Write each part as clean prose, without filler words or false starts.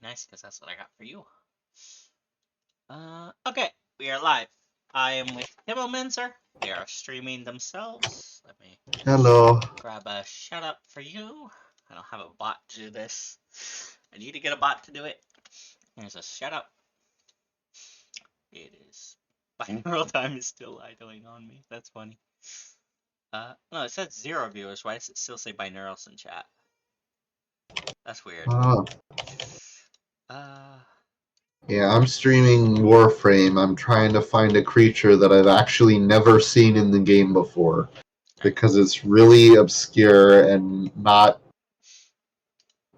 Be nice, because that's what I got for you. Okay, we are live. I am with Himo Minzer. They are streaming themselves. Let me Hello. grab a shout out for you. I don't have a bot to do this. I need to get a bot to do it. Here's a shout out. It is binaural time is still idling on me. That's funny. No, it says 0 viewers. Why does it still say binaurals in chat? That's weird. Yeah, I'm streaming Warframe. I'm trying to find a creature that I've actually never seen in the game before. Because it's really obscure and not...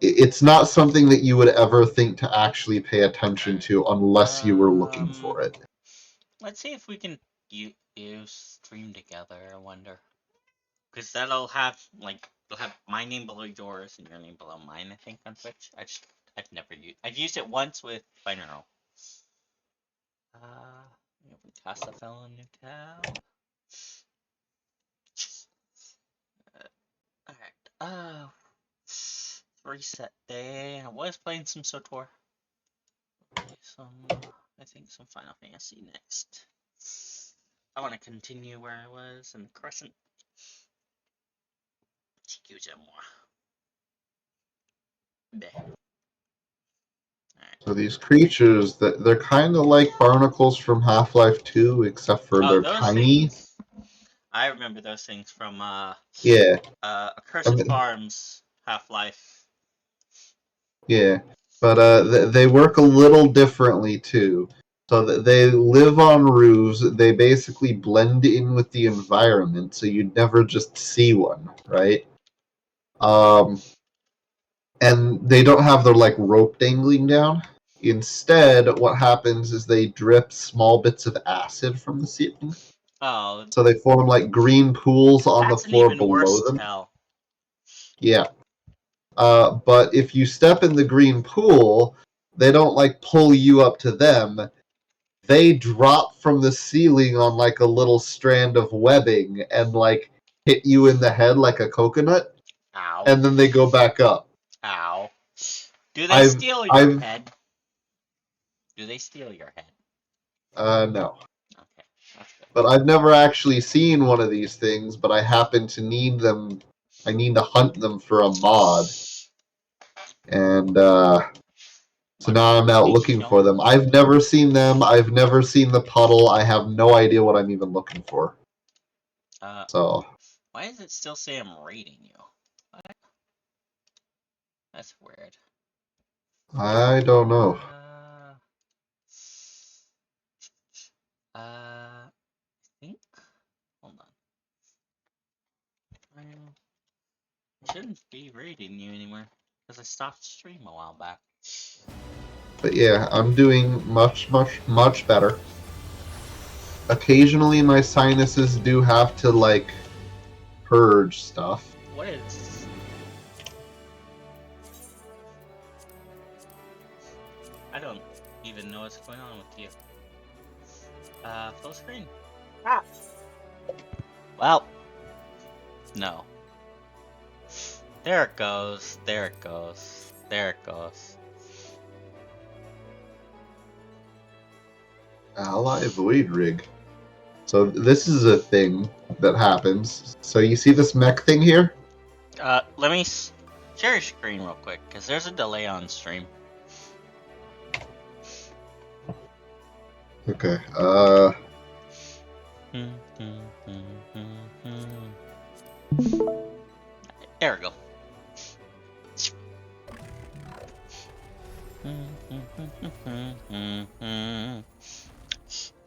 It's not something that you would ever think to actually pay attention to unless you were looking for it. Let's see if we can use stream together, I wonder. Because that'll have, like, they'll have my name below yours and your name below mine, I think, on Twitch. I've never used, I've used it once with binaural. Open Casa fell in new tab. Alright, reset day. I was playing some SWTOR. I think some Final Fantasy next. I want to continue where I was in the Crescent. So these creatures, they're kind of like barnacles from Half-Life 2, except for they're tiny. Things, I remember those things from yeah. Accursed Farms Half-Life. Yeah, but they work a little differently too. So they live on roofs. They basically blend in with the environment, so you'd never just see one, right? And they don't have their like rope dangling down. Instead, what happens is they drip small bits of acid from the ceiling. Oh. So they form like green pools on the floor below them. Tell. Yeah. But if you step in the green pool, they don't like pull you up to them. They drop from the ceiling on like a little strand of webbing and like hit you in the head like a coconut. Ow. And then they go back up. Ow. Do they steal your head? Do they steal your head? No. Okay, that's good. But I've never actually seen one of these things, but I happen to need them. I need to hunt them for a mod. And so now I'm out looking for them. I've never seen them. I've never seen the puddle. I have no idea what I'm even looking for. So. Why does it still say I'm raiding you? What? That's weird. I don't know. I think. Hold on. I shouldn't be raiding you anymore because I stopped stream a while back. But yeah, I'm doing much better. Occasionally my sinuses do have to, like, purge stuff. What is... I don't even know what's going on with you. Full screen. Ah! Well. No. There it goes. There it goes. There it goes. Ally Void Rig. So this is a thing that happens. So you see this mech thing here? Let me share your screen real quick, because there's a delay on stream. Okay, There we go.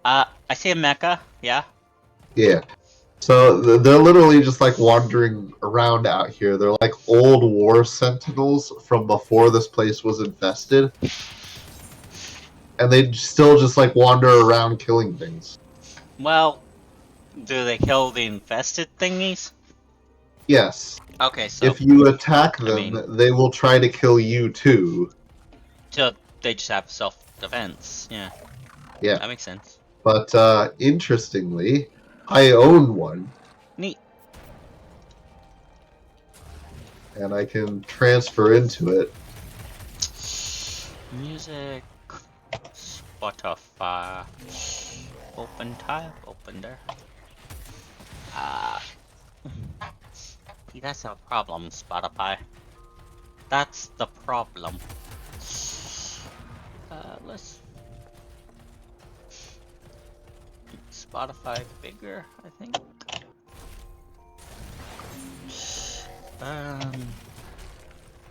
I see a mecha, yeah? Yeah. So they're literally just like wandering around out here. They're like old war sentinels from before this place was infested. And they still just like wander around killing things. Well, do they kill the infested thingies? Yes. Okay, so... if you attack them, they will try to kill you too. So they just have self-defense, yeah. Yeah. That makes sense. But, interestingly, I own one. Neat. And I can transfer into it. Music. Spotify. Open tab. Open there. See, that's a problem, Spotify. That's the problem. Let's Spotify bigger, I think.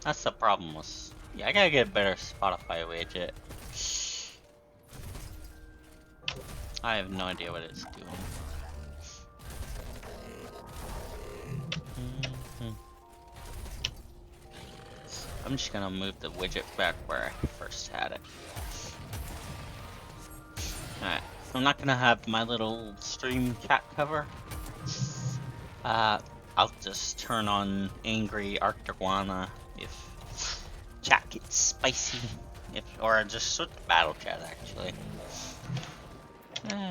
That's the problem with. Yeah, I gotta get a better Spotify widget. I have no idea what it's doing. I'm just gonna move the widget back where I first had it. Alright, I'm not gonna have my little stream chat cover. I'll just turn on Angry Arctiguana if chat gets spicy. Or just switch to battle chat actually.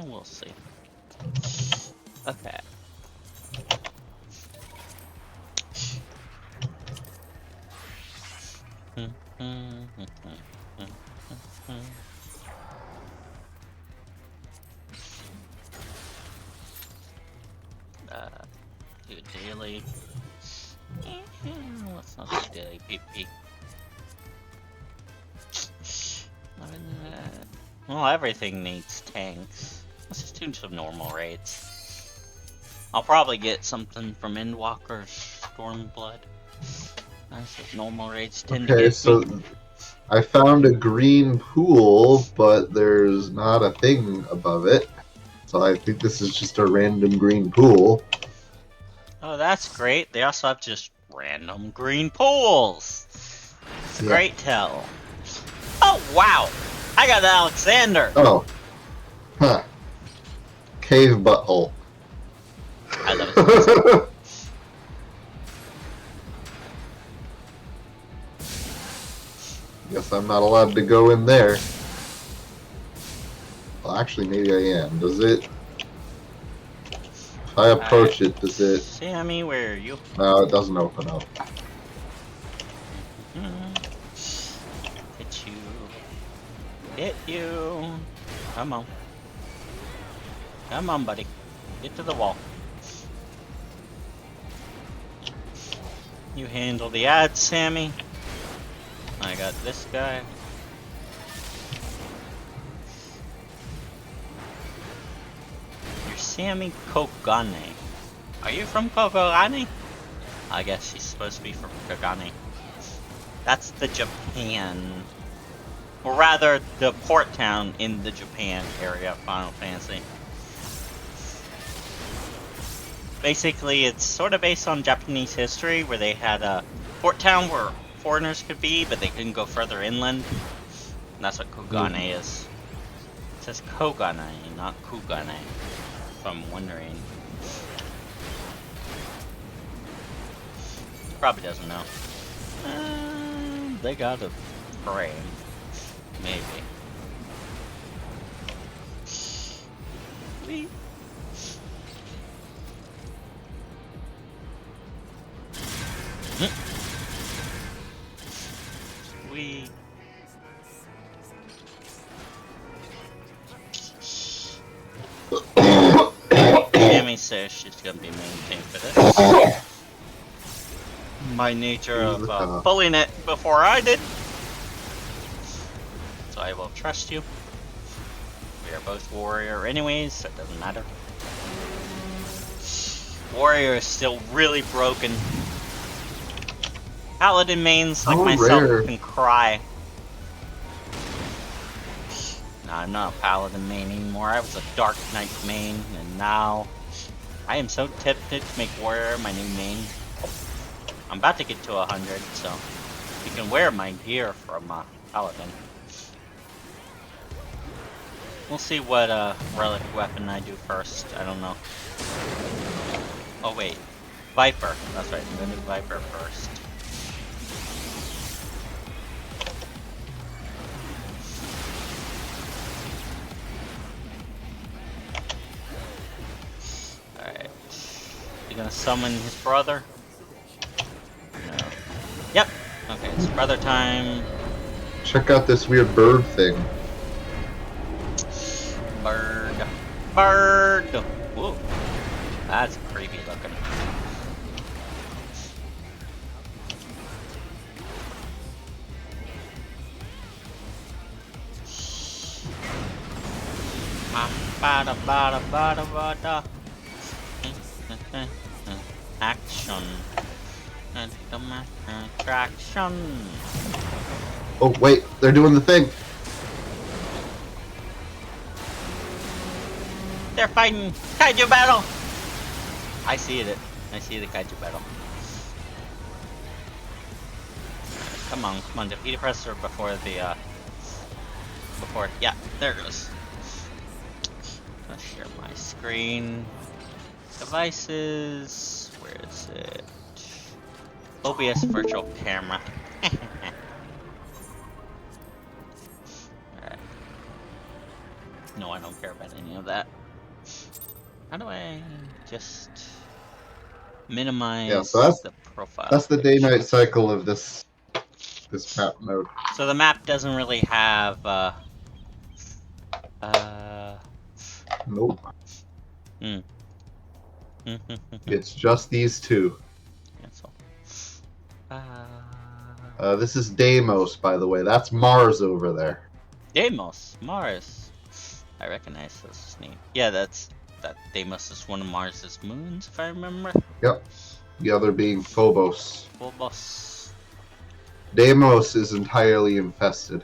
We'll see. Okay. Do daily. Let's not do daily PP. Well, everything needs tanks. Let's just do some normal raids. I'll probably get something from Endwalker, Stormblood. That's what normal raids tend to get. So I found a green pool, but there's not a thing above it. So I think this is just a random green pool. Oh, that's great. They also have just random green pools. It's a great tell. Oh, wow. I got Alexander. Oh. Huh. Cave butthole. I love it. Guess I'm not allowed to go in there. Well, actually, maybe I am. Does it? If I approach it, does it? Sammy, where are you? No, it doesn't open up. Hit you. Hit you. Come on. Come on, buddy. Get to the wall. You handle the ad, Sammy. I got this guy. You're Sammy Kogane. Are you from Kogane? I guess she's supposed to be from Kogane. That's the Japan. Or rather, the port town in the Japan area of Final Fantasy. Basically, it's sort of based on Japanese history, where they had a port town where foreigners could be, but they couldn't go further inland. And that's what Kogane is. It says Kogane, not Kugane, if I'm wondering. Probably doesn't know. They got a frame. Maybe. Whee. Whee. Tammy says she's gonna be maintained for this. My nature of pulling it before I did. So I will trust you. We are both warrior anyways, so it doesn't matter. Warrior is still really broken. Paladin mains like myself can cry. No, I'm not a Paladin main anymore. I was a Dark Knight main, and now I am so tempted to make Warrior my new main. I'm about to get to 100, so you can wear my gear from Paladin. We'll see what relic weapon I do first. I don't know. Oh wait, Viper. That's right. I'm gonna do Viper first. Alright. You gonna summon his brother? No. Yep. Okay, it's brother time. check out this weird bird thing. Bird. Bird! Whoa. That's creepy looking. Bada bada bada bada. Action. Attraction. Oh wait, they're doing the thing. They're fighting kaiju battle. I see it. I see the kaiju battle. Come on, defeat a presser before the yeah, there it goes. Let's share my screen. Devices, where is it? OBS virtual camera. Alright. No, I don't care about any of that. How do I just minimize the profile? That's the day-night cycle of this map mode. So the map doesn't really have Nope. Hmm. It's just these two. Cancel. This is Deimos, by the way. That's Mars over there. Deimos, Mars. I recognize this name. Yeah, that Deimos is one of Mars's moons, if I remember. Yep. The other being Phobos. Phobos. Deimos is entirely infested.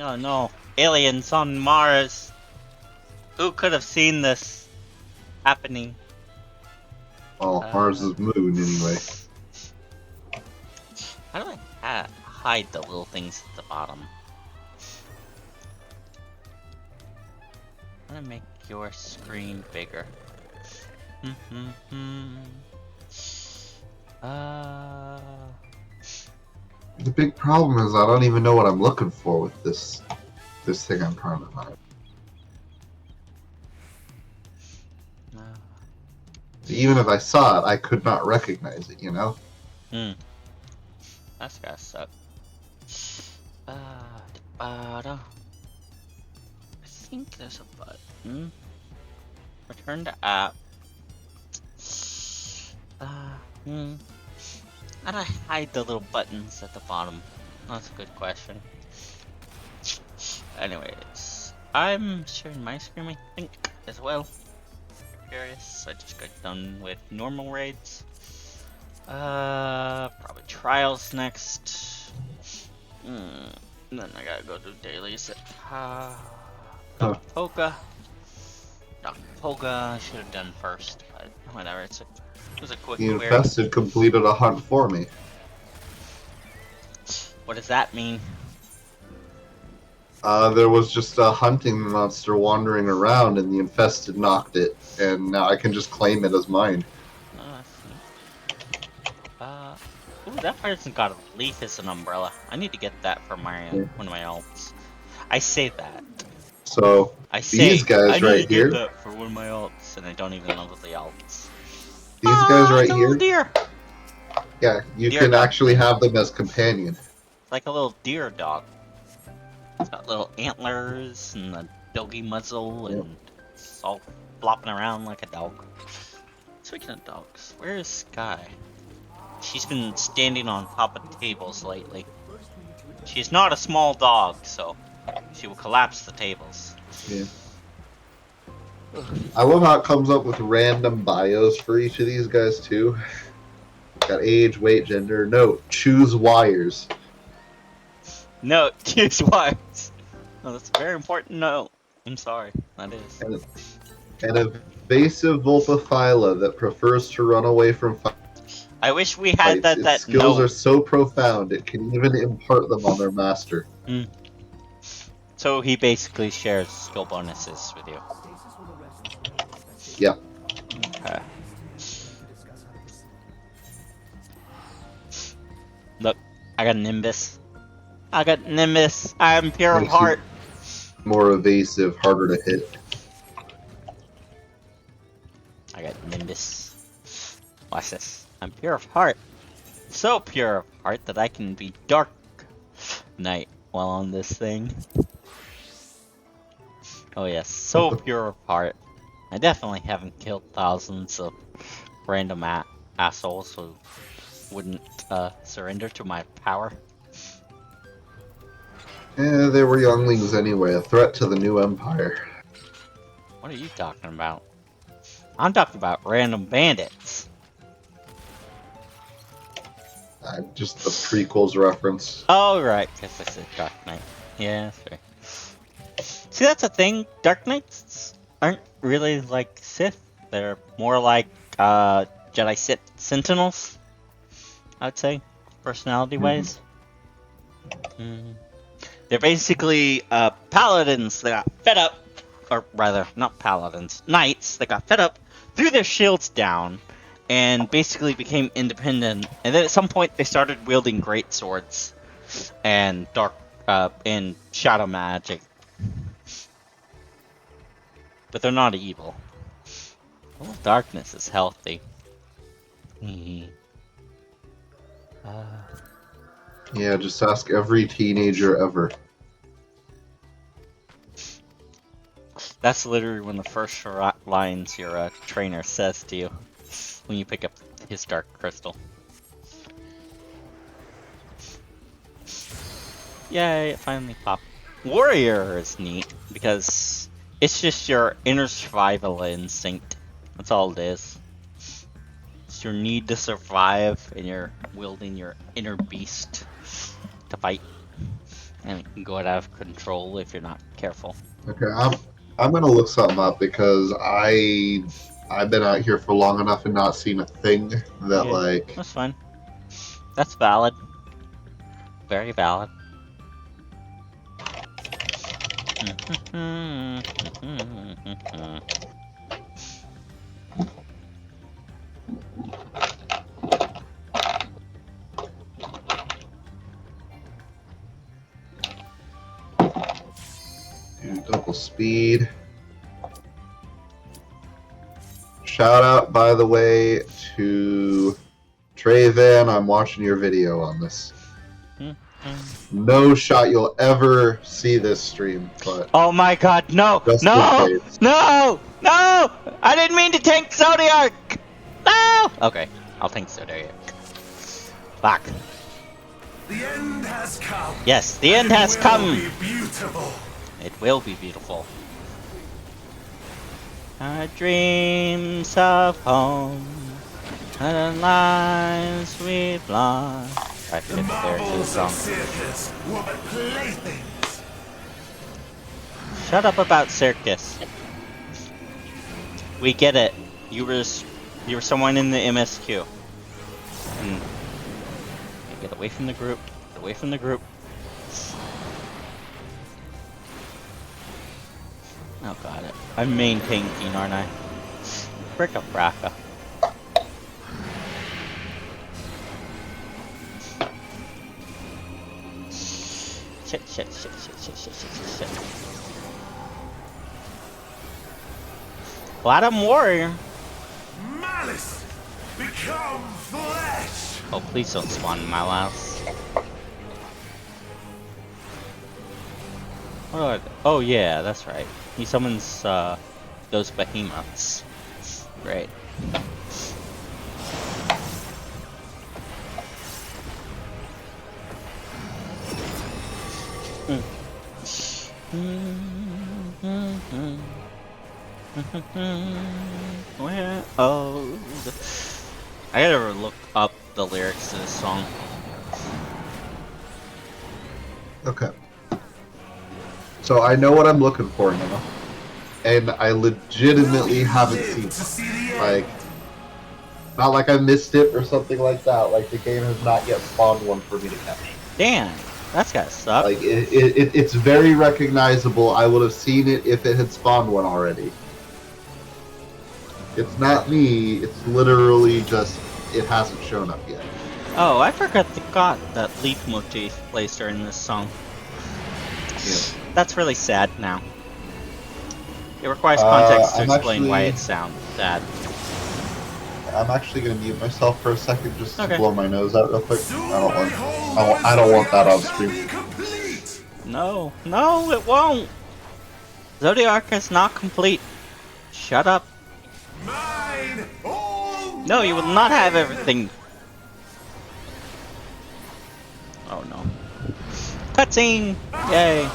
Oh no, aliens on Mars. Who could have seen this happening? Well, Mars's moon, anyway. How do I hide the little things at the bottom? I'm gonna make your screen bigger. The big problem is I don't even know what I'm looking for with this thing I'm trying to find. Even if I saw it, I could not recognize it, you know? That's gotta suck. I think there's a button. Return to app. How do I hide the little buttons at the bottom? That's a good question. Anyways, I'm sharing my screen, I think, as well. Curious. I just got done with normal raids. Probably trials next. Then I gotta go do dailies at Dr. Polka. Dr. Polka I should have done first, but whatever. It was a quick The query. infested completed a hunt for me. What does that mean? There was just a hunting monster wandering around, and the infested knocked it, and now I can just claim it as mine. Oh, I see. Ooh, that person got a leaf as an umbrella. I need to get that for my one of my alts. I say that. So these guys right here. I need to get that for one of my alts, and I don't even know the alts. These guys right it's a here. Little deer. Yeah, you Deer can dog. actually have them as companion. Like a little deer dog. It's got little antlers and a doggy muzzle, and it's all flopping around like a dog. Speaking of dogs, where is Sky? She's been standing on top of tables lately. She's not a small dog, so she will collapse the tables. Yeah. I love how it comes up with random bios for each of these guys too. Got age, weight, gender. No, choose wires. No, choose wires. Oh, that's a very important note. I'm sorry, that is. An evasive Vulpaphyla that prefers to run away from fights. I wish we had that Its skills note. are so profound it can even impart them on their master. So he basically shares skill bonuses with you. Yeah. Okay. Look, I got Nimbus. I'm pure of heart. More evasive, harder to hit. I got Nimbus. Watch this. I'm pure of heart. So pure of heart that I can be dark knight while on this thing. Oh yes, so pure of heart. I definitely haven't killed thousands of random assholes who wouldn't surrender to my power. Eh, they were younglings anyway, a threat to the new empire. What are you talking about? I'm talking about random bandits. Just the prequels reference. Oh, right, because I said Dark Knight. Yeah, sure. See, that's the thing. Dark Knights aren't really like Sith. They're more like Jedi Sith Sentinels, I would say, personality-wise. They're basically paladins that got fed up, or rather, not paladins, knights that got fed up, threw their shields down, and basically became independent. And then at some point, they started wielding great swords and and shadow magic. But they're not evil. Oh, darkness is healthy. Yeah, just ask every teenager ever. That's literally one of the first lines your trainer says to you when you pick up his dark crystal. Yay, it finally popped. Warrior is neat because it's just your inner survival instinct. That's all it is. It's your need to survive and you're wielding your inner beast to fight. And it can go out of control if you're not careful. Okay, I'm gonna look something up because I've been out here for long enough and not seen a thing that like. That's fine. That's valid. Very valid. Double speed. Shout out, by the way, to Traven. I'm watching your video on this. No shot you'll ever see this stream, but oh my god, no! No! No! No! I didn't mean to tank Zodiac! No! Okay, I'll tank Zodiac. Fuck. The end has come. Yes, the end has come! It will be beautiful. It will be beautiful. Our dreams of home and the lives we've lost. I The marvels of circus were but playthings. Shut up about circus. We get it. You were someone in the MSQ. And get away from the group. Get away from the group. Oh, got it. I'm main tanking, aren't I? Brick up, Raka. Shit. Platinum Warrior. Malice become flesh. Oh, please don't spawn in my house. Oh yeah, that's right. He summons those behemoths. Great. Where? Oh, I gotta look up the lyrics to this song. Okay. So I know what I'm looking for now, and I legitimately haven't seen it. Like, not like I missed it or something like that. Like the game has not yet spawned one for me to catch. Damn, that's gotta suck. Like it's very recognizable. I would have seen it if it had spawned one already. It's not me. It's literally just it hasn't shown up yet. Oh, I forgot that leaf motif plays during this song. Yeah. That's really sad now. It requires context to I'm explain why actually- it sounds sad. I'm actually gonna mute myself for a second just Okay. to blow my nose out real quick. I don't want that on stream. Complete. No, no, it won't! Zodiac is not complete. Shut up. Mine! All No, you will not have mine! everything. Oh no. Cutscene! Yay.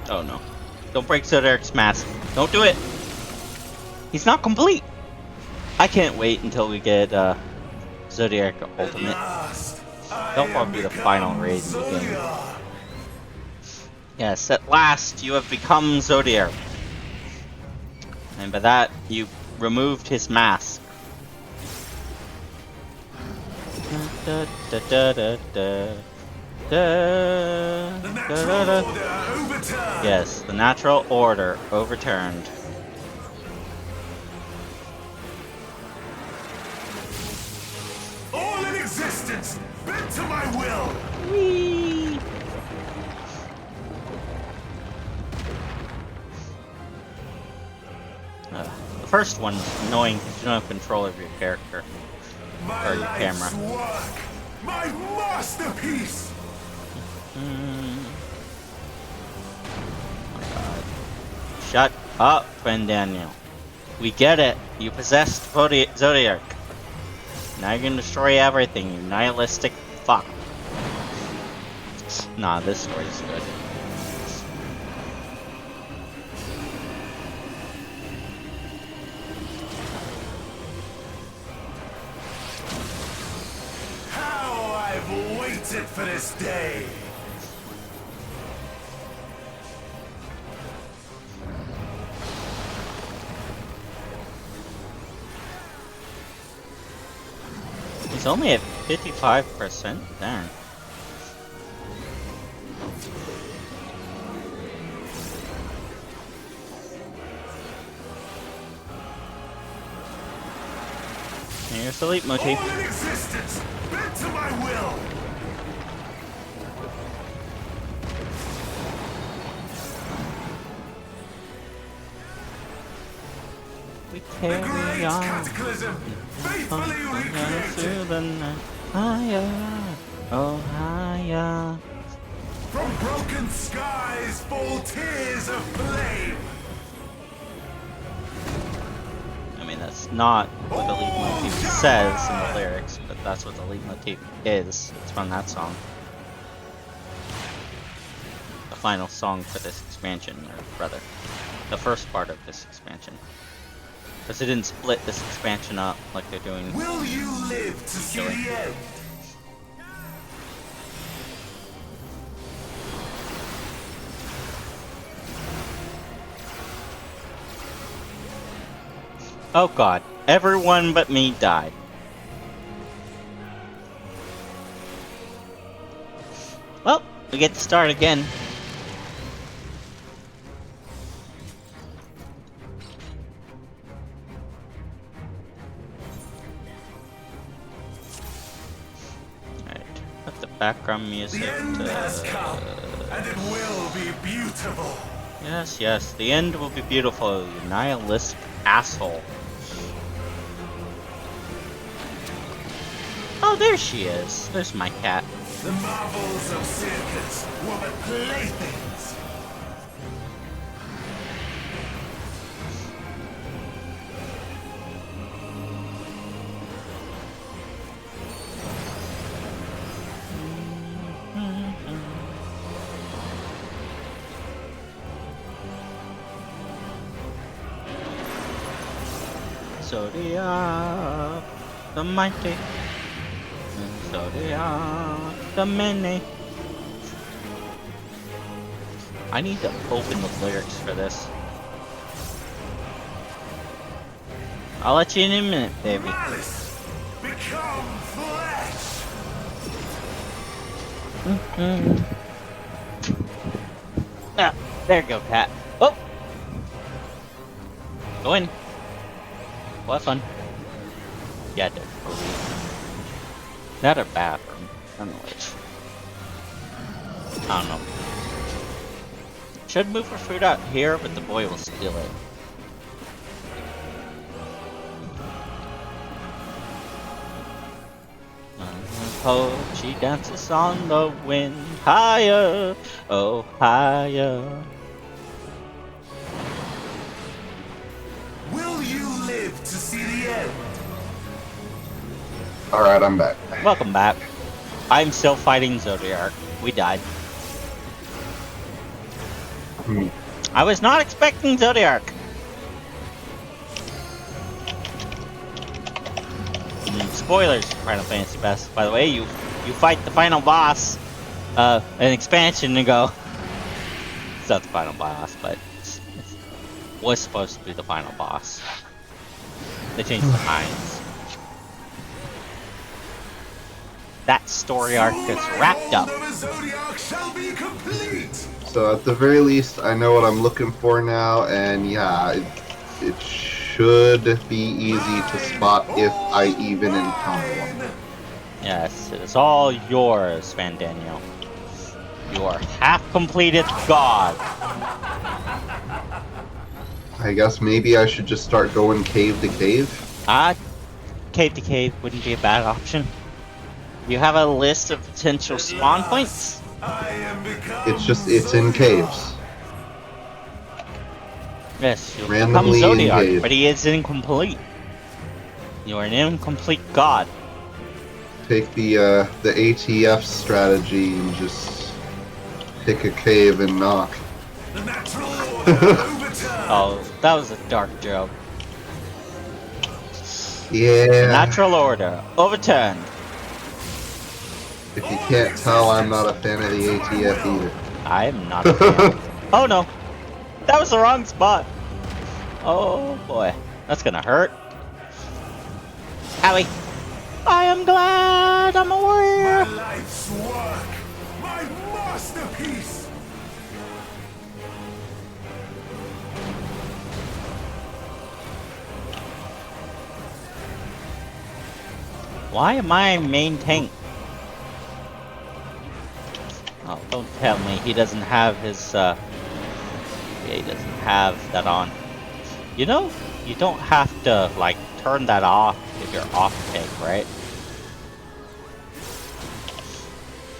Oh no. Don't break Zodiac's mask. Don't do it! He's not complete! I can't wait until we get Zodiac Ultimate. Last, I That'll am probably be the final become raid in the game. Zodiac. Yes, at last you have become Zodiac. And by that, you removed his mask. Da, da, da, da, da, da, The da, natural da, da. order overturned. Yes, the natural order overturned. All in existence, bent to my will. Whee! The first one is annoying because you don't have control of your character. My Or your life's camera. work, my masterpiece. Shut up, friend Daniel. We get it. You possessed Zodiac. Now you're gonna destroy everything, you nihilistic fuck. Nah, this story's good. How I've waited for this day. He's only at 55%. Darn. Here's the leitmotif. All in existence, bent to my will. We The carry great on cataclysm, faithfully through recreated. the night. Higher, oh higher. From broken skies fall tears of flame. I mean, that's not what the leitmotif says in the lyrics, but that's what the leitmotif is. It's from that song. The final song for this expansion, or rather, the first part of this expansion. Because they didn't split this expansion up like they're doing. Will you live to see Chillin. the end? Oh god, everyone but me died. Well, we get to start again. Alright, put the background music The end has to... come, and it will be beautiful. Yes, yes, the end will be beautiful, you nihilistic asshole. Oh, there she is. There's my cat. The marvels of circus were but playthings. Zodiac, the mighty. Zodiac, the many. I need to open the lyrics for this. I'll let you in a minute, baby. Malice become flesh. Ah, there you go, cat. Oh! Go in. Well, have fun. Yeah, dead. That or bathroom. Anyways. I don't know. Should move her food out here, but the boy will steal it. Oh, she dances on the wind. Higher, oh, higher. Will you live to see the end? Alright, I'm back. Welcome back. I'm still fighting Zodiac. We died. Hmm. I was not expecting Zodiac. Spoilers for Final Fantasy Best. By the way, you fight the final boss, an expansion ago. It's not the final boss, but it was supposed to be the final boss. They changed the minds. That story arc is wrapped up. The Zodiac shall be complete. So at the very least, I know what I'm looking for now, and yeah, it should be easy to spot if I even encounter one. Yes, it is all yours, Van Daniel. You are half-completed God. I guess maybe I should just start going cave to cave. Cave to cave wouldn't be a bad option. You have a list of potential spawn points? It's in caves. Yes, you'll Randomly become Zodiac, engaged. but he is incomplete. You are an incomplete God. Take the ATF strategy and just pick a cave and knock. The natural order overturned. Oh, that was a dark joke. Yeah. The natural order overturned. If you can't tell, I'm not a fan of the ATF either. I am not a fan. Oh no! That was the wrong spot! Oh boy. That's gonna hurt. Howie! I am glad I'm a warrior! My life's work. My masterpiece. Why am I main tank? Oh, don't tell me he doesn't have his, yeah, he doesn't have that on. You know, you don't have to, like, turn that off if you're off tank, right?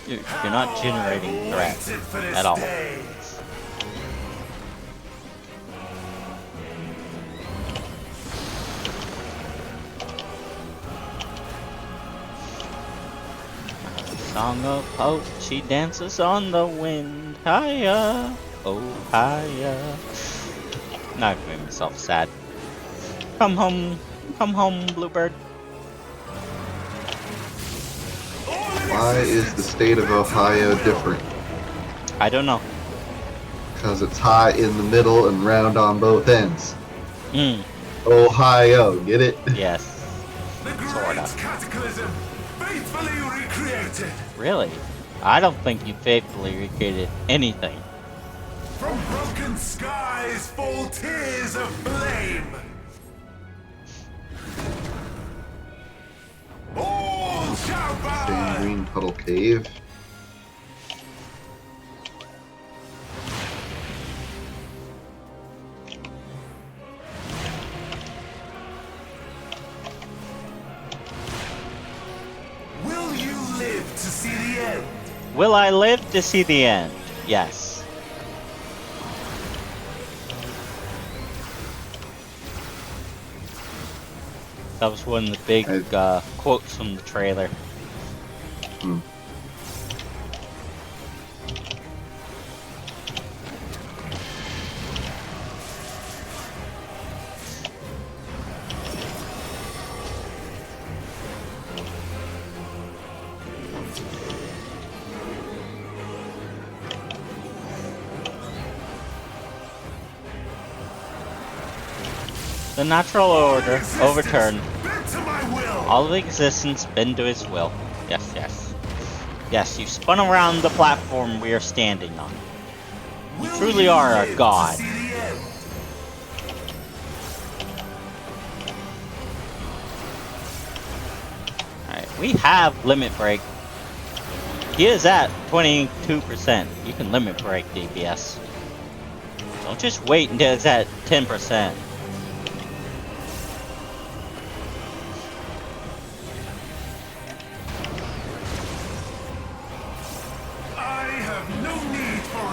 You're not generating threat at all. Song of hope, she dances on the wind. Higher, oh higher. Now I've made myself sad. Come home, Bluebird. Why is the state of Ohio different? I don't know. Because it's high in the middle and round on both ends. Hmm. Ohio, get it? Yes. The great Sorta. cataclysm, faithfully recreated. Really? I don't think you faithfully recreated anything. From broken skies fall tears of flame. All shall Same burn. green puddle cave. Will you live to see the end? Will I live to see the end? Yes. That was one of the big quotes from the trailer. Hmm. The natural order overturned. Bent to my will. All of existence bend to his will. Yes, yes. Yes, you spun around the platform we are standing on. You Will truly you are live a to god. see the end? Alright, we have limit break. He is at 22%. You can limit break DPS. Don't just wait until it's at 10%.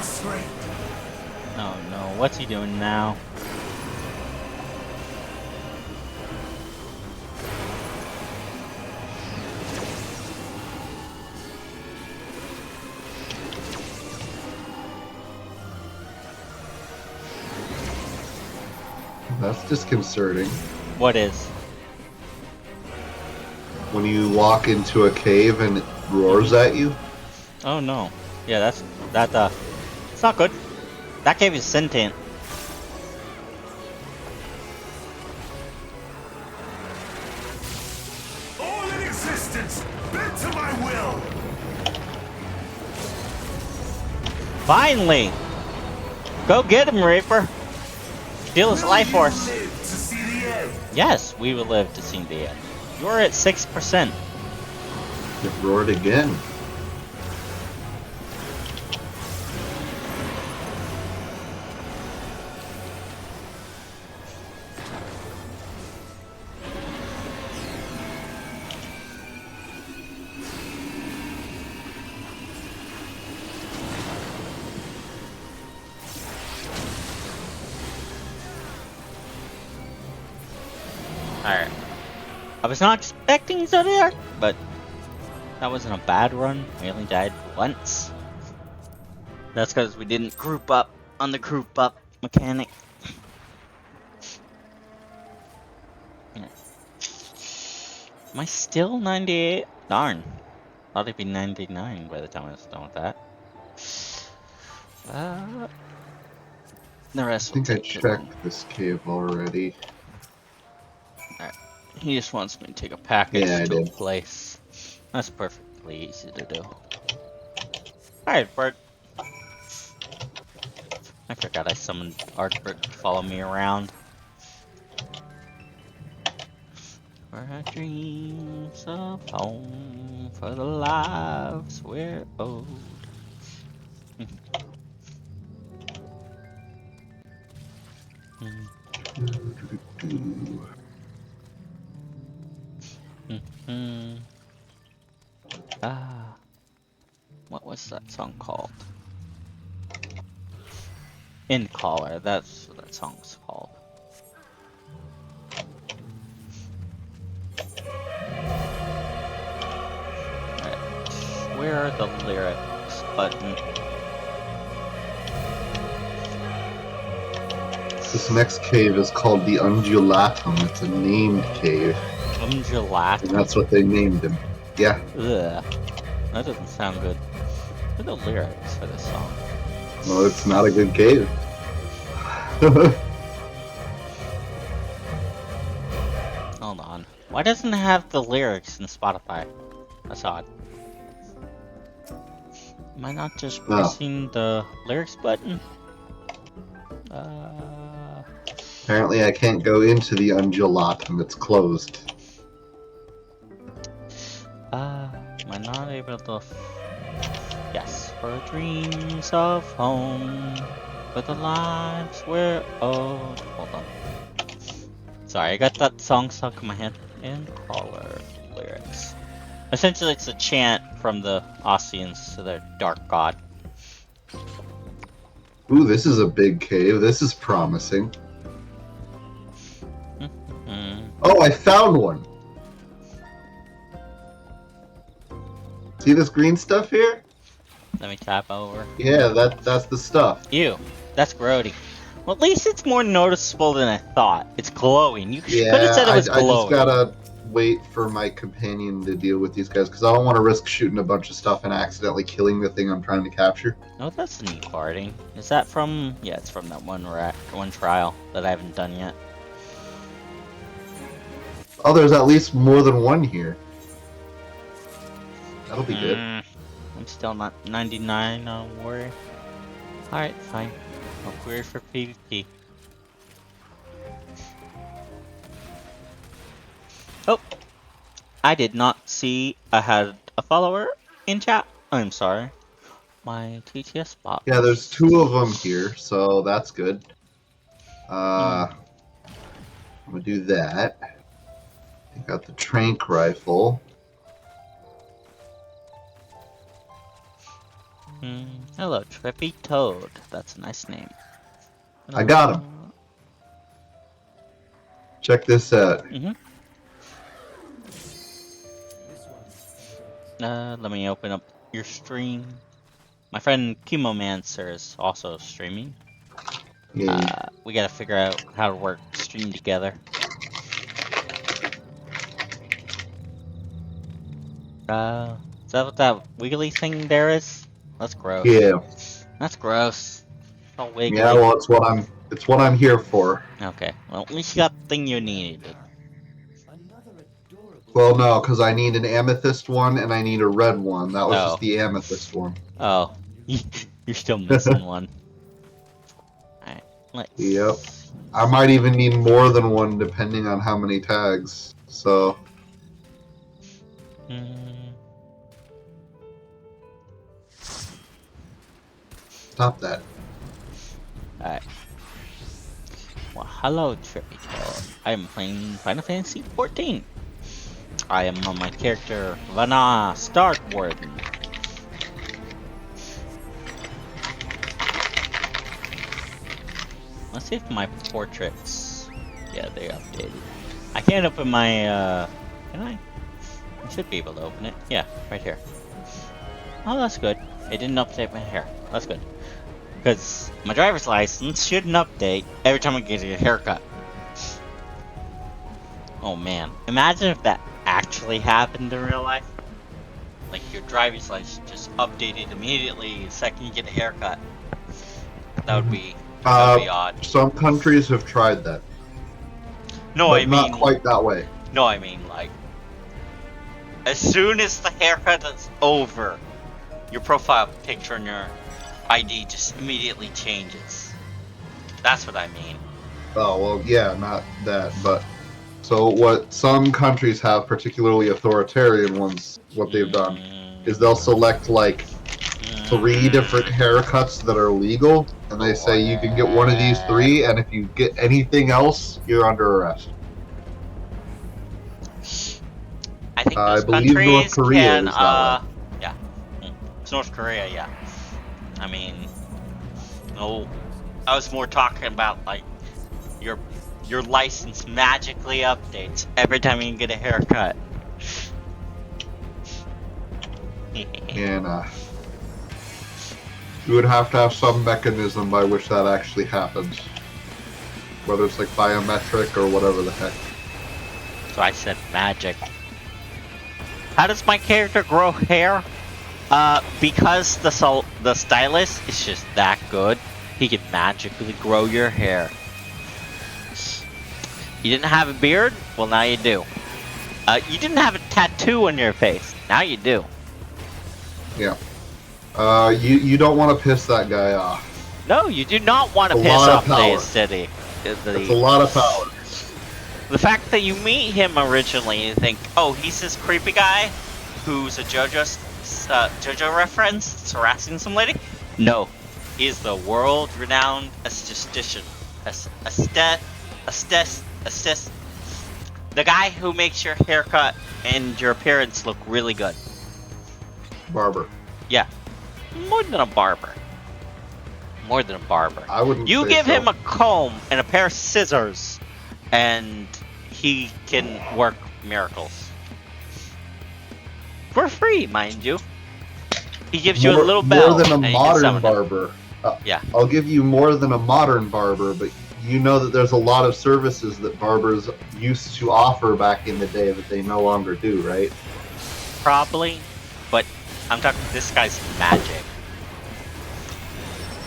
prostrate. Oh no, what's he doing now? That's disconcerting. What is? When you walk into a cave and it roars at you. Oh no. Yeah, it's not good. That cave is sentient. All in existence, bent to my will. Finally! Go get him, Reaper! Steal his life Will you force. live to see the end? Yes, we will live to see the end. You're at 6%. It roared again. Alright. I was not expecting Zodiac, but that wasn't a bad run. We only died once. That's because we didn't group up on the group up mechanic. Yeah. Am I still 98? Darn. Thought it'd be 99 by the time I was done with that. The I rest will think I take too long. checked this cave already. He just wants me to take a package Yeah, I to a did. place. That's perfectly easy to do. Alright, Bert. I forgot I summoned Artbert to follow me around. For our dreams of home, for the lives we're owed. What was that song called? In Caller, that's what that song's called. Alright, where are the lyrics button? This next cave is called the Undulatum. It's a named cave. And Undulatum? that's what they named him. Yeah. Ugh. That doesn't sound good. What are the lyrics for this song? Well, it's not a good cave. Hold on. Why doesn't it have the lyrics in Spotify? That's odd. Am I not just pressing the lyrics button? Apparently I can't go into the Undulatum. It's closed. Am I not able to... Yes, for dreams of home, for the lives we're owed. Hold on. Sorry, I got that song stuck in my head. In Caller lyrics. Essentially, it's a chant from the Ossians to their dark god. Ooh, this is a big cave. This is promising. Oh, I found one! See this green stuff here? Let me tap over. Yeah, that's the stuff. Ew, that's grody. Well, at least it's more noticeable than I thought. It's glowing. You could have Yeah, said it was I just glowing. gotta wait for my companion to deal with these guys, because I don't want to risk shooting a bunch of stuff and accidentally killing the thing I'm trying to capture. Oh, that's neat parting. Is that from... Yeah, it's from that one trial that I haven't done yet. Oh, there's at least more than one here. That'll be good. I'm still not 99 on Warrior. Alright, fine. I'll query for PvP. Oh! I did not see I had a follower in chat. I'm sorry. My TTS bot. Yeah, there's two of them here, so that's good. I'm gonna do that. I got the trank rifle. Hello, Trippy Toad. That's a nice name. I got him. Check this out. Let me open up your stream. My friend Chemomancer is also streaming. Yeah. We gotta figure out how to work stream together. Is that what that wiggly thing there is? That's gross. Yeah. That's gross. It's all wiggly. Yeah, well, it's what I'm here for. Okay, well, at least you got the thing you needed. Well, no, because I need an amethyst one and I need a red one. That was Oh. just the amethyst one. Oh, you're still missing one. Alright, let's... Yep. I might even need more than one depending on how many tags. So. Stop that. Alright. Well, hello, Trippy Toad. I am playing Final Fantasy XIV. I am on my character, Vana Starkwarden. Let's see if my portraits... Yeah, they updated. I can't open my, can I? I should be able to open it. Yeah, right here. Oh, that's good. It didn't update my hair. That's good. Because my driver's license shouldn't update every time I get a haircut. Oh man, imagine if that actually happened in real life. Like your driver's license just updated immediately the second you get a haircut. That would be odd. Some countries have tried that. No, but I mean not quite that way. No, I mean like as soon as the haircut is over, your profile picture and your ID just immediately changes. That's what I mean. Oh, well, yeah, not that, but... So what some countries have, particularly authoritarian ones, what they've done, is they'll select, like, 3 different haircuts that are legal, and they say you can get one of these 3, and if you get anything else, you're under arrest. I think those believe countries North Korea can, is that way. yeah. It's North Korea, yeah. I mean, no, I was more talking about, like, your license magically updates every time you get a haircut. And, you would have to have some mechanism by which that actually happens. Whether it's, like, biometric or whatever the heck. So I said magic. How does my character grow hair? Because the stylist is just that good, he can magically grow your hair. You didn't have a beard? Well, now you do. You didn't have a tattoo on your face. Now you do. Yeah. You don't want to piss that guy off. No, you do not want to piss off the city. It's a lot of power. The fact that you meet him originally and think, oh, he's this creepy guy who's a JoJo reference that's harassing some lady? No, he's the world-renowned esthetician. The guy who makes your haircut and your appearance look really good. Barber. Yeah, more than a barber. More than a barber. I wouldn't. You say give so. him a comb and a pair of scissors, and he can work miracles. For free, mind you. He gives you a little bell. More than a and modern barber. Yeah. I'll give you more than a modern barber, but you know that there's a lot of services that barbers used to offer back in the day that they no longer do, right? Probably, but I'm talking this guy's magic.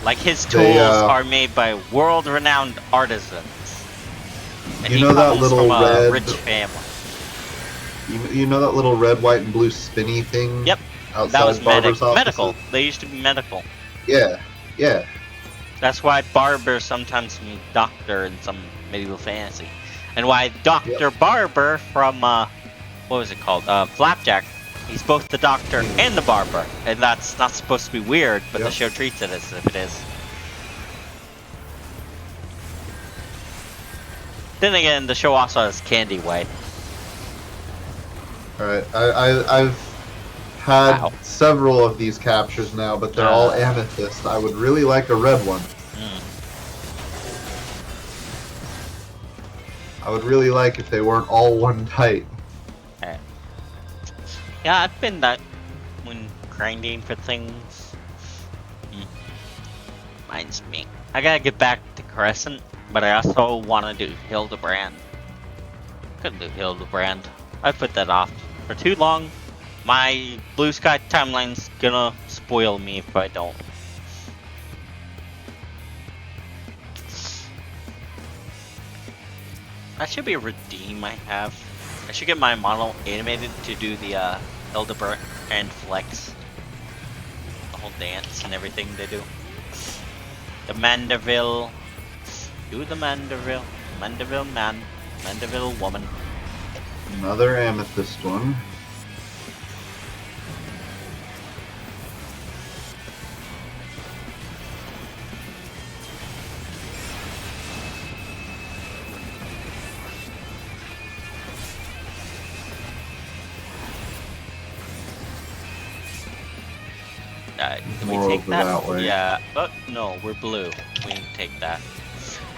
Like his tools are made by world-renowned artisans. And you know that little from a red rich family. You know that little red, white, and blue spinny thing? Yep. Outside That was barbers' medical. They used to be medical. Yeah. Yeah. That's why Barber sometimes means doctor in some medieval fantasy. And why Dr. Barber from, what was it called? Flapjack. He's both the doctor and the barber. And that's not supposed to be weird, but the show treats it as if it is. Then again, the show also has Candy White. Alright, I've had Wow. several of these captures now, but they're all amethyst. I would really like a red one. I would really like if they weren't all one type. Okay. Yeah, I've been that when grinding for things. Reminds me. I gotta get back to Crescent, but I also want to do Hildebrand. Couldn't do Hildebrand. I put that off for too long. My Blue Sky timeline's gonna spoil me if I don't. That should be a redeem I have. I should get my model animated to do the Hildebrand and flex. The whole dance and everything they do. The Mandeville. Do the Mandeville. Mandeville man. Mandeville woman. Another amethyst one. Can More we take over that? that way. Yeah, but no, we're blue. We can take that.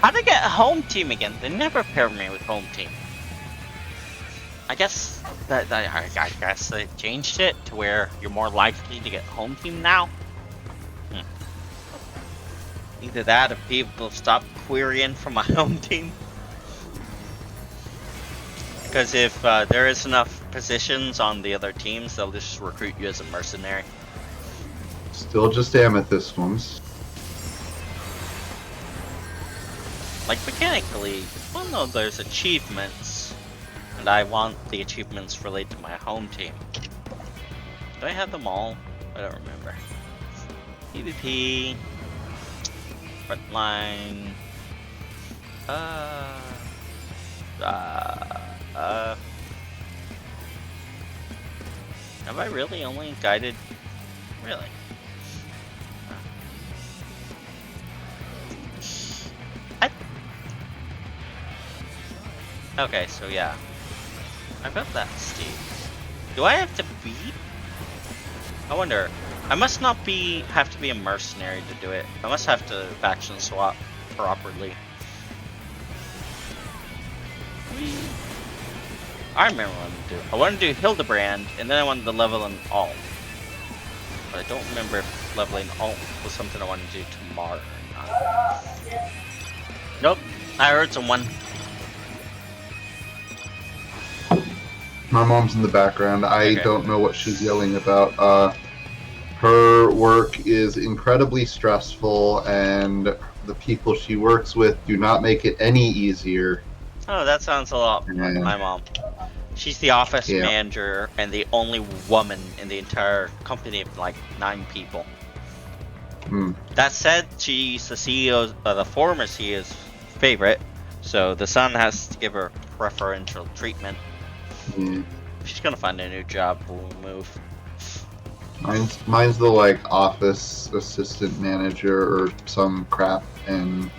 How to get home team again? They never paired me with home team. I guess I guess they changed it to where you're more likely to get home team now. Either that or people stop querying for my home team. Because if there is enough positions on the other teams, they'll just recruit you as a mercenary. Still just amethyst ones. Like mechanically, well, no, there's achievements, and I want the achievements related to my home team. Do I have them all? I don't remember. PvP, frontline. Have I really only guided? Really? Okay, so yeah. I got that, Steve. Do I have to be? I wonder. I must not have to be a mercenary to do it. I must have to faction swap properly. I remember what I wanted to do. I wanted to do Hildebrand, and then I wanted to level an alt. But I don't remember if leveling alt was something I wanted to do tomorrow or not. Nope, I heard someone. My mom's in the background. I Okay. don't know what she's yelling about. Her work is incredibly stressful, and the people she works with do not make it any easier. Oh, that sounds a lot like Yeah. my mom. She's the office Yeah. manager and the only woman in the entire company of like 9 people. That said, she's the CEO's, the former CEO's favorite, so the son has to give her preferential treatment. Yeah. She's gonna find a new job when we move. Mine's the like office assistant manager or some crap, and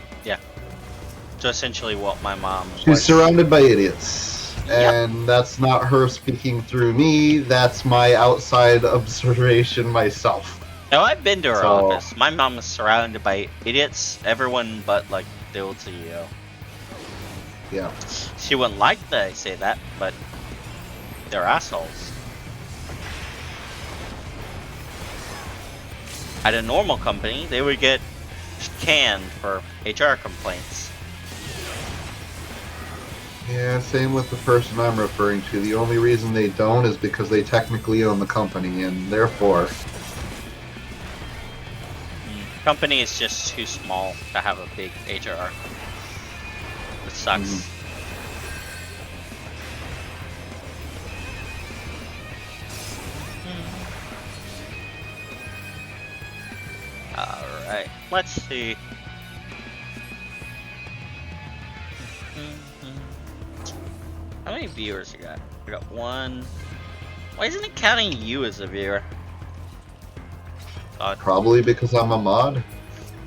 So essentially what my mom she's was. surrounded by idiots. Yep. And that's not her speaking through me. That's my outside observation myself. No, I've been to her So- office. My mom is surrounded by idiots, everyone but like the old CEO. Yeah. She wouldn't like that I say that, but they're assholes. At a normal company, they would get canned for HR complaints. Yeah, same with the person I'm referring to. The only reason they don't is because they technically own the company, and therefore... Company is just too small to have a big HR. It sucks. Alright, let's see. How many viewers you got? We got 1. Why isn't it counting you as a viewer? Probably because I'm a mod.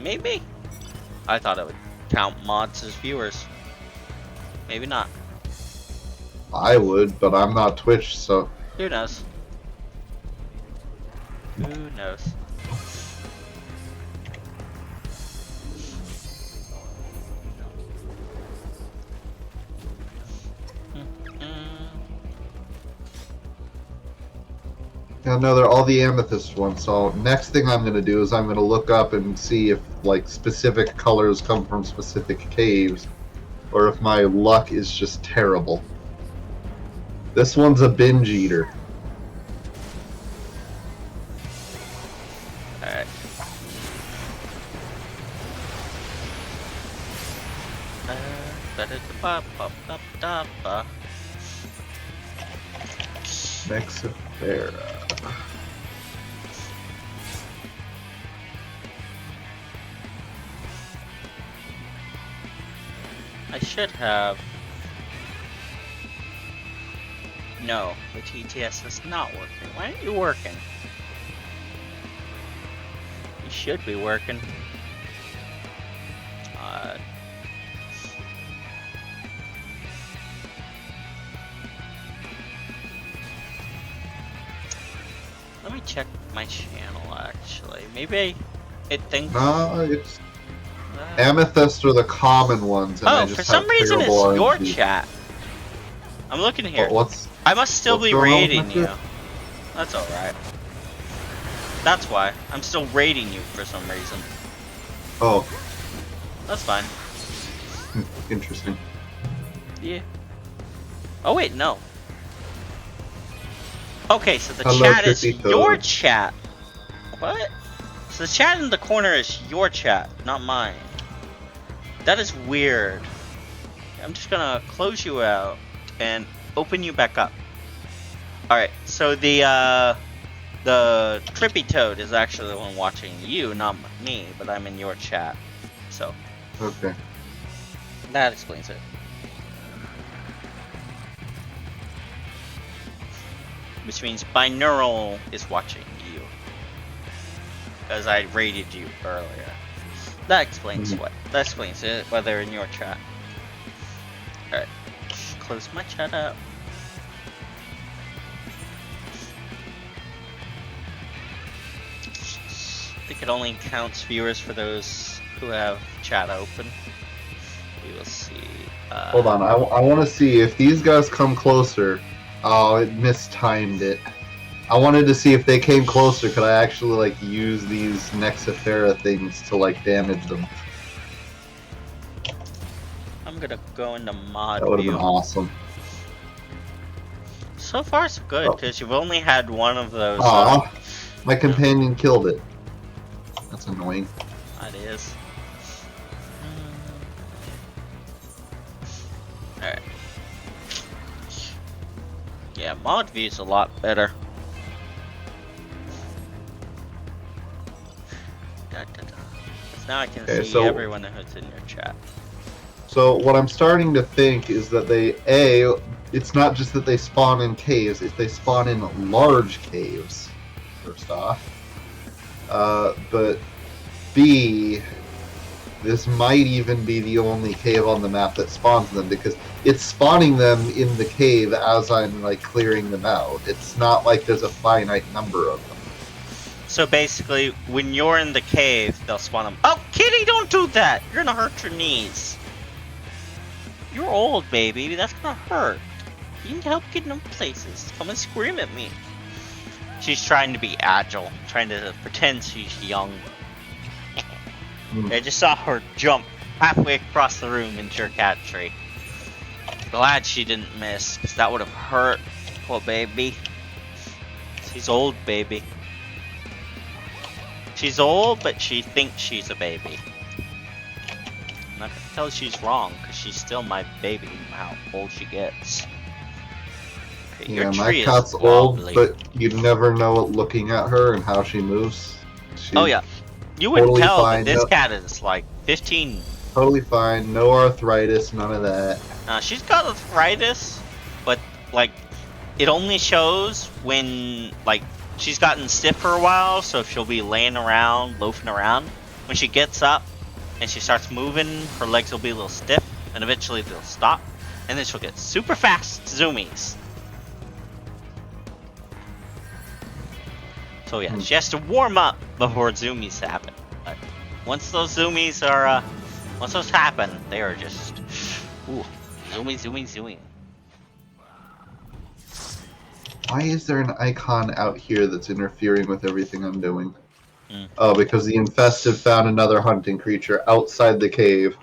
Maybe. I thought it would count mods as viewers. Maybe not. I would, but I'm not Twitch, so... Who knows? Who knows? Yeah, no, they're all the amethyst ones. So next thing I'm going to do is I'm going to look up and see if like specific colors come from specific caves, or if my luck is just terrible. This one's a binge eater. Alright. Mexifera. I should have. No, the TTS is not working. Why aren't you working? You should be working. Let me check my channel actually. Maybe it thinks. No, it's amethyst are the common ones. And I Oh, just for some have reason it's terrible your RNG. chat. I'm looking here. What's I must still what's be going on with rating my you. chat? That's alright. That's why. I'm still rating you for some reason. Oh, That's fine. interesting. Yeah. Oh wait, no. Okay, so the Hello, chat is Trippy Toad. your chat. What? So the chat in the corner is your chat, not mine. That is weird. I'm just gonna close you out and open you back up. Alright, so the Trippy Toad is actually the one watching you, not me, but I'm in your chat. So, Okay. that explains it. Which means binaural is watching you. Because I rated you earlier. That explains what. That explains it, whether in your chat. Alright. Close my chat up. I think it only counts viewers for those who have chat open. We will see. Hold on, I want to see if these guys come closer. Oh, it mistimed it. I wanted to see if they came closer, could I actually like use these Nexifera things to like damage them? I'm gonna go into mod That would have view. been awesome. So far so good, because you've only had one of those. Aw, my companion killed it. That's annoying. That is. Alright. Yeah, mod view's a lot better. Because now I can see so- everyone who's in your chat. So what I'm starting to think is that it's not just that they spawn in caves, it's they spawn in large caves, first off. But B, this might even be the only cave on the map that spawns them, because it's spawning them in the cave as I'm like clearing them out. It's not like there's a finite number of them. So basically, when you're in the cave, they'll spawn them. Oh, kitty, don't do that! You're gonna hurt your knees. You're old, baby. That's gonna hurt. You need help getting them places. Come and scream at me. She's trying to be agile, trying to pretend she's young. I just saw her jump halfway across the room into her cat tree. Glad she didn't miss, because that would have hurt. Poor baby. She's old, baby. She's old, but she thinks she's a baby. I'm not gonna tell her she's wrong, because she's still my baby, no matter how old she gets. Okay, Yeah, your my tree cat's is old, wobbly. but you never know it looking at her and how she moves. She's Oh yeah, you wouldn't totally tell fine, that this no- cat is like 15. totally fine, no arthritis, none of that. She's got arthritis, but like it only shows when like she's gotten stiff for a while. So if she'll be laying around, loafing around, when she gets up and she starts moving, her legs will be a little stiff, and eventually they'll stop, and then she'll get super fast zoomies. So So yeah, she has to warm up before zoomies happen. But once those zoomies are, once those happen, they are just, ooh, zooming. Why is there an icon out here that's interfering with everything I'm doing? Mm. Oh, because the infested found another hunting creature outside the cave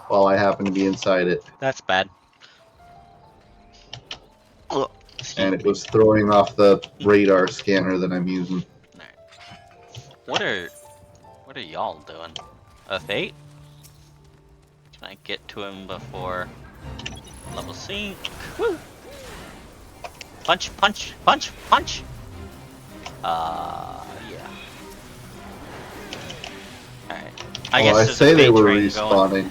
while I happen to be inside it. That's bad. Ugh, And excuse it me. was throwing off the radar scanner that I'm using. Alright. What are y'all doing? A fate? Can I get to him before level sync? Woo! Punch! Yeah. Alright. I There's say a they fate were train going. respawning.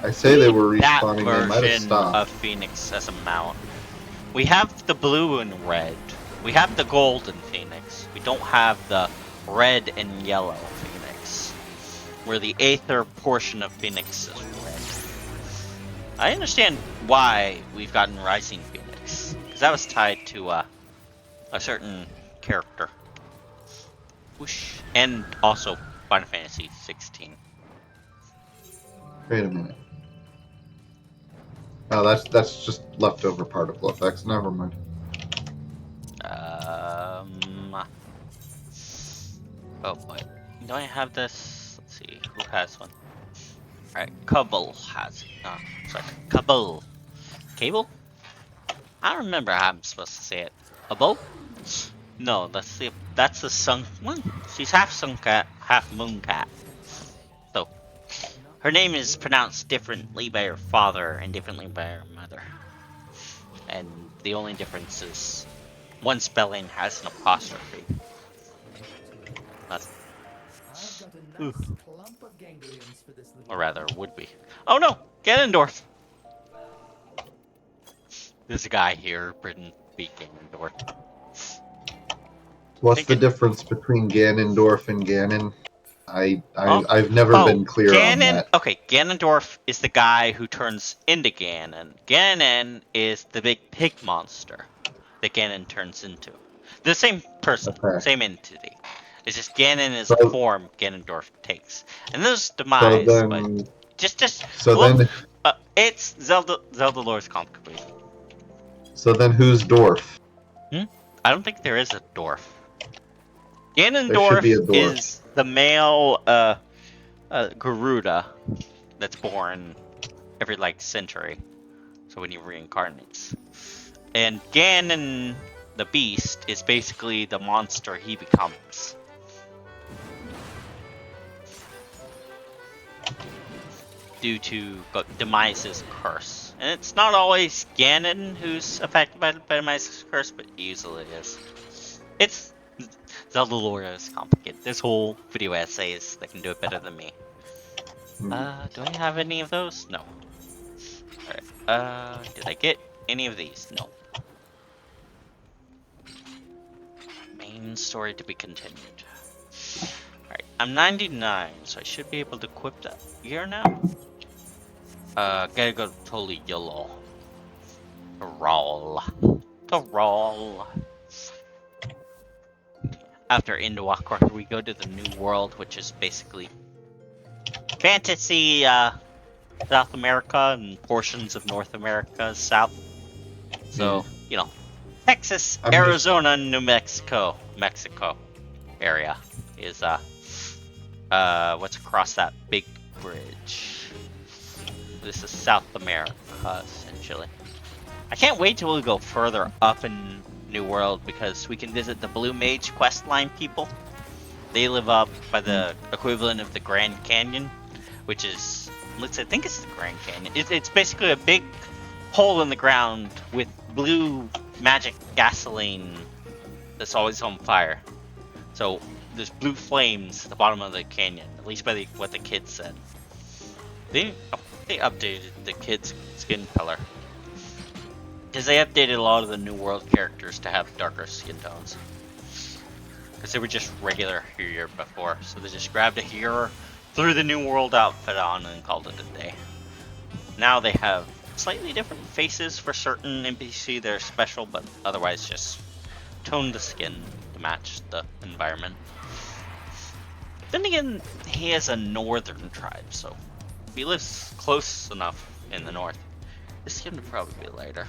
I say they were That respawning. They might have version stopped. of Phoenix as a mount. We have the blue and red. We have the golden Phoenix. We don't have the red and yellow Phoenix. Where the aether portion of Phoenix is red. I understand why we've gotten Rising Phoenix. Because that was tied to a certain character. Whoosh. And also Final Fantasy 16. Wait a minute. Oh, that's just leftover particle effects. Never mind. Oh boy. Do I have this? Let's see. Who has one? Alright, Cable has it. Sorry. Cable. Cable? I don't remember how I'm supposed to say it. A bow? No, that's the sun one. She's half sun cat, half moon cat. So her name is pronounced differently by her father and differently by her mother. And the only difference is one spelling has an apostrophe. That's, or rather, would be. Oh no! Ganondorf! There's a guy here, Britain beat Ganondorf. What's the difference between Ganondorf and Ganon? I've never Oh, been clear on that. Okay, Ganondorf is the guy who turns into Ganon. Ganon is the big pig monster that Ganon turns into. The same person, Okay. same entity. It's just Ganon is So- a form Ganondorf takes. And there's demise, So but then, just so look, then, it's Zelda Lore's complicated. so then, who's Dorf? I don't think there is a dwarf. There should Ganondorf be a dwarf. is the male Garuda that's born every like century. So when he reincarnates. And Ganon the beast is basically the monster he becomes. Due to Demise's curse. And it's not always Ganon who's affected by Demise's curse, but usually is. It's Zelda lore is complicated. There's whole video essays that can do it better than me. Do I have any of those? No. Alright, did I get any of these? No. Main story to be continued. Alright, I'm 99, so I should be able to equip that gear now. Gotta go totally yellow. To roll. After Endwalker, we go to the New World, which is basically fantasy, South America and portions of North America south. So, you know, Texas, Arizona, and New Mexico, area is, what's across that big bridge. This is South America, essentially. I can't wait till we go further up in New World because we can visit the Blue Mage questline people. They live up by the equivalent of the Grand Canyon, which is, I think it's the Grand Canyon. It's basically a big hole in the ground with blue magic gasoline that's always on fire. So there's blue flames at the bottom of the canyon, at least by what the kids said. They updated the kids' skin color. Because they updated a lot of the New World characters to have darker skin tones. Because they were just regular here before, so they just grabbed a hero, threw the New World outfit on, and called it a day. Now they have slightly different faces for certain NPC that are special, but otherwise just tone the skin to match the environment. Then again, he is a northern tribe, so if he lives close enough in the north, his skin would probably be lighter.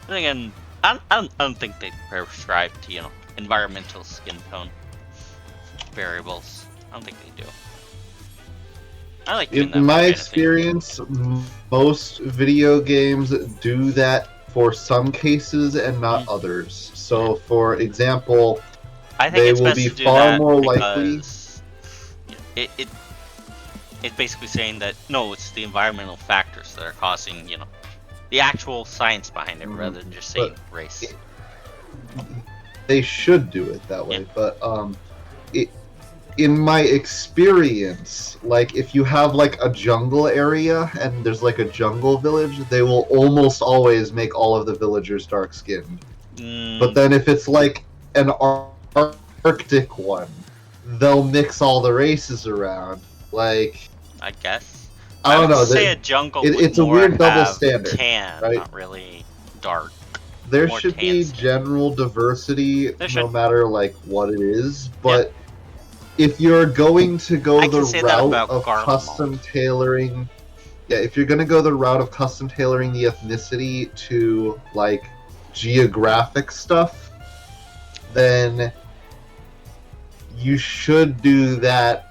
Then again, I don't think they prescribe to, you know, environmental skin tone variables. I don't think they do. I like doing that In for my fantasy. experience, most video games do that for some cases and not others. So, for example, I think they it's will best be to do far that more likely. because it's basically saying that no, it's the environmental factors that are causing, you know, the actual science behind it, rather than just saying race. They should do it that way, Yeah. but in my experience, like if you have like a jungle area and there's like a jungle village, they will almost always make all of the villagers dark skinned. But then if it's like an Arctic one, they'll mix all the races around. Like, I guess. I don't would know. say a jungle It's would a more weird double have standard, tan, right? not really dark. There More should tan be skin. general diversity There no should. matter like what it is, but if you're going to go I the can say that route about of garlic custom malt. tailoring, yeah, if you're going to go the route of custom tailoring the ethnicity to like geographic stuff, then you should do that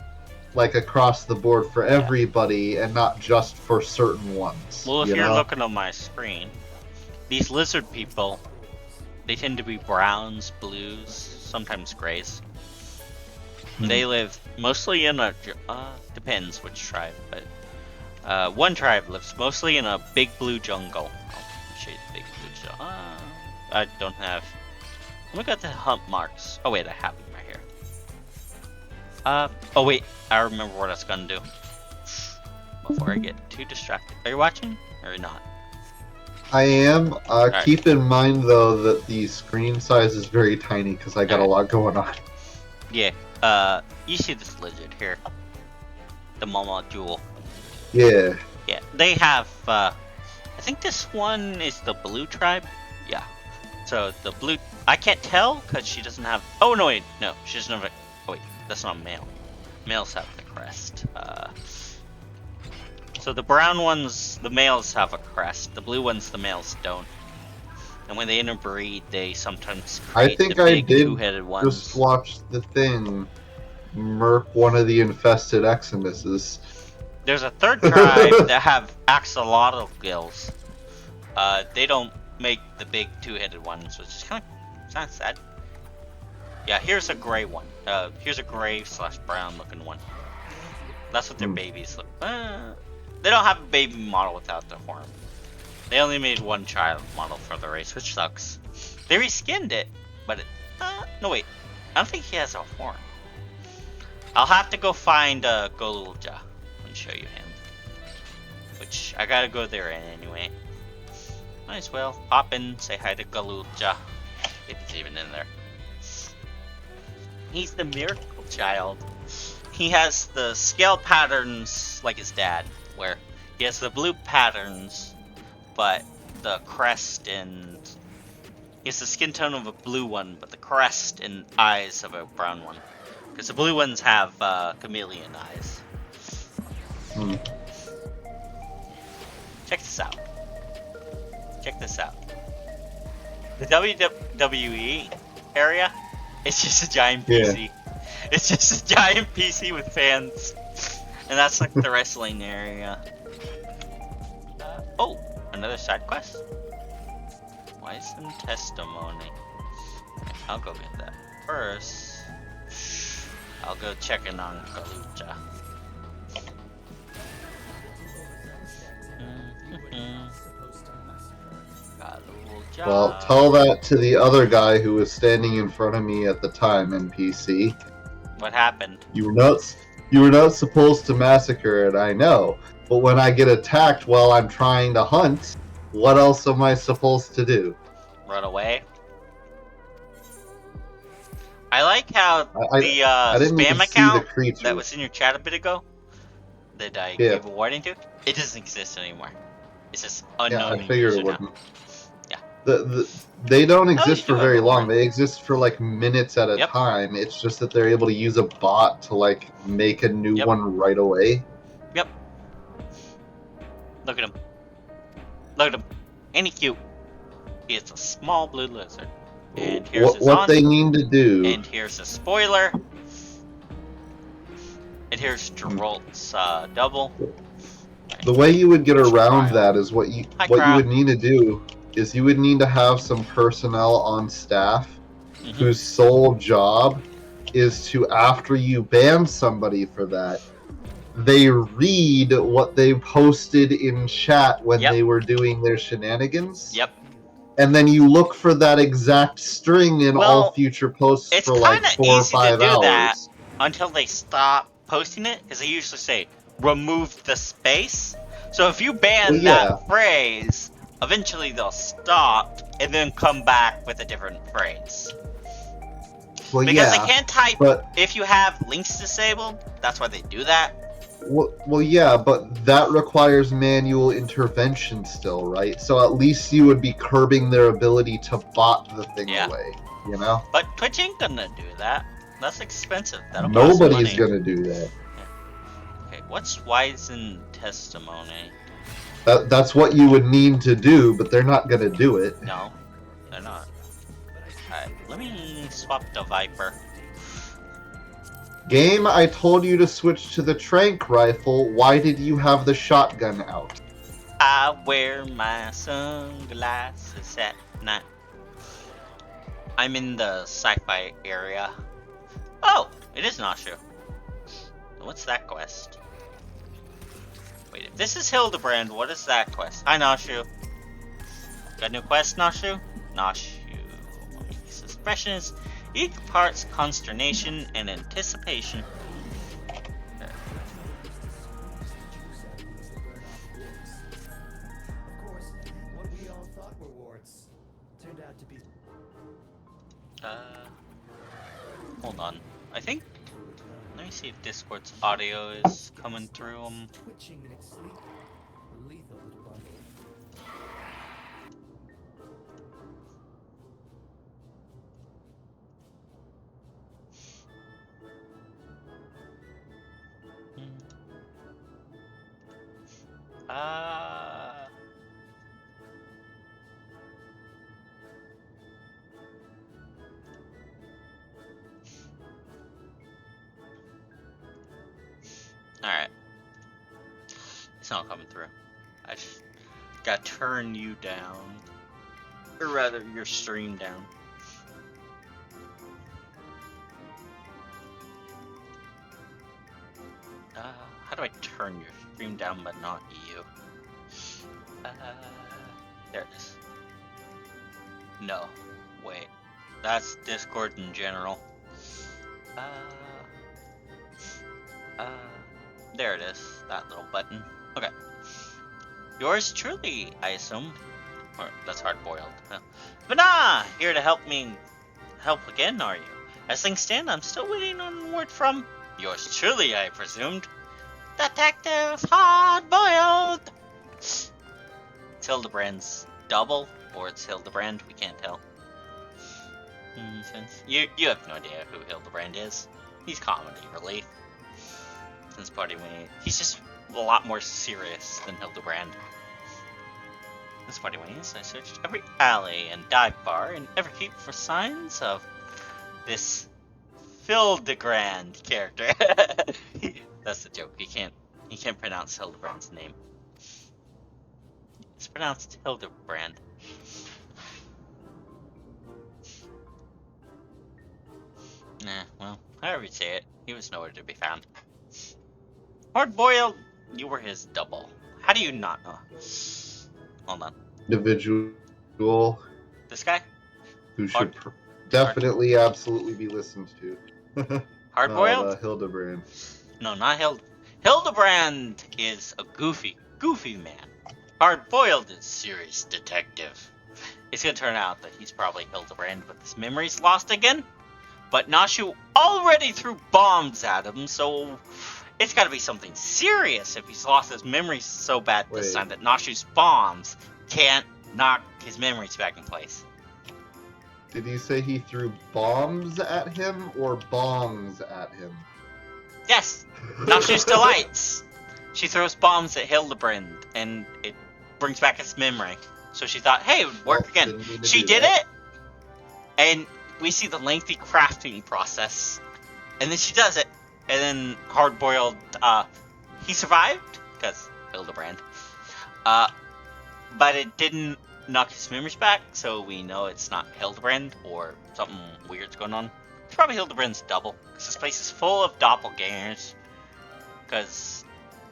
like across the board for everybody and not just for certain ones. Well, if you you're know? looking on my screen, these lizard people, they tend to be browns, blues, sometimes grays. They live mostly in a, depends which tribe, but one tribe lives mostly in a big blue jungle. I'll show you the big blue jungle. I don't have, let me get the hump marks. Oh wait, I have them right here. Oh wait, I remember what I was gonna do. Before I get too distracted. Are you watching, or not? I am. Alright. Keep in mind though that the screen size is very tiny because I got a lot going on. Yeah. You see this lizard here, the Mama Jewel. Yeah. Yeah, they have, I think this one is the blue tribe. Yeah. So the blue, I can't tell because she doesn't have, oh no wait, no, she doesn't have a, oh wait, that's not male. Males have the crest. So the brown ones, the males have a crest. The blue ones, the males don't. And when they interbreed, they sometimes create the big two-headed ones. Just watch the thing. Murk one of the infested Eximuses. There's a third tribe that have axolotl gills. They don't make the big two-headed ones, which is kind of sad. Yeah, here's a gray one. Here's a gray/brown looking one. That's what their babies look. They don't have a baby model without the horn. They only made one child model for the race, which sucks. They reskinned it, but it, no wait, I don't think he has a horn. I'll have to go find Golulja and show you him. Which, I gotta go there anyway. Might as well pop in, say hi to Golulja, if he's even in there. He's the miracle child. He has the scale patterns like his dad, where he has the blue patterns, but the crest and he has the skin tone of a blue one, but the crest and eyes of a brown one. Because the blue ones have chameleon eyes. Check this out. Check this out. The WWE area, it's just a giant PC. It's just a giant PC with fans. And that's like the wrestling area. Oh, another side quest? Why some testimony? Okay, I'll go get that. First, I'll go check in on Golulja. Golulja. Well, tell that to the other guy who was standing in front of me at the time, NPC. What happened? You were not supposed to massacre it, I know. But when I get attacked while I'm trying to hunt, what else am I supposed to do? Run away? I like how I the didn't even spam see the account creature. that was in your chat a bit ago, that I gave a warning to, it doesn't exist anymore. It's just Yeah, unknown I figured user it now. wouldn't. Yeah. They don't you exist do for have very long. more. They exist for like minutes at a Yep. time. It's just that they're able to use a bot to like make a new Yep. one right away. Yep. Look at him. Look at him. Ain't he cute? It's a small blue lizard. And here's his What aunt. they need to do. And here's a spoiler. And here's Geralt's double. The way you would get Here's around Cryo. that is what Hi, you Cryo. would need to do is you would need to have some personnel on staff whose sole job is to, after you ban somebody for that, they read what they posted in chat when they were doing their shenanigans. Yep. And then you look for that exact string in all future posts for like 4 or 5 do hours. That until they stop posting it, because they usually say remove the space. So if you ban that phrase, eventually they'll stop and then come back with a different phrase. Well, because they can't type, but if you have links disabled, that's why they do that. Well, yeah, but that requires manual intervention still, right? So at least you would be curbing their ability to bot the thing away, you know? But Twitch ain't gonna do that. That's expensive. That'll Nobody's cost money. gonna do that. Okay, what's Wizen testimony? That's what you would need to do, but they're not gonna do it. No, they're not. Alright, let me swap the Viper. Game, I told you to switch to the tranq rifle. Why did you have the shotgun out? I wear my sunglasses at night. I'm in the sci-fi area. Oh, it is Nashu. What's that quest? Wait, if this is Hildebrand, what is that quest? Hi, Nashu. Got a new quest, Nashu? Nashu. His expression is each part's consternation and anticipation. Hold on. I think. Let me see if Discord's audio is coming through. Alright. It's not coming through. I just gotta turn you down. Or rather, your stream down. How do I turn your stream down but not you? There it is. No. Wait. That's Discord in general. There it is. That little button. Okay. Yours truly, I assume. Or, that's hard-boiled. But here to help again, are you? As things stand, I'm still waiting on word from yours truly, I presumed. Detective Hard-Boiled! It's Hildebrand's double, or it's Hildebrand, we can't tell. You have no idea who Hildebrand is. He's comedy relief. Since Party Way, he's just a lot more serious than Hildebrand. This Party Ways, I searched every alley and dive bar and every keep for signs of this Hildebrand character. That's the joke. He can't pronounce Hildebrand's name. It's pronounced Hildebrand. Well, however you say it, he was nowhere to be found. Hard-boiled, you were his double. How do you not know? Hold on. Individual. This guy? Who should definitely, absolutely be listened to. Hard-boiled? Hildebrand. No, not Hildebrand is a goofy man. Hard-boiled is serious detective. It's gonna turn out that he's probably Hildebrand, but his memory's lost again. But Nashu already threw bombs at him, so It's got to be something serious if he's lost his memories so bad this Wait. time that Nashu's bombs can't knock his memories back in place. Did you say he threw bombs at him or bongs at him? Yes, Nashu's delights. She throws bombs at Hildebrand, and it brings back his memory. So she thought, hey, it would work again. Didn't mean to She do did that. it, and we see the lengthy crafting process, and then she does it, and then hard-boiled, he survived, because Hildebrand, but it didn't knock his memories back, so we know it's not Hildebrand, or something weird's going on. It's probably Hildebrand's double, because this place is full of doppelgangers, because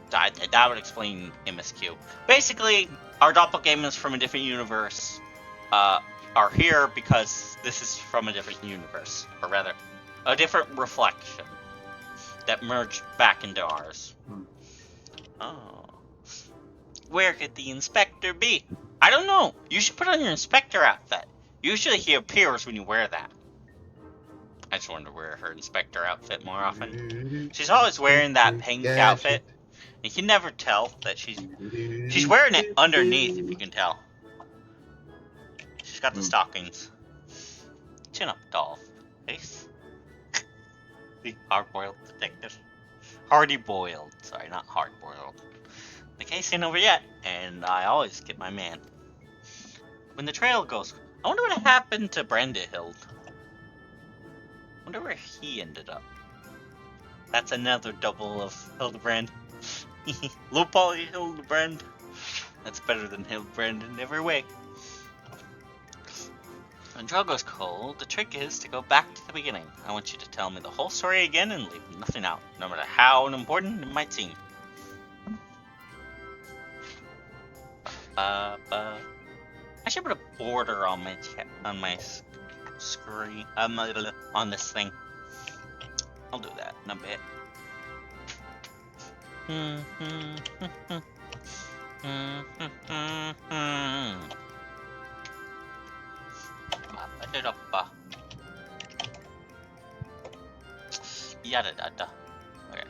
that would explain MSQ. Basically, our doppelgangers from a different universe, are here because this is from a different universe, or rather, a different reflection that merged back into ours. Oh. Where could the inspector be? I don't know. You should put on your inspector outfit. Usually he appears when you wear that. I just wanted to wear her inspector outfit more often. She's always wearing that pink outfit. You can never tell that she's wearing it underneath, if you can tell. She's got the stockings. Chin up, doll face. The hard-boiled detective. Hardy-boiled. Sorry, not hard-boiled. The case ain't over yet, and I always get my man. When the trail goes, I wonder what happened to Brandehild. Wonder where he ended up. That's another double of Hildebrand. Low poly Hildebrand. That's better than Hildebrand in every way. When trail goes cold, the trick is to go back to the beginning. I want you to tell me the whole story again and leave nothing out, no matter how unimportant it might seem. I should put a border on my screen, on this thing. I'll do that in a bit. Yada da. Okay.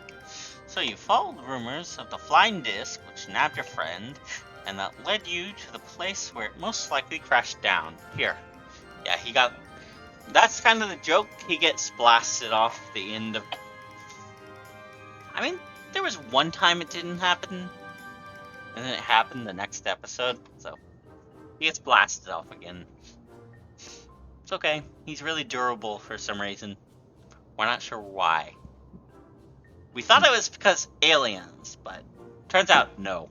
So you followed the rumors of the flying disc, which nabbed your friend, and that led you to the place where it most likely crashed down. Here. Yeah, he got... That's kind of the joke. He gets blasted off the end of... I mean, there was one time it didn't happen, and then it happened the next episode, so... He gets blasted off again. It's okay. He's really durable for some reason. We're not sure why. We thought it was because aliens, but turns out no.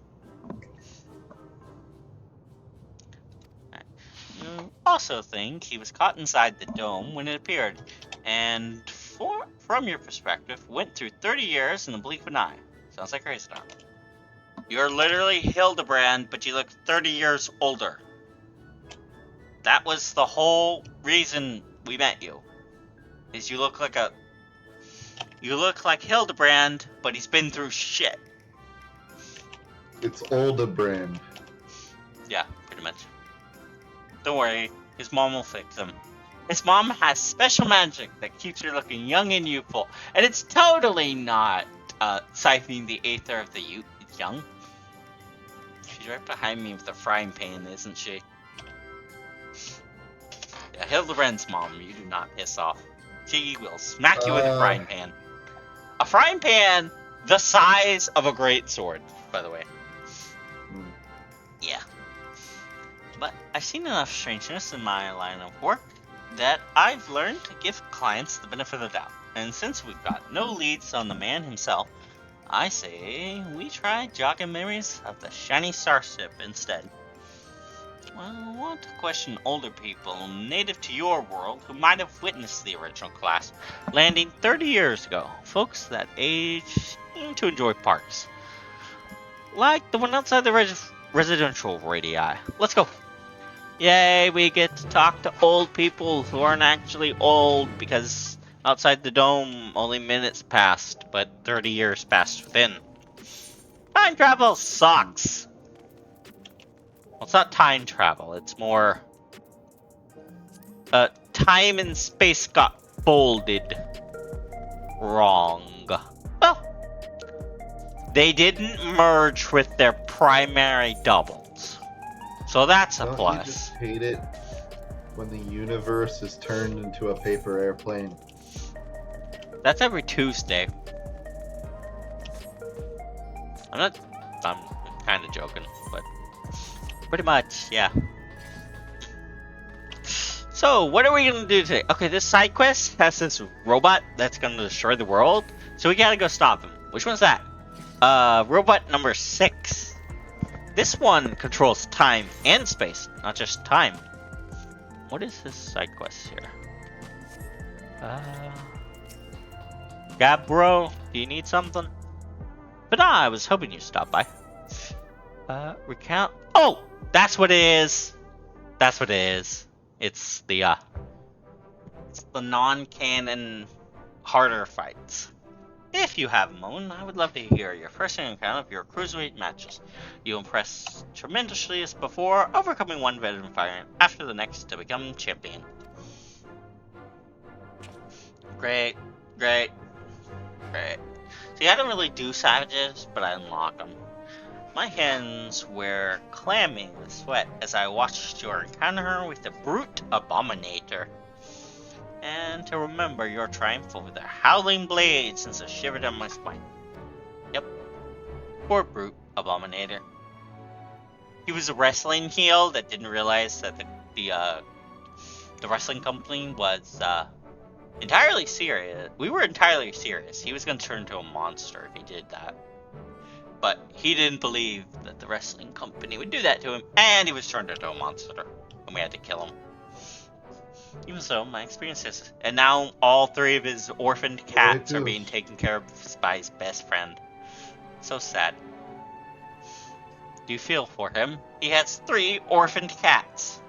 You also think he was caught inside the dome when it appeared, and from your perspective, went through 30 years in the blink of an eye. Sounds like crazy now. You're literally Hildebrand, but you look 30 years older. That was the whole reason we met you. Is you look like Hildebrand, but he's been through shit. It's Oldebrand. Yeah, pretty much. Don't worry, his mom will fix him. His mom has special magic that keeps her looking young and youthful, and it's totally not siphoning the aether of the young. She's right behind me with the frying pan, isn't she? Yeah, Hildebrand's mom, you do not piss off. She will smack you with a frying pan. A frying pan the size of a great sword, by the way. Yeah. But I've seen enough strangeness in my line of work that I've learned to give clients the benefit of the doubt. And since we've got no leads on the man himself, I say we try jogging memories of the shiny starship instead. Well, I want to question older people native to your world who might have witnessed the original class landing 30 years ago. Folks that age seem to enjoy parks. Like the one outside the residential radii. Let's go. Yay, we get to talk to old people who aren't actually old because outside the dome only minutes passed, but 30 years passed within. Time travel sucks. Well, it's not time travel, it's more... time and space got folded wrong. Well, They didn't merge with their primary doubles. So that's a Don't plus. you just hate it when the universe is turned into a paper airplane? That's every Tuesday. I'm kind of joking, but pretty much, yeah. So, what are we gonna do today? Okay, this side quest has this robot that's gonna destroy the world, so we gotta go stop him. Which one's that? Robot number 6. This one controls time and space, not just time. What is this side quest here? Gabro, do you need something? But I was hoping you'd stop by. Recount. Oh, that's what it is. That's what it is. It's the non-canon harder fights. If you have a moment, I would love to hear your first-hand account of your cruiserweight matches. You impress tremendously as before, overcoming one veteran fighter after the next to become champion. Great, great, great. See, I don't really do savages, but I unlock them. My hands were clammy with sweat as I watched your encounter with the brute abominator. And to remember your triumph over the howling blade since it shivered down my spine. Yep. Poor brute abominator. He was a wrestling heel that didn't realize that the wrestling company was entirely serious. We were entirely serious. He was going to turn into a monster if he did that. But he didn't believe that the wrestling company would do that to him, and he was turned into a monster, and we had to kill him. Even so, my experiences, and now all 3 of his orphaned cats are being taken care of by his best friend. So sad. Do you feel for him? He has 3 orphaned cats.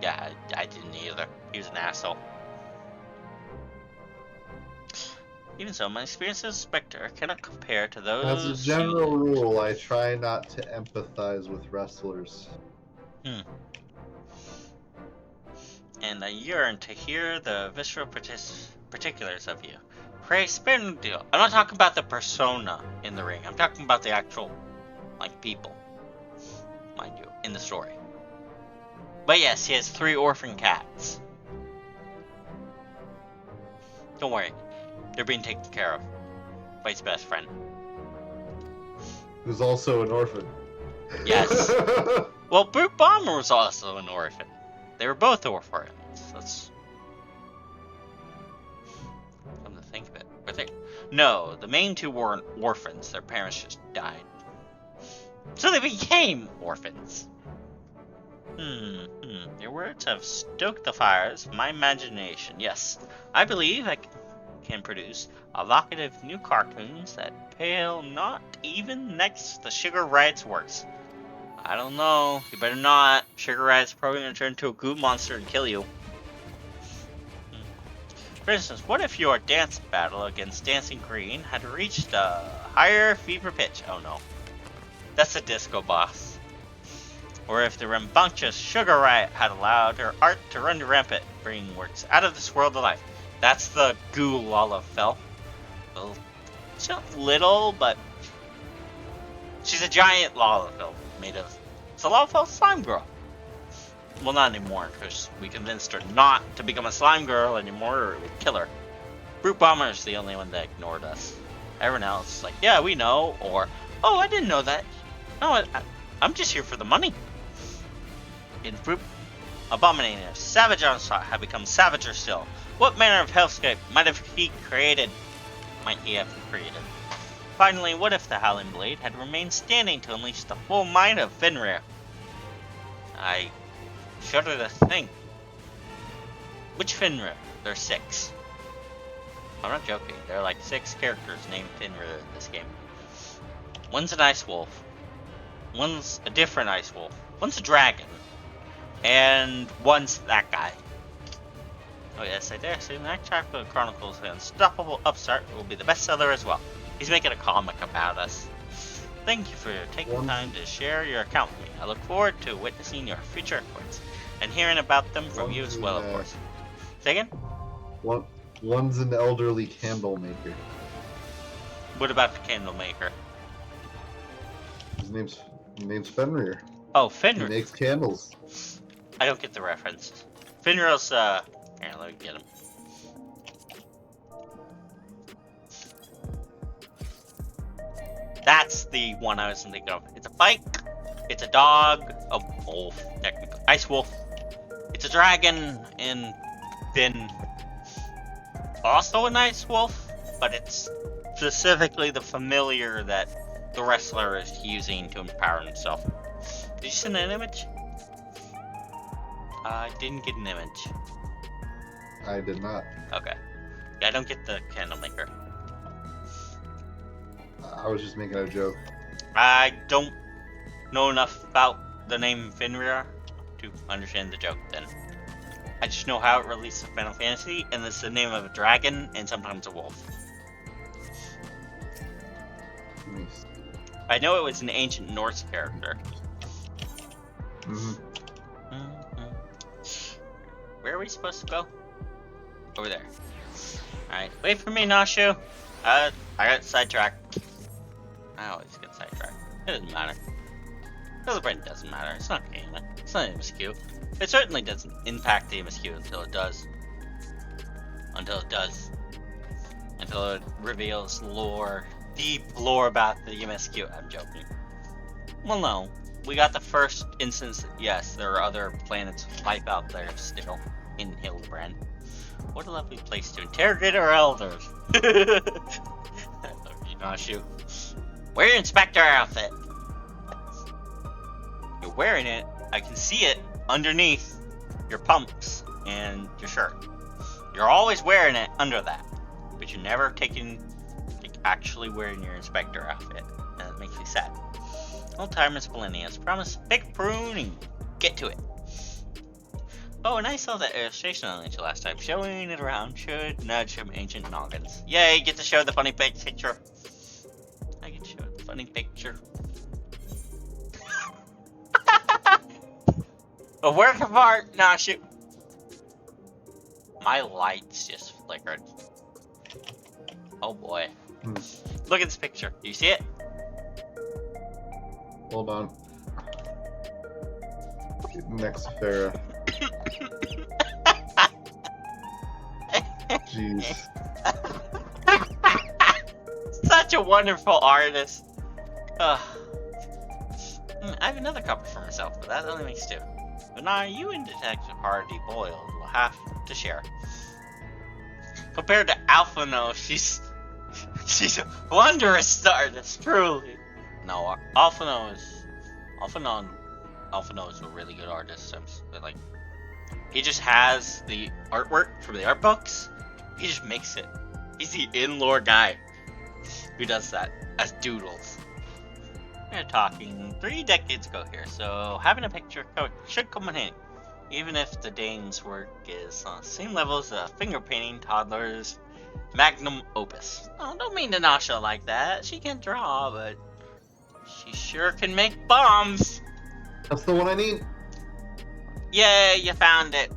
Yeah, I didn't either. He was an asshole. Even so, my experience as a Spectre cannot compare to those. As a general rule, I try not to empathize with wrestlers. And I yearn to hear the visceral particulars of you. Pray spare no deal. I'm not talking about the persona in the ring. I'm talking about the actual, people. Mind you, in the story. But yes, he has 3 orphan cats. Don't worry. They're being taken care of by his best friend. Who's also an orphan. Yes. Well, Brute Bomber was also an orphan. They were both orphans. That's... come to think of it. Were they? No, the main 2 weren't orphans. Their parents just died. So they became orphans. Your words have stoked the fires of my imagination. Yes, I believe I can produce evocative new cartoons that pale not even next to Sugar Riot's works. I don't know. You better not. Sugar Riot's probably gonna turn into a goo monster and kill you. For instance, what if your dance battle against Dancing Green had reached a higher fever pitch? Oh no. That's the disco boss. Or if the rambunctious Sugar Riot had allowed her art to run rampant, bringing works out of this world of life. That's the goo Lalafell. Well, she's not little, but she's a giant Lalafell made of... It's a Lalafell slime girl. Well, not anymore, because we convinced her not to become a slime girl anymore, or it would kill her. Brute Bomber's the only one that ignored us. Everyone else is like, yeah, we know, or, oh, I didn't know that. No, I'm just here for the money. In Brute Abominator, Savage Onslaught had become savager still. What manner of hellscape might he have created? Finally, what if the Howling Blade had remained standing to unleash the full might of Fenrir? I shudder to think. Which Fenrir? There are 6. I'm not joking. There are 6 characters named Fenrir in this game. One's an ice wolf. One's a different ice wolf. One's a dragon. And one's that guy. Oh yes, I dare say the next chapter of the Chronicles of the Unstoppable Upstart will be the bestseller as well. He's making a comic about us. Thank you for taking the time to share your account with me. I look forward to witnessing your future efforts and hearing about them from you as well, of course. Say again? One's an elderly candle maker. What about the candle maker? His name's Fenrir. Oh, He Fenrir. makes candles. I don't get the reference. Fenrir's, here, let me get him. That's the one I was thinking of. It's a bike, it's a dog, a wolf, technically. Ice wolf. It's a dragon, and then also an ice wolf, but it's specifically the familiar that the wrestler is using to empower himself. Did you send an image? I didn't get an image. I did not. Okay. Yeah, I don't get the candle maker. I was just making a joke. I don't know enough about the name Fenrir to understand the joke then. I just know how it relates to Final Fantasy, and it's the name of a dragon and sometimes a wolf. Nice. I know it was an ancient Norse character. Mm-hmm. Where are we supposed to go? Over there. Alright, wait for me, Nashu. I got sidetracked. I always get sidetracked. It doesn't matter. Celebrating doesn't matter. It's not game. It's not MSQ. It certainly doesn't impact the MSQ until it does. Until it does. Until it reveals lore. Deep lore about the MSQ. I'm joking. Well, no. We got the first instance that, yes, there are other planets with life out there still in Hildebrand. What a lovely place to interrogate our elders. I love you, Nashu. Wear your inspector outfit. You're wearing it. I can see it underneath your pumps and your shirt. You're always wearing it under that, but you're never actually wearing your inspector outfit, and it makes me sad. Old timers millennials promise big pruning. Get to it. Oh, and I saw that illustration on it last time. Showing it around should nudge some ancient noggins. Yay, get to show the funny picture. I can show the funny picture. A work of art, Nashu. My lights just flickered. Oh boy. Look at this picture. Do you see it? Hold on. Next Farah. Jeez. Such a wonderful artist. I have another couple for myself, but that only makes two. But now you and Detective Hardy Boyle will have to share. Compared to Alphino, she's a wondrous artist, truly. No, Alphino is a really good artist. Like, he just has the artwork from the art books. He just makes it. He's the in-lore guy who does that as doodles. We're talking 3 decades ago here, so having a picture should come in handy. Even if the dame's work is on the same level as a finger painting toddler's magnum opus. Oh, don't mean to Nasha like that. She can draw, but she sure can make bombs. That's the one I need. Yay, you found it.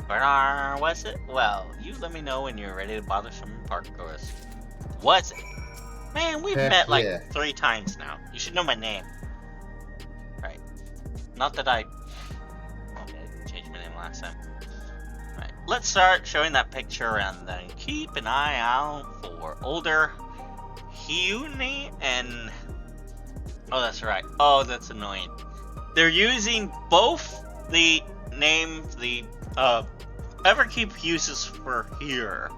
Bernard, was it? Well, you let me know when you're ready to bother some parkourers. Was it? Man, we've met like 3 times now. You should know my name. Right. Not that I didn't change my name last time. Right. Let's start showing that picture and then keep an eye out for older Hyuni and... Oh, that's right. Oh, that's annoying. They're using both the names the Everkeep uses for here,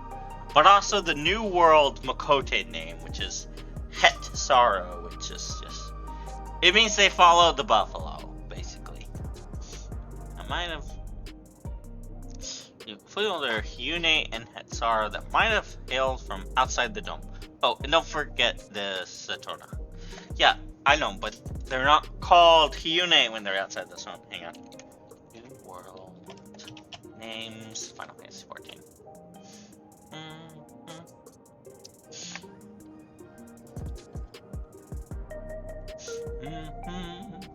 but also the New World Makote name, which is Het Sorrow, which is just... It means they follow the buffalo, basically. I might have... Including their Hyune and Het Sorrow that might have hailed from outside the dome. Oh, and don't forget the Satona. Yeah, I know, but they're not called Hyune when they're outside the zone. Hang on. New World names. Final Fantasy 14.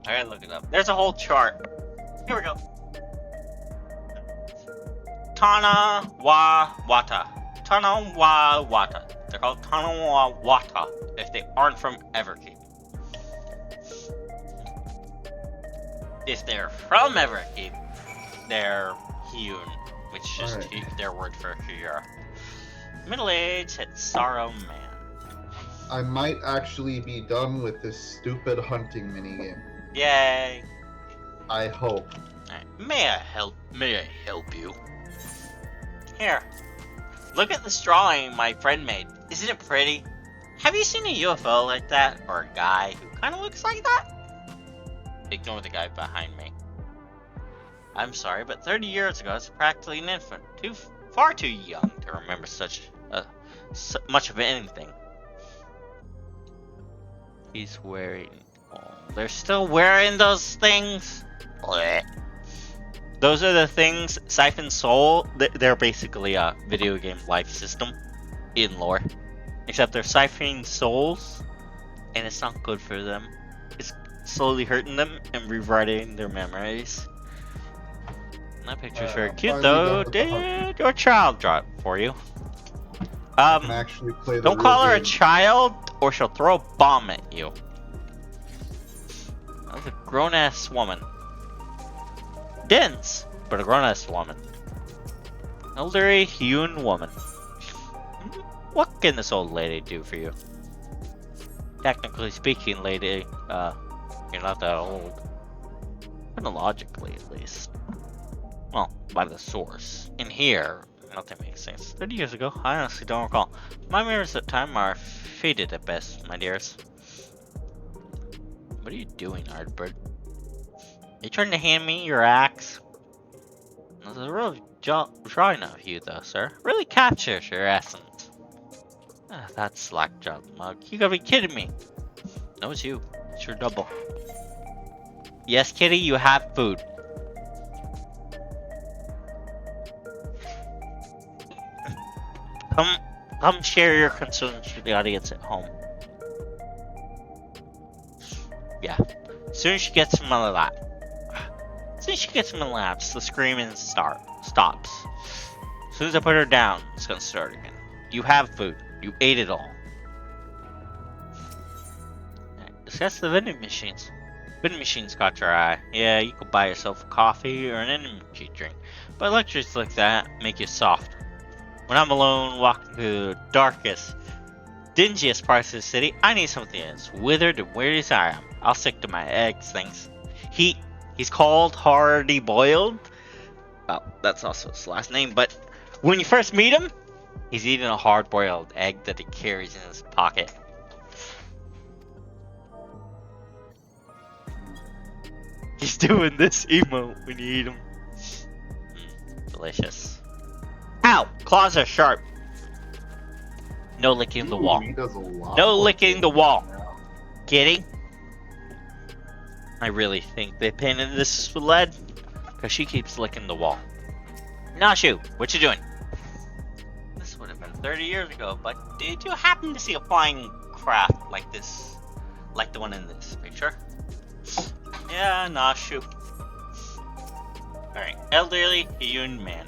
Alright, look it up. There's a whole chart. Here we go. Tana wa Wata. Tanawawata. They're called Tanawawata if they aren't from Everkeep. If they're from Everkeep, they're Hyun, which is their word for Hyura. Middle-aged and sorrow man. I might actually be done with this stupid hunting minigame. Yay! I hope. Right. May I help you? Here. Look at this drawing my friend made. Isn't it pretty? Have you seen a UFO like that? Or a guy who kind of looks like that? Ignore the guy behind me. I'm sorry, but 30 years ago, I was practically an infant. Far too young to remember much of anything. He's wearing... Oh, they're still wearing those things? Blech. Those are the things Siphon Soul... They're basically a video game life system in lore. Except they're siphoning souls, and it's not good for them. It's slowly hurting them and rewriting their memories. That picture's very cute though. Did your child draw it for you? Actually play the Don't call her a game. child or she'll throw a bomb at you. That's a grown-ass woman. Dense, but a grown-ass woman. Elderly hewn woman. What can this old lady do for you? Technically speaking, lady, you're not that old. Chronologically, at least. Well, by the source. In here, nothing makes sense. 30 years ago, I honestly don't recall. My memories at the time are faded at best, my dears. What are you doing, Ardbird? Are you trying to hand me your axe? That's a real drawing of you, though, sir. Really captures your essence. Ah, that slack-jawed mug. You gotta be kidding me. No, it's you. It's your double. Yes, kitty, you have food. Come share your concerns with the audience at home. Yeah. As soon as she gets in my lap. The screaming stops. As soon as I put her down, it's gonna start again. You have food. You ate it all. Right, discuss the vending machines. Vending machines caught your eye. Yeah, you could buy yourself a coffee or an energy drink. But lectures like that make you soft. When I'm alone, walking through the darkest, dingiest parts of the city, I need something that's withered and weird as I am. I'll stick to my eggs, thanks. He's called Hardy Boiled. Well, that's also his last name, but when you first meet him, he's eating a hard-boiled egg that he carries in his pocket. He's doing this emote when you eat him. Delicious. Ow! Claws are sharp. No licking the wall. He does a lot No of licking the things wall. now. Kidding? I really think they painted this with lead, because she keeps licking the wall. Nashu, what you doing? This would have been 30 years ago, but did you happen to see a flying craft like this? Like the one in this picture? Yeah, Nashu. Alright, elderly human man.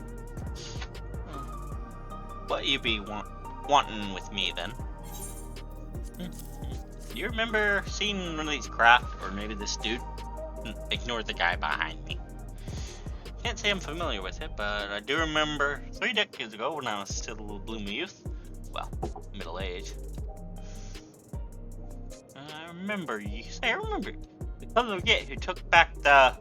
What you be wanting with me then? Do you remember seeing one of these craft, or maybe this dude? Ignore the guy behind me. Can't say I'm familiar with it, but I do remember 3 decades ago when I was still a bloom of youth. Well, middle age. I remember you. I remember the cousin of Git who took back the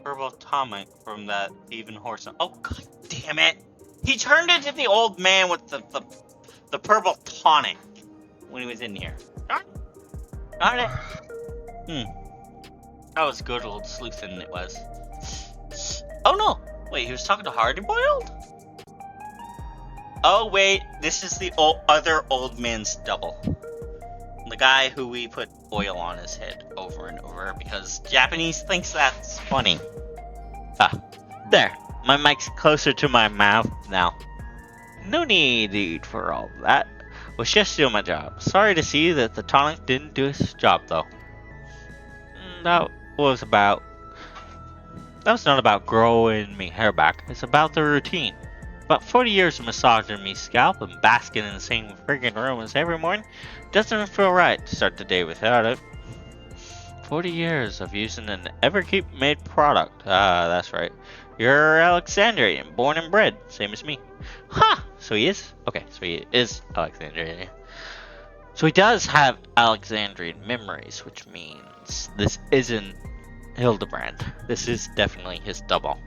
herbal tonic from that thieving horse. Oh god damn it! He turned into the old man with the purple tonic when he was in here. Got it? That was good old sleuthing it was. Oh no! Wait, he was talking to Hardy Boiled? Oh wait, this is the other old man's double. The guy who we put oil on his head over and over because Japanese thinks that's funny. Ah, there. My mic's closer to my mouth now. No need for all that. Was just doing my job. Sorry to see that the tonic didn't do its job though. That was not about growing me hair back. It's about the routine. But 40 years of massaging me scalp and basking in the same friggin' rumors every morning doesn't feel right to start the day without it. 40 years of using an Everkeep made product. Ah, that's right. You're Alexandrian, born and bred, same as me. Huh! So he is? Okay, so he is Alexandrian. So he does have Alexandrian memories, which means this isn't Hildebrand. This is definitely his double.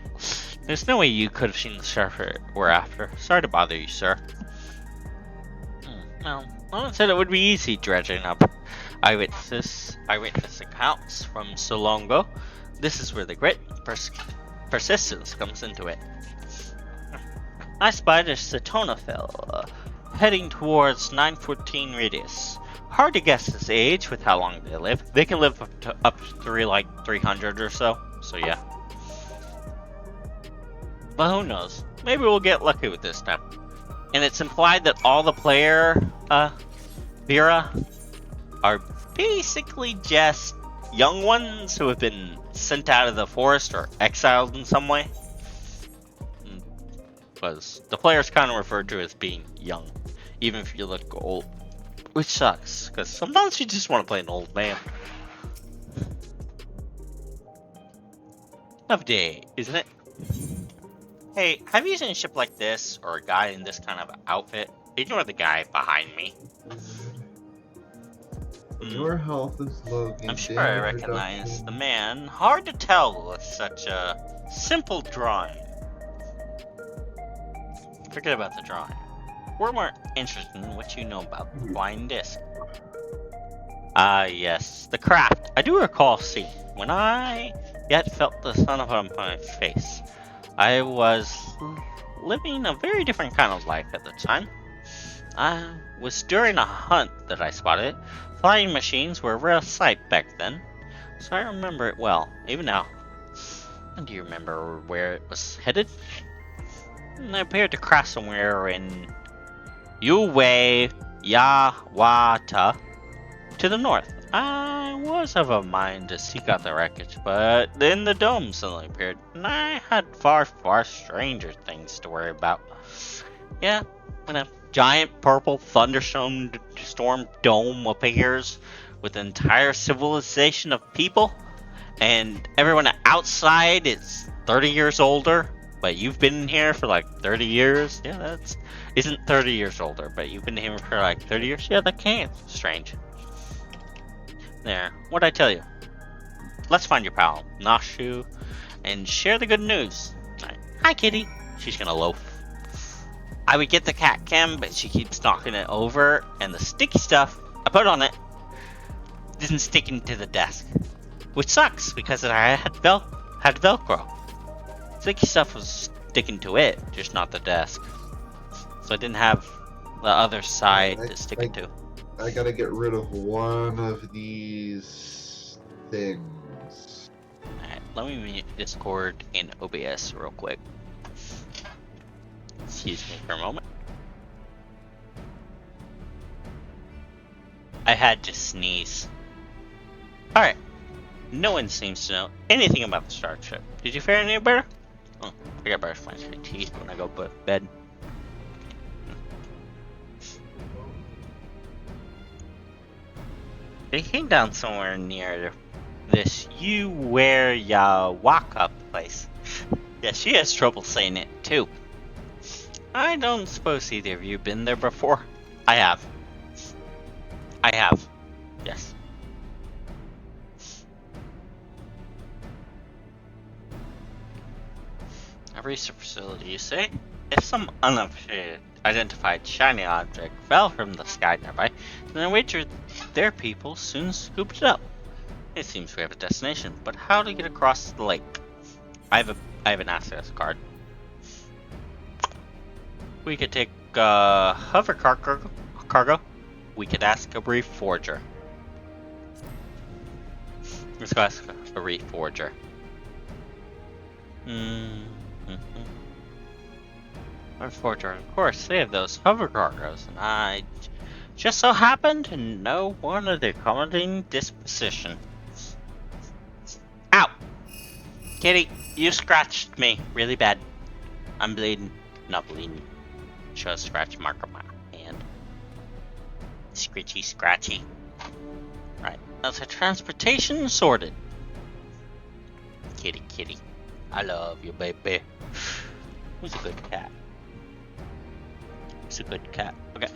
There's no way you could have seen the sheriff we're after. Sorry to bother you, sir. No, no one said it would be easy dredging up eyewitness accounts from so long ago. This is where the grit persistence comes into it. I spied a Cetonophil heading towards 914 radius. Hard to guess his age with how long they live. They can live up to like 300 or so. So yeah. But who knows? Maybe we'll get lucky with this time. And it's implied that all the player Vera are basically just young ones who have been sent out of the forest or exiled in some way. Because the player's kind of referred to as being young, even if you look old. Which sucks, because sometimes you just want to play an old man. Tough day, isn't it? Hey, have you seen a ship like this, or a guy in this kind of outfit? Ignore the guy behind me. Your health is low. I'm sure I recognize the man. Hard to tell with such a simple drawing. Forget about the drawing. We're more interested in what you know about the flying disc. Ah, yes, the craft. I do recall seeing when I yet felt the sun upon my face. I was living a very different kind of life at the time. I was during a hunt that I spotted it. Flying machines were a real sight back then, so I remember it well, even now. And do you remember where it was headed? I appeared to crash somewhere in Uwe Yawata to the north. I was of a mind to seek out the wreckage, but then the dome suddenly appeared, and I had far, far stranger things to worry about. Yeah, when a giant purple thunderstorm dome appears with an entire civilization of people, and everyone outside is 30 years older, but you've been here for like 30 years? Yeah, that's... isn't 30 years older, but you've been here for like 30 years? Yeah, that can't. Strange. There, what'd I tell you? Let's find your pal, Nashu, and share the good news. Right. Hi, kitty. She's gonna loaf. I would get the cat cam, but she keeps knocking it over, and the sticky stuff I put on it isn't sticking to the desk. Which sucks, because I had Velcro. Sticky stuff was sticking to it, just not the desk. So I didn't have the other side to stick it to. I gotta get rid of one of these things. Alright, let me mute Discord and OBS real quick. Excuse me for a moment. I had to sneeze. Alright. No one seems to know anything about the starship. Did you fare any better? Oh, I gotta brush my teeth when I go to bed. They came down somewhere near this Uweyawaka place. Yeah, she has trouble saying it too. I don't suppose either of you been there before? I have. Yes. A research facility, you say? If some unidentified shiny object fell from the sky nearby, then I wager their people soon scooped it up. It seems we have a destination, but how to get across the lake? I have an access card. We could take hover cargo. We could ask a reef forger. Let's go ask a reef forger. Our forger, of course, they have those hover cargoes, and I just so happen to know one of their accommodating disposition. Ow! Kitty, you scratched me really bad. I'm bleeding. Not bleeding. Just a scratch mark on my hand. Scritchy scratchy. Right, that's a transportation sorted. Kitty kitty. I love you, baby. Who's a good cat? Who's a good cat? Okay.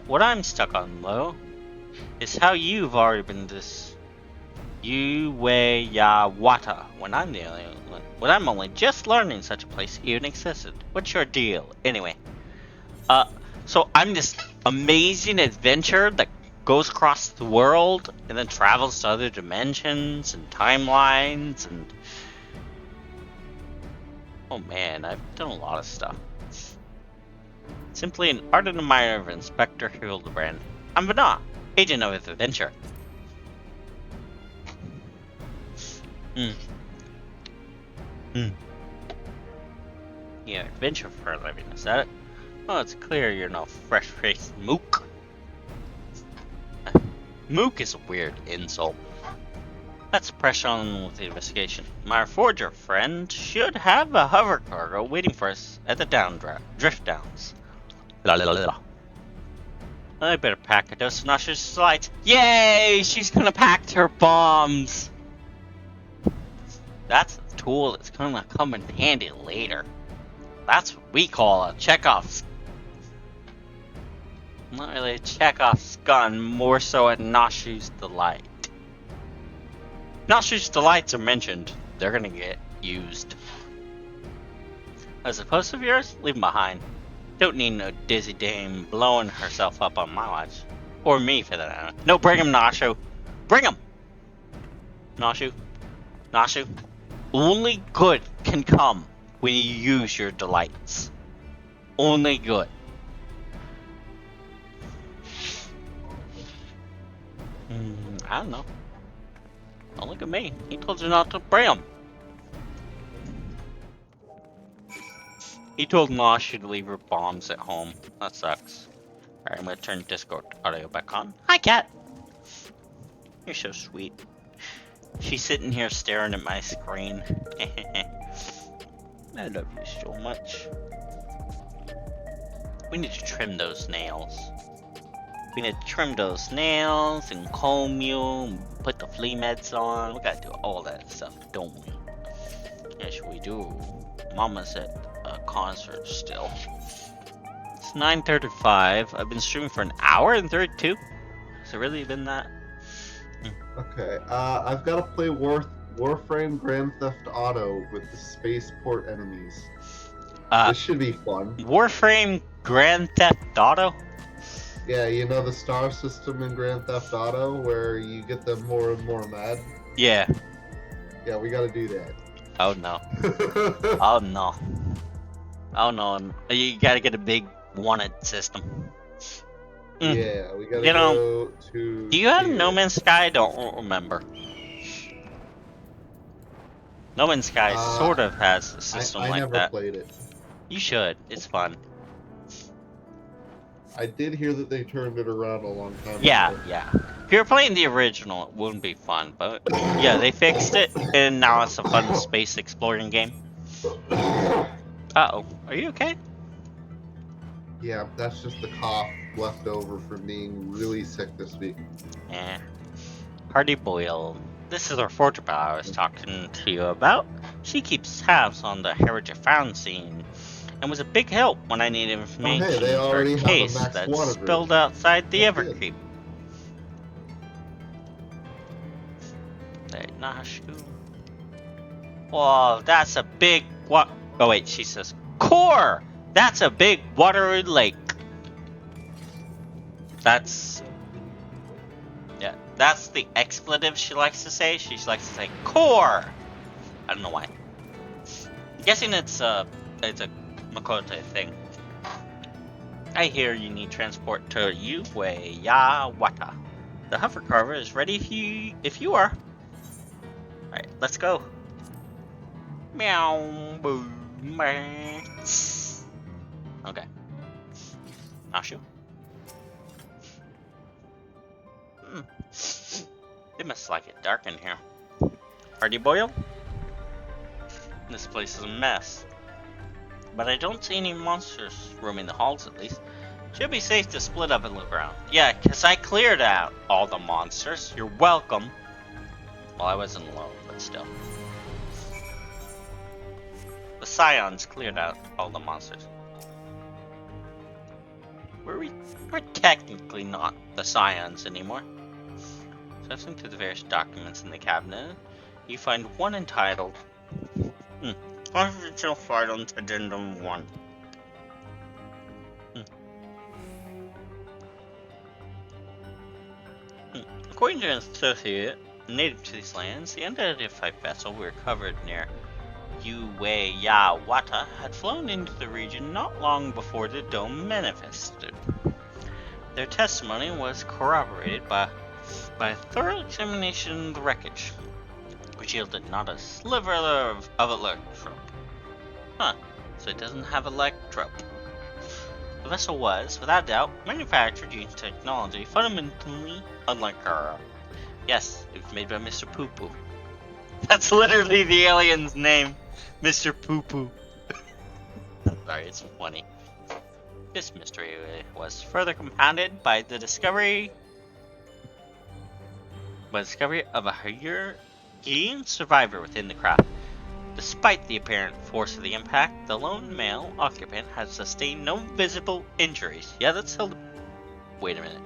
What I'm stuck on, though, is how you've already been this Wata when I'm only just learning such a place even existed. What's your deal, anyway? So I'm this amazing adventurer that goes across the world and then travels to other dimensions and timelines and... Oh man, I've done a lot of stuff. Simply an ardent admirer of Inspector Hildebrand. I'm Vanna, agent of adventure. Yeah, adventure for a living, is that it? Oh, it's clear you're no fresh-faced mook. Mook is a weird insult. Let's press on with the investigation. My forger friend should have a hover cargo waiting for us at the drift downs. La la la la. I better pack a dose of nauseous slides. Yay! She's gonna pack her bombs! That's a tool that's gonna come in handy later. That's what we call a Chekhov's. Not really a Chekhov's gun, more so a Noshu's Delight. Noshu's Delights are mentioned. They're gonna get used. As opposed to yours, leave them behind. Don't need no dizzy dame blowing herself up on my watch. Or me, for that matter. No, bring him, Noshu. Bring him! Noshu. Noshu. Only good can come when you use your delights. Only good. I don't know. Don't look at me. He told you not to bring him. He told Noshu to leave her bombs at home. That sucks. Alright, I'm gonna turn Discord audio back on. Hi, cat! You're so sweet. She's sitting here staring at my screen. I love you so much. We need to trim those nails. We need to trim those nails and comb you and put the flea meds on. We gotta do all that stuff, don't we? Yes, we do. Mama's at a concert still. It's 9:35. I've been streaming for an hour and 32. Has it really been that? Okay, I've got to play Warframe Grand Theft Auto with the spaceport enemies. This should be fun. Warframe Grand Theft Auto? Yeah, you know the star system in Grand Theft Auto where you get them more and more mad? Yeah. Yeah, we gotta do that. Oh no. Oh no. Oh no. You gotta get a big wanted system. Yeah, we gotta go to... Do you have No Man's Sky? I don't remember. No Man's Sky sort of has a system like that. I never played it. You should. It's fun. I did hear that they turned it around a long time ago. Yeah. If you're playing the original, it wouldn't be fun, but yeah, they fixed it, and now it's a fun space exploring game. Uh-oh. Are you okay? Yeah, that's just the cough left over from being really sick this week. Yeah. Hardy Boyle. This is our forger pal I was talking to you about. She keeps tabs on the Heritage Found scene, and was a big help when I needed information for a case that's spilled outside the Everkeep. Noshu. Whoa, that's a big what? Oh wait, she says core. That's a big watery lake. That's the expletive she likes to say. She likes to say core. I don't know why. I'm guessing it's a Makoto thing. I hear you need transport to Wata. The hovercarver is ready if you are. Alright, let's go. Meow boo meow. Okay. Noshu. They must like it dark in here. Hardy Boyle? This place is a mess. but I don't see any monsters roaming the halls at least. Should be safe to split up and look around. Yeah, 'cause I cleared out all the monsters. You're welcome. Well, I wasn't alone, but still. The Scions cleared out all the monsters. We're technically not the Scions anymore. Searching through the various documents in the cabinet, you find one entitled Confidential Files Addendum 1. According to an associate native to these lands, the unidentified vessel we recovered near Uweyawata had flown into the region not long before the dome manifested. Their testimony was corroborated by a thorough examination of the wreckage, which yielded not a sliver of electrope. Huh, so it doesn't have electrope. The vessel was, without doubt, manufactured using technology fundamentally unlike our own. Yes, it was made by Mr. Poo Poo. That's literally the alien's name, Mr. Poo Poo. Sorry, it's funny. This mystery was further compounded by the discovery of a Hungarian survivor within the craft. Despite the apparent force of the impact, the lone male occupant had sustained no visible injuries. Yeah, that's Hildebrand. Wait a minute.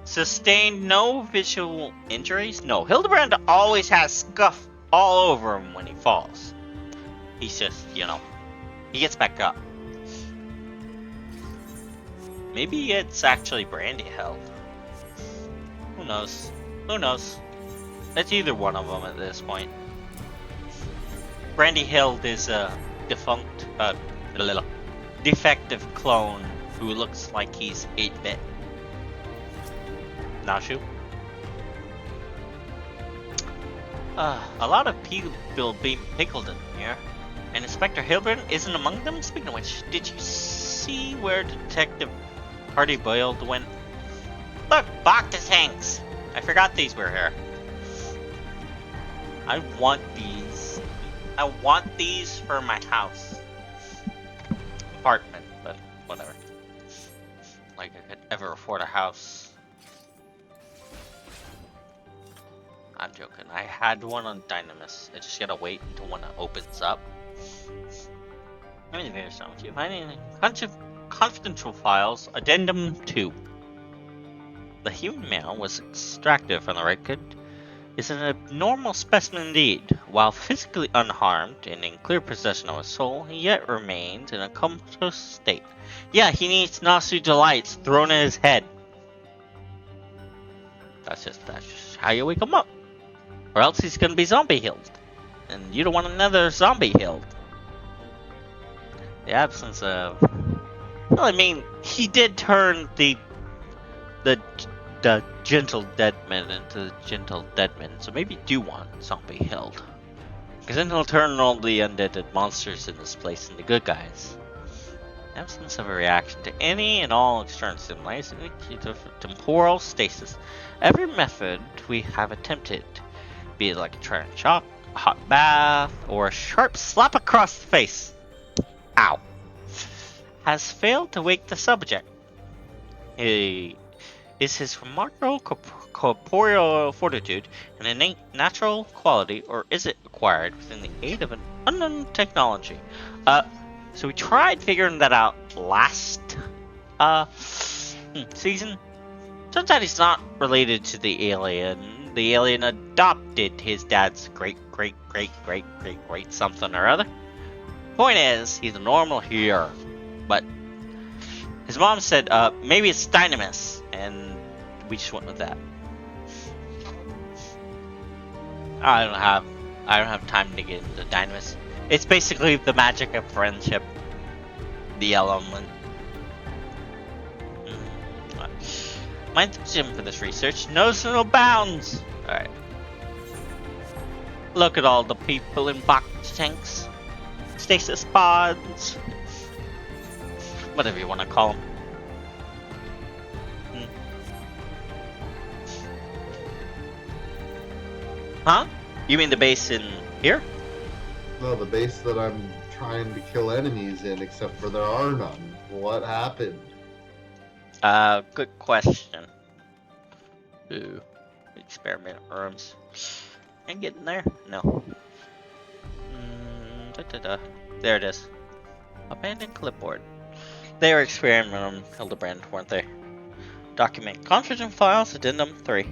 Sustained no visual injuries? No, Hildebrand always has scuff all over him when he falls. He's just, he gets back up. Maybe it's actually Brandy Held. Who knows? Who knows? It's either one of them at this point. Brandy Hild is a defective clone who looks like he's 8-bit. Nashu? A lot of people being pickled in here. And Inspector Hilburn isn't among them? Speaking of which, did you see where Detective Hardy Boyle went? Look, Bacta tanks! I forgot these were here. I want these. I want these for my house. Apartment, but whatever. Like I could ever afford a house. I'm joking. I had one on Dynamis. I just gotta wait until one opens up. I'm in the very with you. Finding confidential files, Addendum 2. The human male was extracted from the record. Is an abnormal specimen indeed. While physically unharmed and in clear possession of his soul, he yet remains in a comatose state. Yeah, he needs Nasu delights thrown in his head. That's just how you wake him up. Or else he's gonna be zombie healed. And you don't want another zombie healed. The absence of... Well, I mean, he did turn the gentle deadman into the gentle deadman, so maybe you do want zombie healed. Because then he'll turn all the undead monsters in this place into good guys. The absence of a reaction to any and all external stimuli is indicative of temporal stasis. Every method we have attempted, be it like a trident shock, a hot bath, or a sharp slap across the face, ow, has failed to wake the subject. Is his remarkable corporeal fortitude an innate natural quality, or is it acquired within the aid of an unknown technology? So we tried figuring that out last season. Turns out he's not related to the alien. The alien adopted his dad's great something or other. Point is, he's a normal here, but his mom said maybe it's Dynamis, and we just went with that. I don't have time to get into Dynamis. It's basically the magic of friendship. The element. My enthusiasm for this research knows no bounds. Alright. Look at all the people in box tanks, stasis pods, whatever you want to call them. Huh? You mean the base in here? No, the base that I'm trying to kill enemies in, except for there are none. What happened? Good question. Ooh, experiment rooms. Ain't getting there? No. There it is. Abandoned clipboard. They were experiment room, Hildebrand, weren't they? Document cartridge and files, addendum 3.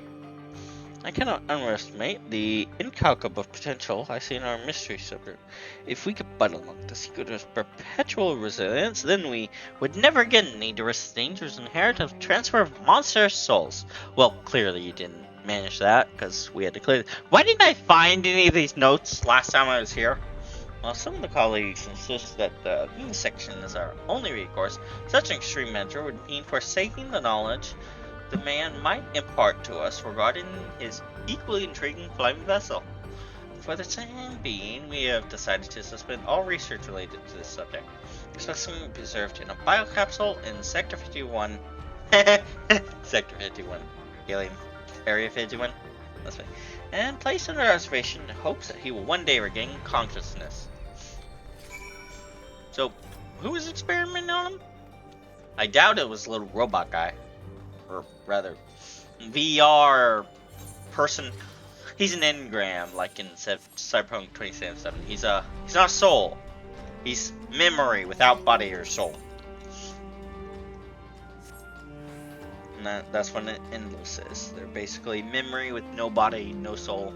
I cannot underestimate the incalculable potential I see in our mystery subgroup. If we could but unlock the secret of perpetual resilience, then we would never again need to risk the dangers inherent of transfer of monster souls. Well, clearly you didn't manage that, because we had to clear it. Why didn't I find any of these notes last time I was here? Well, some of the colleagues insist that the section is our only recourse. Such an extreme measure would mean forsaking the knowledge the man might impart to us regarding his equally intriguing flying vessel. For the time being, we have decided to suspend all research related to this subject. The specimen will be preserved in a biocapsule in Sector 51. Sector 51. Alien Area 51. That's right. And placed under observation in hopes that he will one day regain consciousness. So, who was experimenting on him? I doubt it was a little robot guy. Or rather, VR person. He's an engram, like in Cyberpunk 2077. He's not a soul. He's memory without body or soul. And that's what an endless is. They're basically memory with no body, no soul.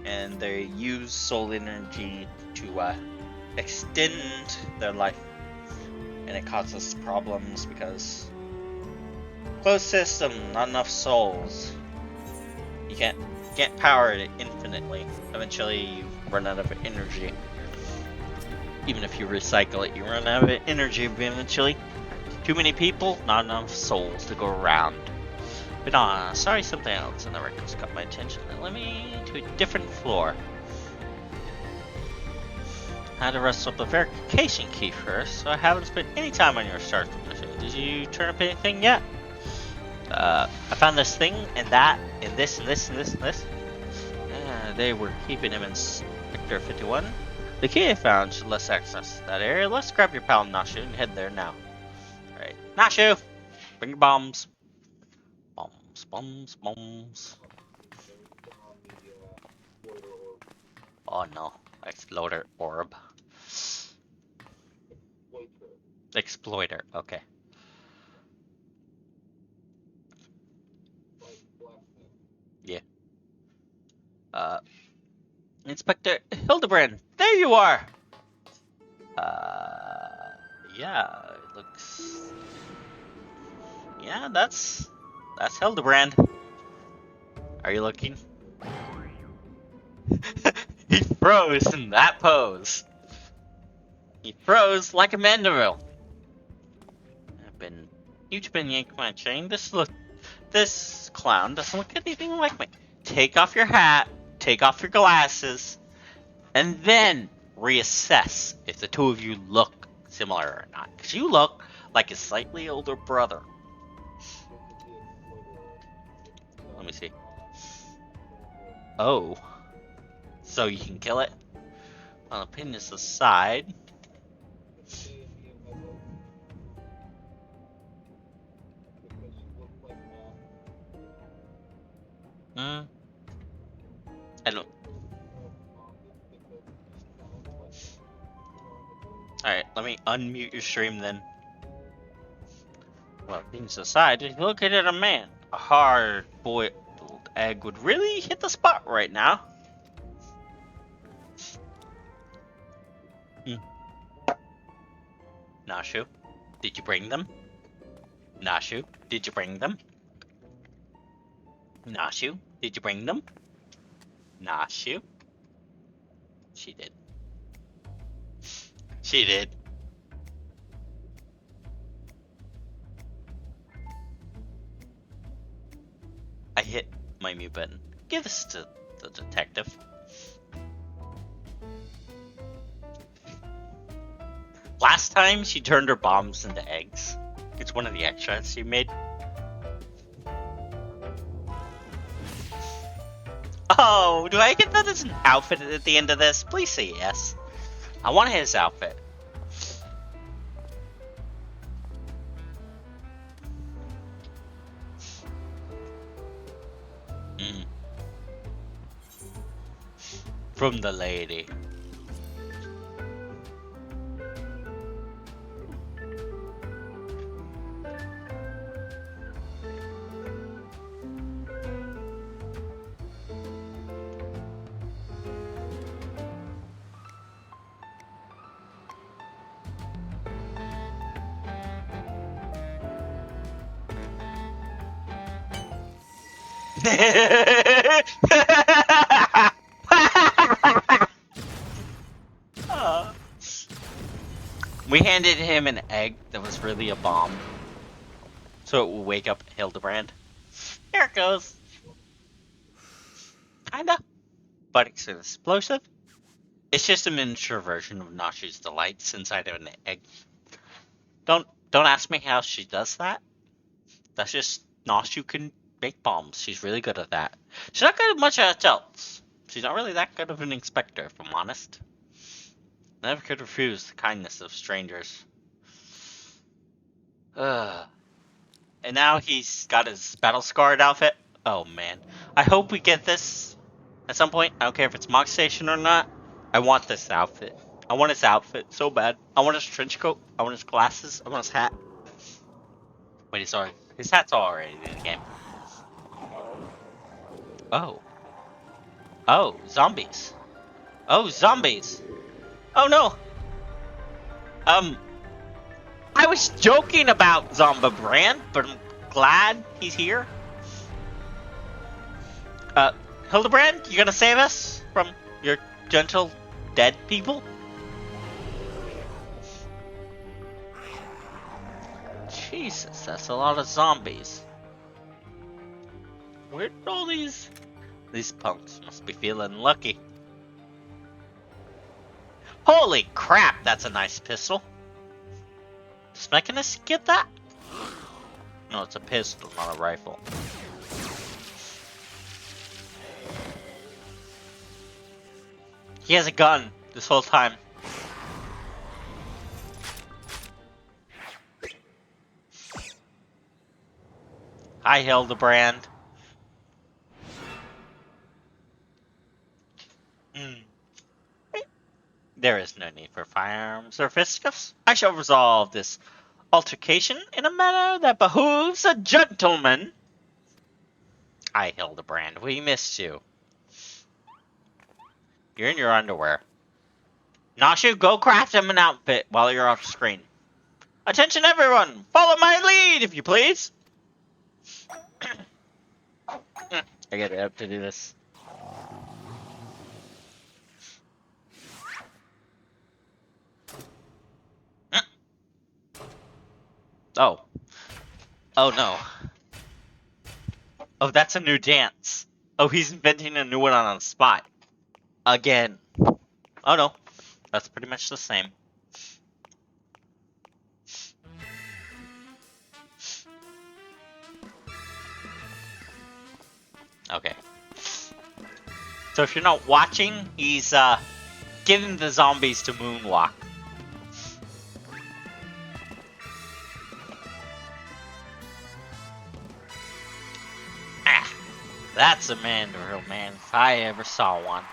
And they use soul energy to extend their life. And it causes problems because closed system, not enough souls. You can't power it infinitely. Eventually you run out of energy. Even if you recycle it, you run out of energy eventually. Too many people, not enough souls to go around. But sorry, something else in the records caught my attention. Let me to a different floor. I had to wrestle up the verification key first, so I haven't spent any time on your start mission. Did you turn up anything yet? I found this thing, and that, and this, and this, and this, and this. They were keeping him in Sector 51. The key I found should let us access that area. Let's grab your pal Nashu and head there now. Alright, Nashu! Bring your bombs. Bombs, bombs, bombs. Oh no, exploder orb. Exploiter, okay. Yeah. Inspector Hildebrand, there you are! Yeah, it looks... Yeah, that's Hildebrand. Are you looking? He froze in that pose. He froze like a mandrill. You've been yanking my chain. This clown doesn't look anything like me. Take off your hat, take off your glasses, and then reassess if the two of you look similar or not. Because you look like a slightly older brother. Let me see. Oh. So you can kill it? Well, opinions aside. I don't. Alright, let me unmute your stream then. Well, opinions aside, if you located at a man, a hard-boiled egg would really hit the spot right now. Nashu, did you bring them? Nashu, did you bring them? Nashu, did you bring them? Nashu? She did. She did. I hit my mute button. Give this to the detective. Last time she turned her bombs into eggs. It's one of the extras she made. Oh, do I get that as an outfit at the end of this? Please say yes. I want his outfit. Mm. From the lady. We handed him an egg that was really a bomb. So it will wake up Hildebrand. Here it goes. Kinda. But it's explosive. It's just a miniature version of Nashu's Delights inside of an egg. Don't ask me how she does that. That's just Nashu can make bombs. She's really good at that. She's not good at much else. She's not really that good of an inspector, if I'm honest. Never could refuse the kindness of strangers. Ugh. And now he's got his battle-scarred outfit. Oh, man. I hope we get this at some point. I don't care if it's Mock Station or not. I want this outfit. I want his outfit so bad. I want his trench coat. I want his glasses. I want his hat. Wait, sorry. His hat's already in the game. Oh. Oh, zombies. Oh, zombies. Oh, no. I was joking about Zomba Brand, but I'm glad he's here. Hildebrand, you gonna save us from your gentle dead people? Jesus, that's a lot of zombies. Where did all these punks must be feeling lucky? Holy crap, that's a nice pistol. Does Mechanist get that? No, it's a pistol, not a rifle. He has a gun this whole time. Hi, Hildebrand. There is no need for firearms or fisticuffs. I shall resolve this altercation in a manner that behooves a gentleman. Hi, Hildebrand. We missed you. You're in your underwear. Nashu, go craft him an outfit while you're off screen. Attention, everyone! Follow my lead, if you please. I gotta have to do this. Oh. Oh no. Oh, that's a new dance. Oh, he's inventing a new one on the spot. Again. Oh no. That's pretty much the same. Okay. So if you're not watching, he's getting the zombies to moonwalk. That's a mandrill, man, if I ever saw one.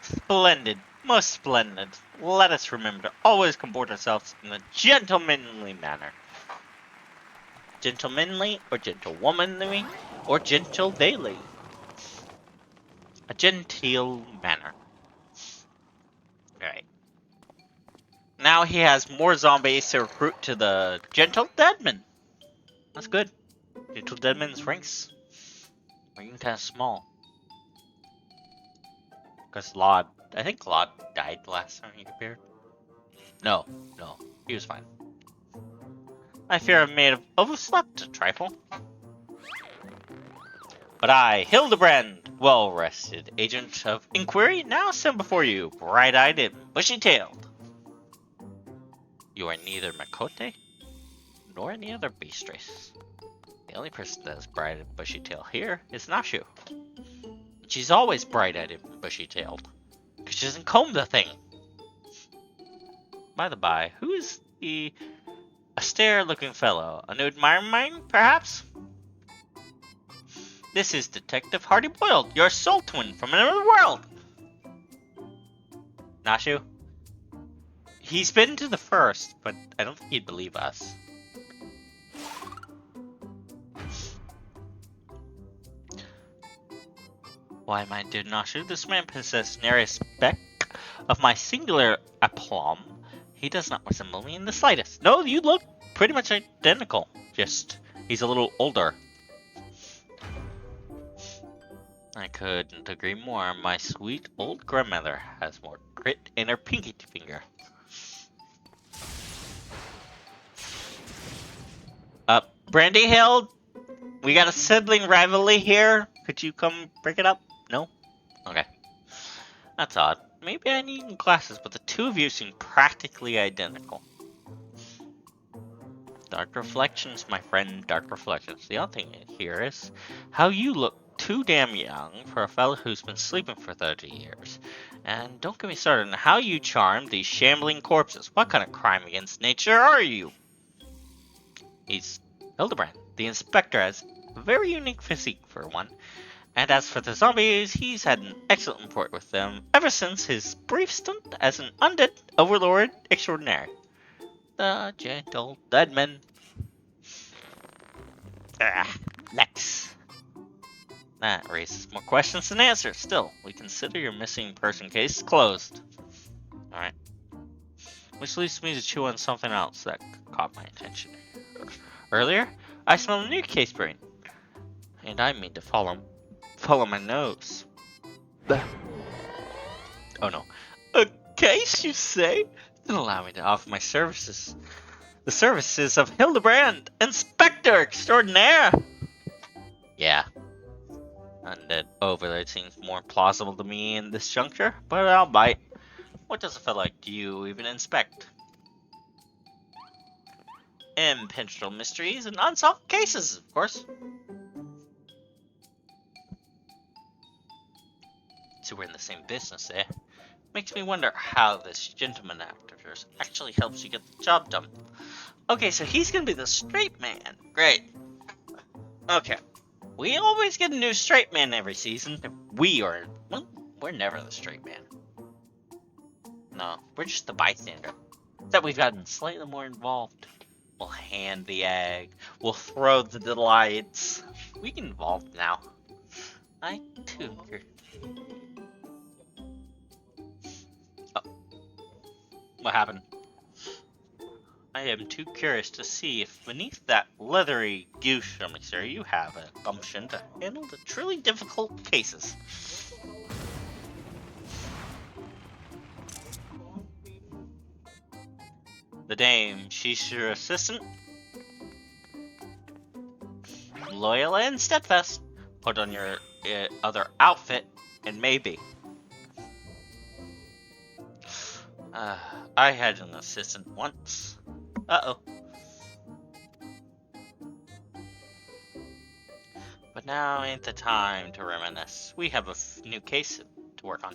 Splendid, most splendid. Let us remember to always comport ourselves in a gentlemanly manner. Gentlemanly, or gentlewomanly, or gentle daily. A genteel manner. Alright. Now he has more zombies to recruit to the Gentle Deadman. That's good. Gentle Deadman's ranks are even kind of small. Because I think Laud died the last time he appeared. No, he was fine. I fear I may have overslept a trifle. But I, Hildebrand, well-rested agent of inquiry, now stand before you, bright-eyed and bushy-tailed. You are neither Makote nor any other beast race. The only person that is bright and bushy-tailed here is Nashu. She's always bright-eyed and bushy-tailed, because she doesn't comb the thing. By the by, who is the austere-looking fellow? A new admirer of mine, perhaps? This is Detective Hardy Boyle, your soul twin from another world! Nashu? He's been to the first, but I don't think he'd believe us. Why, my dear Nashu, this man possesses nary a speck of my singular aplomb. He does not resemble me in the slightest. No, you look pretty much identical. Just, he's a little older. I couldn't agree more. My sweet old grandmother has more grit in her pinky finger. Brandy Hill, we got a sibling rivalry here. Could you come break it up? No? Okay. That's odd. Maybe I need glasses, but the two of you seem practically identical. Dark reflections, my friend, dark reflections. The other thing here is how you look too damn young for a fellow who's been sleeping for 30 years. And don't get me started on how you charm these shambling corpses. What kind of crime against nature are you? He's Hildebrand. The inspector has a very unique physique for one. And as for the zombies, he's had an excellent rapport with them ever since his brief stint as an undead overlord extraordinary. The gentle deadman. Next. That raises more questions than answers. Still, we consider your missing person case closed. Alright. Which leads me to chew on something else that caught my attention. Earlier, I smelled a new case brain. And I mean to follow my nose. Oh no. A case, you say? Then allow me to offer my services. The services of Hildebrand, Inspector Extraordinaire! Yeah. Undead Overlord seems more plausible to me in this juncture, but I'll bite. What does a fellow like you even inspect? Impenetrable mysteries and unsolved cases, of course. So we're in the same business, eh? Makes me wonder how this gentleman after yours actually helps you get the job done. Okay, so he's gonna be the straight man. Great. Okay. We always get a new straight man every season. Well, we're never the straight man. No, we're just the bystander. Except we've gotten slightly more involved. We'll hand the egg. We'll throw the delights. We get involved now. I too. Oh. What happened? I am too curious to see if beneath that leathery goose mixture you have a gumption to handle the truly difficult cases. The dame, she's your assistant? Loyal and steadfast. Put on your other outfit, and maybe. I had an assistant once. Uh-oh. But now ain't the time to reminisce. We have a new case to work on.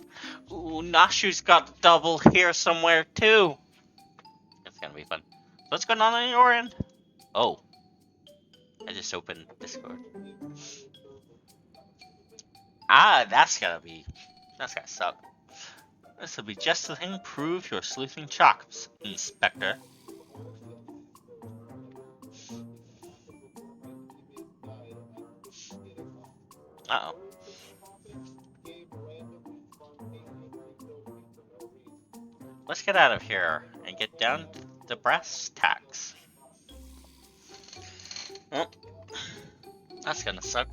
Ooh, Nashu's got double here somewhere, too. It's gonna be fun. What's going on your end? Oh. I just opened Discord. That's gotta suck. This will be just the thing to prove your sleuthing chops, Inspector. Uh-oh. Let's get out of here and get down to the brass tacks. Oh, that's gonna suck.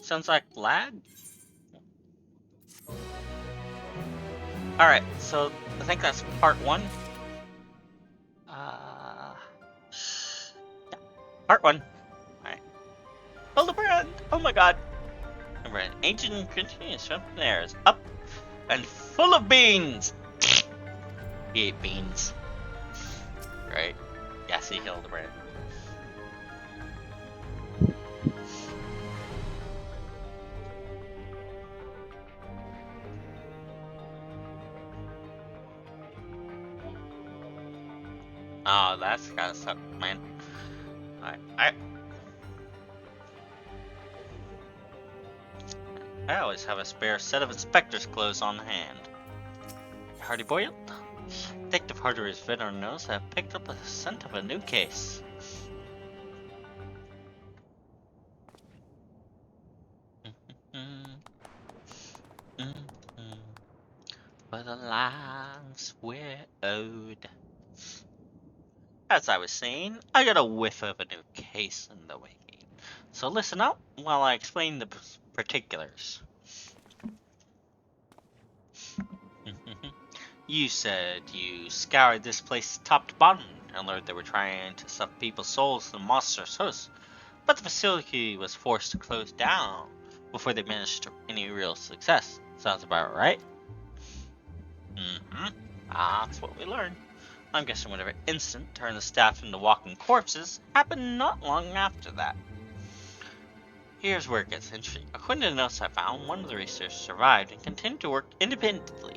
Sounds like lag. Alright, so I think that's part 1. Yeah, part 1. Alright. Hildebrand! Oh my god! Remember, an ancient continuous from there is up and full of beans. He ate beans. Right? Yes, he Hildebrand. Oh, that's gotta suck, man. I always have a spare set of inspector's clothes on hand. Hardy Boyle? Detective Hardware's veteran and nose have picked up the scent of a new case. For the lives we're owed. As I was saying, I got a whiff of a new case in the waiting. So listen up while I explain the particulars. You said you scoured this place top to bottom and learned they were trying to suck people's souls to monstrous hosts, but the facility was forced to close down before they managed any real success. Sounds about right? That's what we learned. I'm guessing whatever incident turned the staff into walking corpses happened not long after that. Here's where it gets interesting. According to the notes I found, one of the researchers survived and continued to work independently,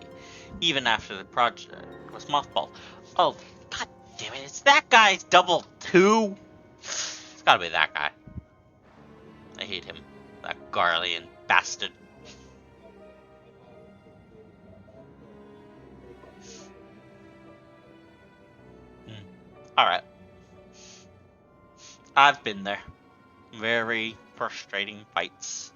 even after the project was mothballed. Oh, god damn it, it's that guy's double two! It's gotta be that guy. I hate him. That Garlean bastard. Alright. I've been there. Very frustrating fights.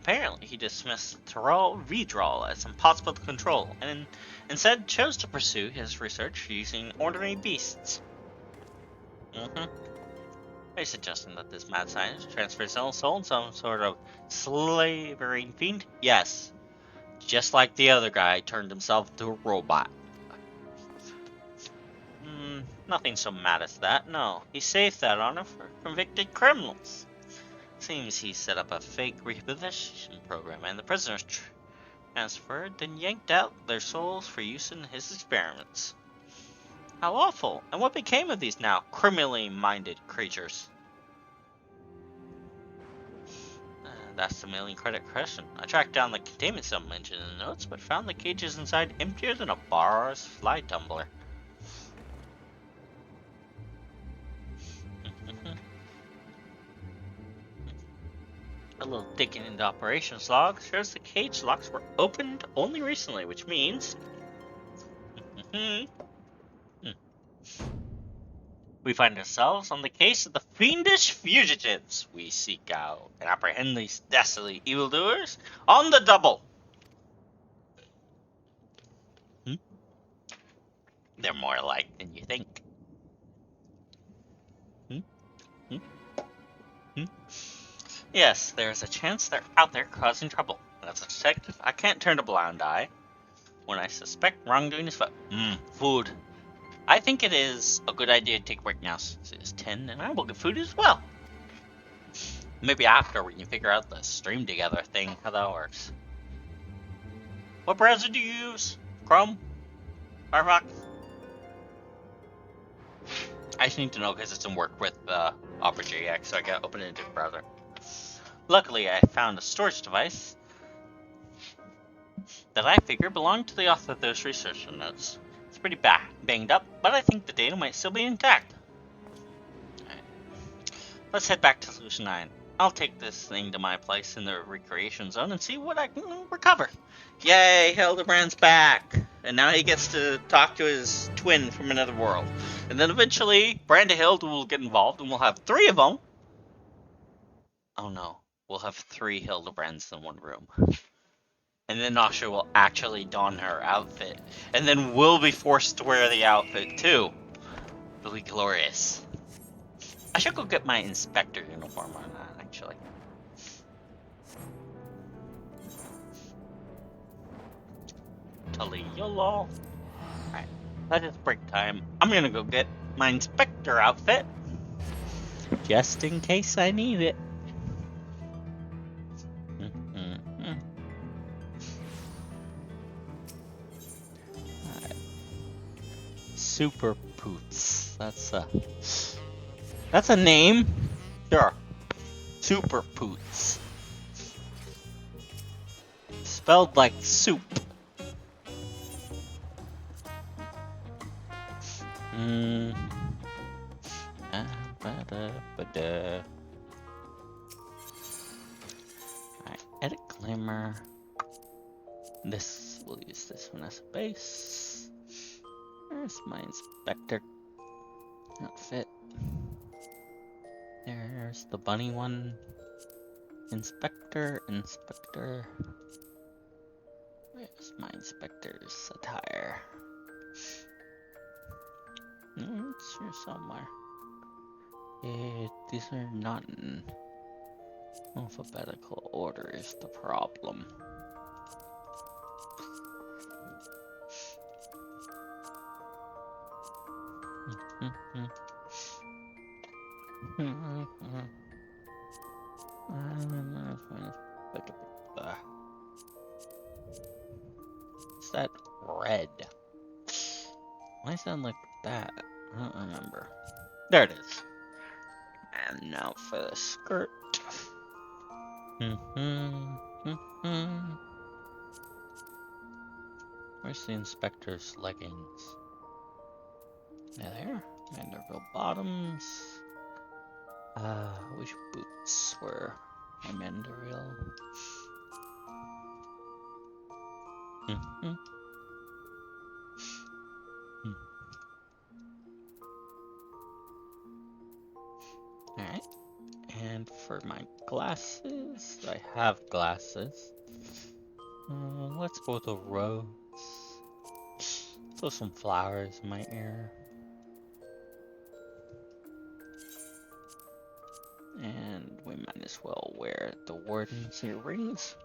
Apparently, he dismissed Tyrol Vidral as impossible to control, and instead chose to pursue his research using ordinary beasts. Are you suggesting that this mad scientist transfers his own soul in some sort of slavering fiend? Yes. Just like the other guy turned himself into a robot. Nothing so mad as that, no. He saved that honor for convicted criminals. Seems he set up a fake rehabilitation program and the prisoners transferred, then yanked out their souls for use in his experiments. How awful! And what became of these now criminally minded creatures? That's the million credit question. I tracked down the containment cell mentioned in the notes, but found the cages inside emptier than a bar's fly tumbler. A little digging into operations log shows the cage locks were opened only recently, which means we find ourselves on the case of the fiendish fugitives. We seek out and apprehend these dastardly evildoers on the double. They're more alike than you think. Yes, there's a chance they're out there causing trouble. And as a detective, I can't turn a blind eye when I suspect wrongdoing is food. I think it is a good idea to take a break now since it is 10, and I will get food as well. Maybe after we can figure out the stream together thing, how that works. What browser do you use? Chrome? Firefox? I just need to know because it doesn't work with Opera GX, so I gotta open it in a different browser. Luckily, I found a storage device that I figure belonged to the author of those research notes. It's pretty banged up, but I think the data might still be intact. Alright. Let's head back to Solution 9. I'll take this thing to my place in the recreation zone and see what I can recover. Yay, Hildebrand's back! And now he gets to talk to his twin from another world. And then eventually, Brandehild will get involved and we'll have 3 of them. Oh no. We'll have 3 Hildebrands in one room. And then Nasha will actually don her outfit. And then we'll be forced to wear the outfit too. It'll be glorious. I should go get my inspector uniform on that, actually. totally YOLO. Alright, that is break time. I'm gonna go get my inspector outfit. Just in case I need it. Alright. Super Poots. That's a name. Sure. Super Poots. Spelled like soup. Alright, edit climber. We'll use this one as a base. There's my inspector outfit. There's the bunny one. Inspector. Where's my inspector's attire? It's here somewhere. These are not in alphabetical order is the problem. Is that red? Why sound like that? I don't remember. There it is. And now for the skirt. Where's the inspector's leggings? There. Manderville bottoms. Which boots were my Manderville? Alright. And for my glasses, I have glasses. Let's go with a rose. Throw some flowers in my ear. And we might as well wear the warden's earrings.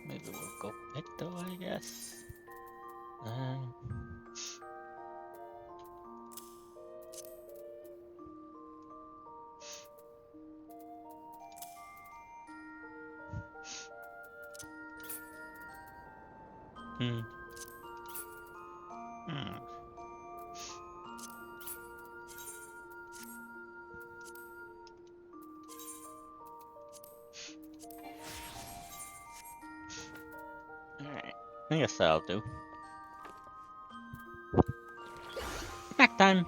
Maybe we'll go Picto, I guess. Alright, I guess that'll do. Snack time!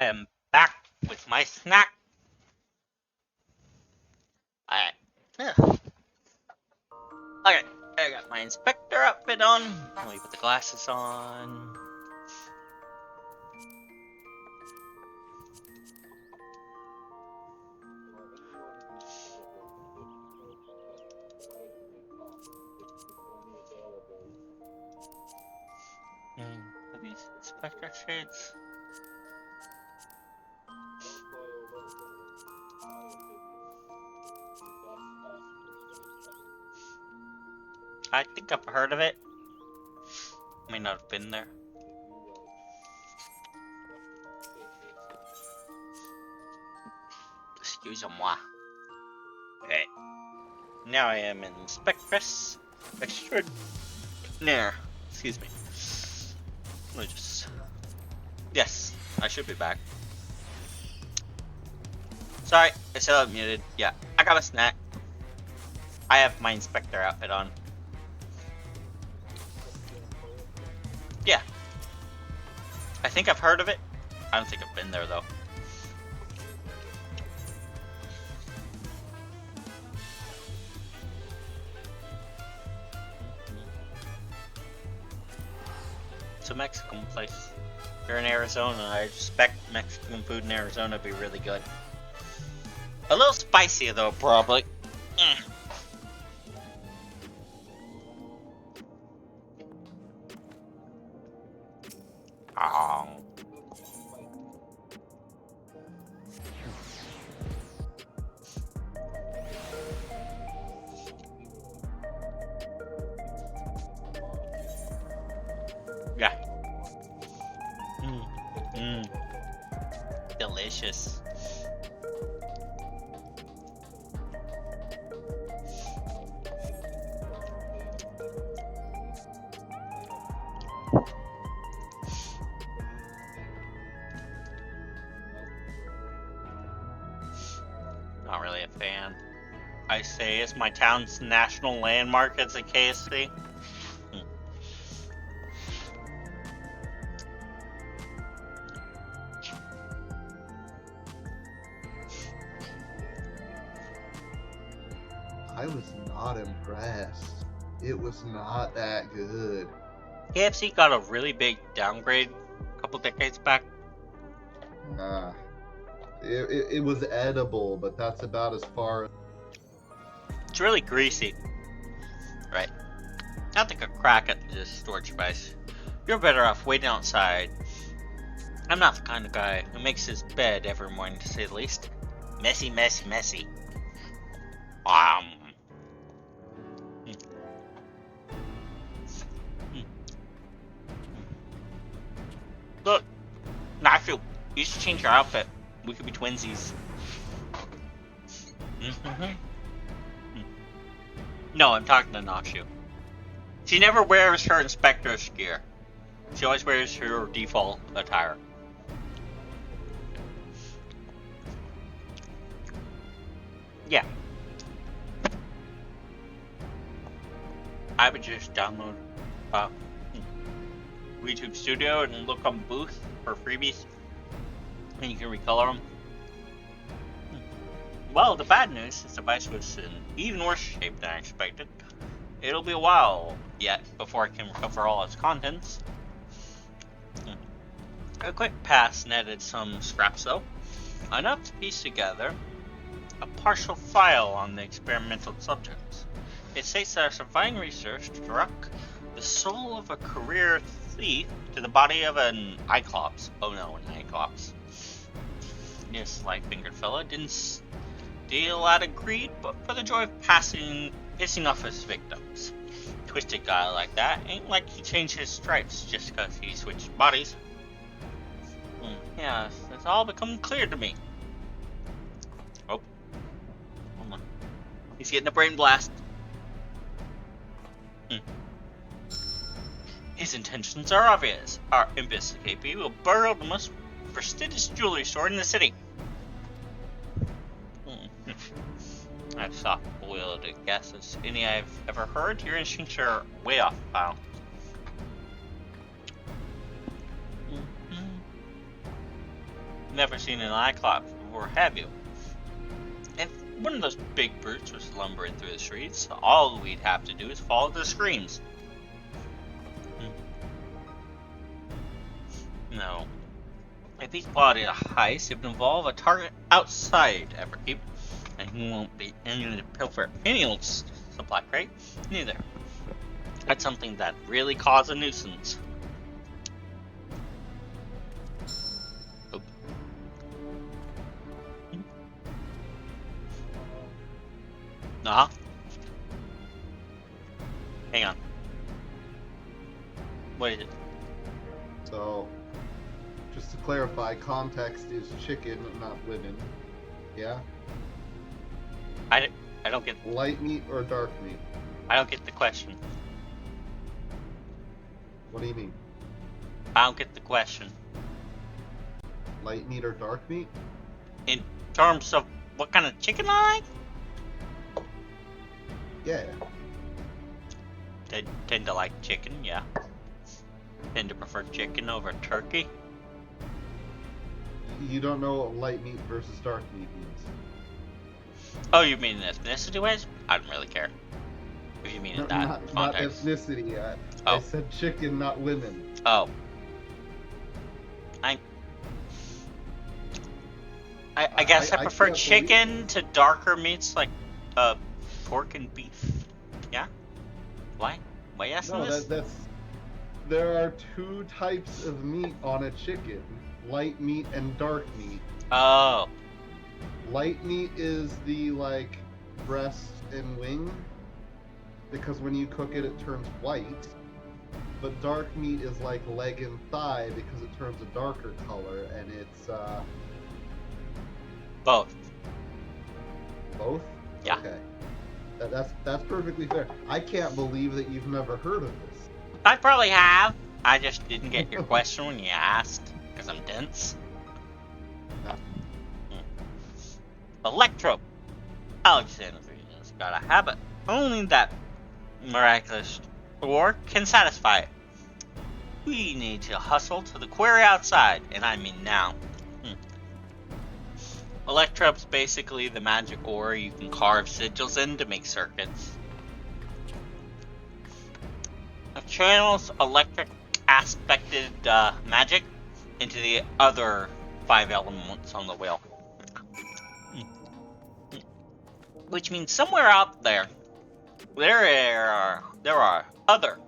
I am back with my snack. Alright. Okay, I got my inspector outfit on. Let me put the glasses on. Put these inspector shades. I think I've heard of it. May not have been there. Excusez-moi. Okay. Now I am Inspectress Extraordinaire. Excuse me. Let me just... Yes, I should be back. Sorry, I still muted. Yeah, I got a snack. I have my inspector outfit on. Yeah. I think I've heard of it. I don't think I've been there though. It's a Mexican place. You're in Arizona. I expect Mexican food in Arizona to be really good. A little spicy though, probably. Oh. Yeah. Delicious. Not really a fan. I say it's my town's national landmark as a KFC. I was not impressed. It was not that good. KFC got a really big downgrade a couple decades back. It was edible, but that's about as far. It's really greasy. Right. I'll take a crack at this storage device. You're better off waiting outside. I'm not the kind of guy who makes his bed every morning, to say the least. Messy, messy, messy. Look, Nacho, you should change your outfit. We could be twinsies. No, I'm talking to Nacho. She never wears her inspector's gear. She always wears her default attire. Yeah. I would just download YouTube Studio and look on Booth for freebies, and you can recolor them. Well, the bad news, this device was in even worse shape than I expected. It'll be a while yet before I can recover all its contents. A quick pass netted some scraps though, enough to piece together a partial file on the experimental subjects. It states that our surviving research struck the soul of a career thief to the body of an Cyclops. Oh no, an Cyclops. This light-fingered fella didn't steal out of greed, but for the joy of pissing off his victims. Twisted guy like that ain't like he changed his stripes just because he switched bodies. Yeah, it's all become clear to me. Oh. Hold on. He's getting a brain blast. His intentions are obvious. Our investigate will burrow the most prestigious jewelry store in the city. I soft boiled guesses. Any I've ever heard, your instincts are way off, pal. Never seen an Cyclops before, have you? If one of those big brutes was lumbering through the streets, all we'd have to do is follow the screams. No. If he's plotting a heist, it would involve a target outside Everkeep, and he won't be aiming to pilfer any old supply crate, neither. That's something that really cause a nuisance. Oh. Uh-huh. Hang on. What is it? So, just to clarify, context is chicken, not women. Yeah? I don't get Light meat or dark meat? I don't get the question. What do you mean? I don't get the question. Light meat or dark meat? In terms of what kind of chicken I like? Yeah. Tend to like chicken, yeah. Tend to prefer chicken over turkey. You don't know what light meat versus dark meat means. Oh, you mean in ethnicity ways? I don't really care. If you mean in that Not context. ethnicity. I Oh. said chicken, not women. Oh. I guess I prefer can't chicken believe to darker meats like pork and beef. Yeah? Why? Why you asking No, this? there are two types of meat on a chicken: light meat and dark meat. Oh. Light meat is the like breast and wing, because when you cook it, it turns white. But dark meat is like leg and thigh because it turns a darker color, and it's Both. both. Yeah. Okay. That's perfectly fair. I can't believe that you've never heard of this. I probably have. I just didn't get your question when you asked, because I'm dense. Electro. Alexandria's got a habit. Only that miraculous war can satisfy it. We need to hustle to the quarry outside, and I mean now. Electrope's basically the magic ore you can carve sigils in to make circuits. It channels electric aspected magic into the other 5 elements on the wheel. Which means somewhere out there, there are other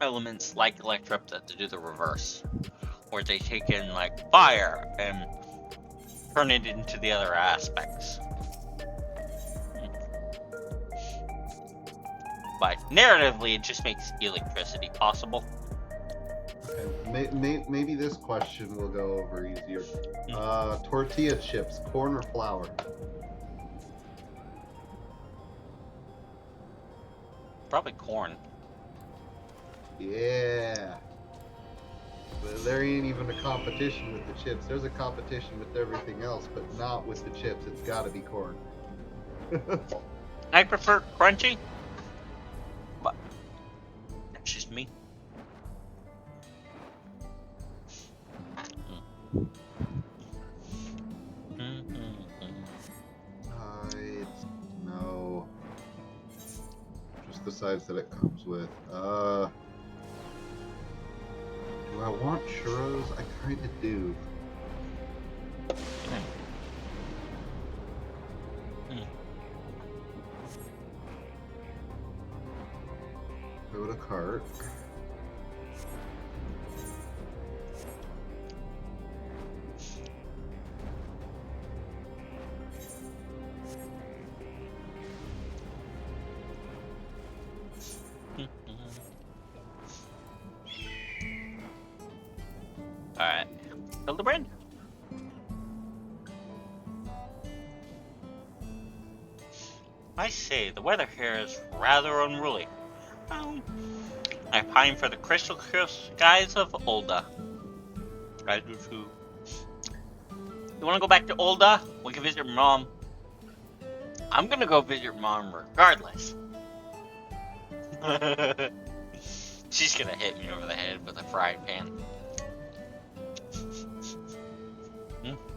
elements like Electrope that do the reverse, where they take in like fire and turn it into the other aspects. But narratively, it just makes electricity possible. Okay. Maybe this question will go over easier. Tortilla chips, corn or flour? Probably corn. Yeah. There ain't even a competition with the chips. There's a competition with everything else, but not with the chips. It's gotta be corn. I prefer crunchy, but that's just me. No. Just the sides that it comes with. Do I want churros? I kinda do. Go to cart. Alright. Hildebrand? I say, the weather here is rather unruly. I pine for the crystal clear skies of Olda. I do too. You wanna go back to Olda? We can visit Mom. I'm gonna go visit Mom regardless. She's gonna hit me over the head with a frying pan.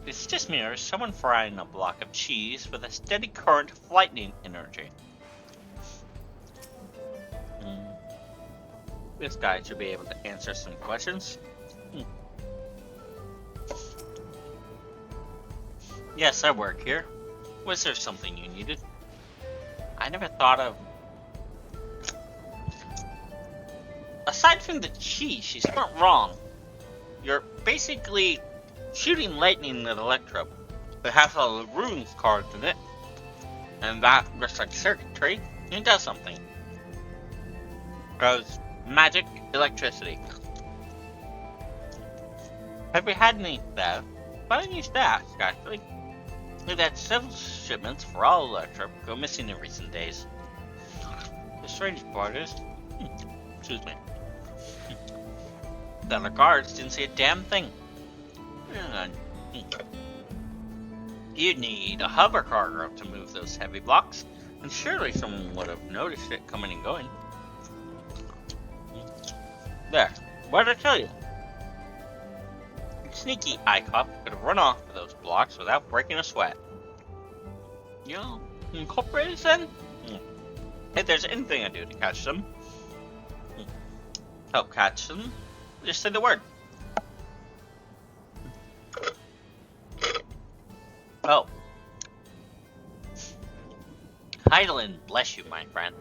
It's just me or someone frying a block of cheese with a steady current of lightning energy. This guy should be able to answer some questions. Yes, I work here. Was there something you needed? I never thought of... Aside from the cheese, she's not wrong. You're basically shooting lightning at Electro. It has all the runes cards in it. And that, just like circuitry, it does something. Goes magic, electricity. Have you had any theft? Why don't you ask, actually? We've had several shipments for all Electro go missing in recent days. The strange part is... excuse me. The other guards didn't see a damn thing. You'd need a hover cargo to move those heavy blocks, and surely someone would have noticed it coming and going. There, what did I tell you? Sneaky Icop could have run off with those blocks without breaking a sweat. You know, incorporated then? If there's anything I do to catch them, help catch them, just say the word. Oh. Chillin, bless you, my friend.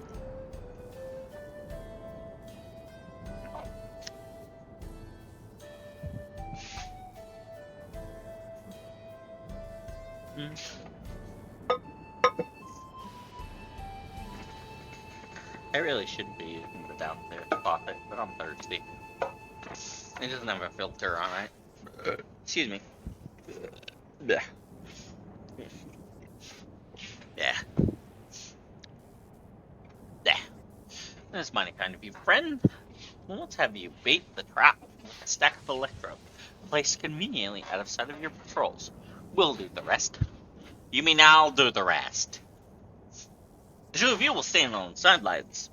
I really shouldn't be using the down there faucet, but I'm thirsty. It doesn't have a filter on it. Excuse me. Yeah. Yeah. Yeah. That's mighty kind of you, friend. Well, let's have you bait the trap with a stack of Electro, placed conveniently out of sight of your patrols. We'll do the rest. You mean I'll do the rest? The two of you will stand on the sidelines.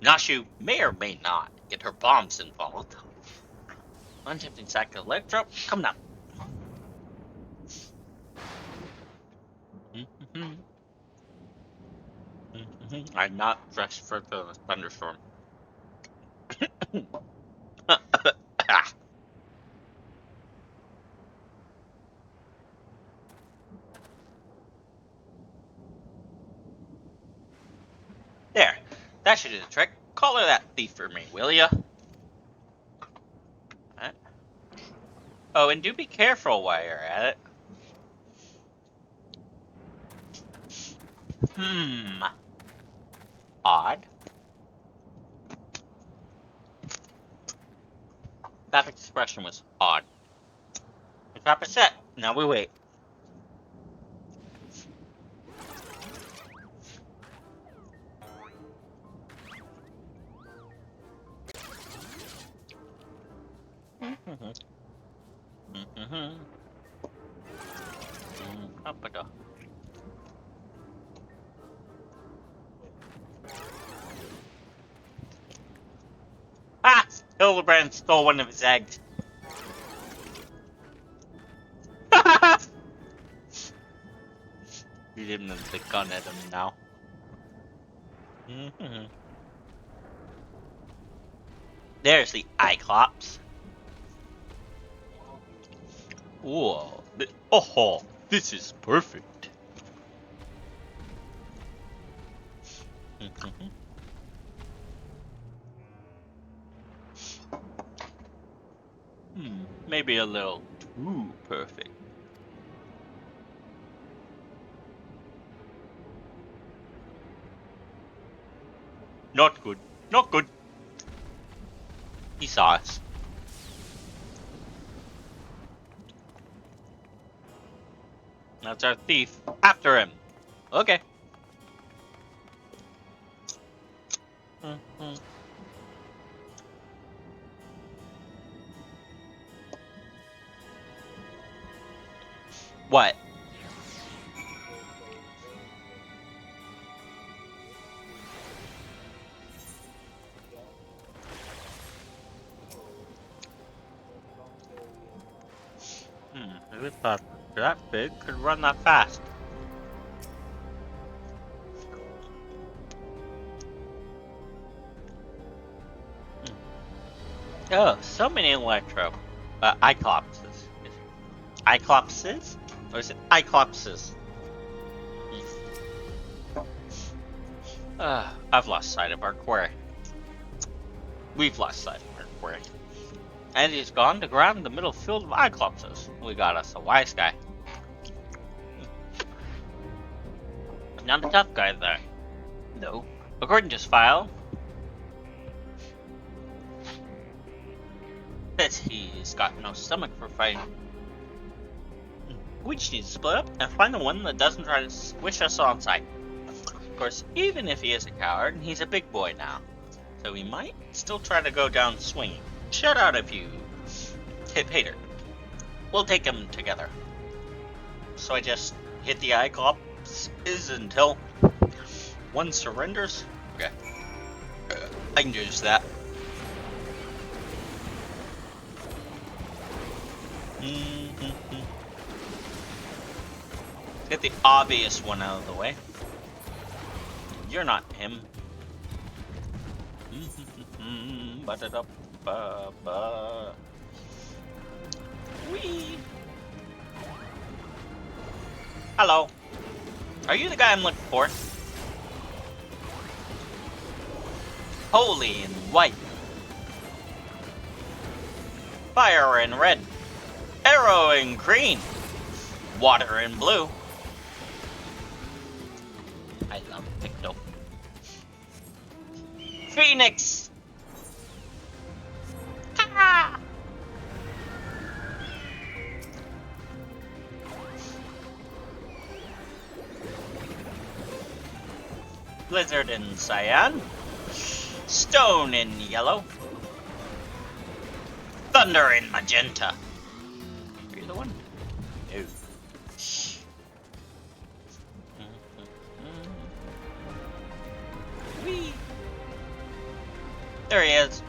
Nashu may or may not get her bombs involved. Untempting sack of Electro, come now. I'm not dressed for the thunderstorm. There, that should do the trick. Call her that thief for me, will ya? Oh, and do be careful while you're at it. Odd. That expression was odd. The trap is set. Now we wait. Ah! Hildebrand stole one of his eggs. You didn't have the gun at him now. There's the Iclops. Whoa. Oh, this is perfect. Maybe a little too perfect. Not good. Not good. He saw us. That's our thief. After him. Okay. What? Who thought that big could run that fast. Oh, so many electro. Iclopses. Iclopses? Or is it Iclopses? I've lost sight of our quarry. We've lost sight of our quarry. And he's gone to ground in the middle field of Iclopses. We got us a wise guy. Not a tough guy there. No. According to his file, says he's got no stomach for fighting. We just need to split up and find the one that doesn't try to squish us on sight. Of course, even if he is a coward, he's a big boy now. So he might still try to go down swinging. Shout out if you hit Hater. We'll take him together. So I just hit the Iclopses until one surrenders? Okay. I can do just that. Get the obvious one out of the way. You're not him. Whee! Hello. Are you the guy I'm looking for? Holy in white. Fire in red. Arrow in green. Water in blue. I love Picto. Phoenix! Ah! Blizzard in cyan. Stone in yellow. Thunder in magenta. Are you the one? No. Whee! There he is.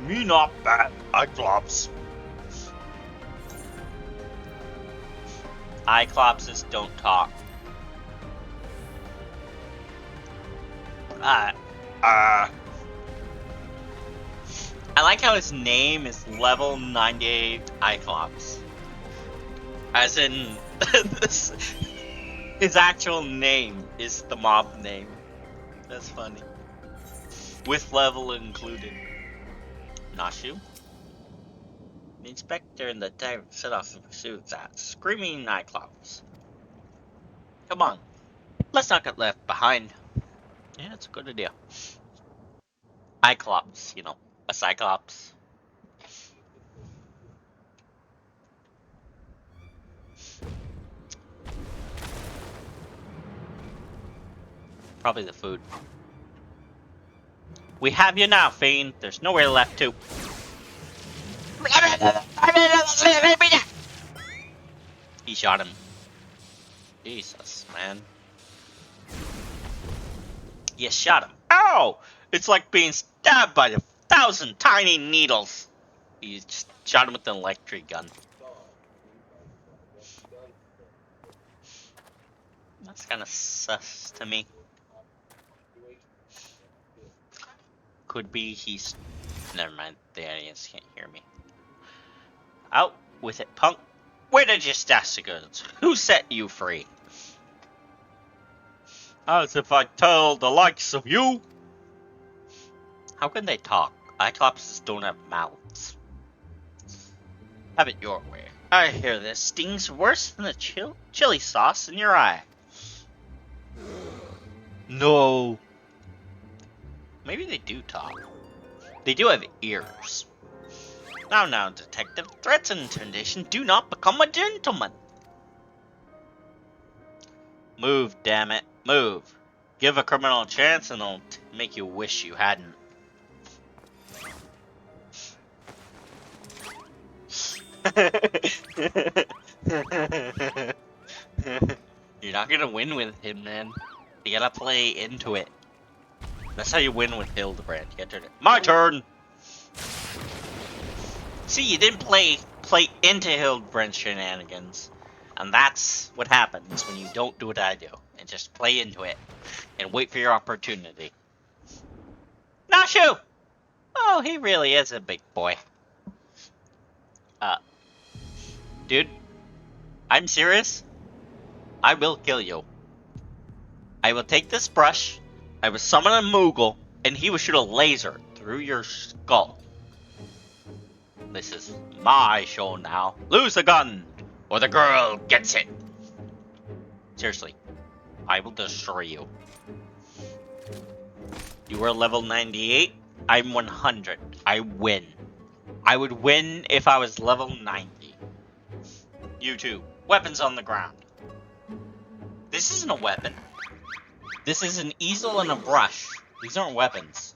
Me not bad, Iclops. Iclopses don't talk. I like how his name is level 98 Iclops. As in, this, his actual name is the mob name. That's funny. With level included. Nashu? The inspector and the detective set off in pursuit of that screaming Iclops. Come on, let's not get left behind. Yeah, that's a good idea. Iclops, you know, a Cyclops. Probably the food. We have you now, Fiend. There's nowhere left to. He shot him. Jesus, man. You shot him. Ow! It's like being stabbed by 1,000 tiny needles. You just shot him with an electric gun. That's kind of sus to me. Could be he's... Never mind, the aliens can't hear me. Out with it, punk. Where did you stash the goods? Who set you free? As if I told the likes of you. How can they talk? Iclopses don't have mouths. Have it your way. I hear this stings worse than the chili sauce in your eye. No. Maybe they do talk. They do have ears. Now, detective. Threats and intimidation do not become a gentleman. Move, damn it. Move. Give a criminal a chance and it'll make you wish you hadn't. You're not gonna win with him, man. You gotta play into it. That's how you win with Hildebrand. You turn it. My turn! See, you didn't play into Hildebrand's shenanigans. And that's what happens when you don't do what I do. And just play into it. And wait for your opportunity. Nashu! Oh, he really is a big boy. Dude. I'm serious. I will kill you. I will take this brush. I will summon a Moogle. And he will shoot a laser through your skull. This is my show now. Lose the gun, or the girl gets it. Seriously, I will destroy you. You are level 98. I'm 100. I win. I would win if I was level 90. You too. Weapons on the ground. This isn't a weapon. This is an easel and a brush. These aren't weapons.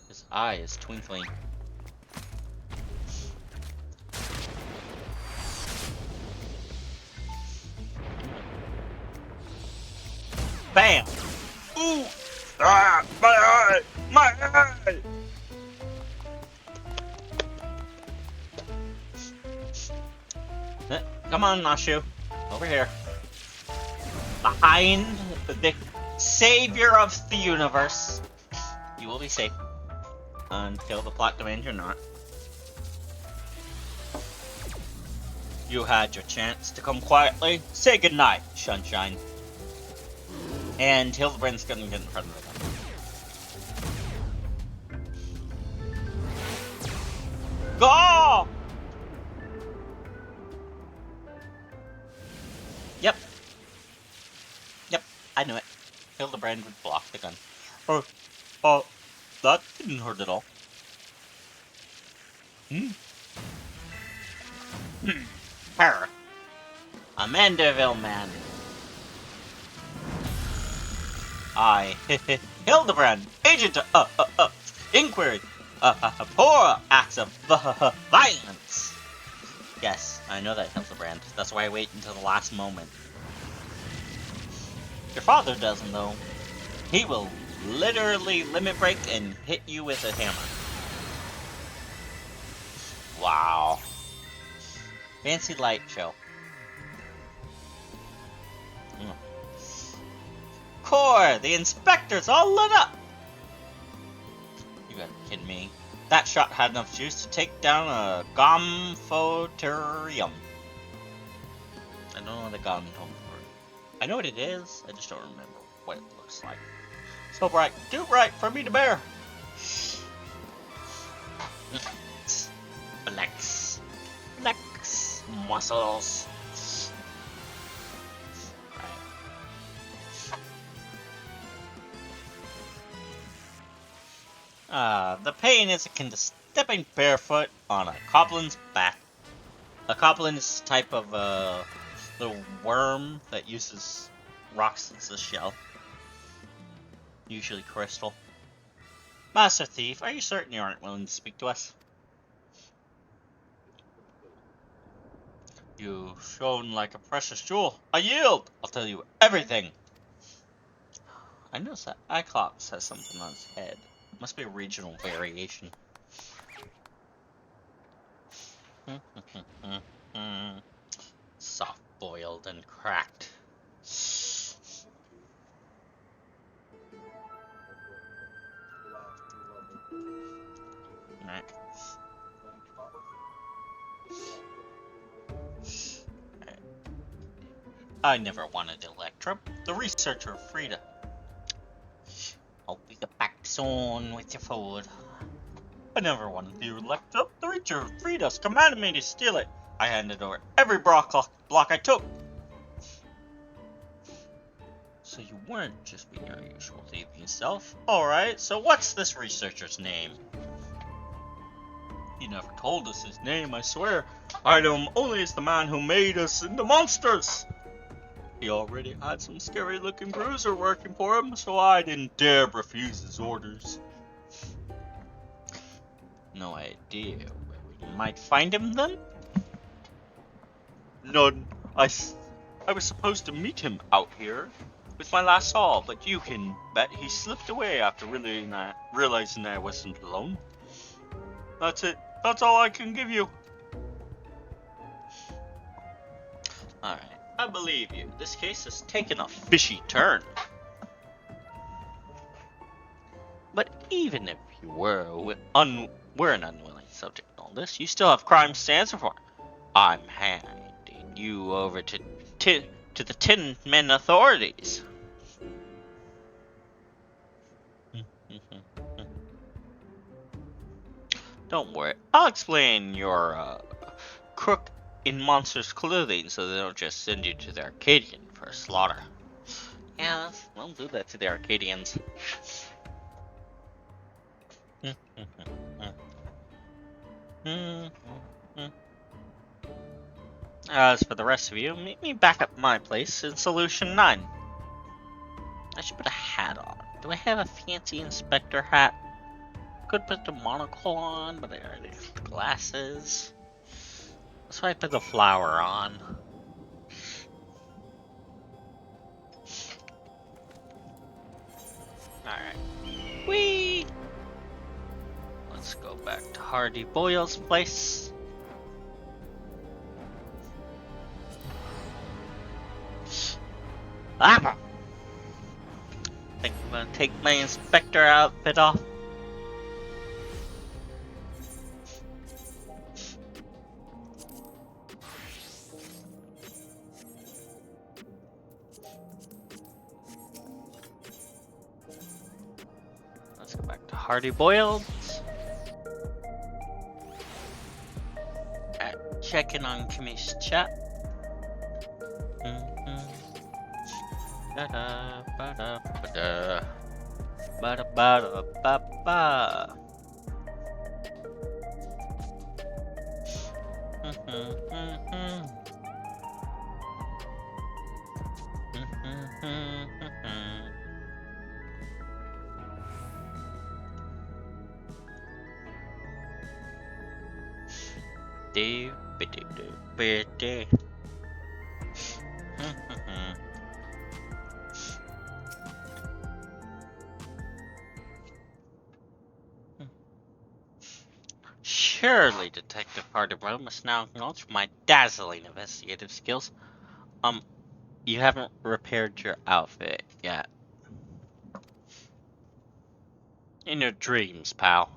His eye is twinkling. Bam! Ooh! Ah! My eye! My eye! Come on, Nashu. Over here. Behind the savior of the universe. You will be safe. Until the plot demands you're not. You had your chance to come quietly. Say goodnight, Sunshine. And Hildebrand's gonna get in front of them. Go! Yep. Yep, I knew it. Hildebrand would block the gun. Oh, that didn't hurt at all. Her. A Mandeville man. I, Hildebrand, agent inquiry, poor acts of violence. Yes, I know that, Hildebrand. That's why I wait until the last moment. Your father doesn't, though. He will literally limit break and hit you with a hammer. Wow. Fancy light show. Core, the inspector's all lit up. You gotta be kidding me. That shot had enough juice to take down a Gomphotarium. I don't know what the Gom told me for. I know what it is, I just don't remember what it looks like. So bright, too bright for me to bear. Flex. Flex. Muscles. The pain is akin to stepping barefoot on a goblin's back. A goblin is a type of little worm that uses rocks as a shell. Usually crystal. Master Thief, are you certain you aren't willing to speak to us? You shone like a precious jewel. I yield! I'll tell you everything! I noticed that Iclops has something on his head. Must be a regional variation. Soft-boiled and cracked. Alright. I never wanted Electra. The researcher Frida. I'll be back soon with your food. I never wanted the Electra. The researcher Frida commanded me to steal it. I handed over every block I took. So you weren't just being your usual thieving self. Alright, so what's this researcher's name? He never told us his name, I swear. I know him only as the man who made us into monsters. He already had some scary-looking bruiser working for him, so I didn't dare refuse his orders. No idea where we might find him, then? None. I was supposed to meet him out here with my last haul, but you can bet he slipped away after realizing I wasn't alone. That's it. That's all I can give you. Alright, I believe you. This case has taken a fishy turn. But even if you were an unwilling subject in all this, you still have crimes to answer for. I'm handing you over to the Tin Men authorities. Don't worry, I'll explain your crook in monsters' clothing so they don't just send you to the Arcadian for slaughter. Yeah, we'll do that to the Arcadians. As for the rest of you, meet me back at my place in Solution 9. I should put a hat on. Do I have a fancy inspector hat? Could put the monocle on, but I already have the glasses. So I put the flower on. Alright. Whee! Let's go back to Hardy Boyle's place. Ah! Think I'm gonna take my inspector outfit off. Let's go back to Hardy Boyle's. Checking on Kimmy's chat. Da-da, ba-da, ba-da. Ba-da, ba-da, ba-ba. Do, ba-do, do, ba-do. Surely, Detective Harderbro must now acknowledge my dazzling investigative skills. You haven't repaired your outfit yet. In your dreams, pal.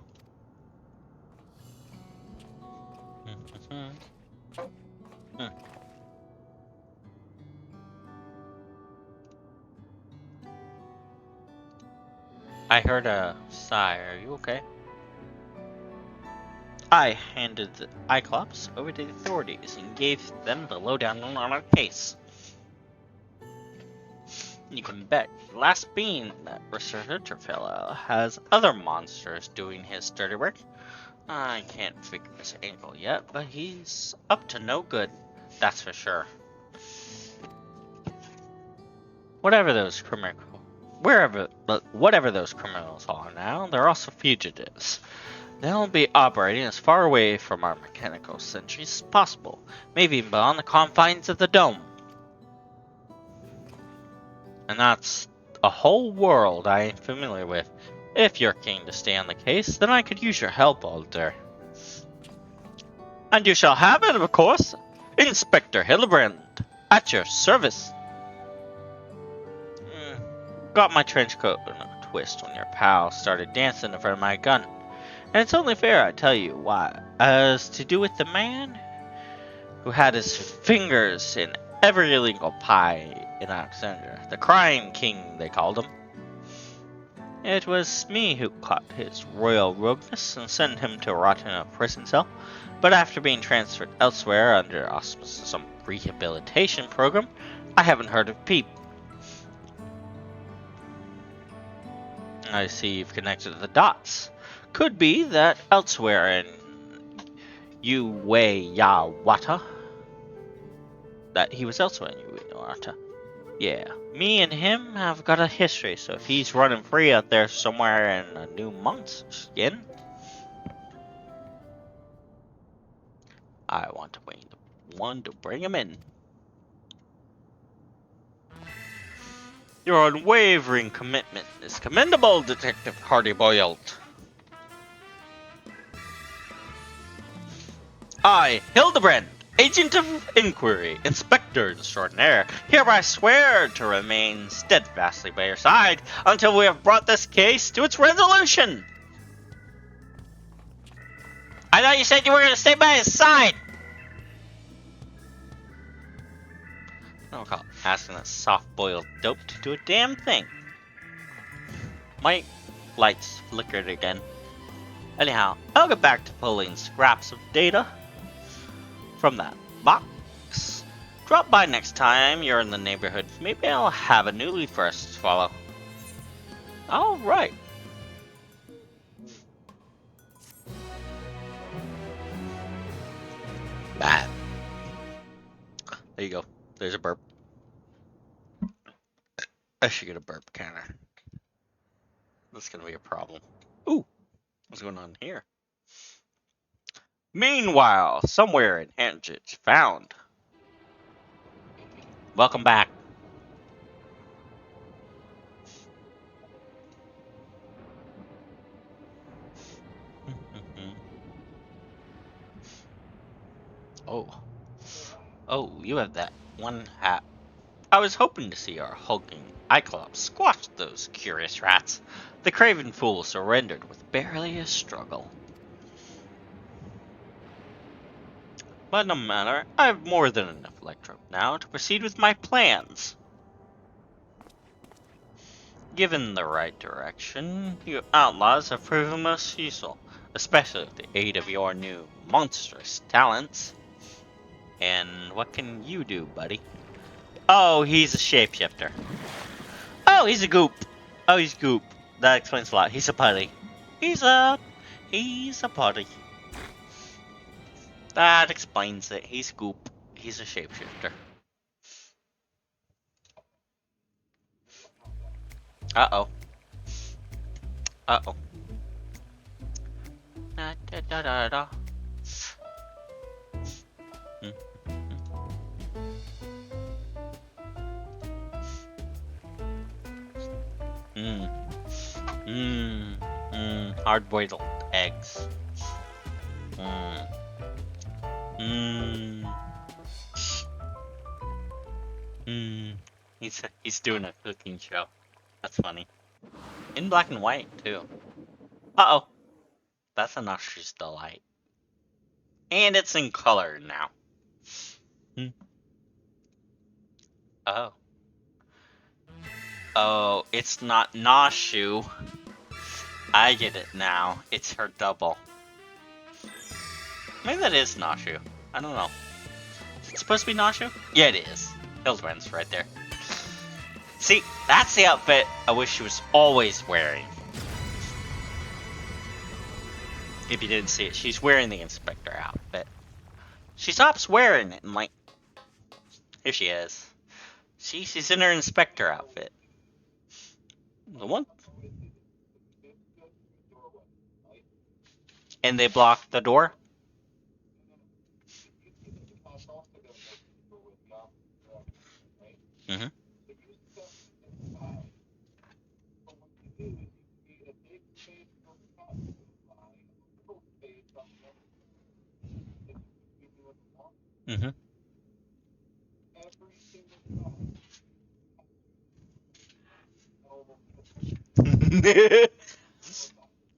I heard a sigh. Are you okay? I handed the Cyclops over to the authorities and gave them the lowdown on our case. You can bet last being that researcher fellow has other monsters doing his dirty work. I can't figure his angle yet, but he's up to no good, that's for sure. Whatever those criminals are now, they're also fugitives. They'll be operating as far away from our mechanical sentries as possible, maybe even beyond the confines of the dome. And that's a whole world I ain't familiar with. If you're keen to stay on the case, then I could use your help, Alder. And you shall have it, of course. Inspector Hildebrand, at your service. Got my trench coat in a twist when your pal started dancing in front of my gun. And it's only fair I tell you why. As to do with the man who had his fingers in every illegal pie in Alexandria. The crime king, they called him. It was me who caught his royal rogueness and sent him to rot in a prison cell. But after being transferred elsewhere under auspices of some rehabilitation program, I haven't heard of peep. I see you've connected the dots. Could be that elsewhere in Uweyawata. That he was elsewhere in Uweyawata. Yeah, me and him have got a history, so if he's running free out there somewhere in a new monster skin, I want to be the one to bring him in. Your unwavering commitment is commendable, Detective Hardy Boyle. I, Hildebrand, Agent of Inquiry, Inspector Extraordinaire, hereby swear to remain steadfastly by your side until we have brought this case to its resolution. I thought you said you were going to stay by his side. I don't recall asking that soft-boiled dope to do a damn thing. My lights flickered again. Anyhow, I'll get back to pulling scraps of data from that box. Drop by next time you're in the neighborhood. Maybe I'll have a new lead for us to follow. Alright. Bad. There you go. There's a burp. I should get a burp counter. That's gonna be a problem. Ooh, what's going on here? Meanwhile, somewhere in Hanchich found. Welcome back. Oh, you have that one hat. I was hoping to see our hulking Cyclops squash those curious rats. The craven fool surrendered with barely a struggle. But no matter, I have more than enough electro now to proceed with my plans. Given the right direction, you outlaws have proven most useful, especially with the aid of your new monstrous talents. And what can you do, buddy? Oh, he's a shapeshifter. Oh, he's a goop. Oh, he's goop. That explains a lot. He's a putty. He's a putty. That explains it. He's goop. He's a shapeshifter. Uh-oh. Uh-oh. Da da da da da. Hard-boiled eggs. He's doing a cooking show. That's funny. In black and white too. Uh-oh. That's a nauseous delight. And it's in color now. Oh. Oh, it's not Nashu. I get it now. It's her double. Maybe that is Nashu. I don't know. Is it supposed to be Nashu? Yeah, it is. Hildebrand's right there. See, that's the outfit I wish she was always wearing. If you didn't see it, she's wearing the inspector outfit. She stops wearing it and like... Here she is. She's in her inspector outfit. The one... And they blocked the door? Mm-hmm. Mm-hmm.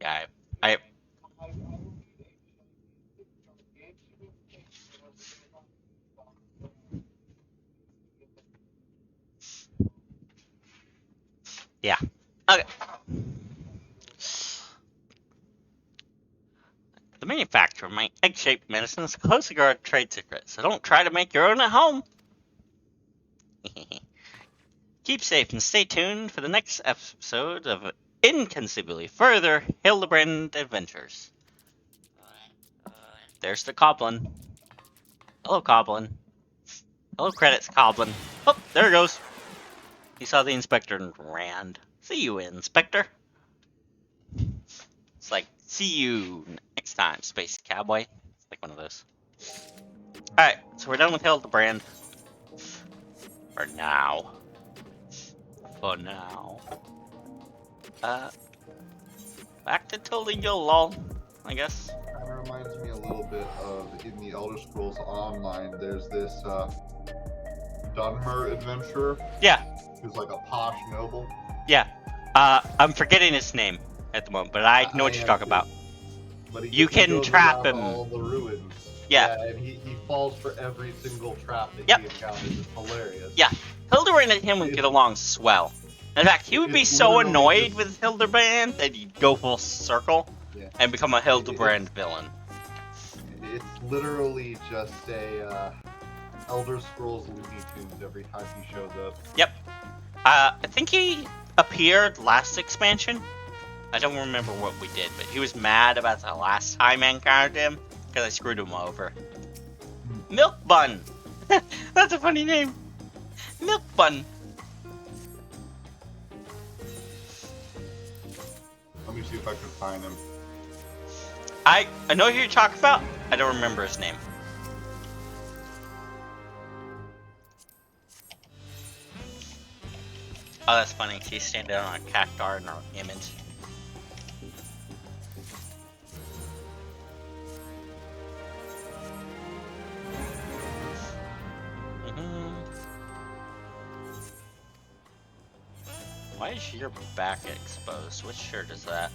Yeah, I yeah. Okay. The manufacturer of my egg-shaped medicine is a closely guarded trade secret, so don't try to make your own at home. Keep safe and stay tuned for the next episode of Inconceivably Further Hildebrand Adventures. There's the Goblin. Hello, Goblin. Hello, credits, Goblin. Oh, there he goes. He saw the inspector and ran. See you, Inspector. It's like, see you next time, Space Cowboy. It's like one of those. Alright, so we're done with Hildebrand. For now. For now. Back to Toledo, lol, I guess. Kind of reminds me a little bit bit of in the Elder Scrolls Online. There's this Dunmer adventurer Yeah, who's like a posh noble. yeah. I'm forgetting his name at the moment, but I know what you're am talking too. about. But You he can goes trap around him. all the ruins. Yeah. And he falls for every single trap that Yep. he encounters. It's hilarious. Yeah, Hildebrand and him would get along swell. In fact, he would be It's so literally annoyed just- with Hildebrand that he'd go full circle Yeah. and become a Hildebrand villain. It's literally just a Elder Scrolls Looney Tunes every time he shows up. Yep. I think he appeared last expansion. I don't remember what we did, but he was mad about the last time I encountered him because I screwed him over. Milk Bun! That's a funny name. Milk Bun. Let me see if I can find him. I know who you're talking about. I don't remember his name. Oh, that's funny. He's standing on a cactar in our image. Why is your back exposed? Which shirt is that?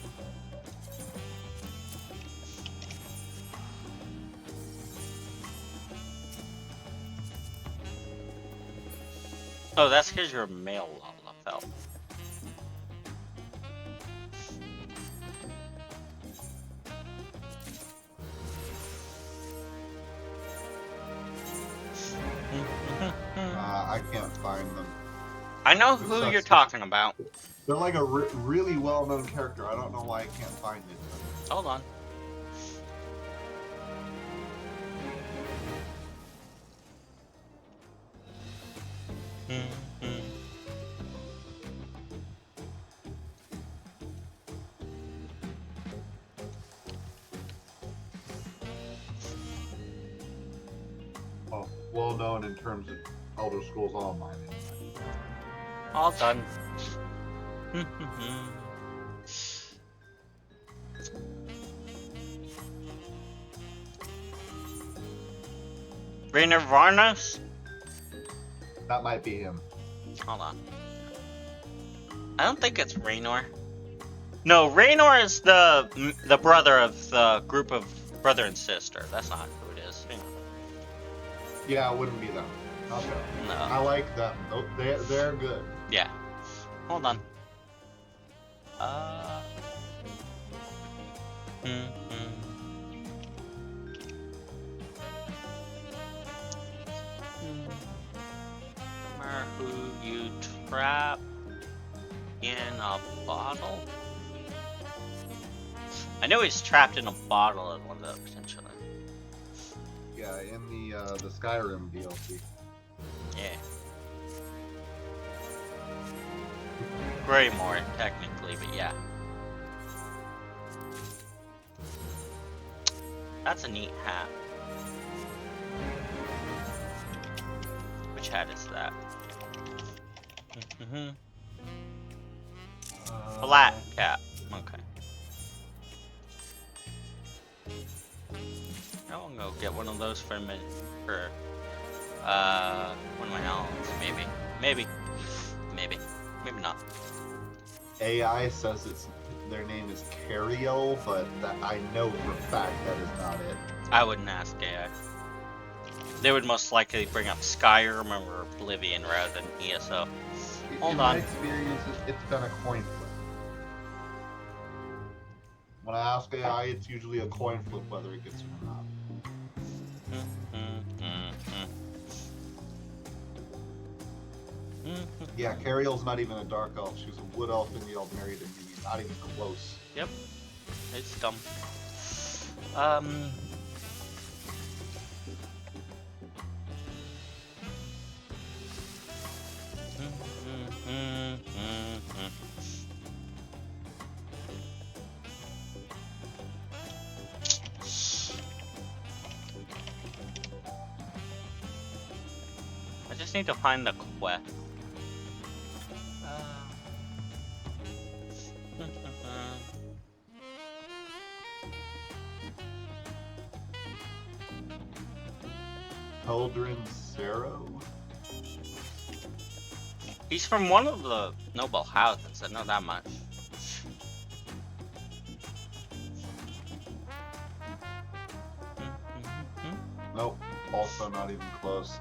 Oh, that's because you're a male Lalafell. I can't find them. I know who you're talking about. They're like a really well-known character. I don't know why I can't find it. Hold on. Oh, well-known in terms of Elder Scrolls Online. All done. Rainer Varnos? That might be him. Hold on. I don't think it's Raynor. No, Raynor is the brother of the group of brother and sister. That's not who it is. Yeah, it wouldn't be them. Okay. No. I like them. Oh, they're good. Yeah. Hold on. Remember who you trap in a bottle? I know he's trapped in a bottle in one of those, potentially. Yeah, in the Skyrim DLC. Yeah. Greymore, technically, but yeah. That's a neat hat. Which hat is that? Flat cap. Okay. I'm gonna go get one of those for a minute. For one of my albums. Maybe not. AI says their name is Cariel, but I know for a fact that is not it. I wouldn't ask AI. They would most likely bring up Skyrim or Oblivion rather than ESO. Hold in on. my experience, it's been a coin flip. When I ask AI, it's usually a coin flip whether it gets it or not. Yeah, Cariel's not even a dark elf. She's a wood elf in the Eldmeri to me. Not even close. Yep. It's dumb. I just need to find the quest. Keldrin Sero? He's from one of the noble houses, I know that much. Nope. Also not even close.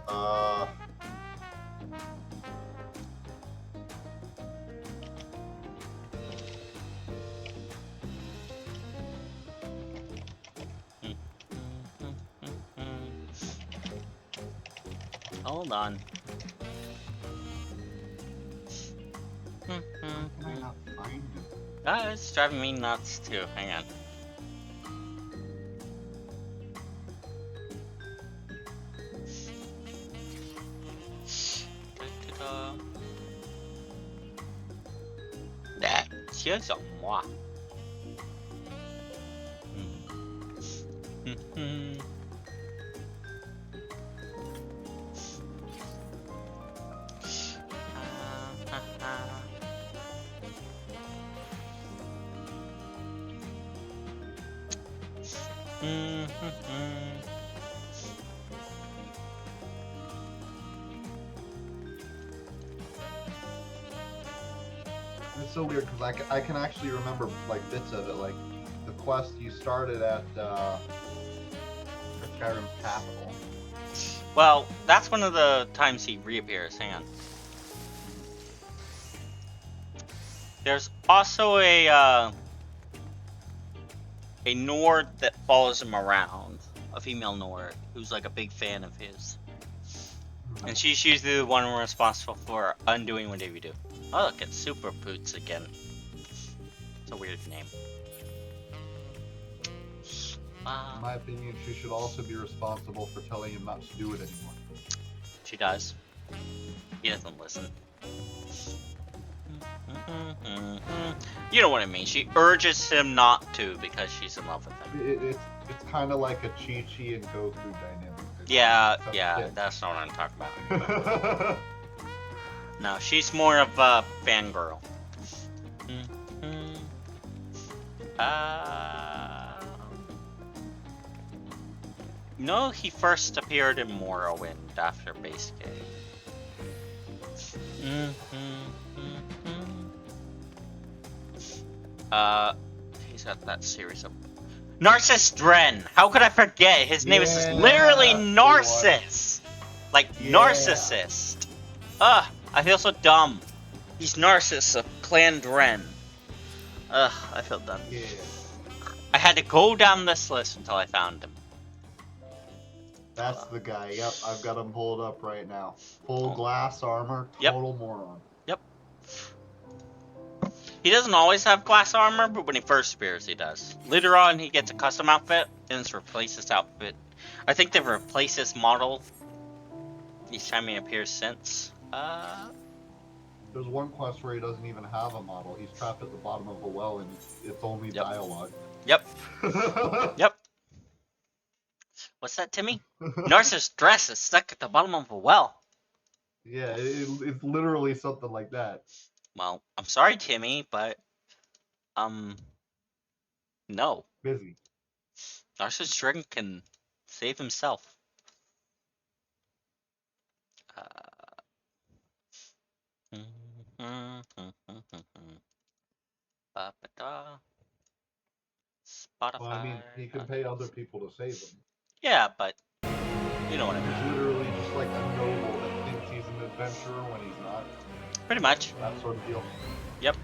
Hold on. How can I not find him? It's driving me nuts too. Hang on. That 写什么啊？It's so weird because I can actually remember like bits of it, like the quest you started at Skyrim's capital. Well, that's one of the times he reappears. Hang on. There's also a Nord that follows him around, a female Nord who's like a big fan of his, and she's usually the one responsible for undoing whatever you do. Oh, look, it's Super Poots again. It's a weird name. In my opinion, she should also be responsible for telling him not to do it anymore. She does. He doesn't listen. You know what I mean. She urges him not to because she's in love with him. It's kind of like a Chi-Chi and Goku dynamic. Yeah, that's not what I'm talking about. No, she's more of a fangirl. No, he first appeared in Morrowind after base game. He's got that series of Narcissus Dren. How could I forget? His name is literally Narcissus, like narcissist. Ugh, I feel so dumb. He's Narcissus of Clan Dren. Ugh, I feel dumb. Yeah. I had to go down this list until I found him. That's the guy. Yep, I've got him pulled up right now. Full glass armor, total moron. Yep. He doesn't always have glass armor, but when he first appears, he does. Later on, he gets a custom outfit, and it's replaced his outfit. I think they've replaced his model each time he appears since. There's one quest where he doesn't even have a model. He's trapped at the bottom of a well, and it's only dialogue. Yep. Yep. What's that, Timmy? Narcissus' dress is stuck at the bottom of a well. Yeah, it's literally something like that. Well, I'm sorry, Timmy, but no. Busy. Narcissus Dren can save himself. Spotify. Well, I mean, he can pay other people to save him. Yeah, but you know what I mean. He's literally just like a noble that thinks he's an adventurer when he's not. Pretty much. That sort of deal. Yep.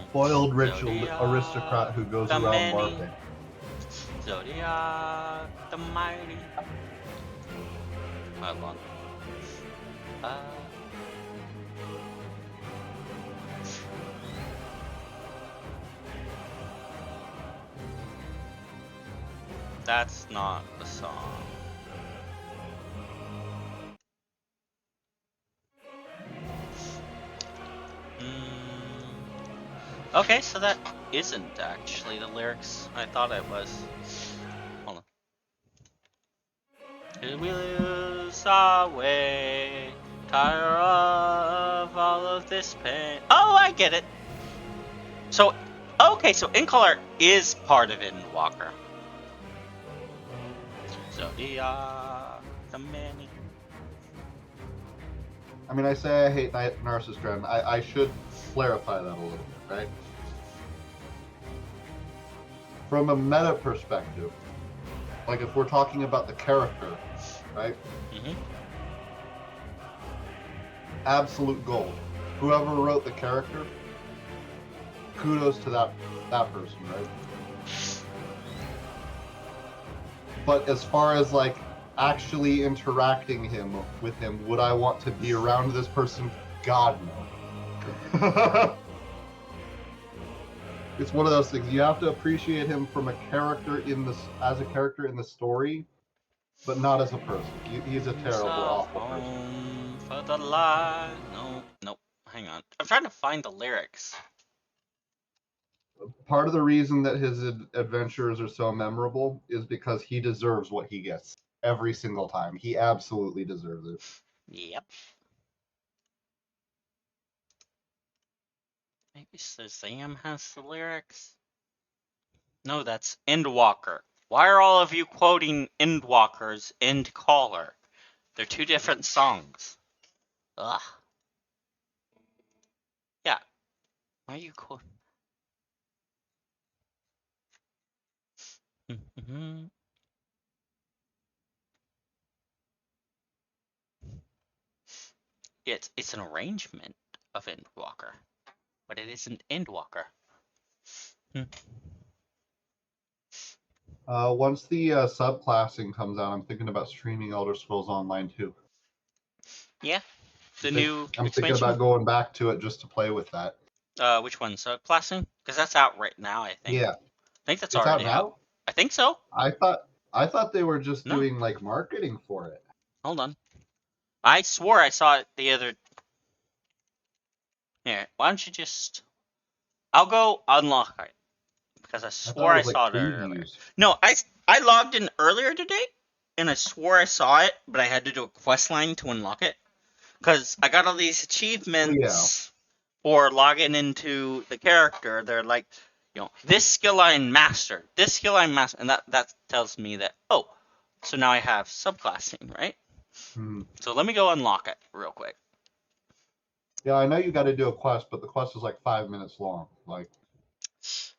Spoiled aristocrat who goes around barfing. Zodiac, the mighty. Hold on. That's not the song. Okay, so that isn't actually the lyrics. I thought it was. Hold on. Did we lose our way? Tire of this pain. Oh, I get it. So, okay, so In Color is part of Endwalker. Zodiac, the many. I mean, I say I hate Narcissus Dren. I should clarify that a little bit, right? From a meta perspective, like if we're talking about the character, right? Mm-hmm. Absolute gold. Whoever wrote the character, kudos to that person, right? But as far as like actually interacting with him, would I want to be around this person? God no. It's one of those things. You have to appreciate him from a character as a character in the story, but not as a person. He's a terrible, awful person. For the light. No, hang on. I'm trying to find the lyrics. Part of the reason that his adventures are so memorable is because he deserves what he gets every single time. He absolutely deserves it. Yep. Maybe Shazam has the lyrics? No, that's Endwalker. Why are all of you quoting Endwalker's End Caller? They're two different songs. Ugh. Yeah. Why are you quoting? Mm-hmm. It's an arrangement of Endwalker, but it isn't Endwalker. Once the subclassing comes out, I'm thinking about streaming Elder Scrolls Online too. Yeah, I'm new thinking expansion. about going back to it just to play with that. Which one? Subclassing? Because that's out right now, I think. Yeah. I think that's It's already out now? out. I think so. I thought they were just doing like marketing for it. Hold on. I swore I saw it the other. Here, why don't you just? I'll go unlock it because I swore I saw it earlier. No, I logged in earlier today, and I swore I saw it, but I had to do a quest line to unlock it because I got all these achievements for logging into the character. They're like, this skill line mastered, and that tells me that so now I have subclassing, right? So let me go unlock it real quick. Yeah, I know you got to do a quest, but the quest is like 5 minutes long. Like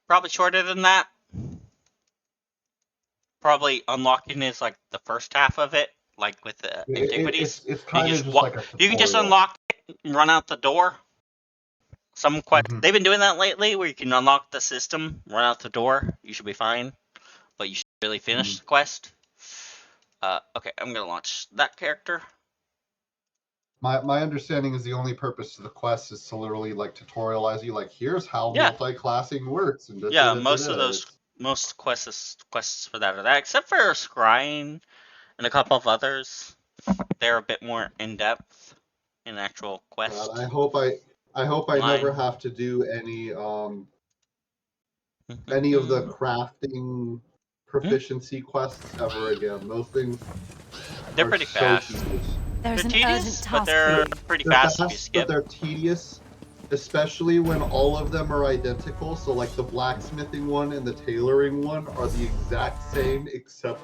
probably shorter than that. Probably unlocking is like the first half of it, like with the antiquities. It's kind of just like a tutorial. You can just unlock it, run out the door. Some quest they've been doing that lately, where you can unlock the system, run out the door. You should be fine, but you should really finish the quest. Okay, I'm gonna launch that character. My understanding is the only purpose of the quest is to literally like tutorialize you, like here's how multi-classing works. And most of those quests for that are that, except for Scrying and a couple of others. They're a bit more in depth in actual quest. I hope I never have to do any of the crafting proficiency quests ever again. Those things they're pretty fast. There's they're tedious, but they're pretty fast if you skip. But they're tedious, especially when all of them are identical. So like the blacksmithing one and the tailoring one are the exact same, except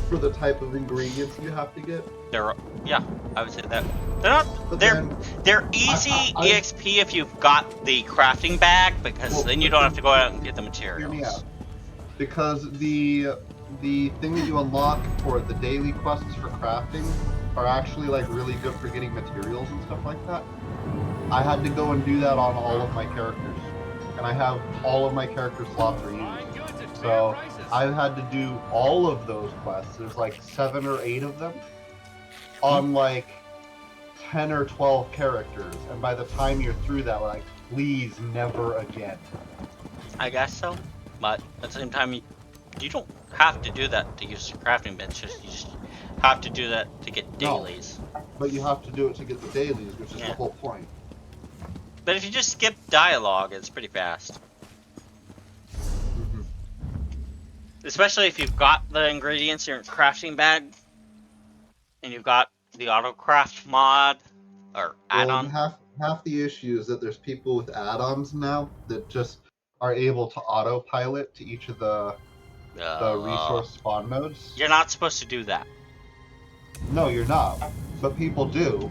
for the type of ingredients you have to get. I would say that they're not. They're easy EXP if you've got the crafting bag, because then you don't have to go out and get the materials. Hear me out. Because the thing that you unlock for the daily quests for crafting are actually like really good for getting materials and stuff like that. I had to go and do that on all of my characters, and I have all of my character slots are used. So I've had to do all of those quests. There's like 7 or 8 of them on like 10 or 12 characters, and by the time you're through that, like, please never again. I guess so, but at the same time, you don't have to do that to use crafting benches. You just have to do that to get dailies. No, but you have to do it to get the dailies, which is the whole point. But if you just skip dialogue, it's pretty fast. Especially if you've got the ingredients in your crafting bag, and you've got the autocraft mod or add-on. half the issue is that there's people with add-ons now that just are able to autopilot to each of the resource spawn nodes. You're not supposed to do that. No, you're not, but people do.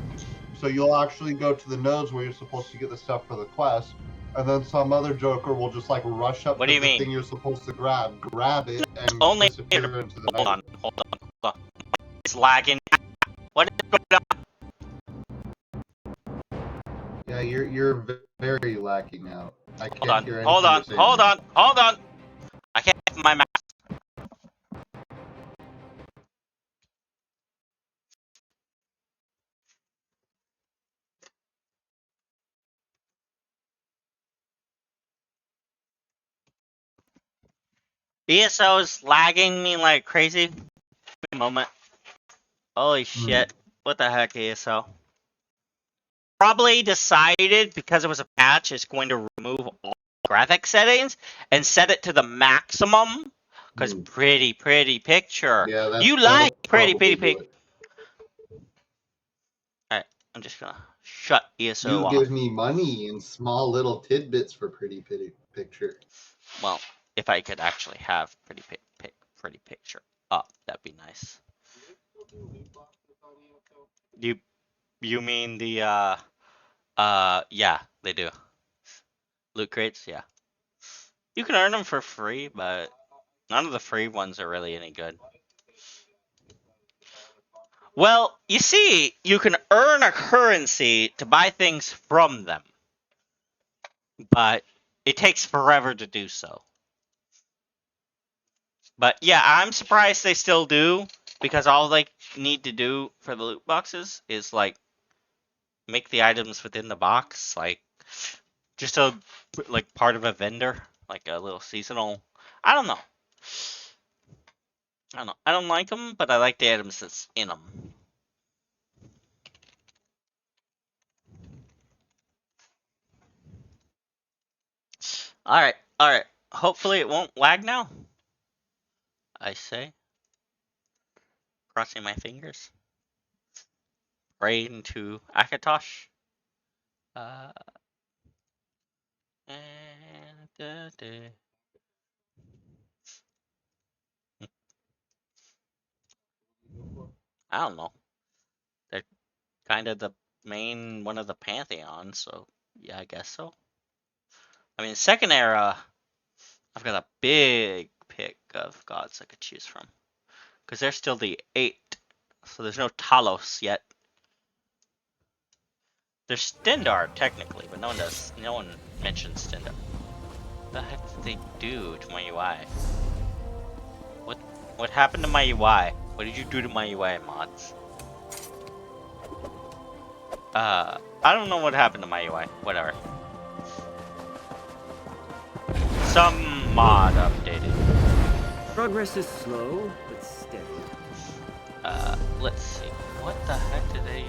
So you'll actually go to the nodes where you're supposed to get the stuff for the quest, and then some other joker will just like rush up What to do you the mean? thing you're supposed to grab it, and Only disappear into the hold night. on, hold on. It's lagging. What is going on? Yeah, you're very lacking out. I Hold can't on, hear hold anything on, you're saying. hold on, hold on. I can't have my mouse. ESO is lagging me like crazy. Give me a moment. Holy shit. What the heck, ESO? Probably decided because it was a patch, it's going to remove all graphic settings and set it to the maximum. Because pretty picture. Yeah, You that'll like pretty probably do picture. it. Alright, I'm just gonna shut ESO You off. give me money in small little tidbits for pretty picture. Well, if I could actually have pretty picture up, that'd be nice. You mean the yeah, they do. Loot crates, yeah. You can earn them for free, but none of the free ones are really any good. Well, you see, you can earn a currency to buy things from them, but it takes forever to do so. But yeah, I'm surprised they still do, because all they need to do for the loot boxes is like make the items within the box, like just a like part of a vendor, like a little seasonal. I don't know. I don't like them, but I like the items that's in them. All right. Hopefully it won't lag now. I say, crossing my fingers. Praying to Akatosh. And I don't know. They're kind of the main one of the Pantheon, so yeah, I guess so. I mean, second era, I've got a big pick of gods I could choose from. Because they're still the 8. So there's no Talos yet. There's Stendar, technically, but no one mentions Stendar. What the heck did they do to my UI? What happened to my UI? What did you do to my UI, mods? I don't know what happened to my UI. Whatever. Some mod updated. Progress is slow, but steady. Let's see. What the heck did they...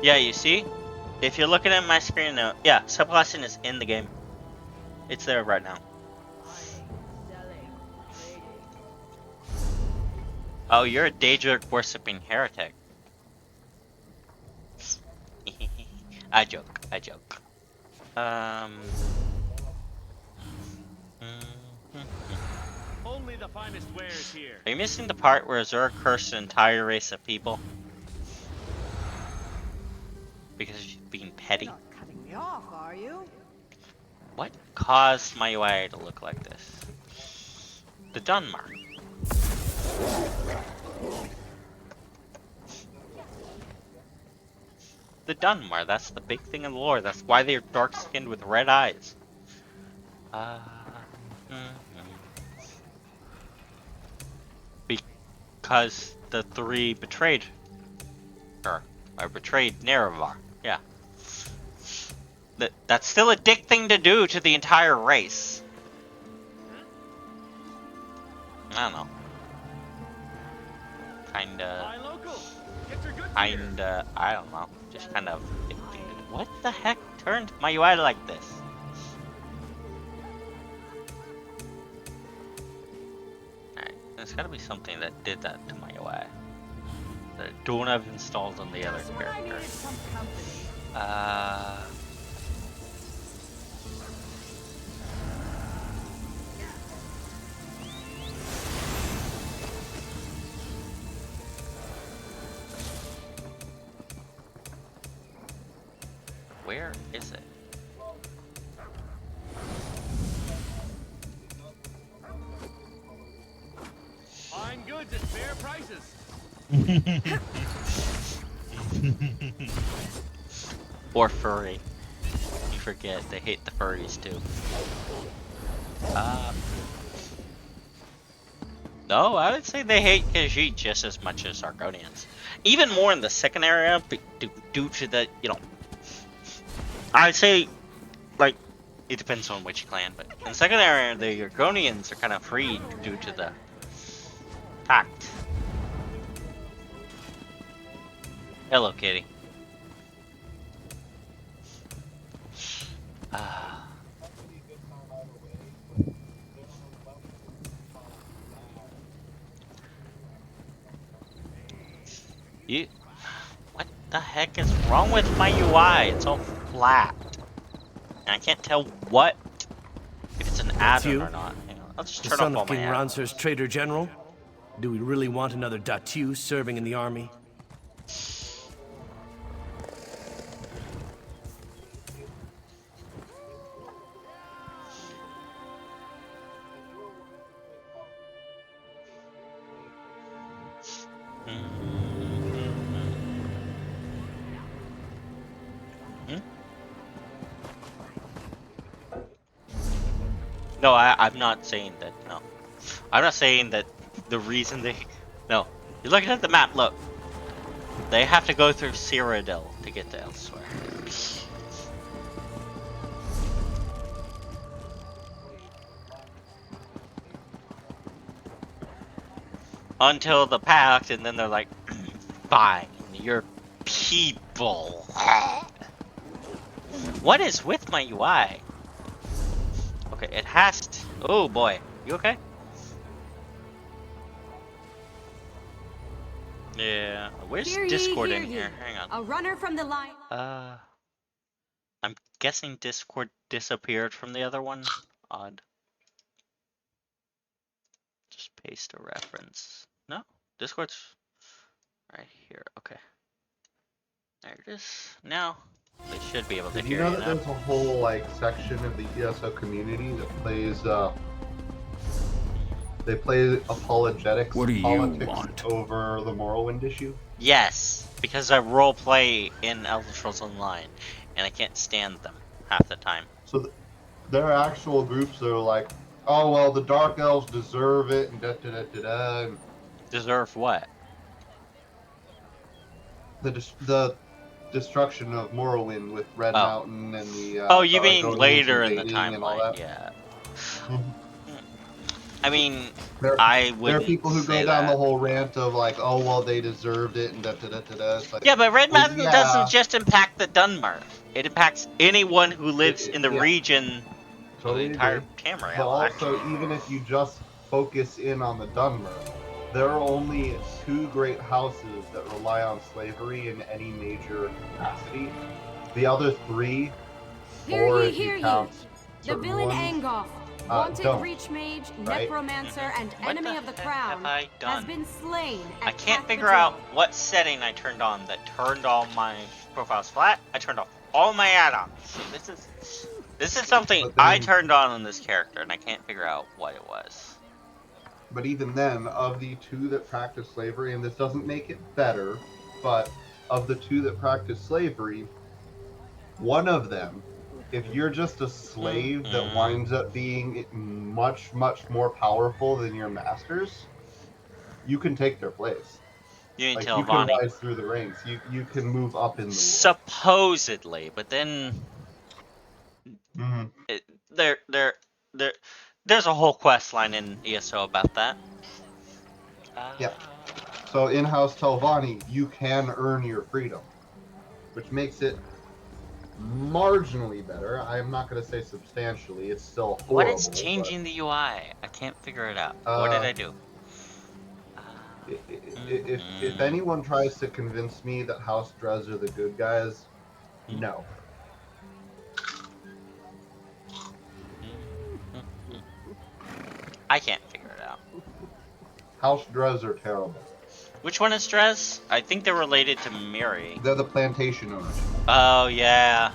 Yeah, you see? If you're looking at my screen now, yeah, subclassing is in the game. It's there right now. Oh, you're a Daedric worshipping heretic. I joke. Only the finest wares here. Are you missing the part where Azura cursed an entire race of people? Because she's being petty? Not cutting me off, are you? What caused my UI to look like this? The Dunmar. The Dunmar, that's the big thing in the lore. That's why they're dark-skinned with red eyes. Because the 3 betrayed her. Or betrayed Nerevar. Yeah. That's still a dick thing to do to the entire race. I don't know. Kinda, I don't know. Just kind of dick thing to do. What the heck turned my UI like this? Alright, there's gotta be something that did that to my UI. That I don't have installed on the other character. Where is it? Fine goods at fair prices. Or furry. You forget, they hate the furries too. No, I would say they hate Khajiit just as much as Argonians. Even more in the second area, due to the, you know, I'd say, like, it depends on which clan, but in the second area, the Argonians are kind of free due to the tact. Hello, kitty. You, what the heck is wrong with my UI? It's all flat. And I can't tell what, if it's an add-on you? or not. Hang on, I'll just The turn son off all of my King add-ons. Rancer's traitor general? Do we really want another Datu serving in the army? No, I'm not saying that, no. I'm not saying that the reason they... No. You're looking at the map, look. They have to go through Cyrodiil to get to elsewhere. Until the pact, and then they're like, fine, you're people. What is with my UI? Okay, it has to... Oh boy, you okay? Yeah, where's Hear ye, Discord hear in ye. here? Hang on. A runner from the line. I'm guessing Discord disappeared from the other one. Odd. Just paste a reference. No, Discord's right here. Okay. There it is. Now, they should be able to Did you hear know you that now. there's a whole like section of the ESO community that plays they play apologetics What do you politics want? over the Morrowind issue? Yes, because I roleplay in Elder Scrolls Online, and I can't stand them half the time. So there are actual groups that are like, oh well, the Dark Elves deserve it, and da da da da da. And Deserve what? the destruction of Morrowind with Red Oh. Mountain and the Oh, you mean Argonians later in the invading and all timeline, that. yeah. Mhm. I mean, There I are wouldn't people who say go down that. the whole rant of like, oh well, they deserved it, and da da da da da. It's like, Yeah, but Red well, Mountain yeah, doesn't just impact the Dunmer. It impacts anyone who lives in the yeah, region, well, the totally entire agree. But Tamriel, also, actually. even if you just focus in on the Dunmer, there are only two great houses that rely on slavery in any major capacity. The other three, Hear or ye, if you hear ye. count The certain villain ones, Angoth, wanted don't, Breach Mage, right? Necromancer, and What enemy the of the heck Crown, have I done? has been slain at I can't Path figure Betrayed. out what setting I turned on that turned all my profiles flat. I turned off all my add-ons. So this is something But I then, turned on this character, and I can't figure out what it was. but even then, of the two that practice slavery, and this doesn't make it better, but of the two that practice slavery, one of them, if you're just a slave that winds up being much, much more powerful than your masters, you can take their place. You can Like, tell you can Vonnie. rise through the ranks. You can move up in the world. Supposedly, but then Mm-hmm. there's a whole quest line in ESO about that. Yeah. So in House Telvanni, you can earn your freedom, which makes it marginally better. I'm not going to say substantially. It's still What is horrible. changing the UI? I can't figure it out. But, What did I do? if anyone tries to convince me that House Drez are the good guys, no. I can't figure it out. House Drez are terrible. Which one is Drez? I think they're related to Miri. They're the plantation owners. Oh, yeah.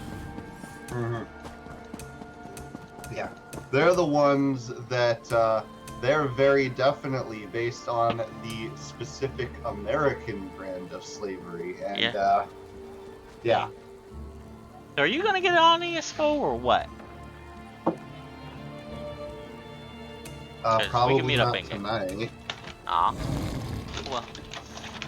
they're the ones that they're very definitely based on the specific American brand of slavery, and yeah. So are you gonna get on ESO or what? We can Probably meet up not in game. tonight. Aw. Well.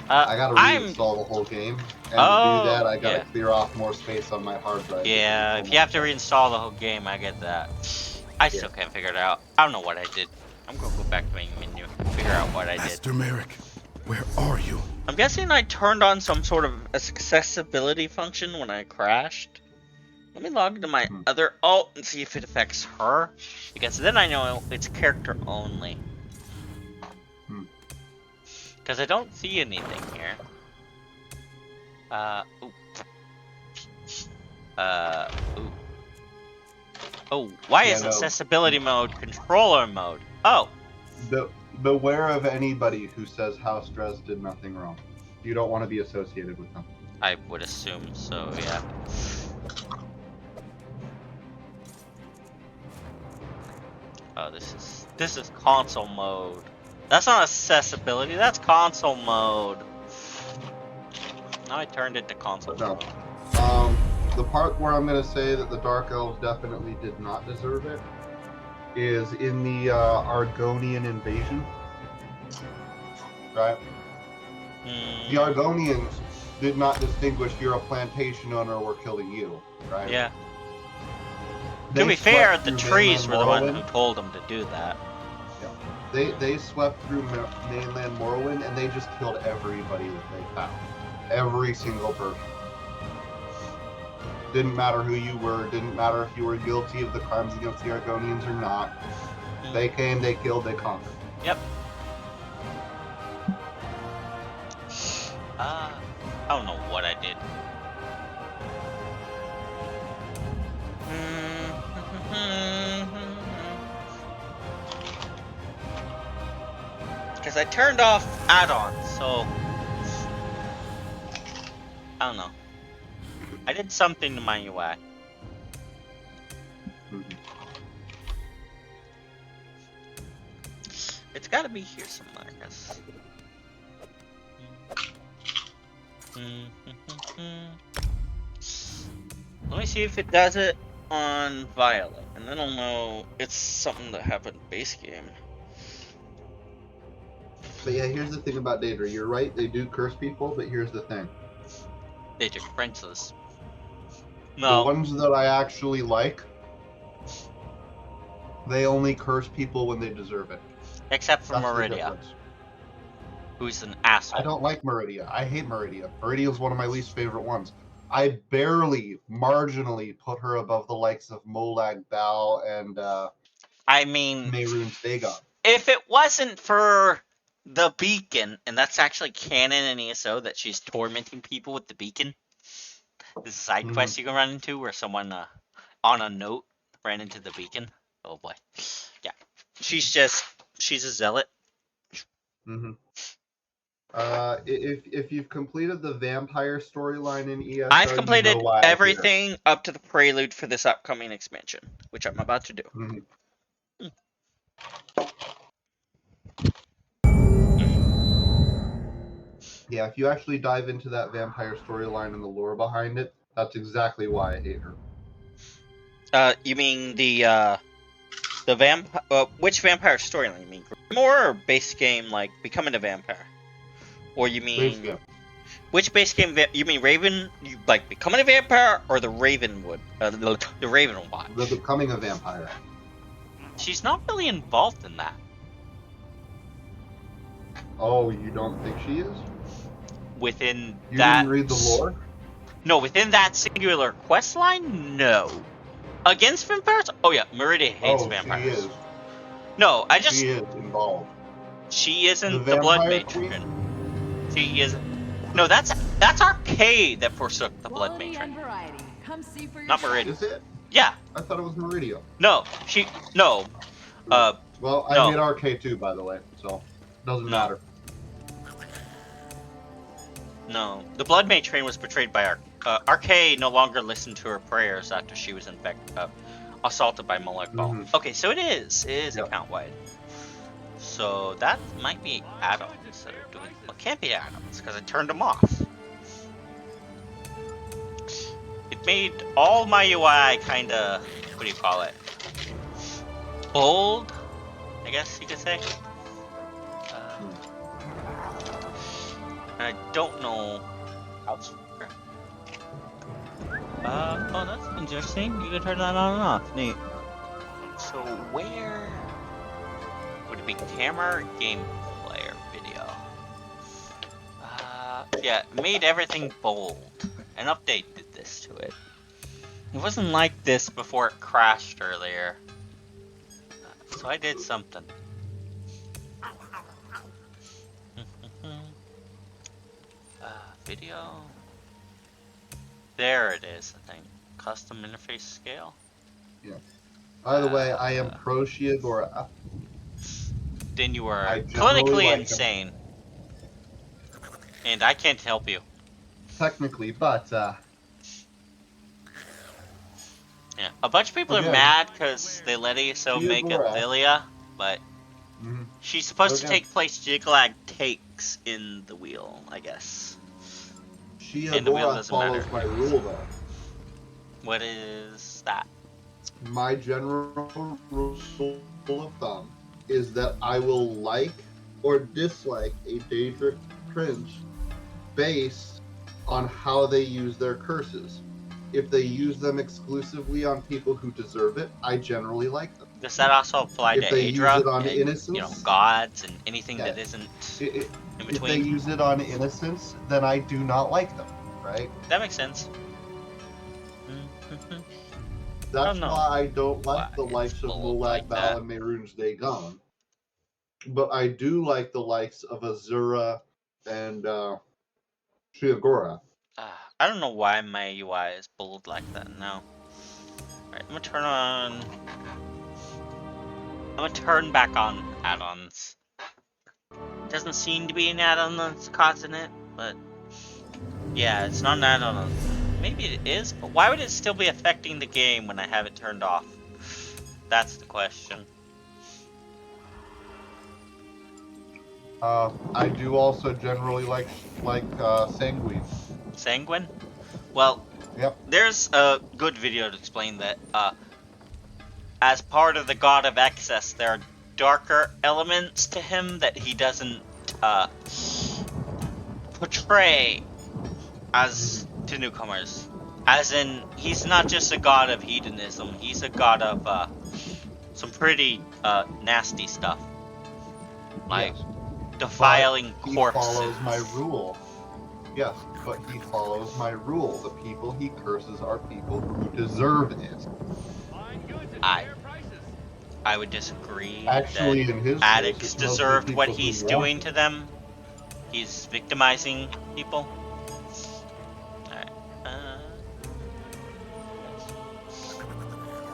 I gotta I'm. reinstall the whole game, and to Oh, do that, I gotta yeah. clear off more space on my hard drive. Yeah, if you have to reinstall the whole game, I get that. I still can't figure it out. I don't know what I did. I'm gonna go back to main menu, figure out what I did. Master Merrick, where are you? I'm guessing I turned on some sort of accessibility function when I crashed. Let me log into my other alt and see if it affects her, because then I know it's character only. Because I don't see anything here. Ooh. Ooh. Oh, why is accessibility mode controller mode? Oh. Beware of anybody who says House Dres did nothing wrong. You don't want to be associated with them. I would assume so, yeah. Oh, this is console mode. That's not accessibility, that's console mode. Now I turned it to console mode. The part where I'm going to say that the Dark Elves definitely did not deserve it is in the Argonian invasion. Right? The Argonians did not distinguish you're a plantation owner or we're killing you. Right? Yeah. To be fair, the trees were the ones who told them to do that. Yeah. They swept through mainland Morrowind and they just killed everybody that they found. Every single person. Didn't matter who you were, didn't matter if you were guilty of the crimes against the Argonians or not. They came, they killed, they conquered. Yep. I don't know what I did. Because I turned off add-ons, so I don't know. I did something to my UI. It's gotta be here somewhere, I guess. Let me see if it does it on Violet, and then I'll know it's something that happened base game. But yeah, here's the thing about Daedra. You're right, they do curse people, but here's the thing. Daedra Princeless. No. The ones that I actually like, they only curse people when they deserve it. Except for Meridia, who's an asshole. I don't like Meridia. I hate Meridia. Meridia is one of my least favorite ones. I barely, marginally put her above the likes of Molag Bal and I mean, Mehrunes Dagon. If it wasn't for the beacon, and that's actually canon in ESO that she's tormenting people with the beacon. This side quest you can run into where someone on a note ran into the beacon. Oh boy. Yeah. She's a zealot. If you've completed the vampire storyline in ESO, I've completed everything up to the prelude for this upcoming expansion, which I'm about to do. Yeah, if you actually dive into that vampire storyline and the lore behind it, that's exactly why I hate her. You mean the vampire? Which vampire storyline? You mean Grimoire or base game, like becoming a vampire? Or you mean which base game? You mean Raven? You like becoming a vampire or the Ravenwood? The Ravenwatch. The becoming a vampire. She's not really involved in that. Oh, you don't think she is? Within you that. You didn't read the lore? No, within that singular quest line, no. Against vampires? Oh yeah, Meridia hates vampires. She is. No, She is involved. She isn't the Blood Matron. She isn't. No, that's Arcade that forsook the Blood Matron. Not Meridia. Is it? Yeah. I thought it was Meridia. No, no. Well, I made Arcade too, by the way, so doesn't matter. No, the Blood Matron was betrayed by Arcade no longer listened to her prayers after she was infected. assaulted by Molech Ball. Mhm. Okay, so it is Yep. account wide. So that might be add-ons that are doing. Well, it can't be add-ons because I turned them off. It made all my UI kind of, what do you call it? Bold, I guess you could say. I don't know how to. Oh, that's interesting. You can turn that on and off. Neat. So where would it be? Camera or gameplay or video? Yeah, made everything bold. An update did this to it. It wasn't like this before it crashed earlier. So I did something. Video. There it is, I think. Custom interface scale. Yeah. By the way, I am pro Shiagora. Then you are I generally clinically like him, insane. And I can't help you. technically, but Yeah. A bunch of people are again, mad because they let ESO make Shiagora. Athelia, but Mhm. she's supposed to Again, take place Jiglag takes in the wheel, I guess. And the wheel Shiagora doesn't matter follows my anyways. rule, though. What is that? My general rule of thumb is that I will like or dislike a Daedric prince based on how they use their curses. If they use them exclusively on people who deserve it, I generally like them. Does that also apply If to they use Aedra it on and, innocence, gods and anything yeah. that isn't in If they between? use it on innocence, then I do not like them, right? That makes sense. I That's don't know why I don't why like the it's likes of bold Molag like Bal that. and Mehrunes Dagon. But I do like the likes of Azura and Shiagora. I don't know why my UI is bold like that now. Alright, I'm gonna turn back on add-ons. Doesn't seem to be an add-on that's causing it, but yeah, it's not an add-on. Maybe it is, but why would it still be affecting the game when I have it turned off? That's the question. I do also generally like Sanguine. Sanguine? Well, Yep. there's a good video to explain that. As part of the God of Excess, there are darker elements to him that he doesn't portray as to newcomers. As in, he's not just a god of hedonism, he's a god of some pretty nasty stuff. Like Yes. defiling He corpses. follows my rule. Yes, but he follows my rule. The people he curses are people who deserve it. Fine goods at I fair prices. I would disagree Actually, that in his case, addicts it's mostly deserved what people who he's want doing it. to them. He's victimizing people. Alright.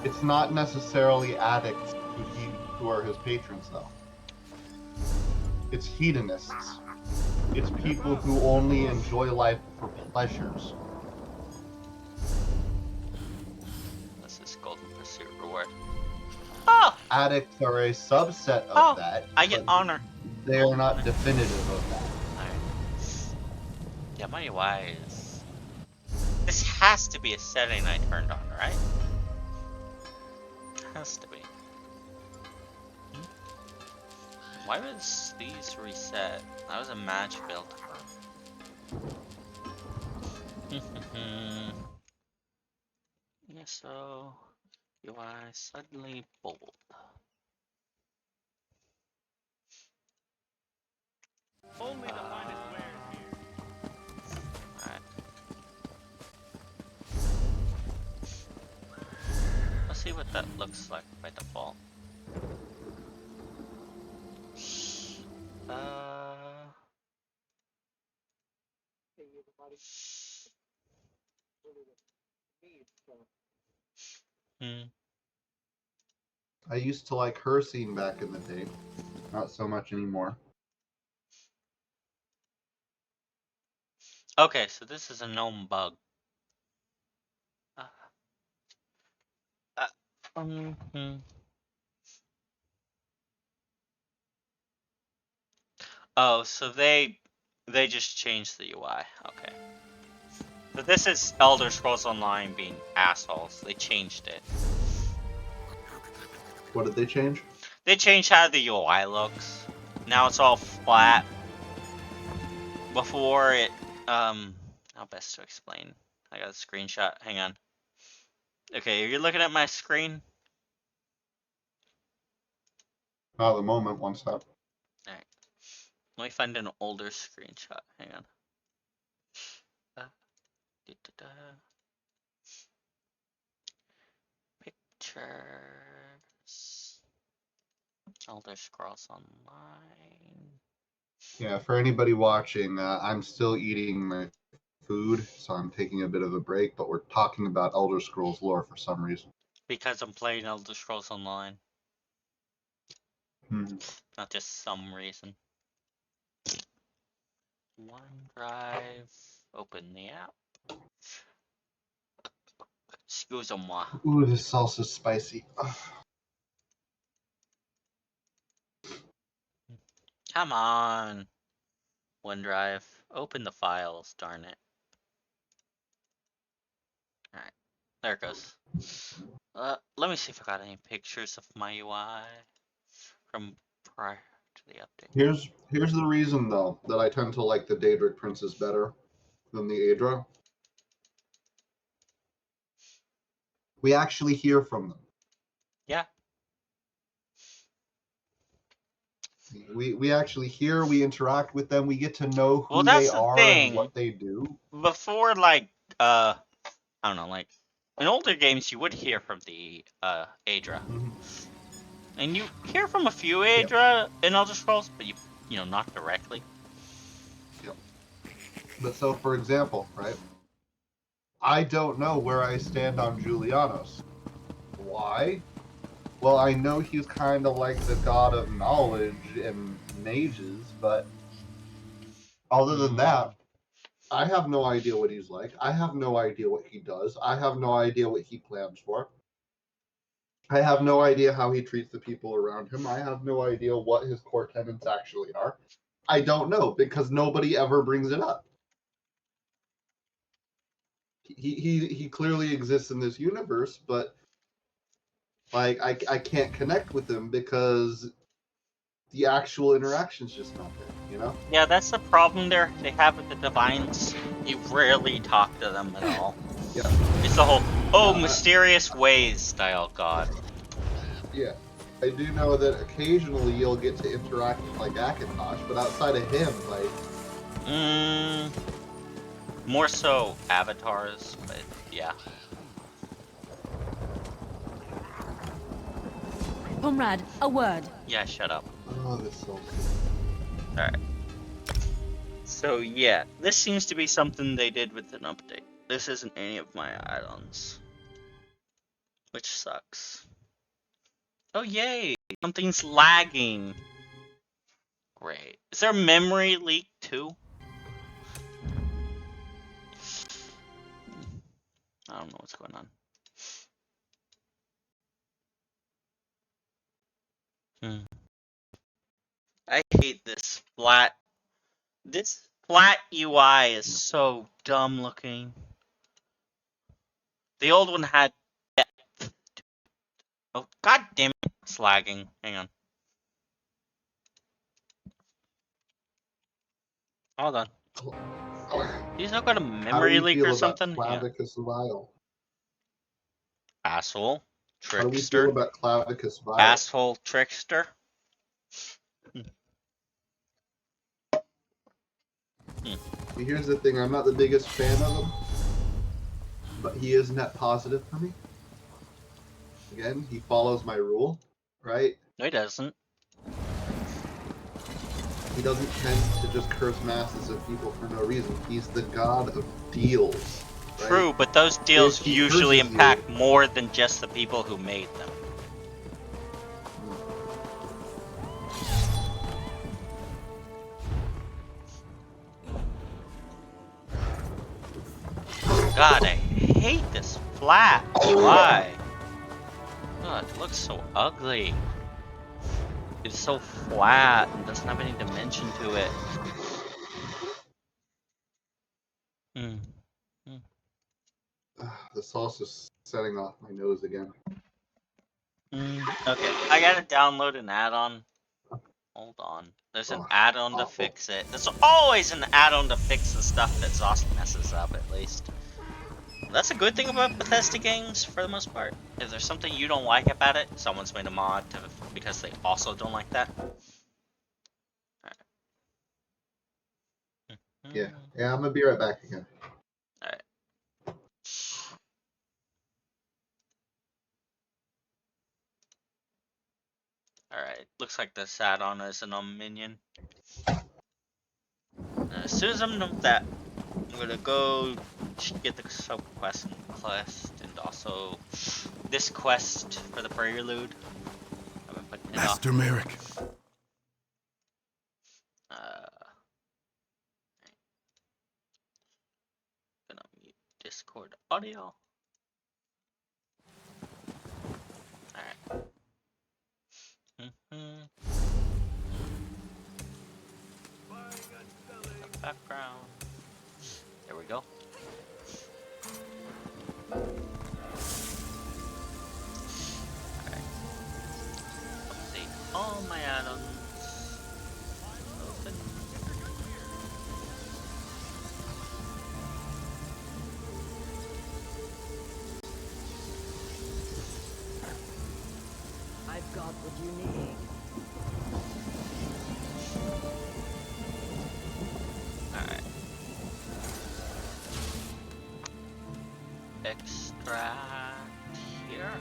It's not necessarily addicts who are his patrons, though. It's hedonists. It's people who only enjoy life for pleasures. This is Golden Pursuit reward. Oh! Addicts are a subset of that. I get but honor. They are not definitive of that. Alright. Yeah, my UI is... This has to be a setting I turned on, right? Has to be. Why was these reset? That was a match build. Yeah, so UI suddenly bold. Only the finest wares here. Alright. Let's see what that looks like by default. Hmm. I used to like her scene back in the day. Not so much anymore. Okay, so this is a known bug. Mhm. Oh, so they just changed the UI. Okay. So this is Elder Scrolls Online being assholes. They changed it. What did they change? They changed how the UI looks. Now it's all flat. Before it, how best to explain? I got a screenshot. Hang on. Okay, are you looking at my screen? Not at the moment. One step. Alright. Let me find an older screenshot. Hang on. Da-da-da. Pictures. Elder Scrolls Online. Yeah, for anybody watching, I'm still eating my food, so I'm taking a bit of a break, but we're talking about Elder Scrolls lore for some reason. Because I'm playing Elder Scrolls Online. Not just some reason. OneDrive. Open the app. Excusez-moi. Ooh, this salsa's spicy. Come on. OneDrive. Open the files, darn it. Alright. There it goes. Let me see if I got any pictures of my UI from prior to the update. Here's the reason though that I tend to like the Daedric Princes better than the Aedra. We actually hear from them. Yeah. We actually hear, we interact with them, we get to know who Well, they that's the are and thing. what they do. Before, like, I don't know, like, in older games, you would hear from the, Aedra. And you hear from a few Aedra in Elder Scrolls, but you know, not directly. Yep. But so, for example, right? I don't know where I stand on Julianos. Why? Well, I know he's kind of like the god of knowledge and mages, but other than that, I have no idea what he's like. I have no idea what he does. I have no idea what he plans for. I have no idea how he treats the people around him. I have no idea what his core tenets actually are. I don't know because nobody ever brings it up. He clearly exists in this universe, but like I can't connect with him because the actual interaction's just not there, you know? Yeah, that's the problem they have with the Divines. You rarely talk to them at all. Yeah. It's the whole, mysterious ways style god. Yeah. I do know that occasionally you'll get to interact with like Akatosh, but outside of him, like more so avatars, but yeah. Comrade, a word. Yeah, shut up. oh, this so Alright. So yeah, this seems to be something they did with an update. This isn't any of my add-ons. Which sucks. Oh yay! Something's lagging. Great. Is there a memory leak too? I don't know what's going on. I hate this flat. This flat UI is so dumb looking. The old one had depth. Oh, god damn it. It's lagging. Hang on. Hold on. He's not got a memory leak or something? Yeah. Clavicus Vile? Asshole. How do we feel Trickster. about Clavicus Vile? Asshole trickster. Here's the thing, I'm not the biggest fan of him, but he is net positive for me. Again, he follows my rule, right? No, he doesn't. He doesn't tend to just curse masses of people for no reason. He's the god of deals. Right? True, but those deals If he usually curses impact more than just the people who made them. God, I hate this flat UI. Ugh. looks so ugly. It's so flat and doesn't have any dimension to it. Hmm. The sauce is setting off my nose again. Okay, I gotta download an add-on. Hold on. There's an Oh, add-on to awful. fix it. There's always an add-on to fix the stuff that Zost messes up, at least. That's a good thing about Bethesda games, for the most part. If there's something you don't like about it, someone's made a mod to, because they also don't like that. Yeah, I'm gonna be right back again. Alright. Alright, looks like this add-on isn't on Minion. As soon as I'm done with that, I'm gonna go get the sub quest and also this quest for the prelude. I've been putting it off. Master Merrick. Gonna mute Discord audio. Alright. The background. There we go. Alright. Update all my add-ons. Open. I've got what you need. Alright. Extract here.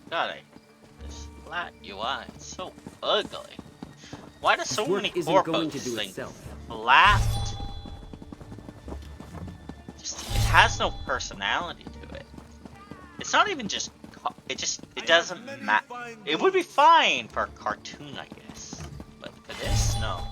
God, this flat UI is so ugly. Why do so many corpos think flat? Just, it has no personality to it. It's not even just. It doesn't matter. It would be fine for a cartoon, I guess, but for this, no.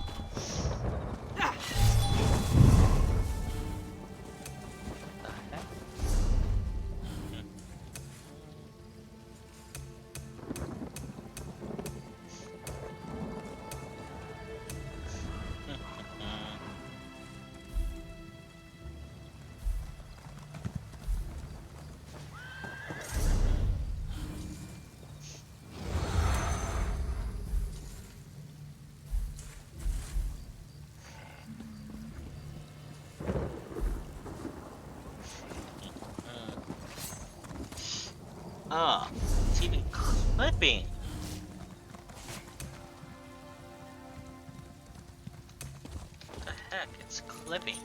Oh, it's even clipping. What the heck? It's clipping.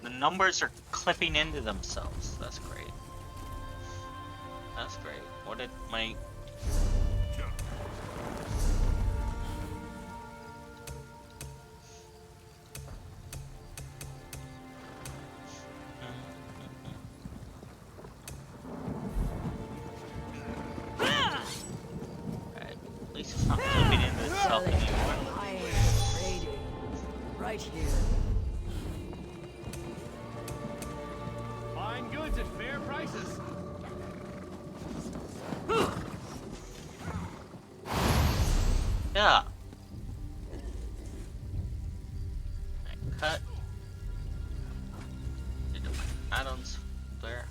The numbers are clipping into themselves. That's great. That's great. What did my... Alright, at least it's not clipping into itself anymore. I am afraid. Right here. Fine goods at fair prices. Yeah. I cut. Did my add-ons there.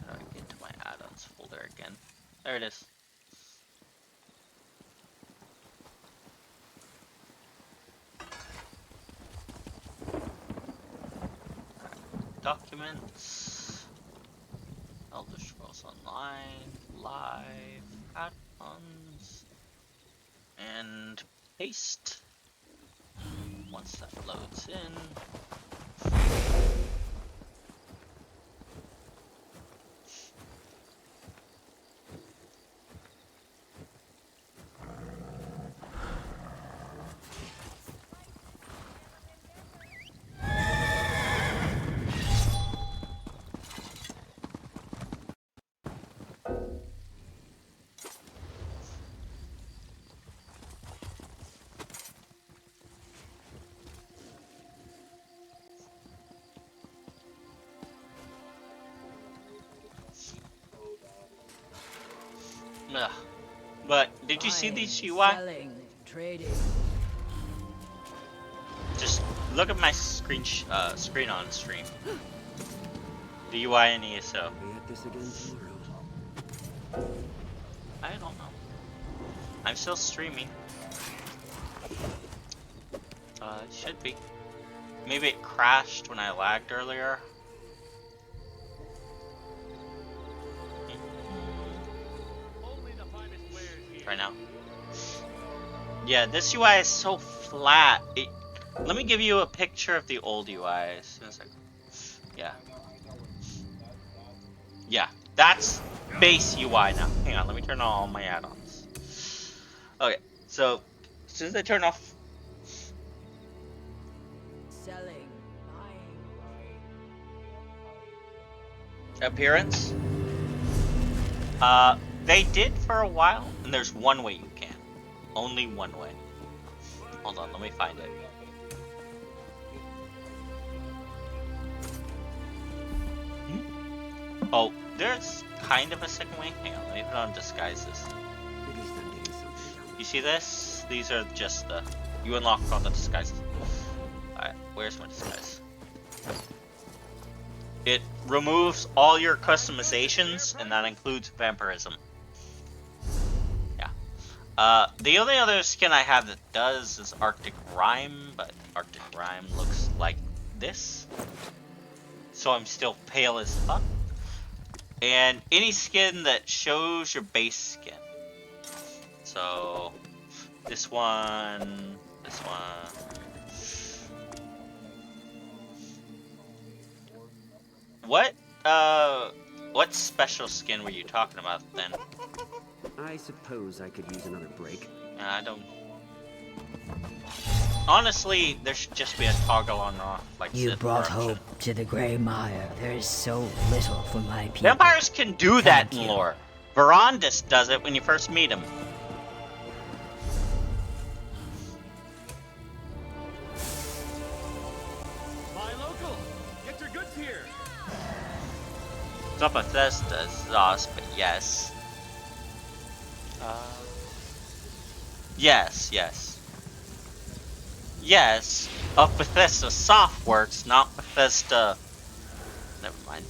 How do I get to my add-ons folder again? There it is. Documents, Elder Scrolls Online, Live, add-ons, and paste. Once that loads in. Ugh. But did you see Buying, these UI? selling, trading. Just look at my screen on stream. The UI and ESO. Be at this again tomorrow. I don't know. I'm still streaming. It should be. Maybe it crashed when I lagged earlier. Only the finest wares here. Try now. Yeah, this UI is so flat. Let me give you a picture of the old UI. As soon as yeah. Yeah, that's base UI now. Hang on, let me turn on all my add-ons. Okay, so as soon as I turn off Selling, buying. appearance, they did for a while, and there's one way you can. Only one way. Hold on, let me find it. Oh, there's kind of a second way. Hang on, let me put on disguises. At least I'm getting something. You see this? These are just the... You unlock all the disguises. Alright, where's my disguise? It removes all your customizations, and that includes vampirism. Yeah. The only other skin I have that does is Arctic Rime, but Arctic Rime looks like this. So I'm still pale as fuck. And any skin that shows your base skin. So this one, this one. What special skin were you talking about then? I suppose I could use another break. I don't. Honestly, there should just be a toggle on off, like You Sith brought corruption. hope to the Grey Mire. There is so little for my people. Vampires can do that Thank in you. lore. Verandis does it when you first meet him. Buy local. Get your goods here. It's not Bethesda's sauce, but yes. Yes. Yes, of Bethesda Softworks, not Bethesda... Never mind.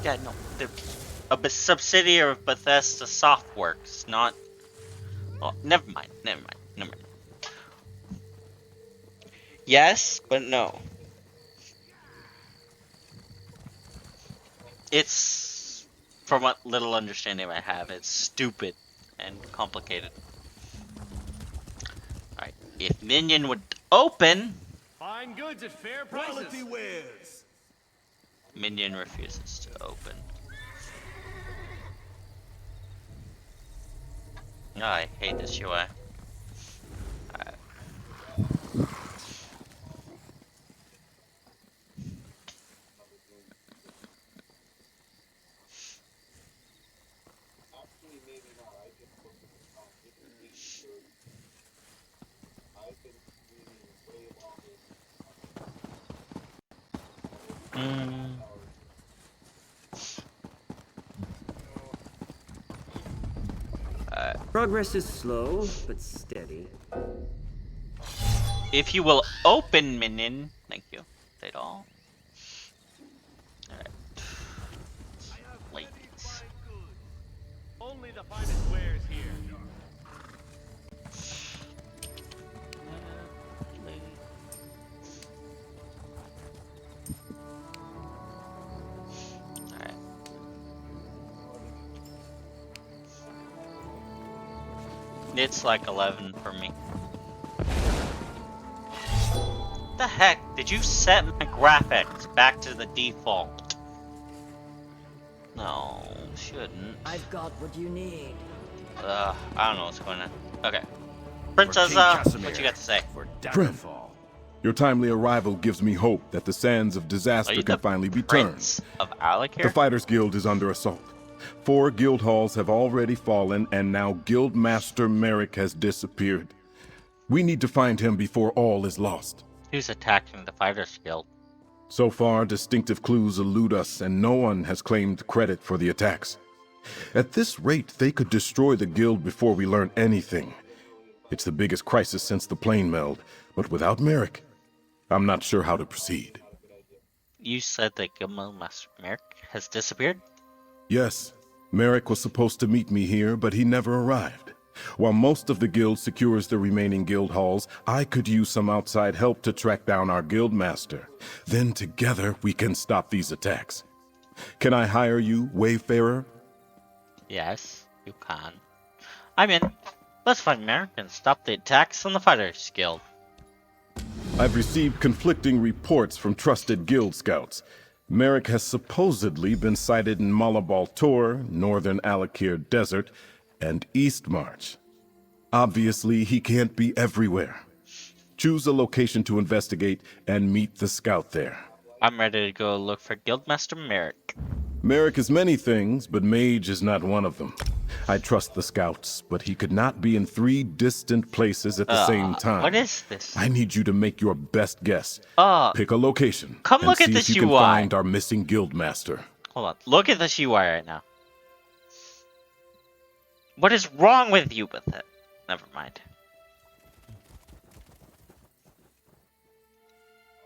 Yeah, no, they're a subsidiary of Bethesda Softworks, not... Oh, never mind. Yes, but no. It's, from what little understanding I have, it's stupid and complicated. Alright, if Minion would open, Fine goods at fair prices. Quality wares. Minion refuses to open. Oh, I hate this UI. Alright. Progress is slow, but steady. If you will open Minion, thank you. They all. Alright. Ladies. Only the finest wares here. Alright. It's like 11 for me. The heck? Did you set my graphics back to the default? No, shouldn't. I've got what you need. I don't know what's going on. Okay. Princess, what you got to say? For Friend, downfall. your timely arrival gives me hope that the sands of Are disaster you can the finally be turned. Prince of Alec The here? Fighters Guild is under assault. 4 guild halls have already fallen, and now Guild Master Merrick has disappeared. We need to find him before all is lost. Who's attacking the Fighters Guild? So far, distinctive clues elude us, and no one has claimed credit for the attacks. At this rate, they could destroy the guild before we learn anything. It's the biggest crisis since the plane meld, but without Merrick, I'm not sure how to proceed. You said that Guildmaster Merrick has disappeared? Yes, Merrick was supposed to meet me here, but he never arrived. While most of the guild secures the remaining guild halls, I could use some outside help to track down our guildmaster. Then together we can stop these attacks. Can I hire you, Wayfarer? Yes, you can. I'm in. Let's find Merrick and stop the attacks on the Fighters Guild. I've received conflicting reports from trusted guild scouts. Merrick has supposedly been sighted in Malabal Tor, northern Alakir Desert, and East March. Obviously, he can't be everywhere. Choose a location to investigate and meet the scout there. I'm ready to go look for Guildmaster Merrick. Merrick is many things, but mage is not one of them. I trust the scouts, but he could not be in 3 distant places at the same time. What is this? I need you to make your best guess. Pick a location. Come and look at see this if you can UI. find our missing guildmaster. Hold on. Look at this UI right now. What is wrong with you with it? Never mind.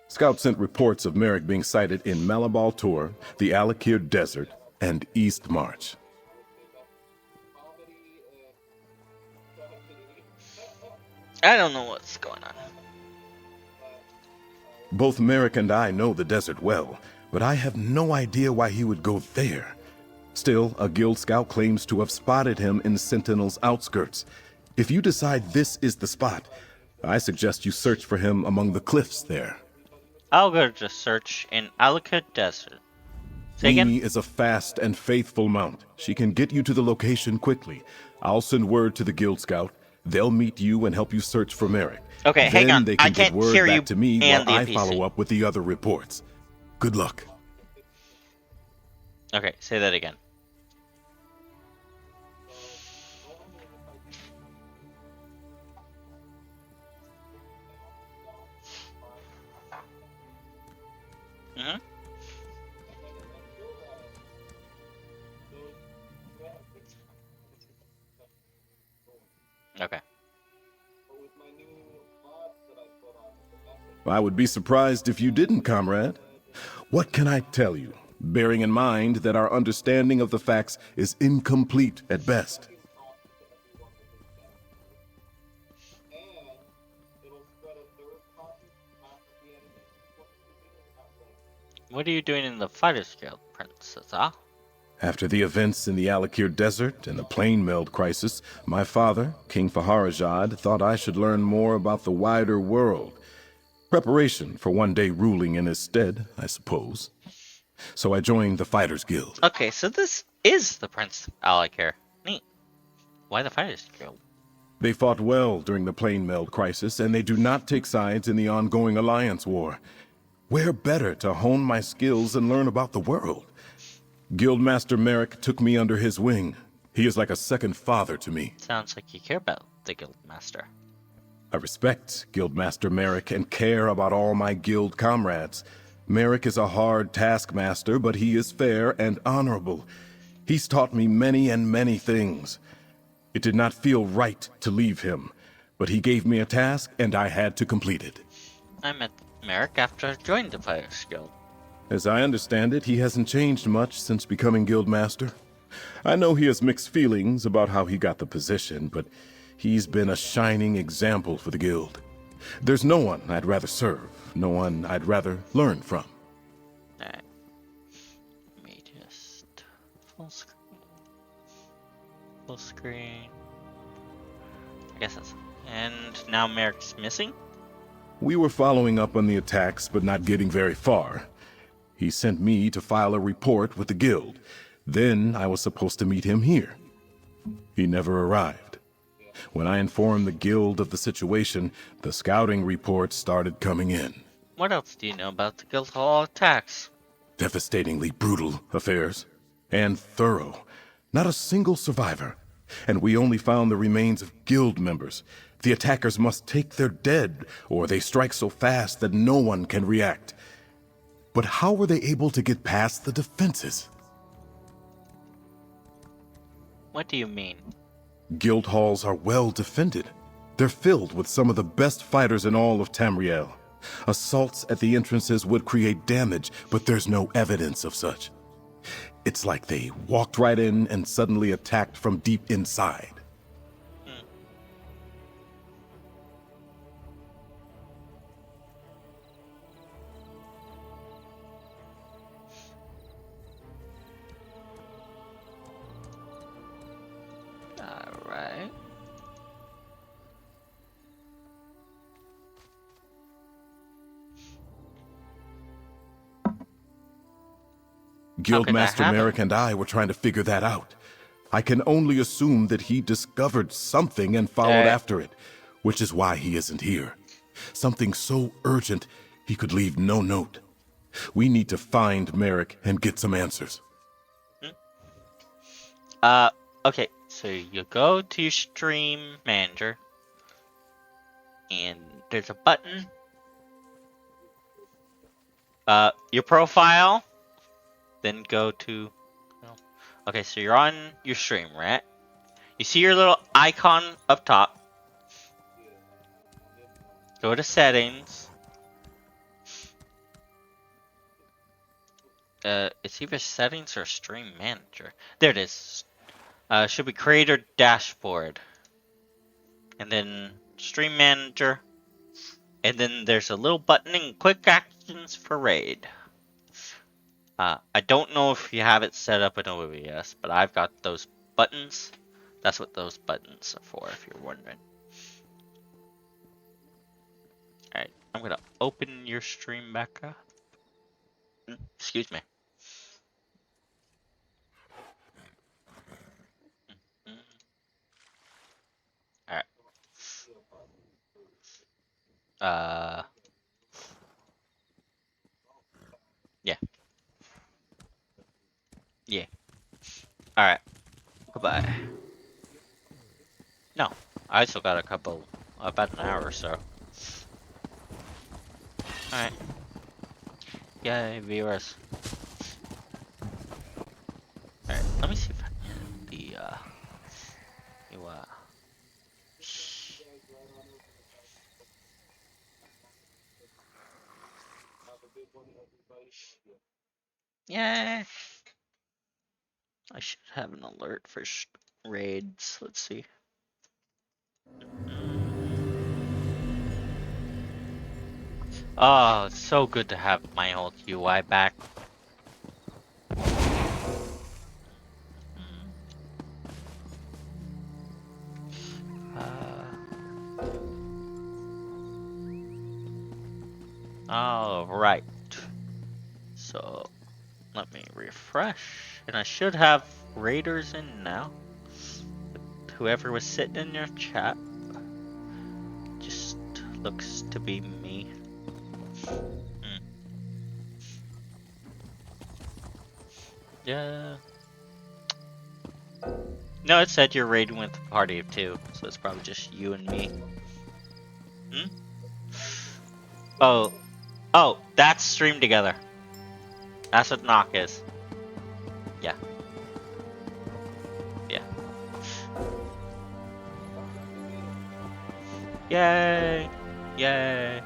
Scouts sent reports of Merrick being sighted in Malabal Tor, the Alakir Desert, and East March. I don't know what's going on. Both Merrick and I know the desert well, but I have no idea why he would go there. Still, a guild scout claims to have spotted him in Sentinel's outskirts. If you decide this is the spot, I suggest you search for him among the cliffs there. I'll go to search in Alaka Desert. Say again? Mimi is a fast and faithful mount. She can get you to the location quickly. I'll send word to the guild scout. They'll meet you and help you search for Merrick. Okay, hang Then on. they can I get can't word hear back you to me and while the I NPC. follow up with the other reports. Good luck. Okay, say that again. Mm-hmm. Okay. I would be surprised if you didn't, comrade. What can I tell you, bearing in mind that our understanding of the facts is incomplete at best? What are you doing in the Fighters Guild, Princess? Ah? After the events in the Alakir Desert and the plane meld crisis, my father, King Faharajad, thought I should learn more about the wider world. Preparation for one day ruling in his stead, I suppose. So I joined the Fighters Guild. Okay, so this is the Prince Alakir. Neat. Why the Fighters Guild? They fought well during the plane meld crisis, and they do not take sides in the ongoing alliance war. Where better to hone my skills and learn about the world? Guildmaster Merrick took me under his wing. He is like a second father to me. Sounds like you care about the Guildmaster. I respect Guildmaster Merrick and care about all my guild comrades. Merrick is a hard taskmaster, but he is fair and honorable. He's taught me many and many things. It did not feel right to leave him, but he gave me a task and I had to complete it. I met Merrick after I joined the Fighters Guild. As I understand it, he hasn't changed much since becoming Guildmaster. I know he has mixed feelings about how he got the position, but he's been a shining example for the Guild. There's no one I'd rather serve, no one I'd rather learn from. Alright. Let me just... Full screen. Full screen. I guess that's... And now Merrick's missing? We were following up on the attacks, but not getting very far. He sent me to file a report with the Guild. Then I was supposed to meet him here. He never arrived. When I informed the Guild of the situation, the scouting reports started coming in. What else do you know about the Guild Hall attacks? Devastatingly brutal affairs. And thorough. Not a single survivor. And we only found the remains of Guild members. The attackers must take their dead, or they strike so fast that no one can react. But how were they able to get past the defenses? What do you mean? Guild halls are well defended. They're filled with some of the best fighters in all of Tamriel. Assaults at the entrances would create damage, but there's no evidence of such. It's like they walked right in and suddenly attacked from deep inside. Alright. Guildmaster Merrick and I were trying to figure that out. I can only assume that he discovered something and followed after it, which is why he isn't here. Something so urgent, he could leave no note. We need to find Merrick and get some answers. Okay, so you go to your stream manager, and there's a button. Your profile, then go to... Okay, so you're on your stream, right? You see your little icon up top. Go to settings. It's either settings or stream manager. There it is. Should be creator dashboard. And then stream manager. And then there's a little button in quick actions for raid. I don't know if you have it set up in OBS, but I've got those buttons. That's what those buttons are for, if you're wondering. Alright, I'm gonna open your stream back up. Excuse me. Alright. Yeah. Yeah. Alright. Goodbye. No. I still got about an hour or so. Alright. Yay, viewers. Alright, let me see if I can get the, yeah. I should have an alert for raids. Let's see. Oh, it's so good to have my old UI back. Alright. So, let me refresh. And I should have raiders in now. Whoever was sitting in your chat just looks to be me. Yeah. No, it said you're raiding with a party of 2, so it's probably just you and me. Oh, that's stream together. That's what knock is. Yeah. Yay! Yay!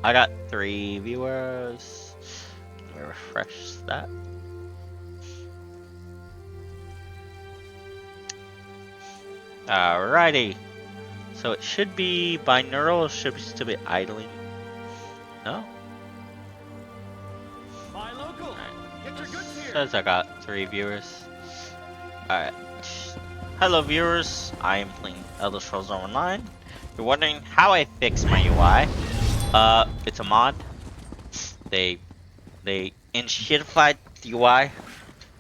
I got 3 viewers. Let me refresh that. Alrighty. So it should be binaural, should still be idling. No? Buy local. Get your goods here. Says I got 3 viewers. Alright. Hello viewers, I am playing Elder Scrolls Online. You're wondering how I fix my UI. It's a mod. They enshittified the UI.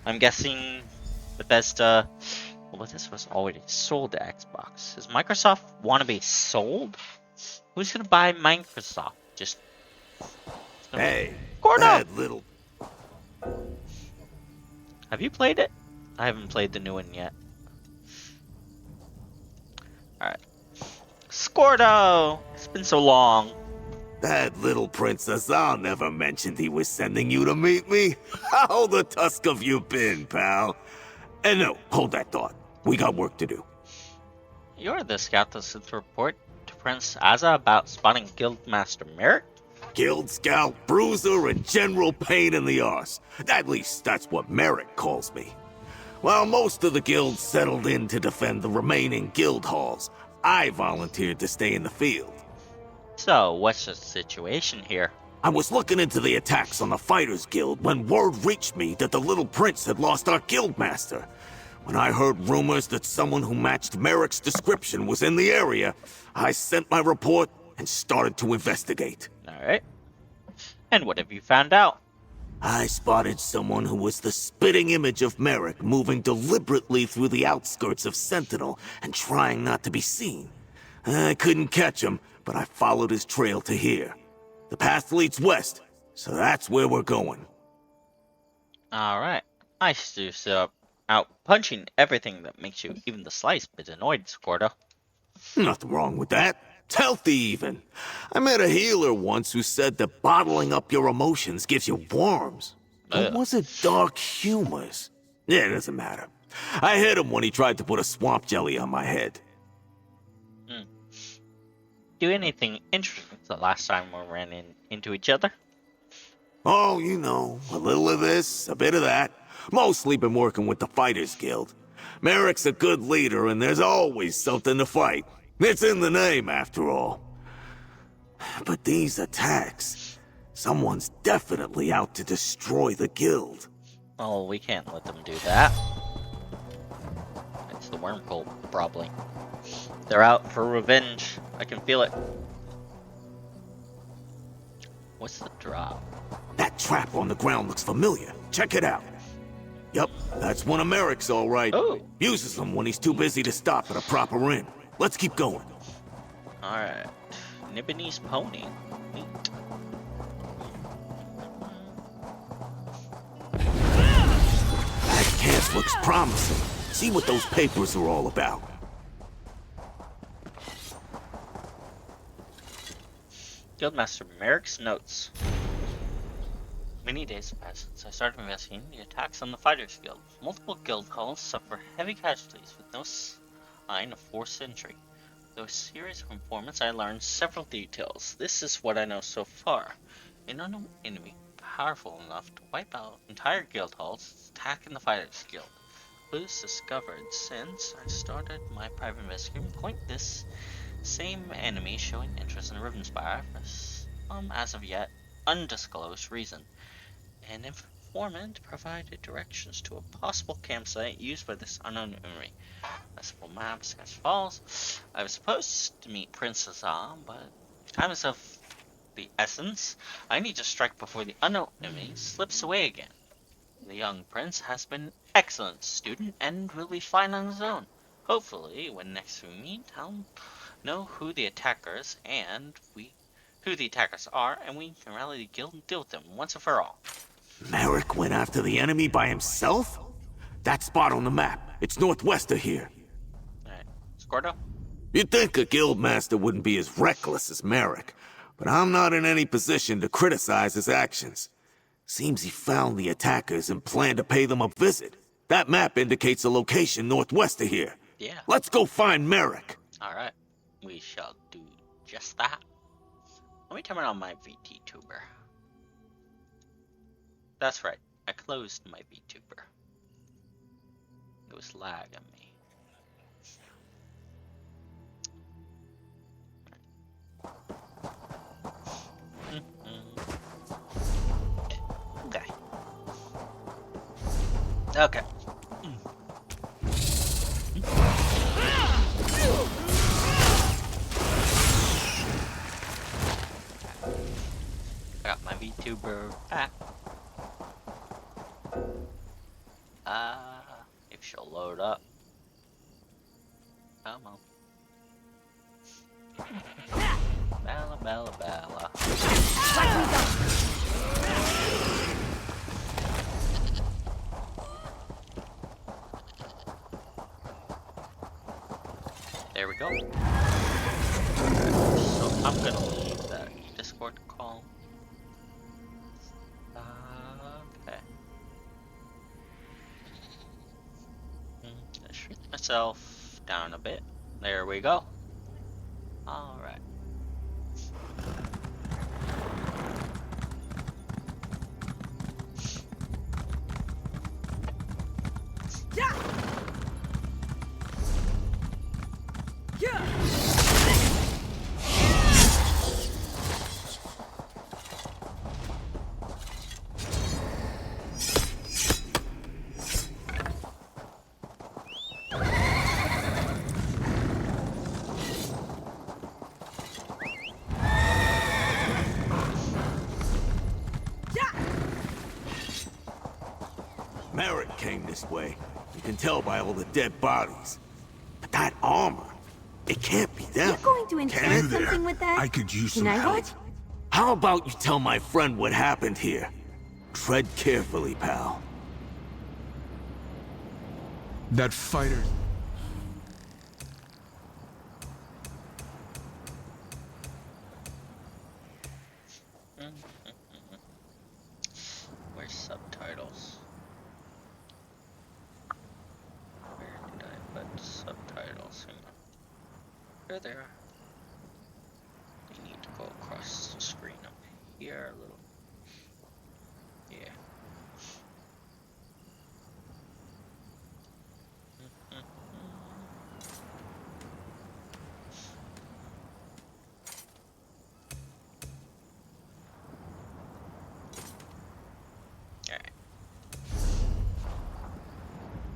I'm guessing Bethesda. Well, this was already sold to Xbox. Does Microsoft want to be sold? Who's gonna buy Microsoft? Just Hey, Gordo. bad little. Have you played it? I haven't played the new one yet. Alright. Scordo! It's been so long. That little Princess I'll never mentioned he was sending you to meet me. How the tusk have you been, pal? And no, hold that thought. We got work to do. You're the scout that sent the report to Prince Asa about spotting Guildmaster Merrick? Guild Scout, Bruiser, and General Pain in the Arse. At least that's what Merrick calls me. While most of the guilds settled in to defend the remaining guild halls, I volunteered to stay in the field. So, what's the situation here? I was looking into the attacks on the Fighters Guild when word reached me that the Little Prince had lost our guildmaster. When I heard rumors that someone who matched Merrick's description was in the area, I sent my report and started to investigate. Alright. And what have you found out? I spotted someone who was the spitting image of Merrick moving deliberately through the outskirts of Sentinel and trying not to be seen. I couldn't catch him, but I followed his trail to here. The path leads west, so that's where we're going. Alright. I see you out punching everything that makes you even the slightest bit annoyed, Scordo. Nothing wrong with that. It's healthy, even. I met a healer once who said that bottling up your emotions gives you worms. Or was it dark humors? Yeah, it doesn't matter. I hit him when he tried to put a swamp jelly on my head. Do anything interesting the last time we ran into each other? Oh, you know, a little of this, a bit of that. Mostly been working with the Fighters Guild. Merrick's a good leader, and there's always something to fight. It's in the name, after all. But these attacks... Someone's definitely out to destroy the guild. Oh, we can't let them do that. It's the worm cult, probably. They're out for revenge. I can feel it. What's the drop? That trap on the ground looks familiar. Check it out. Yup, that's one of Merrick's, all right. Ooh. Uses them when he's too busy to stop at a proper inn. Let's keep going. Alright. Nibbiny's pony. Neat. That camp looks promising. See what those papers are all about. Guildmaster Merrick's notes. Many days have passed since I started investigating the attacks on the Fighters Guild. Multiple guild halls suffer heavy casualties with no sign of forced entry. Through a series of informants, I learned several details. This is what I know so far. An unknown enemy powerful enough to wipe out entire guild halls is attacking the Fighters Guild. Clues discovered since I started my private investigation point this same enemy showing interest in Rivenspire for some as of yet undisclosed reason. An informant provided directions to a possible campsite used by this unknown enemy. A simple map as follows. I was supposed to meet Princess Am, but time is of the essence. I need to strike before the unknown enemy slips away again. The young prince has been an excellent student and will be fine on his own. Hopefully, when next we meet, I'll know who the attackers are, and we can rally the guild and deal with them once and for all. Merrick went after the enemy by himself? That spot on the map. It's northwest of here. Alright, Scordo? You'd think a guildmaster wouldn't be as reckless as Merrick, but I'm not in any position to criticize his actions. Seems he found the attackers and planned to pay them a visit. That map indicates a location northwest of here. Yeah. Let's go find Merrick. Alright, we shall do just that. Let me turn on my VTuber. That's right, I closed my VTuber. It was lagging me. Okay. I got my VTuber back. If she'll load up. Come on. Bella, Bella, Bella. There we go. So I'm gonna leave that Discord itself down a bit. There we go. Alright. Merrick came this way. You can tell by all the dead bodies. But that armor, it can't be them. You're going to Can infer you there? something with that? I could use Can some I help. what? How about you tell my friend what happened here? Tread carefully, pal. That fighter... Where's subtitles? Where did I put subtitles? Hang on. There they are. They need to go across the screen up here a little. Yeah. Alright.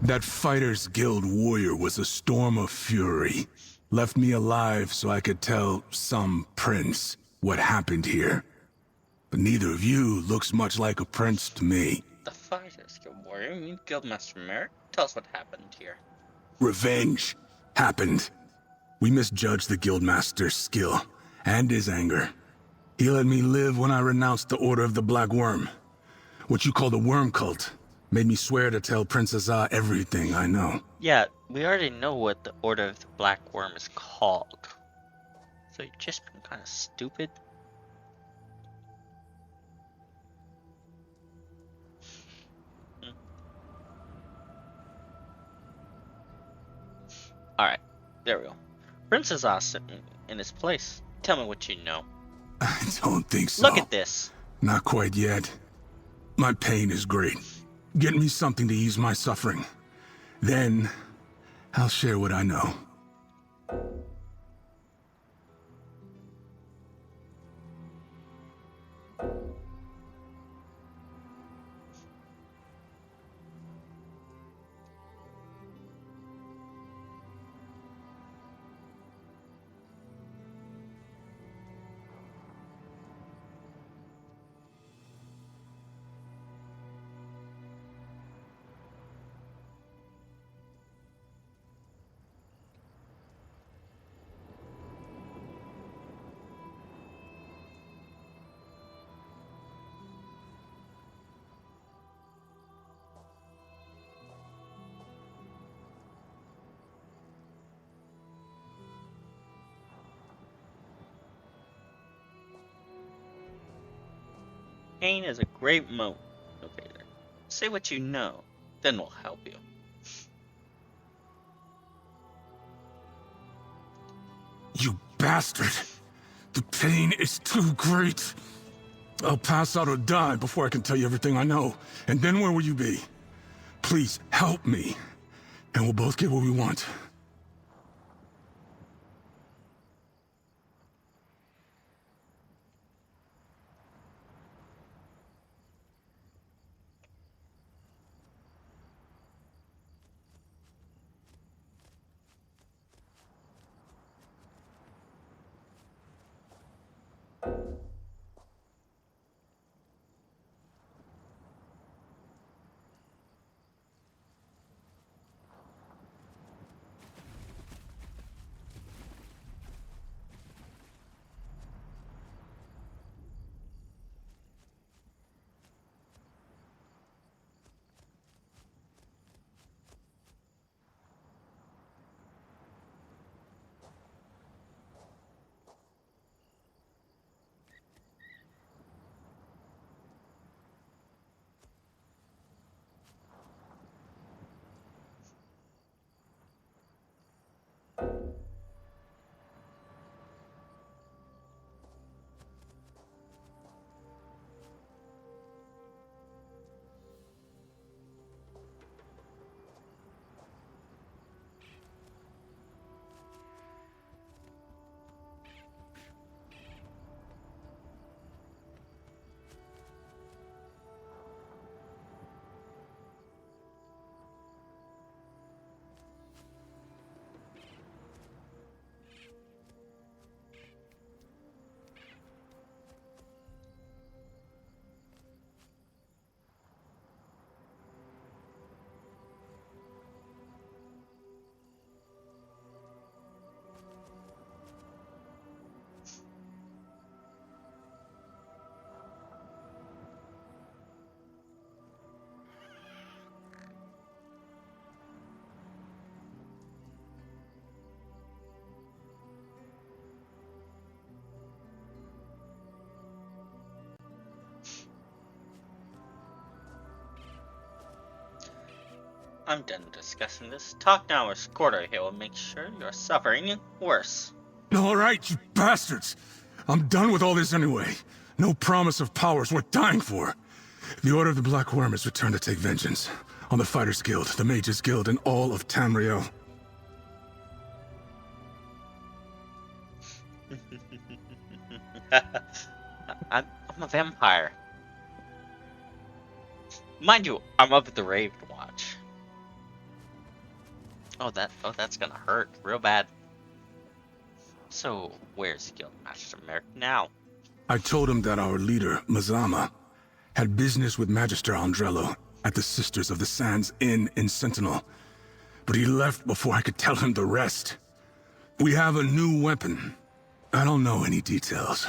That Fighters Guild warrior was a storm of fury. Left me alive so I could tell some prince what happened here. But neither of you looks much like a prince to me. The Fighters Guild warrior? You mean Guildmaster Merrick? Tell us what happened here. Revenge happened. We misjudged the Guildmaster's skill and his anger. He let me live when I renounced the Order of the Black Worm. What you call the Worm Cult made me swear to tell Princess Ah everything I know. Yeah, we already know what the Order of the Black Worm is called. So you're just being kind of stupid. Alright, there we go. Princess Ah sitting in his place. Tell me what you know. I don't think so. Look at this. Not quite yet. My pain is great. Get me something to ease my suffering. Then, I'll share what I know. Pain is a great motivator. Say what you know, then we'll help you. You bastard! The pain is too great. I'll pass out or die before I can tell you everything I know. And then where will you be? Please, help me. And we'll both get what we want. I'm done discussing this. Talk now or Scordo here will make sure you're suffering worse. All right, you bastards. I'm done with all this anyway. No promise of powers worth dying for. The Order of the Black Worm has returned to take vengeance on the Fighters Guild, the Mages Guild, and all of Tamriel. I'm a vampire. Mind you, I'm of the Raven Watch. Oh, that's gonna hurt real bad. So, where's Guildmaster Merrick now? I told him that our leader, Mazama, had business with Magister Andrello at the Sisters of the Sands Inn in Sentinel, but he left before I could tell him the rest. We have a new weapon. I don't know any details,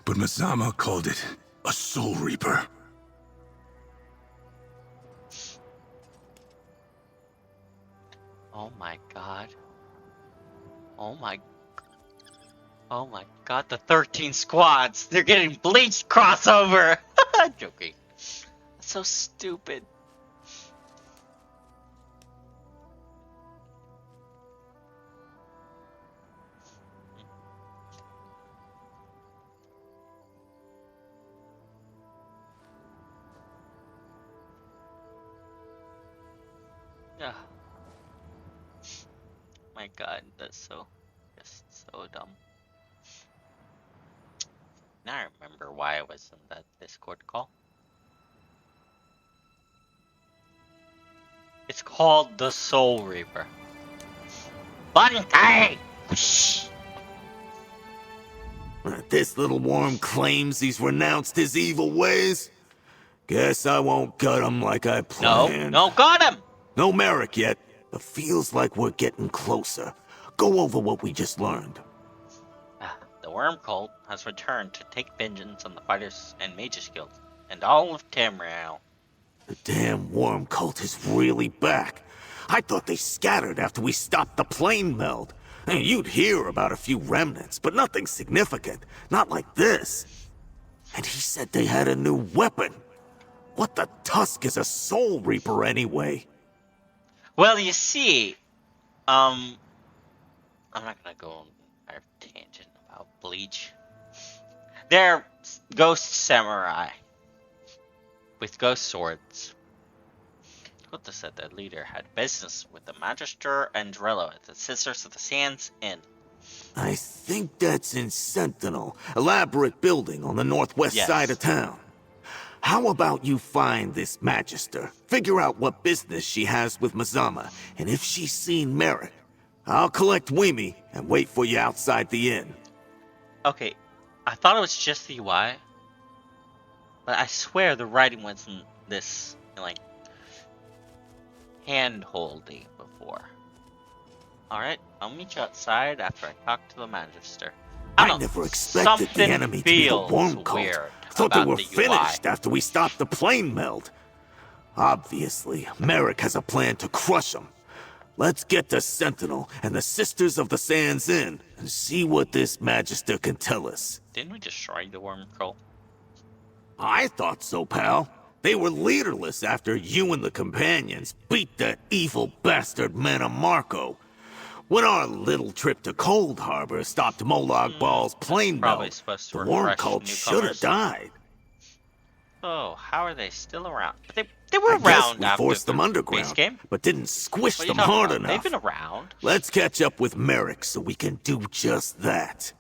but Mazama called it a Soul Reaper. Oh my god. Oh my god, the 13 squads! They're getting Bleach crossover! Joking. That's so stupid. Yeah. My god, that's just so dumb. Now I remember why I was in that Discord call. It's called the Soul Reaper. Bante! This little worm claims he's renounced his evil ways. Guess I won't gut him like I planned. No, got him! No Merrick yet, but feels like we're getting closer. Go over what we just learned. The Worm Cult has returned to take vengeance on the Fighters and Mages Guild, and all of Tamriel. The damn worm cult is really back. I thought they scattered after we stopped the plane meld. And you'd hear about a few remnants, but nothing significant. Not like this. And he said they had a new weapon. What the tusk is a Soul Reaper anyway? Well, you see, I'm not gonna go on a tangent about Bleach. They're ghost samurai with ghost swords. Kota said their leader had business with the Magister Andrello at the Sisters of the Sands Inn. I think that's in Sentinel, elaborate building on the northwest side of town. How about you find this Magister, figure out what business she has with Mazama, and if she's seen Merrick, I'll collect Weemy and wait for you outside the inn. Okay, I thought it was just the UI, but I swear the writing wasn't this, like, hand-holdy before. Alright, I'll meet you outside after I talk to the Magister. I never expected the enemy to be the worm cult. Thought they were finished after we stopped the plane meld. Obviously, Merrick has a plan to crush them. Let's get to Sentinel and the Sisters of the Sands Inn and see what this Magister can tell us. Didn't we destroy the Worm Cult? I thought so, pal. They were leaderless after you and the companions beat that evil bastard Marco. When our little trip to Cold Harbor stopped Molag Bal's plane melt, the worm cult should have died. Oh, how are they still around? But they were around after we forced them underground, base game? but didn't squish them hard enough. They've been around. Let's catch up with Merrick so we can do just that.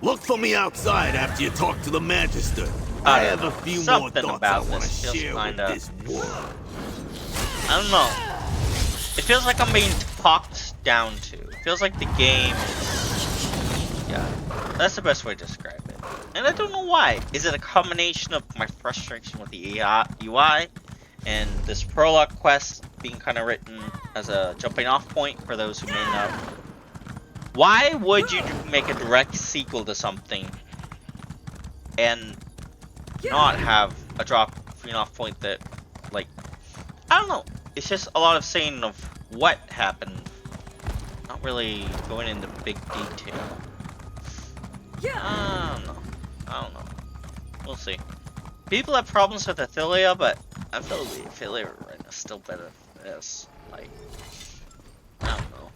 Look for me outside after you talk to the Magister. I have a few more thoughts I want to share with this world. I don't know. It feels like I'm being talked down to. It feels like the game is... Yeah, that's the best way to describe it. And I don't know why. Is it a combination of my frustration with the UI and this prologue quest being kind of written as a jumping off point for those who may not? Why would you make a direct sequel to something and not have a dropping off point that, like, I don't know. It's just a lot of saying of what happened, not really going into big detail. I don't know. We'll see. People have problems with Athilia, but I feel the Athilia right now is still better this. Like, I don't know.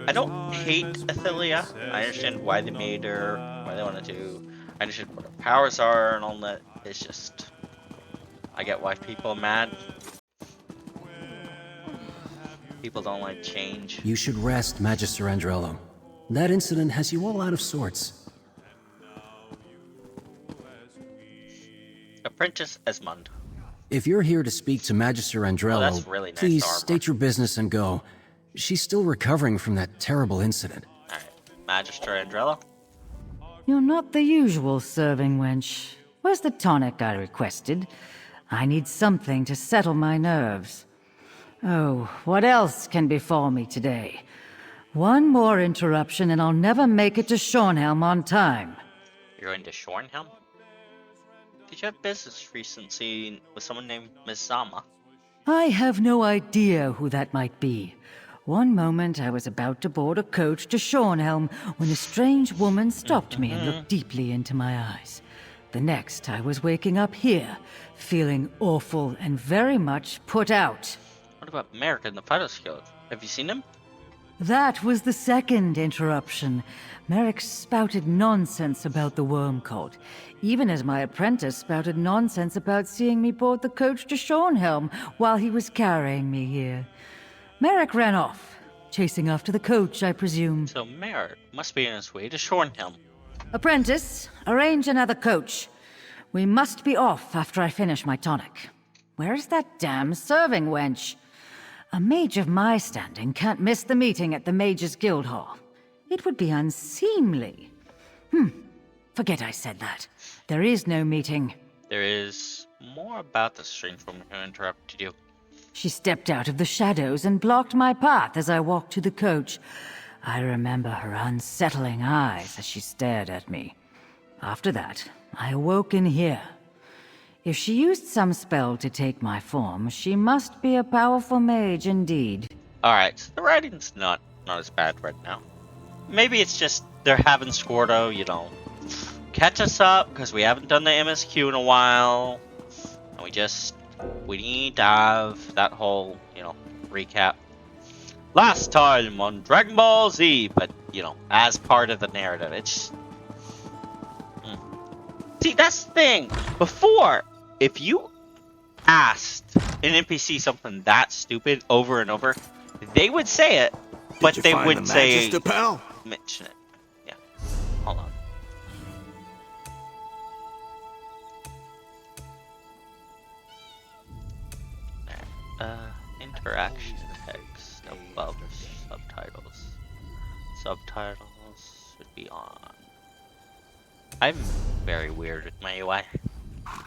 I don't hate Athelia. I understand why they made her, why they wanted to. I understand what her powers are and all that. It's just, I get why people are mad. People don't like change. You should rest, Magister Andrello. That incident has you all out of sorts. Apprentice Esmond. If you're here to speak to Magister Andrello, that's really nice please armor. state your business and go. She's still recovering from that terrible incident. Alright, Magister Andrello. You're not the usual serving wench. Where's the tonic I requested? I need something to settle my nerves. Oh, what else can befall me today? One more interruption and I'll never make it to Shornhelm on time. You're going to Shornhelm? Did you have business recently with someone named Mizama? I have no idea who that might be. One moment I was about to board a coach to Shornhelm when a strange woman stopped me and looked deeply into my eyes. The next I was waking up here, feeling awful and very much put out. What about Merrick in the Fighters Guild? Have you seen him? That was the second interruption. Merrick spouted nonsense about the worm cult, even as my apprentice spouted nonsense about seeing me board the coach to Shornhelm while he was carrying me here. Merrick ran off, chasing after the coach, I presume. So Merrick must be on his way to Shornhelm. Apprentice, arrange another coach. We must be off after I finish my tonic. Where is that damn serving wench? A mage of my standing can't miss the meeting at the Mages Guild Hall. It would be unseemly. Forget I said that. There is no meeting. There is more about the strange woman who interrupted you. She stepped out of the shadows and blocked my path as I walked to the coach. I remember her unsettling eyes as she stared at me. After that, I awoke in here. If she used some spell to take my form, she must be a powerful mage indeed. Alright, so the writing's not as bad right now. Maybe it's just they're having Squirto, you know, catch us up, because we haven't done the MSQ in a while. And we need to have that whole, you know, recap. Last time on Dragon Ball Z, but, you know, as part of the narrative. It's... See, that's the thing. Before, if you asked an NPC something that stupid over and over, they would say it, but they wouldn't say... pal? Mention it. Yeah. Hold on. There. Interaction text above subtitles. Subtitles should be on. I'm very weird with my UI.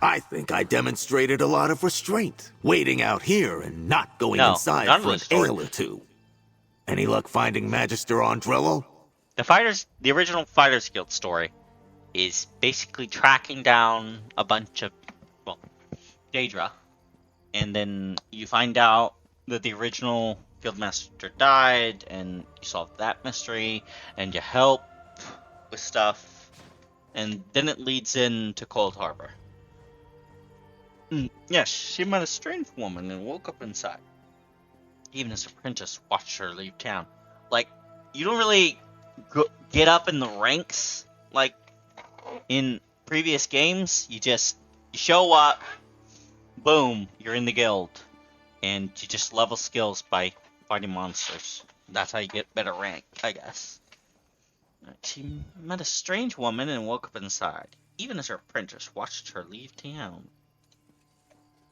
I think I demonstrated a lot of restraint, waiting out here and not going inside for an ale or two. Any luck finding Magister Andrello? The original Fighters Guild story is basically tracking down a bunch of, well, Daedra, and then you find out that the original Guildmaster died, and you solve that mystery, and you help with stuff, and then it leads into Cold Harbor. Yes, she met a strange woman and woke up inside. Even as apprentice watched her leave town. Like, you don't really get up in the ranks like in previous games. You show up, boom, you're in the guild, and you just level skills by fighting monsters. That's how you get better rank, I guess. She met a strange woman and woke up inside, even as her apprentice watched her leave town.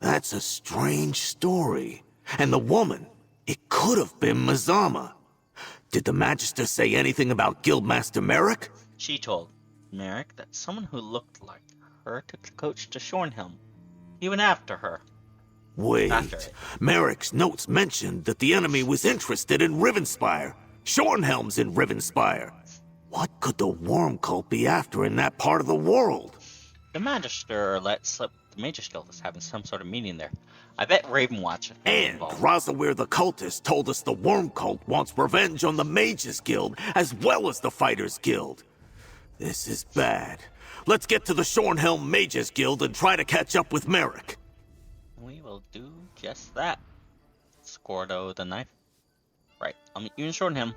That's a strange story. And the woman, it could have been Mizama. Did the Magister say anything about Guildmaster Merrick? She told Merrick that someone who looked like her took the coach to Shornhelm, even after her. Wait, Merrick's notes mentioned that the enemy was interested in Rivenspire. Shornhelm's in Rivenspire. What could the worm cult be after in that part of the world? The Magister let slip the Mages Guild is having some sort of meeting there. I bet Ravenwatch. And Razawir the cultist told us the worm cult wants revenge on the Mages Guild as well as the Fighters Guild. This is bad. Let's get to the Shornhelm Mages Guild and try to catch up with Merrick. We will do just that. Scordo the knife. Right, I'll meet you in Shornhelm.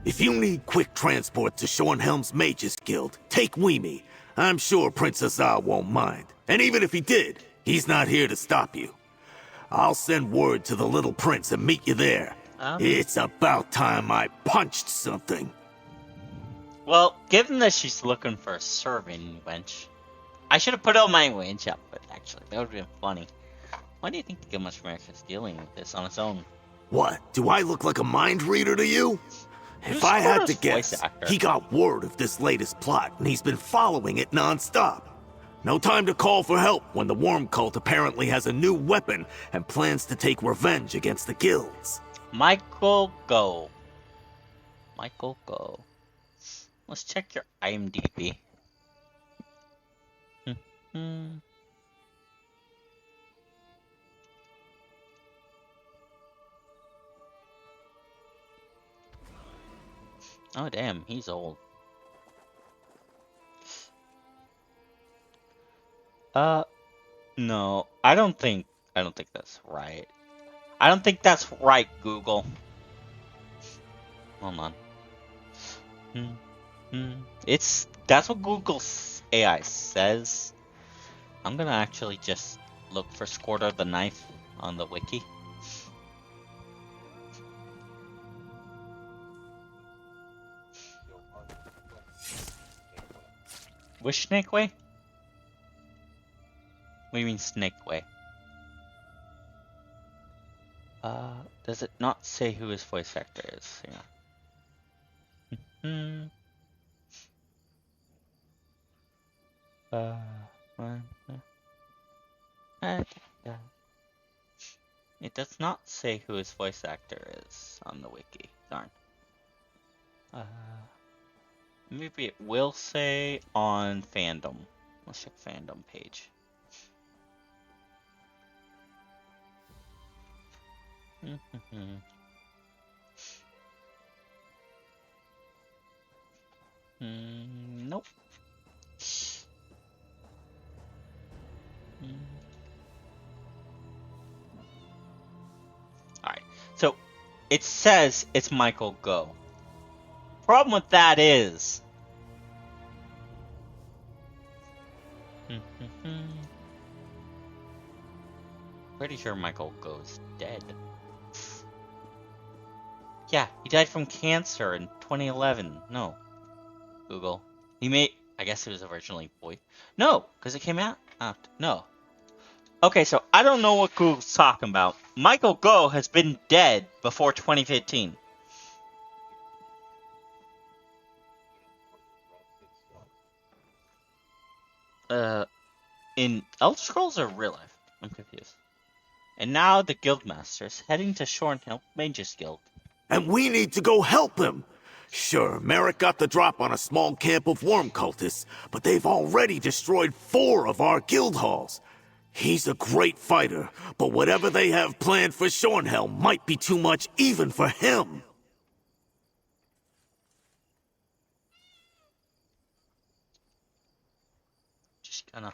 If you need quick transport to Shornhelm's Mages Guild, take Weemy. I'm sure Prince Azar won't mind. And even if he did, he's not here to stop you. I'll send word to the little prince and meet you there. It's about time I punched something. Well, given that she's looking for a serving wench, I should have put on my wench outfit, actually. That would have been funny. Why do you think the Guildmaster Merrick is dealing with this on its own? What? Do I look like a mind reader to you? If I had to guess, he got word of this latest plot, and he's been following it non-stop. No time to call for help when the Worm Cult apparently has a new weapon and plans to take revenge against the guilds. Michael Go. Michael Go. Let's check your IMDb. Oh damn, he's old. No, I don't think that's right. I don't think that's right, Google. Hold on. That's what Google's AI says. I'm gonna actually just look for Scordo the knife on the wiki. Which Snake Way? What do you mean Snake Way? Does it not say who his voice actor is? Yeah. It does not say who his voice actor is on the wiki. Darn. Maybe it will say on fandom. Let's check fandom page. Nope. Alright, so it says it's Michael Go. Problem with that is... Pretty sure Michael Go's dead. Yeah, he died from cancer in 2011. No. Google. I guess it was originally boy. No, because it came out after. No. Okay, so I don't know what Google's talking about. Michael Go has been dead before 2015. In Elder Scrolls or real life? I'm confused. And now the Guildmaster's heading to Shornhelm Mages Guild. And we need to go help him! Sure, Merrick got the drop on a small camp of worm cultists, but they've already destroyed 4 of our guild halls. He's a great fighter, but whatever they have planned for Shornhelm might be too much even for him. Just gonna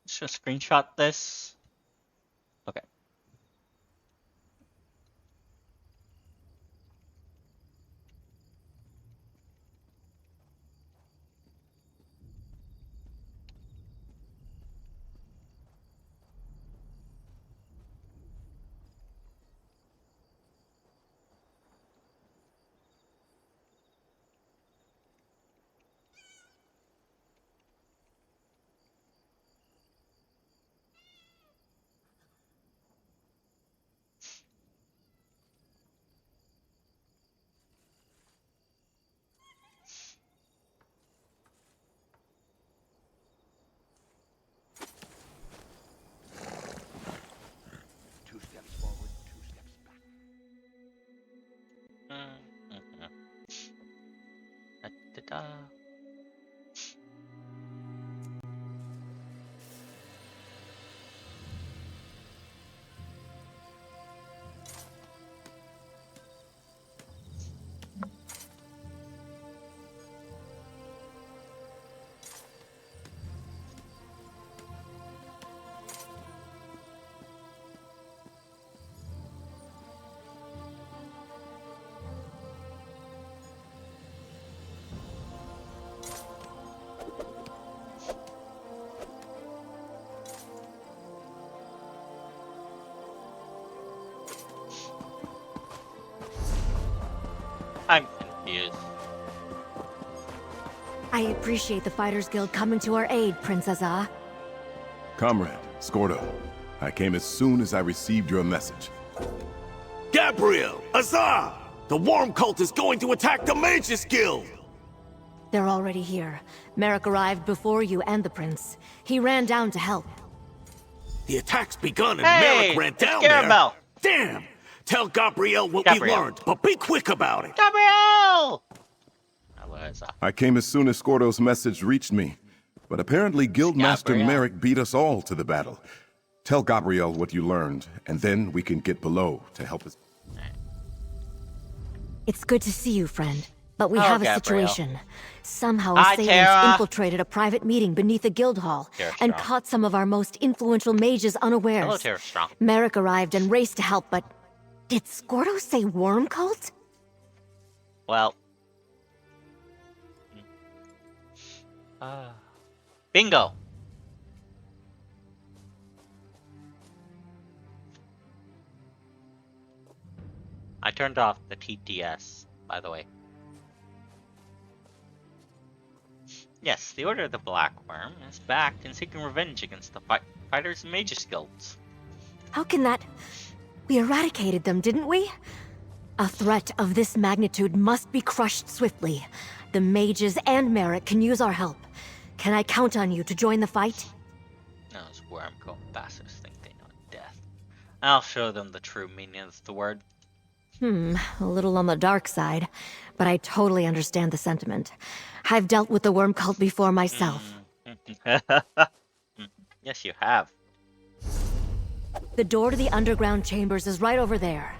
screenshot this. Okay. I'm confused. I appreciate the Fighters Guild coming to our aid, Princess Ah. Comrade, Scordo, I came as soon as I received your message. Gabriel! Azar! The Worm Cult is going to attack the Mages Guild! They're already here. Merrick arrived before you and the Prince. He ran down to help. The attack's begun and Hey, Merrick ran it's down Garabel. there. Damn! Tell Gabriel what Gabriel. we learned, but be quick about it. Gabriel! I came as soon as Scordo's message reached me, but apparently Guildmaster Gabriel. Merrick beat us all to the battle. Tell Gabriel what you learned, and then we can get below to help us. It's good to see you, friend. But we Oh, have a Gabriel. situation. Somehow Hi, assailants Tara. infiltrated a private meeting beneath the guild hall Tara and Strong. caught some of our most influential mages unawares. Hello, Tara Strong. Merrick arrived and raced to help, but did Scordo say worm cult? Well. Bingo. I turned off the TTS, by the way. Yes, the Order of the Black Worm is backed and seeking revenge against the Fighters and Mages Guilds. How can that... We eradicated them, didn't we? A threat of this magnitude must be crushed swiftly. The mages and Merrick can use our help. Can I count on you to join the fight? Those worm cult bastards think they know death. I'll show them the true meaning of the word. A little on the dark side, but I totally understand the sentiment. I've dealt with the worm cult before myself. Yes, you have. The door to the underground chambers is right over there.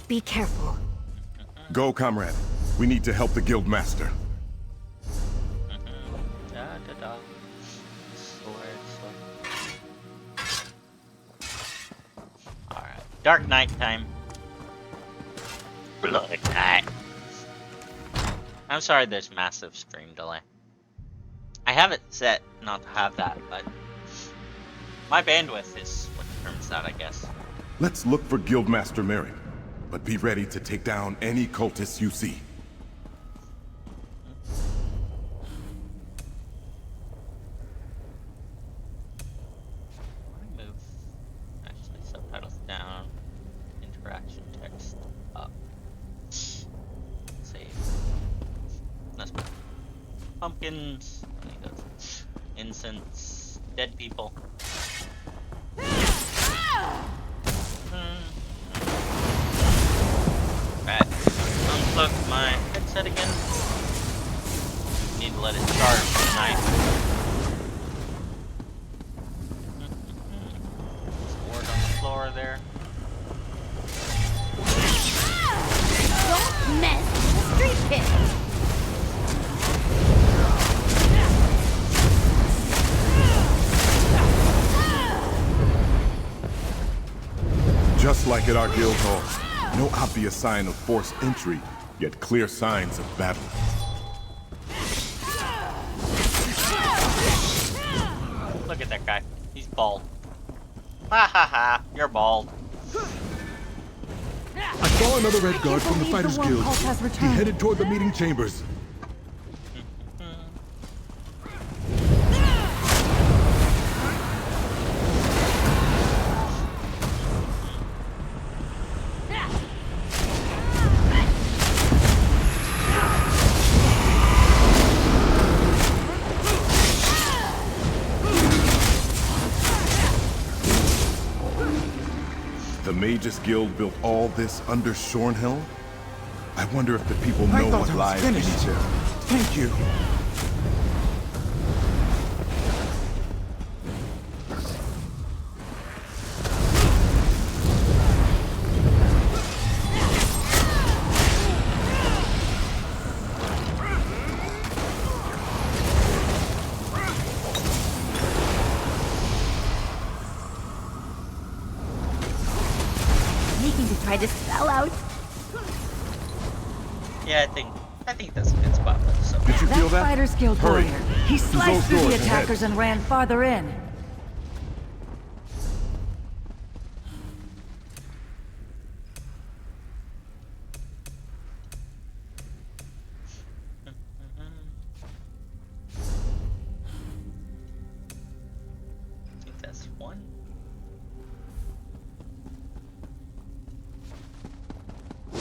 Be careful. Go, comrade. We need to help the Guildmaster. Alright, dark night time. Blood night. I'm sorry there's massive stream delay. I have it set not to have that, but my bandwidth is what determines that, I guess. Let's look for Guildmaster Merrick, but be ready to take down any cultists you see. Let me move, actually, subtitles down, interaction text up. Save. That's pumpkins, incense, dead people. Bad. Unplug my headset again. Need to let it charge tonight. Sword on the floor there. Don't mess with the street pit! Just like at our guild hall, no obvious sign of forced entry, yet clear signs of battle. Look at that guy. He's bald. Ha ha ha, you're bald. I saw another red guard from the Fighters Guild. He headed toward the meeting chambers. The Mages Guild built all this under Shornhelm? I wonder if the people know what lies beneath there. Thank you. Sneaking to try to spell out. Yeah, I think that's a good spot for this. Did you feel That that? Fighters Guild Hurry. warrior. He sliced through those the doors ahead. attackers and ran farther in. one. I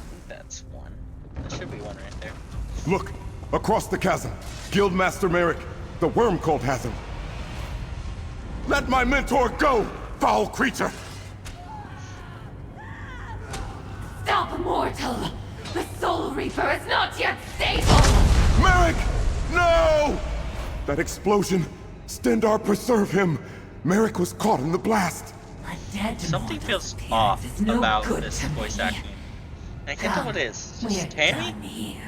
think that's one. There should be one right there. Look! Across the chasm! Guildmaster Merrick! The worm cult has him! Let my mentor go! Foul creature! Stop, mortal! The Soul Reaper is not yet stable! Merrick! No! That explosion! Stendar, preserve him! Merrick was caught in the blast! A dead Something mortal's feels appearance off is no about good this to voice me. acting. I can't tell what it is. We're Just hammy? done here.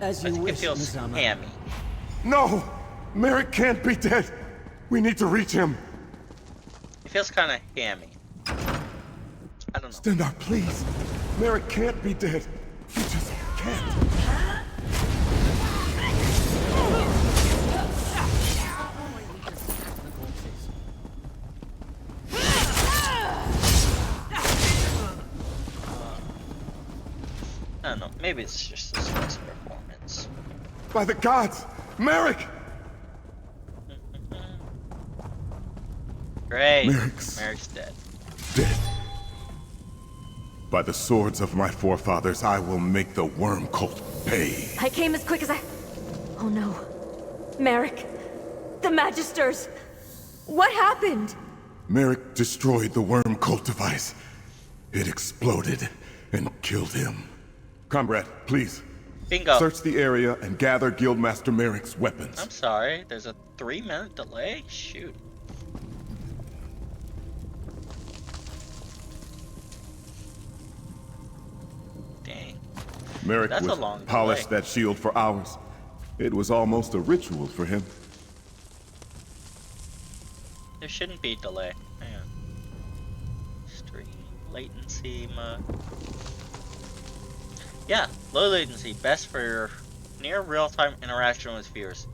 As I you think it wish, feels Nizama. hammy. No! Merrick can't be dead! We need to reach him! It feels kind of hammy. I don't know. Stendar, please! Merrick can't be dead! He just can't! I don't know. Maybe it's just this guy's performance. By the gods! Merrick! Great. Merrick's dead. Dead. By the swords of my forefathers, I will make the worm cult pay. I came as quick as I... Oh no. Merrick. The Magisters. What happened? Merrick destroyed the worm cult device. It exploded and killed him. Comrade, please. Bingo. Search the area and gather Guildmaster Merrick's weapons. I'm sorry. There's a 3-minute delay? Shoot. Dang. Merrick That's a would long polish delay. that shield for hours. It was almost a ritual for him. There shouldn't be delay. Hang on. Stream latency mode. Yeah, low latency, best for your near real-time interaction with viewers.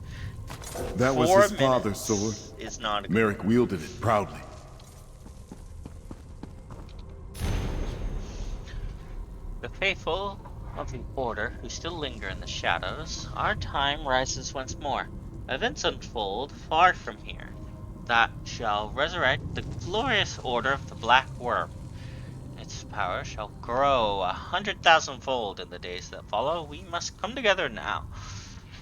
That was 4 his father's minutes sword. is not a good Merrick wielded it proudly. The faithful of the Order who still linger in the shadows, our time rises once more. Events unfold far from here that shall resurrect the glorious Order of the Black Worm. Its power shall grow 100,000-fold in the days that follow. We must come together now.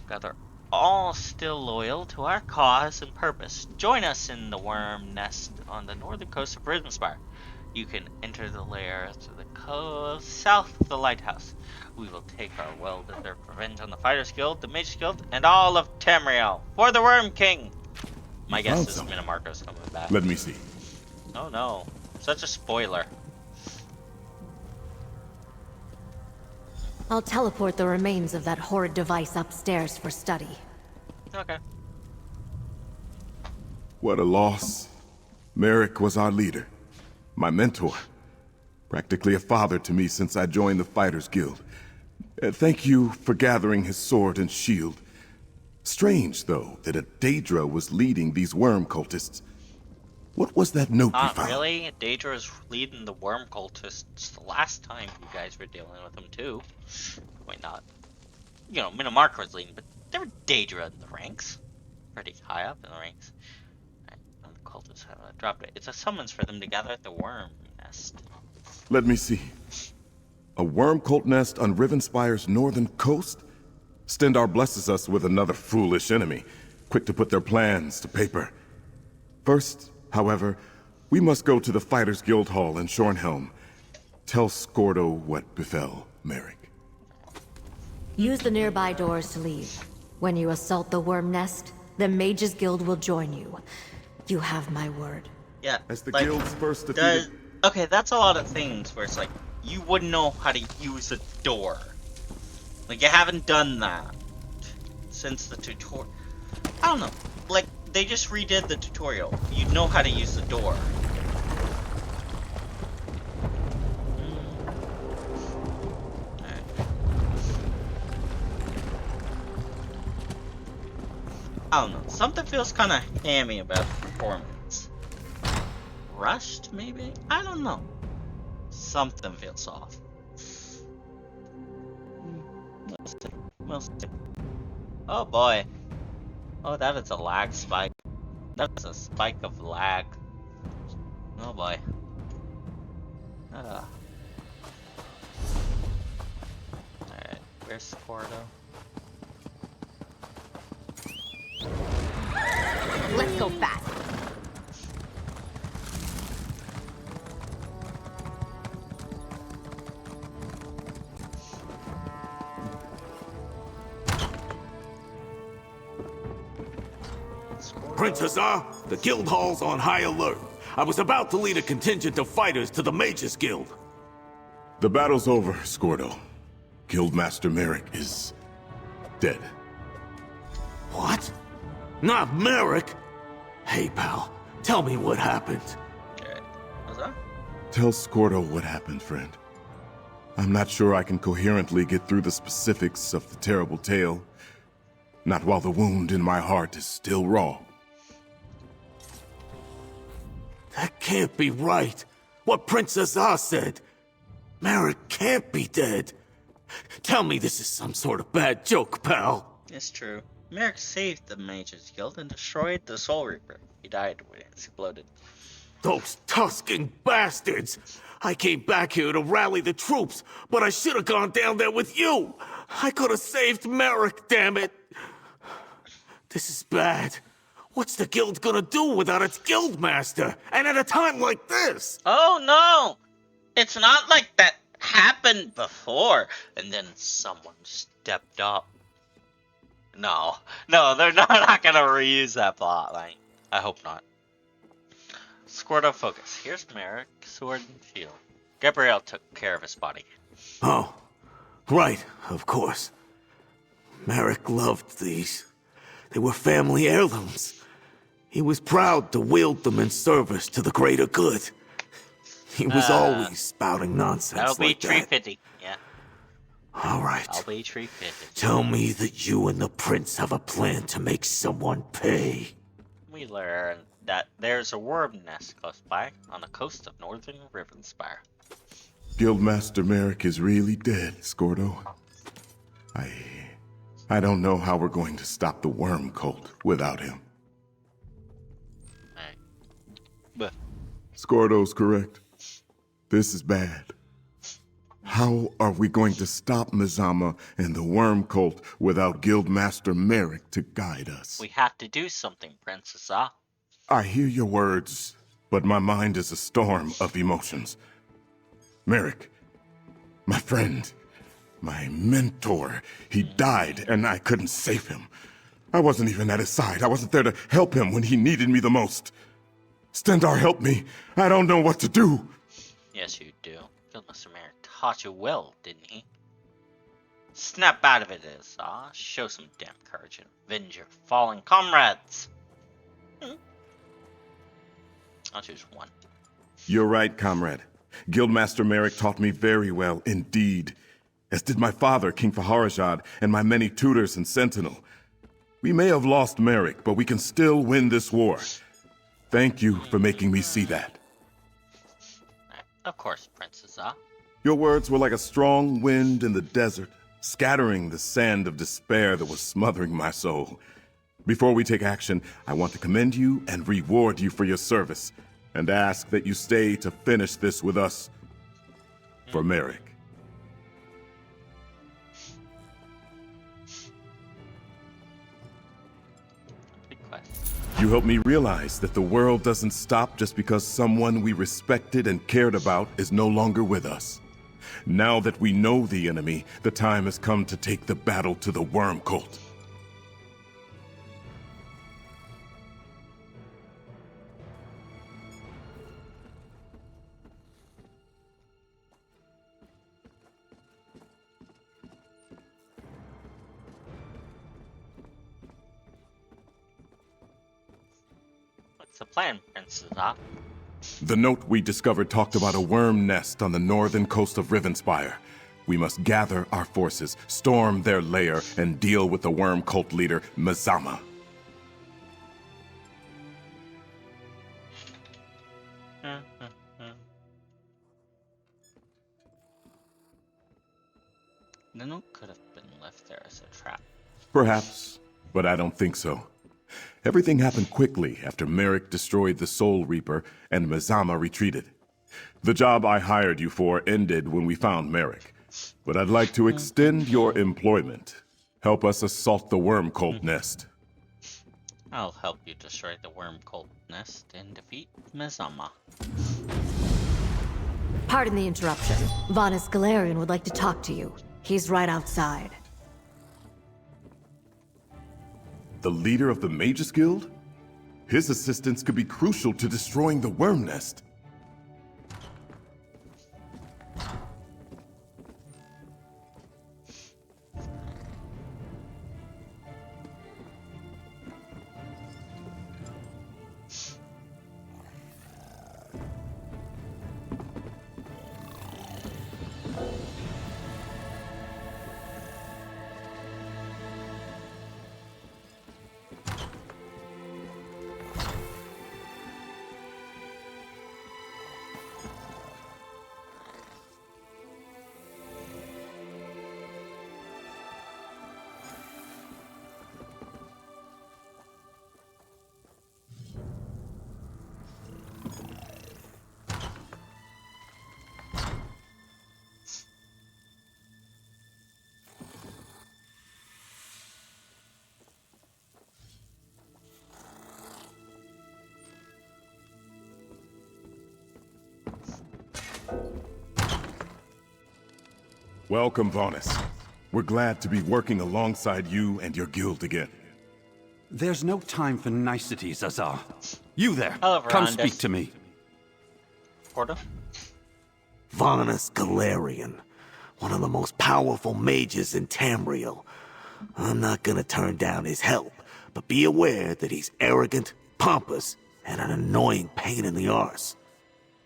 Gather all still loyal to our cause and purpose. Join us in the worm nest on the northern coast of Rivenspire. You can enter the lair through the coast south of the lighthouse. We will take our well-deserved revenge on the Fighters Guild, the Mages Guild, and all of Tamriel for the Worm King. My guess is Minimarco's coming back. Let me see. Oh no, such a spoiler. I'll teleport the remains of that horrid device upstairs for study. Okay. What a loss. Merrick was our leader. My mentor. Practically a father to me since I joined the Fighters Guild. Thank you for gathering his sword and shield. Strange, though, that a Daedra was leading these worm cultists. What was that note you found? Really? Daedra was leading the worm cultists the last time you guys were dealing with them, too. Wait, not. You know, Minimarco was leading, but there were Daedra in the ranks. Pretty high up in the ranks. Right, the cultists have dropped it. It's a summons for them to gather at the worm nest. Let me see. A worm cult nest on Rivenspire's northern coast? Stendar blesses us with another foolish enemy, quick to put their plans to paper. First, however, we must go to the Fighters Guild Hall in Shornhelm. Tell Scordo what befell Merrick. Use the nearby doors to leave. When you assault the worm nest, the Mages Guild will join you. You have my word. Yeah. As the like, guild's first defeated... Okay, that's a lot of things where it's like, you wouldn't know how to use a door. Like, you haven't done that since the tutorial. I don't know. Like, they just redid the tutorial. You'd know how to use the door. I don't know. Something feels kind of hammy about the performance. Rushed, maybe? I don't know. Something feels off. We'll see. Oh boy. Oh, that is a lag spike. That's a spike of lag. Oh boy. Alright, where's Squirtle? Let's go fast. Princess Ah, the guild hall's on high alert. I was about to lead a contingent of fighters to the Mages Guild. The battle's over, Squirtle. Guildmaster Merrick is dead. What? Not Merrick? Hey, pal, tell me what happened. Okay. What's that? Tell Squirtle what happened, friend. I'm not sure I can coherently get through the specifics of the terrible tale. Not while the wound in my heart is still raw. That can't be right. What Princess Ah said. Merrick can't be dead. Tell me this is some sort of bad joke, pal. It's true. Merrick saved the Mages Guild and destroyed the Soul Reaper. He died when it exploded. Those Tuscan bastards! I came back here to rally the troops, but I should have gone down there with you! I could have saved Merrick, damn it! This is bad. What's the guild gonna do without its guildmaster? And at a time like this? Oh no! It's not like that happened before, and then someone stepped up. No, they're not gonna reuse that plot line. I hope not. Squirtle focus. Here's Merrick, sword and shield. Gabrielle took care of his body. Oh, right, of course. Merrick loved these. They were family heirlooms. He was proud to wield them in service to the greater good. He was always spouting nonsense That'll be like that. 350. Yeah. All right. I'll be 350. Tell me that you and the prince have a plan to make someone pay. We learn that there's a worm nest close by on the coast of northern Rivenspire. Guildmaster Merrick is really dead, Squirtle. I don't know how we're going to stop the worm cult without him. But Squirtle's correct. This is bad. How are we going to stop Mizama and the worm cult without Guildmaster Merrick to guide us? we have to do something, Princess Ah. I hear your words, but my mind is a storm of emotions. Merrick, my friend, my mentor, he died and I couldn't save him. I wasn't even at his side. I wasn't there to help him when he needed me the most. Stendarr, help me. I don't know what to do. Yes, you do. Guildmaster Merrick taught you well, didn't he? Snap out of it, Ah. Show some damn courage and avenge your fallen comrades. I'll choose one. You're right, comrade. Guildmaster Merrick taught me very well indeed, as did my father, King Faharajad, and my many tutors and Sentinel. We may have lost Merrick, but we can still win this war. Thank you for making me see that. Of course, Princess Ah. Your words were like a strong wind in the desert, scattering the sand of despair that was smothering my soul. Before we take action, I want to commend you and reward you for your service, and ask that you stay to finish this with us. For Merrick. You helped me realize that the world doesn't stop just because someone we respected and cared about is no longer with us. Now that we know the enemy, the time has come to take the battle to the worm cult. What's the plan, Princess Ah? The note we discovered talked about a worm nest on the northern coast of Rivenspire. We must gather our forces, storm their lair, and deal with the worm cult leader, Mizama. The note could have been left there as a trap. Perhaps, but I don't think so. Everything happened quickly after Merrick destroyed the Soul Reaper and Mazama retreated. The job I hired you for ended when we found Merrick, but I'd like to extend your employment. Help us assault the worm cult nest. I'll help you destroy the worm cult nest and defeat Mazama. Pardon the interruption. Vanus Galarian would like to talk to you. He's right outside. The leader of the Magus Guild? His assistance could be crucial to destroying the worm nest. Welcome, Vanus. We're glad to be working alongside you and your guild again. There's no time for niceties, Azar. You there, Hello, come Verandas. speak to me. Porto? Vanus Galarian, one of the most powerful mages in Tamriel. I'm not gonna turn down his help, but be aware that he's arrogant, pompous, and an annoying pain in the arse.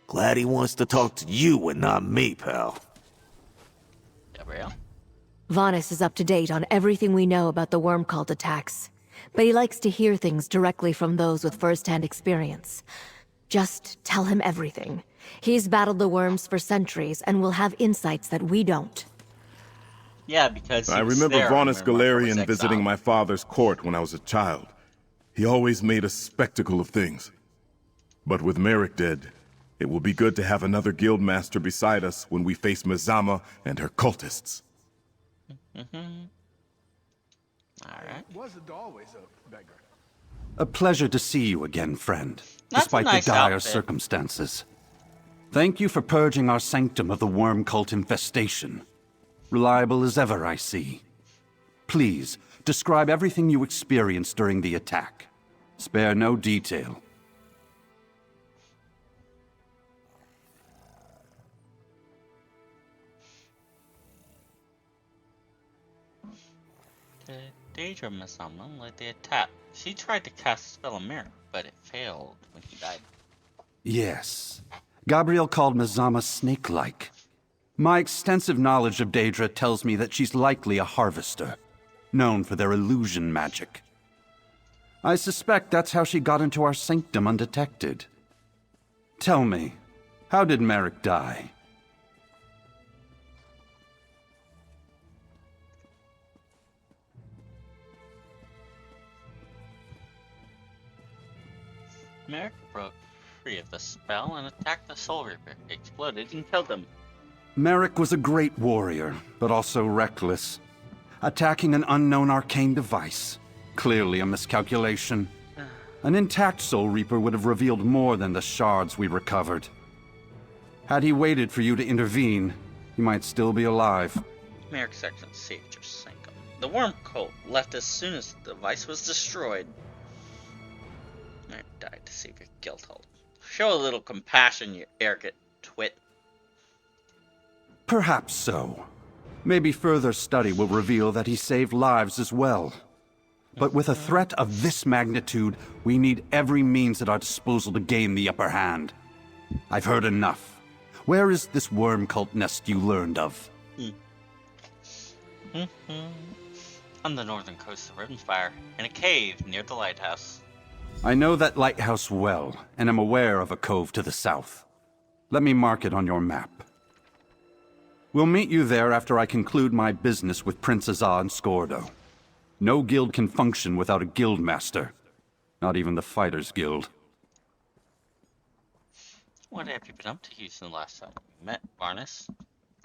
Glad he wants to talk to you and not me, pal. Gabriel? Vanus is up to date on everything we know about the worm cult attacks, but he likes to hear things directly from those with first-hand experience. Just tell him everything. He's battled the worms for centuries and will have insights that we don't. Yeah, because I remember Vanus Galarian visiting my father's court when I was a child. He always made a spectacle of things. But with Merrick dead, it will be good to have another guildmaster beside us when we face Mazama and her cultists. Alright. Wasn't always a beggar. A pleasure to see you again, friend, That's despite a nice the dire outfit. circumstances. Thank you for purging our sanctum of the worm cult infestation. Reliable as ever, I see. Please, describe everything you experienced during the attack. Spare no detail. The Daedra Mazama led the attack. She tried to cast a spell on Merrick, but it failed when he died. Yes. Gabriel called Mazama snake-like. My extensive knowledge of Daedra tells me that she's likely a harvester, known for their illusion magic. I suspect that's how she got into our sanctum undetected. Tell me, how did Merrick die? Merrick broke free of the spell and attacked the Soul Reaper. It exploded and killed him. Merrick was a great warrior, but also reckless. Attacking an unknown arcane device. Clearly a miscalculation. An intact Soul Reaper would have revealed more than the shards we recovered. Had he waited for you to intervene, he might still be alive. Merrick's actions saved your sanctum. The worm cult left as soon as the device was destroyed. Merrick died to save your guildhold. Show a little compassion, you arrogant twit. Perhaps so. Maybe further study will reveal that he saved lives as well. But with a threat of this magnitude, we need every means at our disposal to gain the upper hand. I've heard enough. Where is this worm cult nest you learned of? On the northern coast of Rimfire, in a cave near the lighthouse. I know that lighthouse well, and am aware of a cove to the south. Let me mark it on your map. We'll meet you there after I conclude my business with Prince Azar and Skordo. No guild can function without a guildmaster. Not even the Fighters Guild. What have you been up to since the last time you met, Barnes?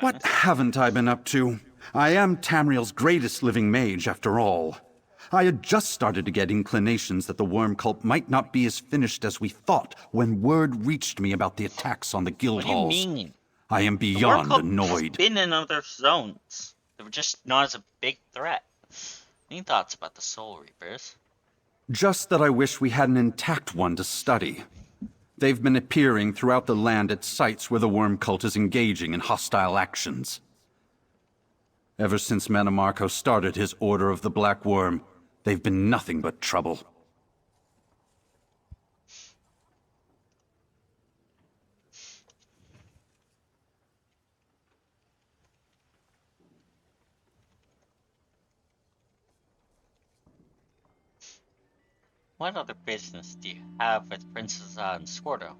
What haven't I been up to? I am Tamriel's greatest living mage, after all. I had just started to get inclinations that the worm cult might not be as finished as we thought when word reached me about the attacks on the guild halls. What do you mean? I am beyond annoyed. Has been in other zones. They were just not as a big threat. Any thoughts about the Soul Reapers? Just that I wish we had an intact one to study. They've been appearing throughout the land at sites where the worm cult is engaging in hostile actions. Ever since Manamarco started his Order of the Black Worm, they've been nothing but trouble. What other business do you have with Princess and Scordo?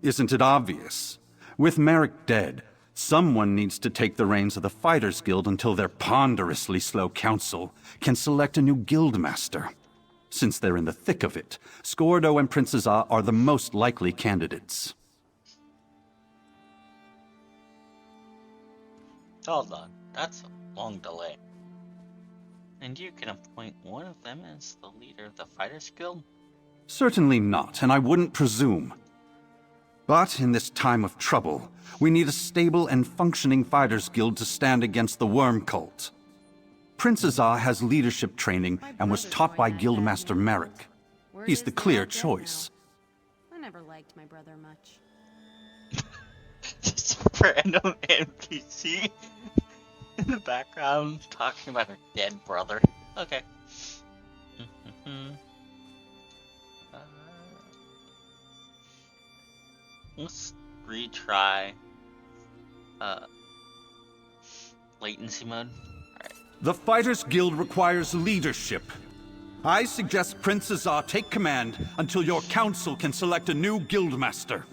Isn't it obvious? With Merrick dead, someone needs to take the reins of the Fighters Guild until their ponderously slow council can select a new guildmaster. Since they're in the thick of it, Scordo and Princess are the most likely candidates. Hold on, that's a long delay. And you can appoint one of them as the leader of the Fighters Guild? Certainly not, and I wouldn't presume. But in this time of trouble, we need a stable and functioning Fighters Guild to stand against the worm cult. Princess has leadership training and was taught by Guildmaster Merrick. He's the clear choice. I never liked my brother much. Just a random NPC in the background talking about her dead brother. Okay. Let's retry latency mode. Alright. The Fighters Guild requires leadership. I suggest Princess take command until your council can select a new guildmaster.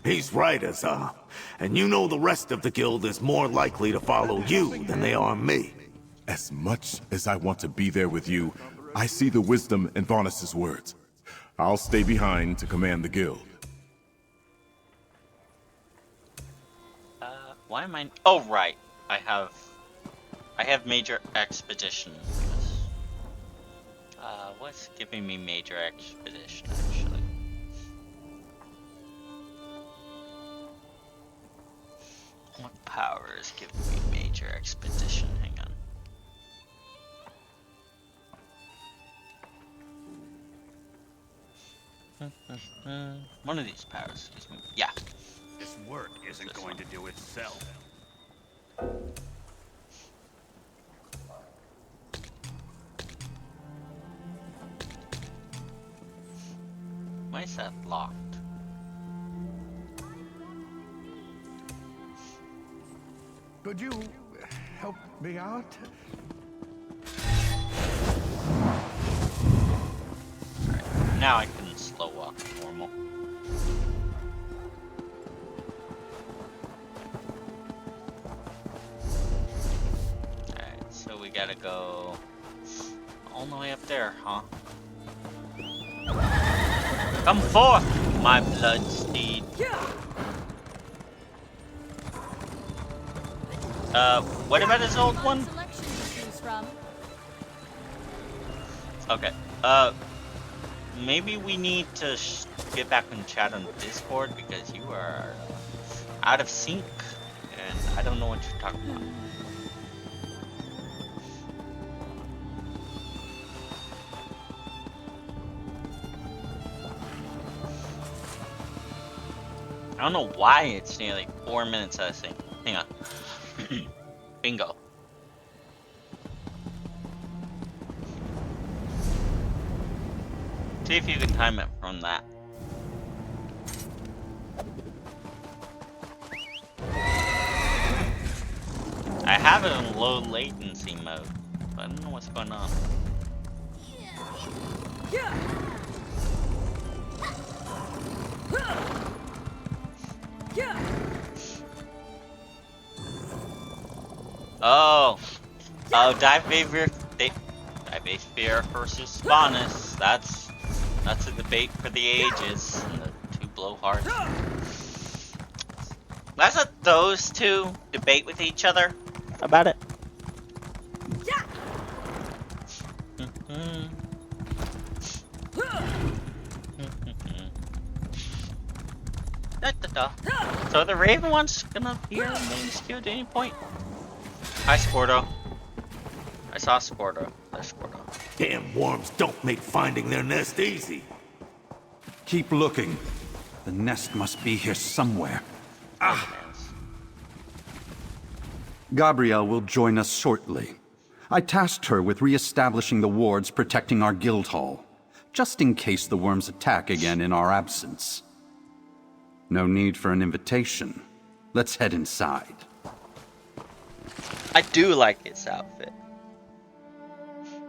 He's right, Azar. And you know the rest of the guild is more likely to follow you than they are me. As much as I want to be there with you, I see the wisdom in Varnus' words. I'll stay behind to command the guild. Why am I... Oh, right. I have major expedition. What's giving me major expedition, actually? What power is giving me major expedition? Hang on. One of these powers gives me... Yeah. This work isn't going to do itself. Why is that locked? Could you help me out? Alright, now I can slow walk normal. Alright, so we gotta go all the way up there, huh? Come forth, my blood steed. What about his old one? Okay, maybe we need to get back and chat on Discord because you are out of sync and I don't know what you're talking about. I don't know why it's nearly 4 minutes out of sync. Hang on. Bingo. See if you can time it from that. I have it in low latency mode, but I don't know what's going on. Oh, Dive Fear versus Vanus. That's That's a debate for the ages. The two blowhards. Let's let those two debate with each other about it. So the Raven one's gonna appear in the main SKU at any point. Hi, Sporto. I saw Sporto. There's Sporto. Damn worms don't make finding their nest easy. Keep looking. The nest must be here somewhere. Gabrielle will join us shortly. I tasked her with re-establishing the wards protecting our guild hall, just in case the worms attack again in our absence. No need for an invitation. Let's head inside. I do like his outfit.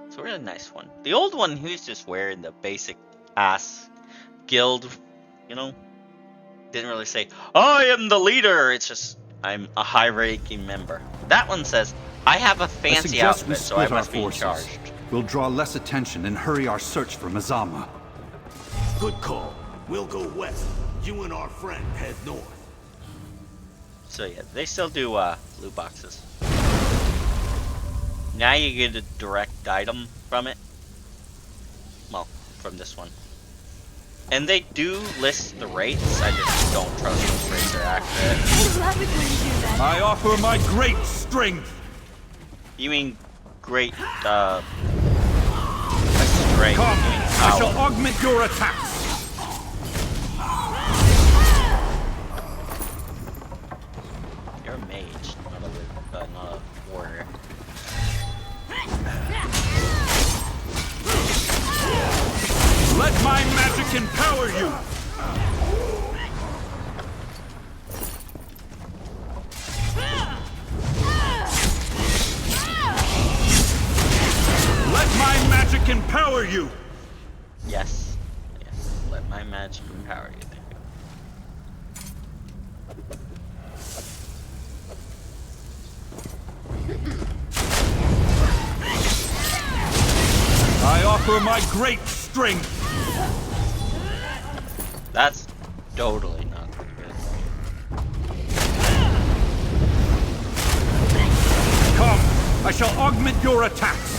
It's a really nice one. The old one, he was just wearing the basic ass guild, you know? Didn't really say, I am the leader. It's just, I'm a high-ranking member. That one says, I have a fancy outfit, so I must be in charge. We'll draw less attention and hurry our search for Mazama. Good call. We'll go west. You and our friend head north. So yeah, they still do loot boxes. Now you get a direct item from it. Well, from this one. And they do list the rates. I just don't trust those rates are accurate. I love it when you do that. I offer my great strength. You mean great strength? Come, I shall augment your attacks. You're a mage, not a warrior. Let my magic empower you. Let my magic empower you. Yes. Yes. Let my magic empower you. I offer my great strength. That's totally not good. Come, I shall augment your attacks.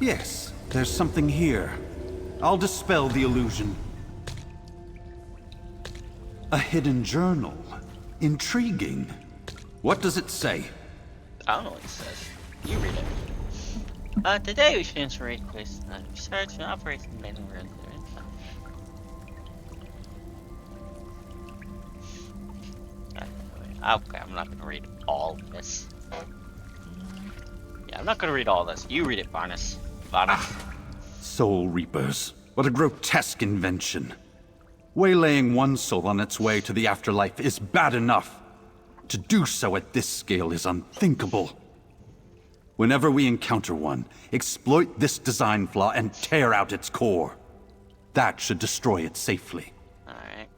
Yes, there's something here. I'll dispel the illusion. A hidden journal. Intriguing. What does it say? I don't know what it says. You read it. Today we should answer a question on research and operations manual. Okay, I'm not gonna read all this. Yeah, I'm not gonna read all this. You read it, Varnus. Soul Reapers. What a grotesque invention. Waylaying one soul on its way to the afterlife is bad enough. To do so at this scale is unthinkable. Whenever we encounter one, exploit this design flaw and tear out its core. That should destroy it safely. Alright.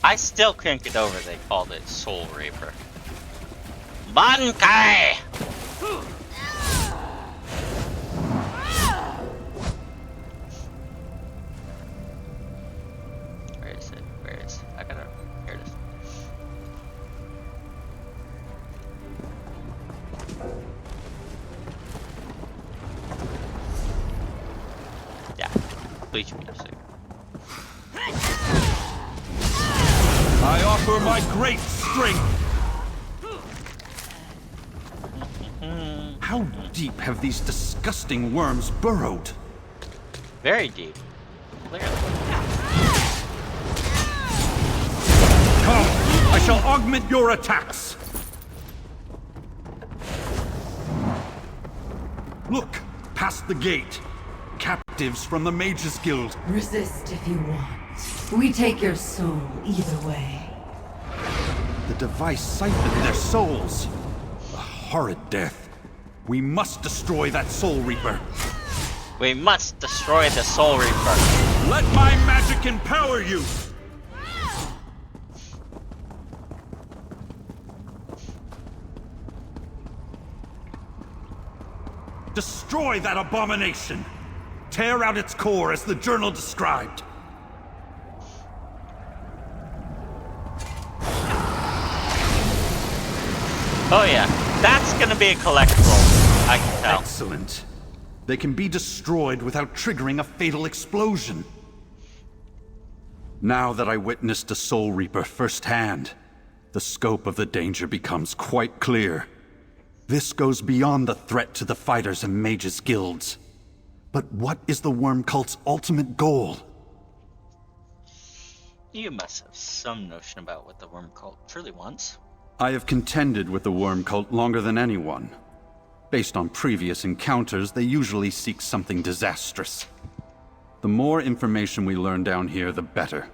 I still can't get over they called it Soul Reaper. Bankai! Where is it? Where is it? I gotta... Here it is. Yeah. Bleach music. I offer my great strength! How deep have these disgusting worms burrowed? Very deep. Clearly. Come! I shall augment your attacks! Look! Past the gate. Captives from the Mages Guild. Resist if you want. We take your soul either way. The device siphoned their souls. A horrid death. We must destroy that Soul Reaper. We must destroy the Soul Reaper. Let my magic empower you! Destroy that abomination! Tear out its core as the journal described. Oh yeah, that's gonna be a collectible, I can tell. Excellent. They can be destroyed without triggering a fatal explosion. Now that I witnessed a Soul Reaper firsthand, the scope of the danger becomes quite clear. This goes beyond the threat to the fighters and mages guilds. But what is the Worm Cult's ultimate goal? You must have some notion about what the Worm Cult truly wants. I have contended with the Worm Cult longer than anyone. Based on previous encounters, they usually seek something disastrous. The more information we learn down here, the better.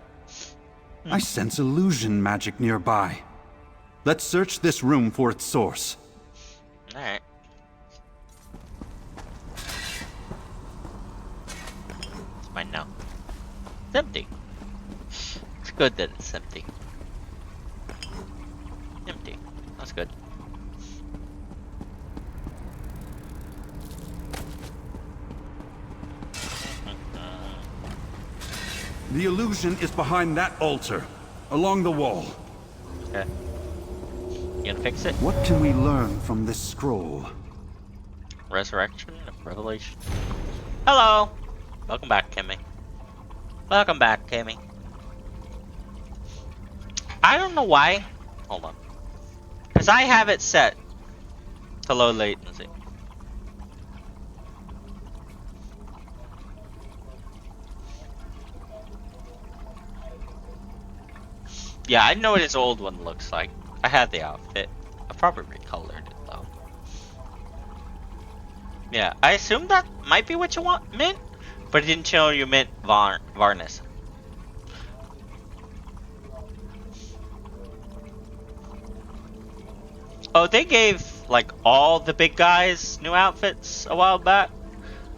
I sense illusion magic nearby. Let's search this room for its source. Alright. It's mine now. It's empty. It's good that it's empty. Empty. That's good. The illusion is behind that altar, along the wall. Okay. You gonna fix it? What can we learn from this scroll? Resurrection of Revelation. Hello! Welcome back, Kimmy. Welcome back, Kimmy. I don't know why. Hold on. Because I have it set to low latency. Yeah, I know what his old one looks like. I had the outfit. I probably recolored it though. Yeah, I assume that might be what you meant, but it didn't show you meant Varnis. Oh, they gave like all the big guys new outfits a while back.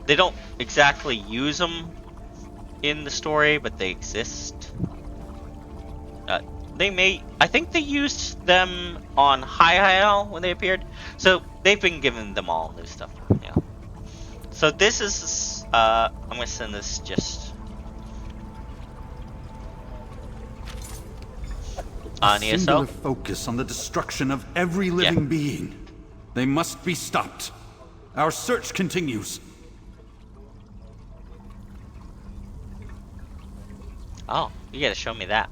They don't exactly use them in the story, but they exist. I think they used them on Hi when they appeared. So they've been giving them all new stuff. Yeah. So this is I'm gonna send this just on ESO. Singular focus on the destruction of every living being. They must be stopped. Our search continues. Oh, you gotta show me that.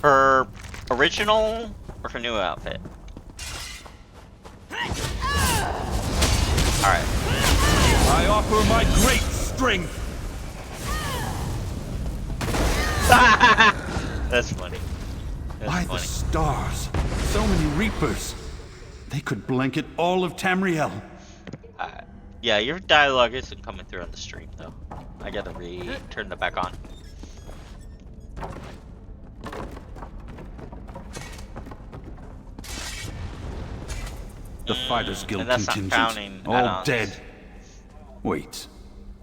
Her original or her new outfit? Alright. I offer my great strength. That's funny. By the stars, so many Reapers. They could blanket all of Tamriel. Yeah, your dialogue isn't coming through on the stream though. I gotta turn it back on. The Fighters Guild contingent, all dead. Wait,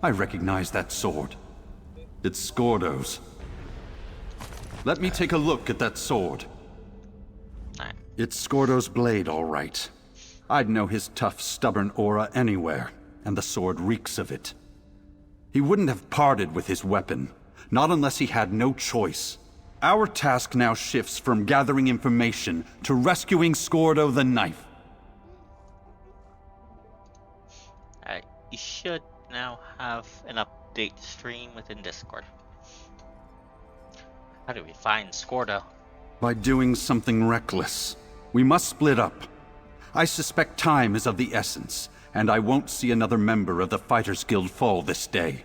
I recognize that sword. It's Skordo's. Let me take a look at that sword. It's Skordo's blade, all right. I'd know his tough, stubborn aura anywhere, and the sword reeks of it. He wouldn't have parted with his weapon, not unless he had no choice. Our task now shifts from gathering information to rescuing Skordo the Knife. You should now have an update stream within Discord. How do we find Skordo? By doing something reckless. We must split up. I suspect time is of the essence, and I won't see another member of the Fighters Guild fall this day.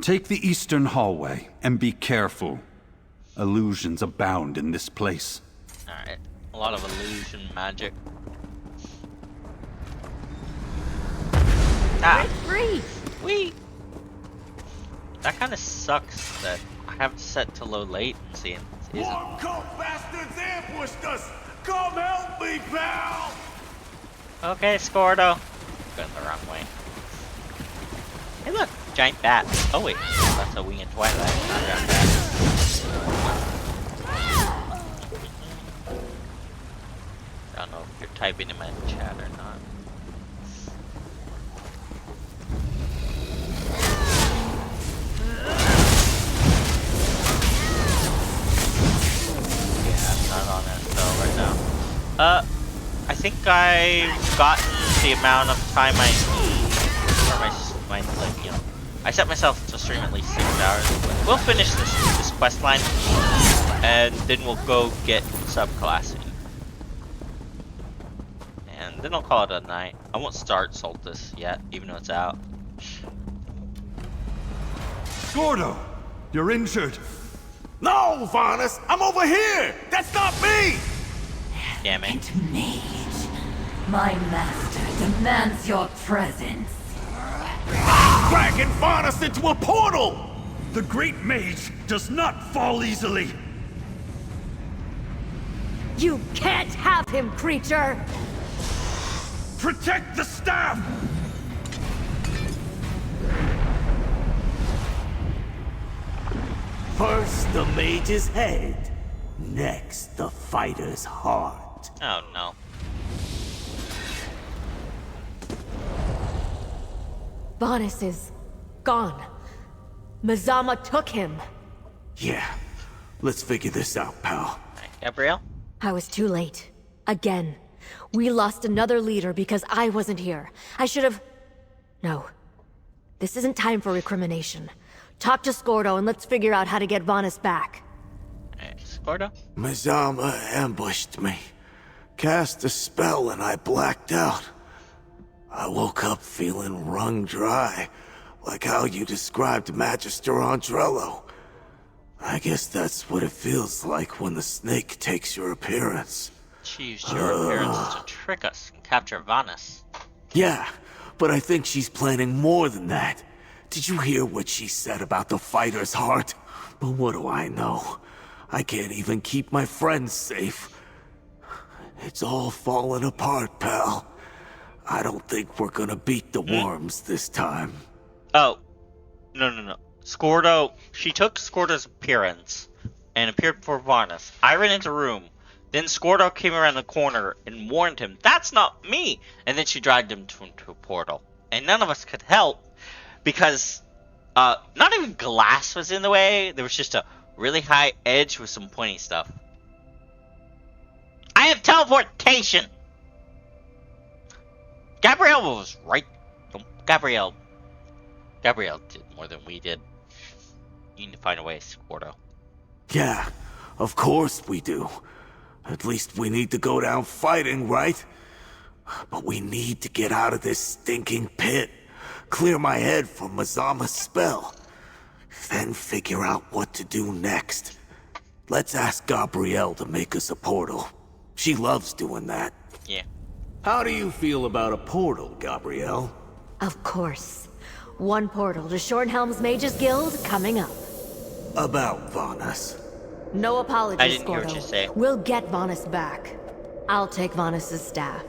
Take the eastern hallway, and be careful. Illusions abound in this place. Alright, a lot of illusion magic. Ah! Free! Wee! That kind of sucks that I have it set to low latency and isn't. More cult bastards ambushed us! Come help me, pal! Okay, Scordo. Going the wrong way. Hey, look, giant bat. Oh wait, that's a wing in Twilight. Not a giant bat. I don't know if you're typing in my chat or not. Yeah, I'm not on that spell right now. I think I've gotten the amount of time I need for my like, you know, I set myself to stream at least 6 hours. But we'll finish this quest line, and then we'll go get subclassing. And then I'll call it a night. I won't start Solstice yet, even though it's out. Gordo, you're injured. No, Varnus, I'm over here! That's not me! Damn it. Mage, my master demands your presence. Dragging Varnus into a portal! The great mage does not fall easily. You can't have him, creature! Protect the staff! First the mage's head, next the fighter's heart. Oh no. Vanus is gone. Mazama took him. Yeah, let's figure this out, pal. Gabrielle? I was too late. Again. We lost another leader because I wasn't here. I should have... No. This isn't time for recrimination. Talk to Scordo and let's figure out how to get Vanus back. Hey, Scordo? Mazama ambushed me. Cast a spell and I blacked out. I woke up feeling wrung dry, like how you described Magister Andrello. I guess that's what it feels like when the snake takes your appearance. She used your appearance to trick us and capture Vanus. Yeah, but I think she's planning more than that. Did you hear what she said about the fighter's heart? But what do I know? I can't even keep my friends safe. It's all falling apart, pal. I don't think we're gonna beat the worms this time. Oh. No. Scordo, she took Scordo's appearance and appeared before Varnus. I ran into the room. Then Scordo came around the corner and warned him, "That's not me!" And then she dragged him into a portal. And none of us could help because not even glass was in the way. There was just a really high edge with some pointy stuff. I have teleportation! Gabrielle was right. Gabrielle did more than we did. You need to find a way, Scordo. Yeah, of course we do. At least we need to go down fighting, right? But we need to get out of this stinking pit. Clear my head from Mazama's spell. Then figure out what to do next. Let's ask Gabrielle to make us a portal. She loves doing that. Yeah. How do you feel about a portal, Gabrielle? Of course. One portal to Shornhelm's Mages Guild coming up. About Vanus. No apologies, I didn't hear Scordo. what you say. We'll get Vanus back. I'll take Vanus's staff.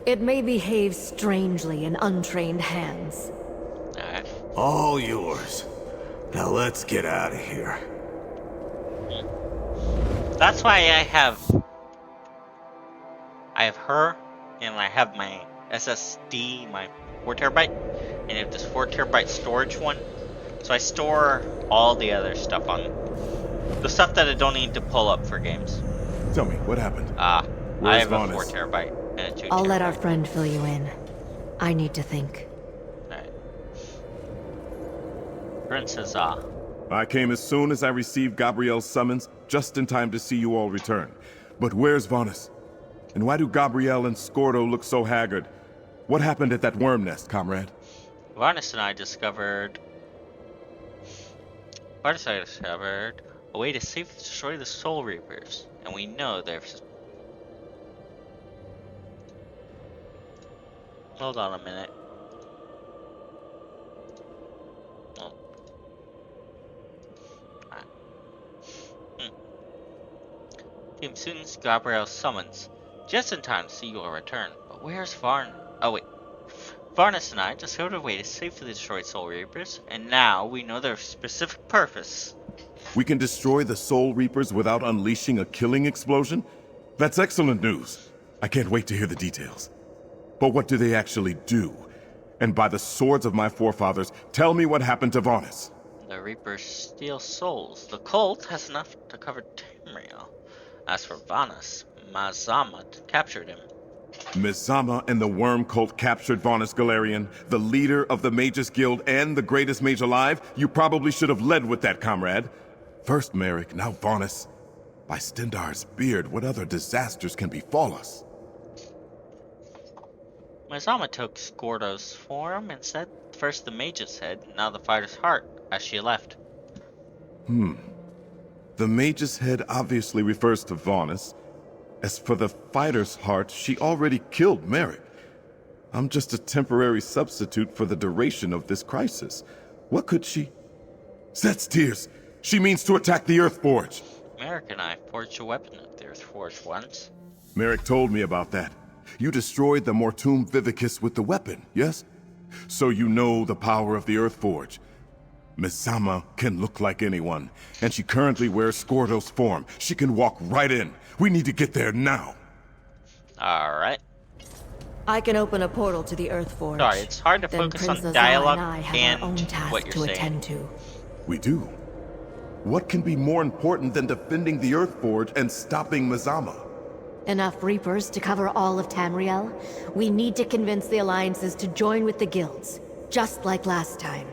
It may behave strangely in untrained hands. Alright. All yours. Now let's get out of here. That's why I have her, and I have my SSD, my 4 terabyte, and I have this 4 terabyte storage one. So I store all the other stuff on the stuff that I don't need to pull up for games. Tell me, what happened? I Where's have a Vanus? 4 terabyte and a 2 I'll terabyte. let our friend fill you in. I need to think. Alright. Princess, I came as soon as I received Gabrielle's summons, just in time to see you all return. But where's Vanus? And why do Gabrielle and Scordo look so haggard? What happened at that worm nest, comrade? Varnus and I discovered a way to safely destroy the Soul Reapers, and we know there's... Hold on a minute. Oh. Came soon's Gabriel's summons. Just in time to see your return. But where's Varn? Oh wait. Varnus and I discovered a way to safely destroy Soul Reapers, and now we know their specific purpose. We can destroy the Soul Reapers without unleashing a killing explosion? That's excellent news. I can't wait to hear the details. But what do they actually do? And by the swords of my forefathers, tell me what happened to Varnus. The Reapers steal souls. The cult has enough to cover Tamriel. As for Varnus, Mazamat captured him. Mizama and the Worm Cult captured Varnus Galarian, the leader of the Mages Guild and the greatest mage alive? You probably should have led with that, comrade. First Merrick, now Varnus. By Stendarr's beard, what other disasters can befall us? Mazama took Skordo's form and said first the mage's head, now the fighter's heart, as she left. The mage's head obviously refers to Varnus. As for the fighter's heart, she already killed Merrick. I'm just a temporary substitute for the duration of this crisis. What could she... Set's tears! She means to attack the Earthforge! Merrick and I forged a weapon at the Earthforge once. Merrick told me about that. You destroyed the Mortum Vivicus with the weapon, yes? So you know the power of the Earthforge. Mizama can look like anyone, and she currently wears Skordo's form. She can walk right in. We need to get there now. Alright. I can open a portal to the Earthforge. Sorry, it's hard to Then focus on Prince Azar dialogue and I have and our own task what you're to saying. attend to. We do. What can be more important than defending the Earthforge and stopping Mizama? Enough Reapers to cover all of Tamriel? We need to convince the alliances to join with the guilds, just like last time.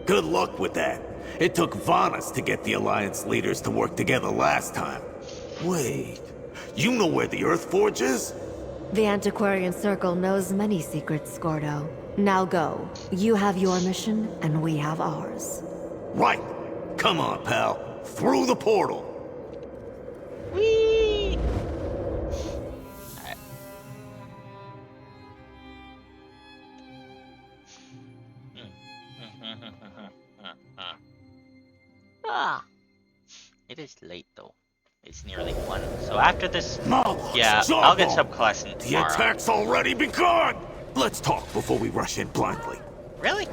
Good luck with that. It took Varnus to get the Alliance leaders to work together last time. Wait, you know where the Earthforge is? The Antiquarian Circle knows many secrets, Skordo. Now go. You have your mission, and we have ours. Right. Come on, pal. Through the portal. Whee! Ah, it is late though. It's nearly 1. So after this, yeah, I'll get some collection The tomorrow. attack's already begun. Let's talk before we rush in blindly. Really?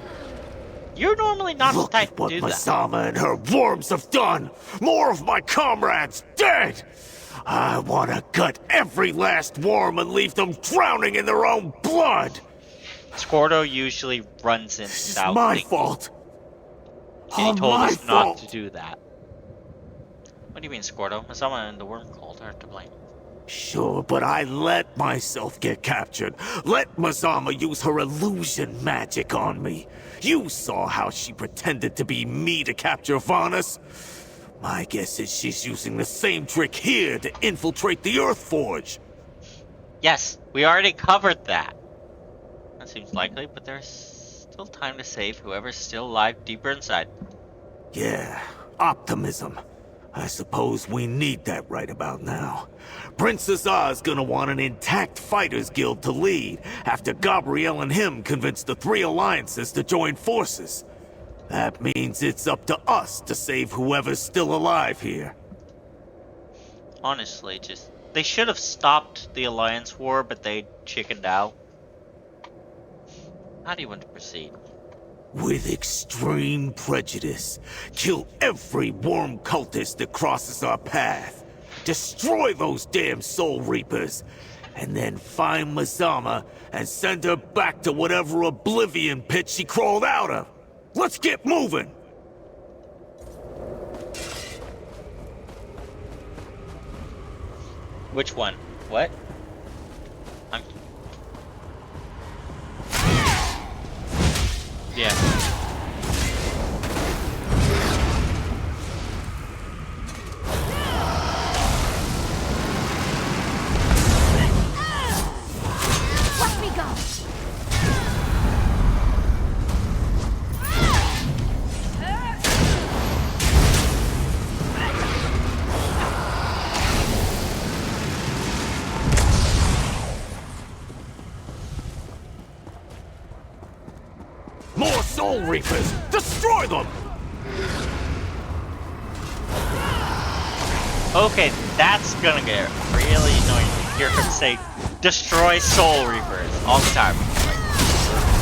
You're normally not the Look type at to what do that. Masama and her worms have done. More of my comrades dead. I want to gut every last worm and leave them drowning in their own blood. Skordo usually runs in This is without my thinking. fault. And he told my us not fault. to do that. What do you mean, Skordo? Masama and the Worm Cult are to blame. Sure, but I let myself get captured. Let Mazama use her illusion magic on me. You saw how she pretended to be me to capture Varnus. My guess is she's using the same trick here to infiltrate the Earthforge. Yes, we already covered that. That seems likely, but there's still time to save whoever's still alive deeper inside. Yeah, optimism. I suppose we need that right about now. Prince Azar's gonna want an intact fighters guild to lead after Gabriel and him convince the 3 alliances to join forces. That means it's up to us to save whoever's still alive here. Honestly, they should have stopped the Alliance War, but they chickened out. How do you want to proceed? With extreme prejudice, kill every worm cultist that crosses our path. Destroy those damn Soul Reapers, and then find Mazama and send her back to whatever oblivion pit she crawled out of. Let's get moving! Which one? What? Yeah. Let me go! More Soul Reapers! Destroy them! Okay, that's gonna get really annoying to hear him say, destroy Soul Reapers all the time. Like,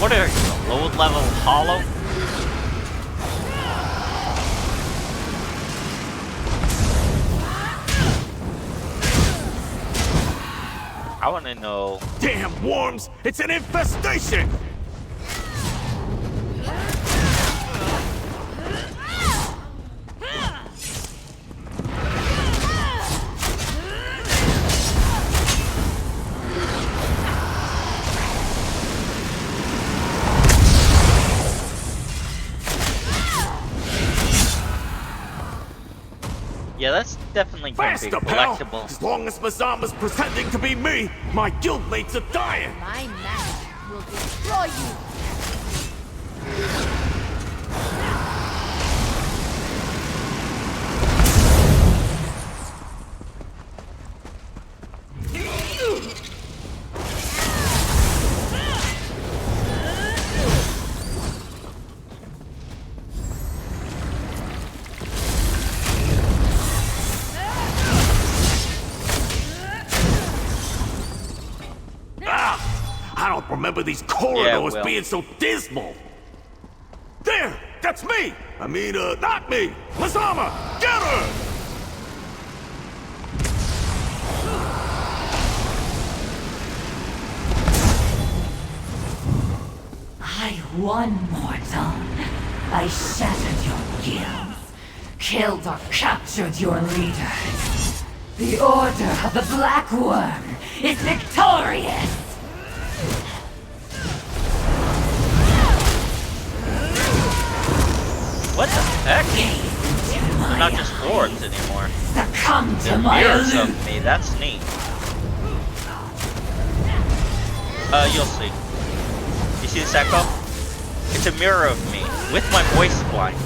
what are you, low level hollow? I wanna know. Damn worms! It's an infestation! Yeah, that's definitely going to be Faster, pal! collectible. As long as Mazama's pretending to be me, my guildmates are dying! My magic will destroy you. I don't remember these corridors being so dismal. There! That's me! I mean, not me! Mazama! Get her! I won, mortal. I shattered your guilds, killed or captured your leaders. The Order of the Black Worm is victorious! What the heck? They're not just orbs anymore. Succumb to They're my mirrors illusion. of me, that's neat. You'll see. You see this echo? It's a mirror of me, with my voice lines.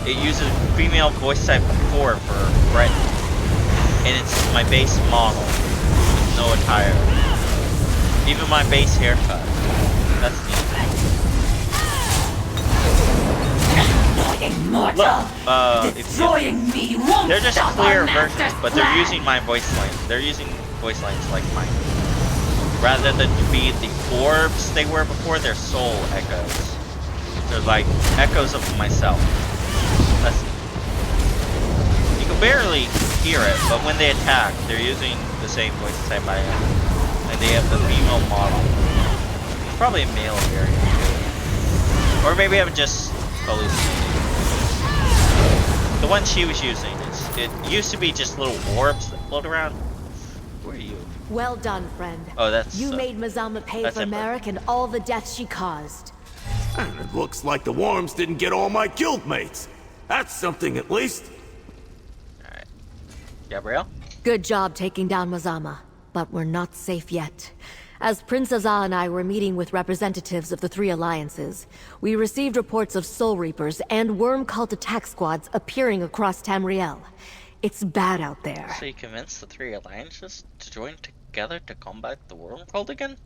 It uses female voice type 4 for Brett. And it's my base model, with no attire. Even my base haircut. That's neat. Mortal. Look, destroying me won't they're just stop clear our versions, master's but they're plan. using my voice lines. They're using voice lines like mine. Rather than to be the orbs they were before, they're soul echoes. They're like echoes of myself. That's, you can barely hear it, but when they attack, they're using the same voice type I am. And they have the female model. Probably a male variant too. Or maybe I'm just hallucinating. The one she was using it used to be just little orbs that float around. Where are you? Well done, friend. Oh, that's You made Mazama pay that's for it. Merrick and all the deaths she caused. And it looks like the worms didn't get all my guildmates. That's something at least. Alright. Gabrielle? Good job taking down Mazama, but we're not safe yet. As Prince Azah and I were meeting with representatives of the three alliances, we received reports of Soul Reapers and Worm Cult attack squads appearing across Tamriel. It's bad out there. So you convinced the three alliances to join together to combat the Worm Cult again?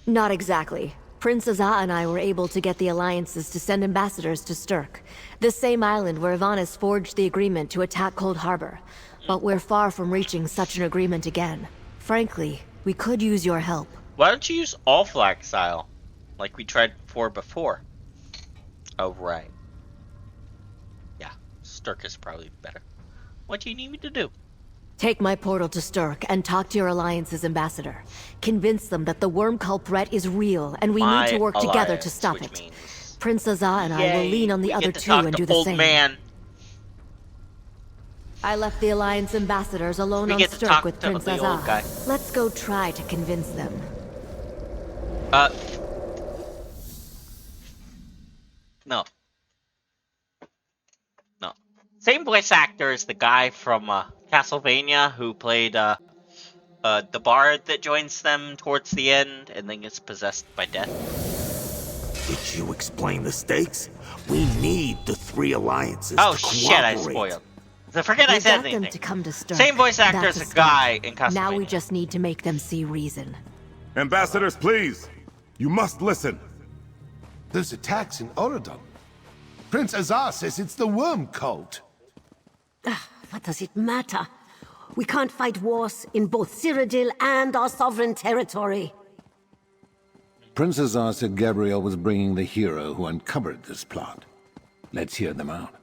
Not exactly. Prince Azah and I were able to get the alliances to send ambassadors to Sturk, the same island where Ivanis forged the agreement to attack Cold Harbor. But we're far from reaching such an agreement again. Frankly, we could use your help. Why don't you use all flag style, like we tried for before? Oh, right. Yeah, Sturk is probably better. What do you need me to do? Take my portal to Sturk and talk to your alliance's ambassador. Convince them that the worm cult threat is real and we need to work together to stop it. Prince Azah and I will lean on the other two and do the same. Man. I left the alliance ambassadors alone on Sturk with Prince Azah. Let's go try to convince them. No. No. Same voice actor as the guy from Castlevania who played the bard that joins them towards the end and then gets possessed by death. Did you explain the stakes? We need the three alliances Oh to shit, I cooperate. spoiled. I forget I said anything. Them to come to Sturk. Same voice actor That's as the guy in Castlevania. Now we just need to make them see reason. Ambassadors, please. You must listen. There's attacks in Oradon. Prince Azah says it's the worm cult. What does it matter? We can't fight wars in both Cyrodiil and our sovereign territory. Princess Azar said Gabrielle was bringing the hero who uncovered this plot. Let's hear them out.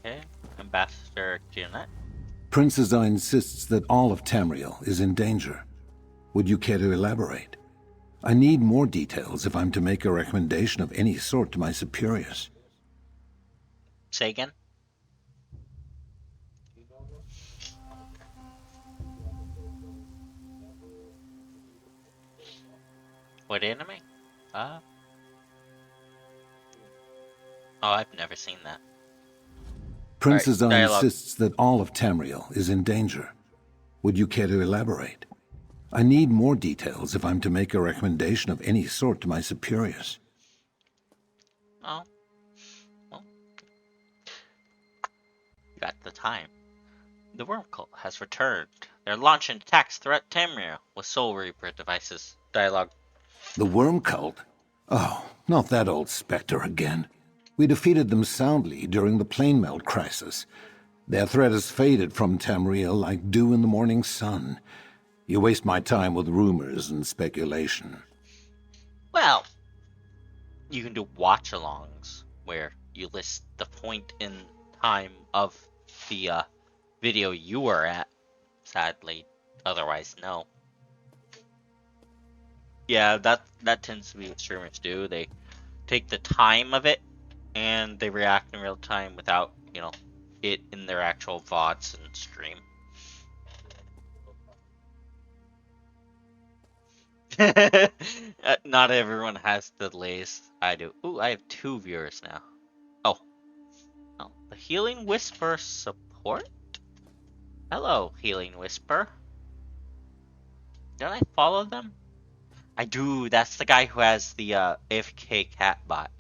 Okay, Ambassador Janet. Princess Azar insists that all of Tamriel is in danger. Would you care to elaborate? I need more details if I'm to make a recommendation of any sort to my superiors. Say again? What anime? Oh, I've never seen that. Princess Azar dialogue. insists that all of Tamriel is in danger. Would you care to elaborate? I need more details if I'm to make a recommendation of any sort to my superiors. Oh. Well. You got the time. The Worm Cult has returned. They're launching attacks throughout Tamriel with Soul Reaper devices. Dialogue. The Worm Cult? Oh, not that old specter again. We defeated them soundly during the plane melt crisis. Their threat has faded from Tamriel like dew in the morning sun. You waste my time with rumors and speculation. Well, you can do watch-alongs where you list the point in time of the video you were at. Sadly, otherwise no. Yeah, that tends to be what streamers do. They take the time of it and they react in real time without, it in their actual VODs and stream. Not everyone has delays. I do. Ooh, I have 2 viewers now. Oh. The Healing Whisper support? Hello, Healing Whisper. Don't I follow them? I do. That's the guy who has the AFK cat bot.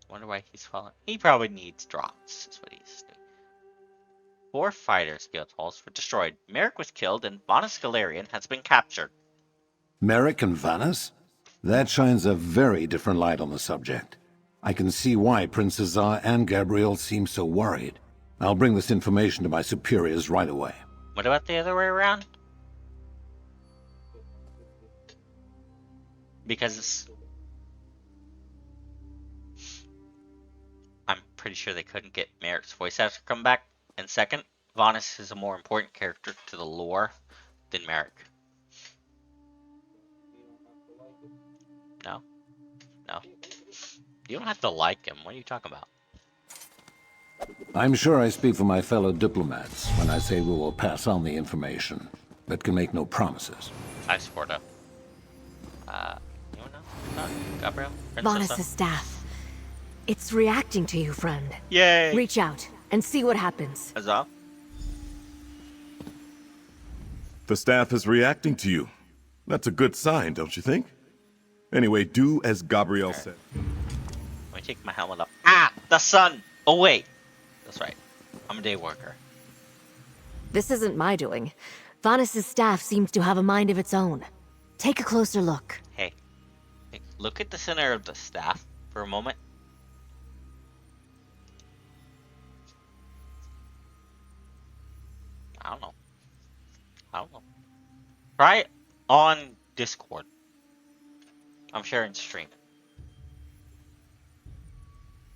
Wonder why he's following. He probably needs drops. Is what he's doing. 4 fighters guild halls were destroyed. Merrick was killed, and Vanus Galarian has been captured. Merrick and Vanus? That shines a very different light on the subject. I can see why Princess Azar and Gabrielle seem so worried. I'll bring this information to my superiors right away. What about the other way around? Because I'm pretty sure they couldn't get Merrick's voice actor to come back. And second, Vanus is a more important character to the lore than Merrick. No? No. You don't have to like him. What are you talking about? I'm sure I speak for my fellow diplomats when I say we will pass on the information, but can make no promises. I support him. You wanna know? Gabrielle? Vanus' staff. It's reacting to you, friend. Yay! Reach out and see what happens. Azar? The staff is reacting to you. That's a good sign, don't you think? Anyway, do as Gabrielle said. Let me take my helmet up. Ah! The sun! Oh, wait. That's right. I'm a day worker. This isn't my doing. Vanus' staff seems to have a mind of its own. Take a closer look. Hey, look at the center of the staff for a moment. I don't know. Try it on Discord. I'm sharing stream.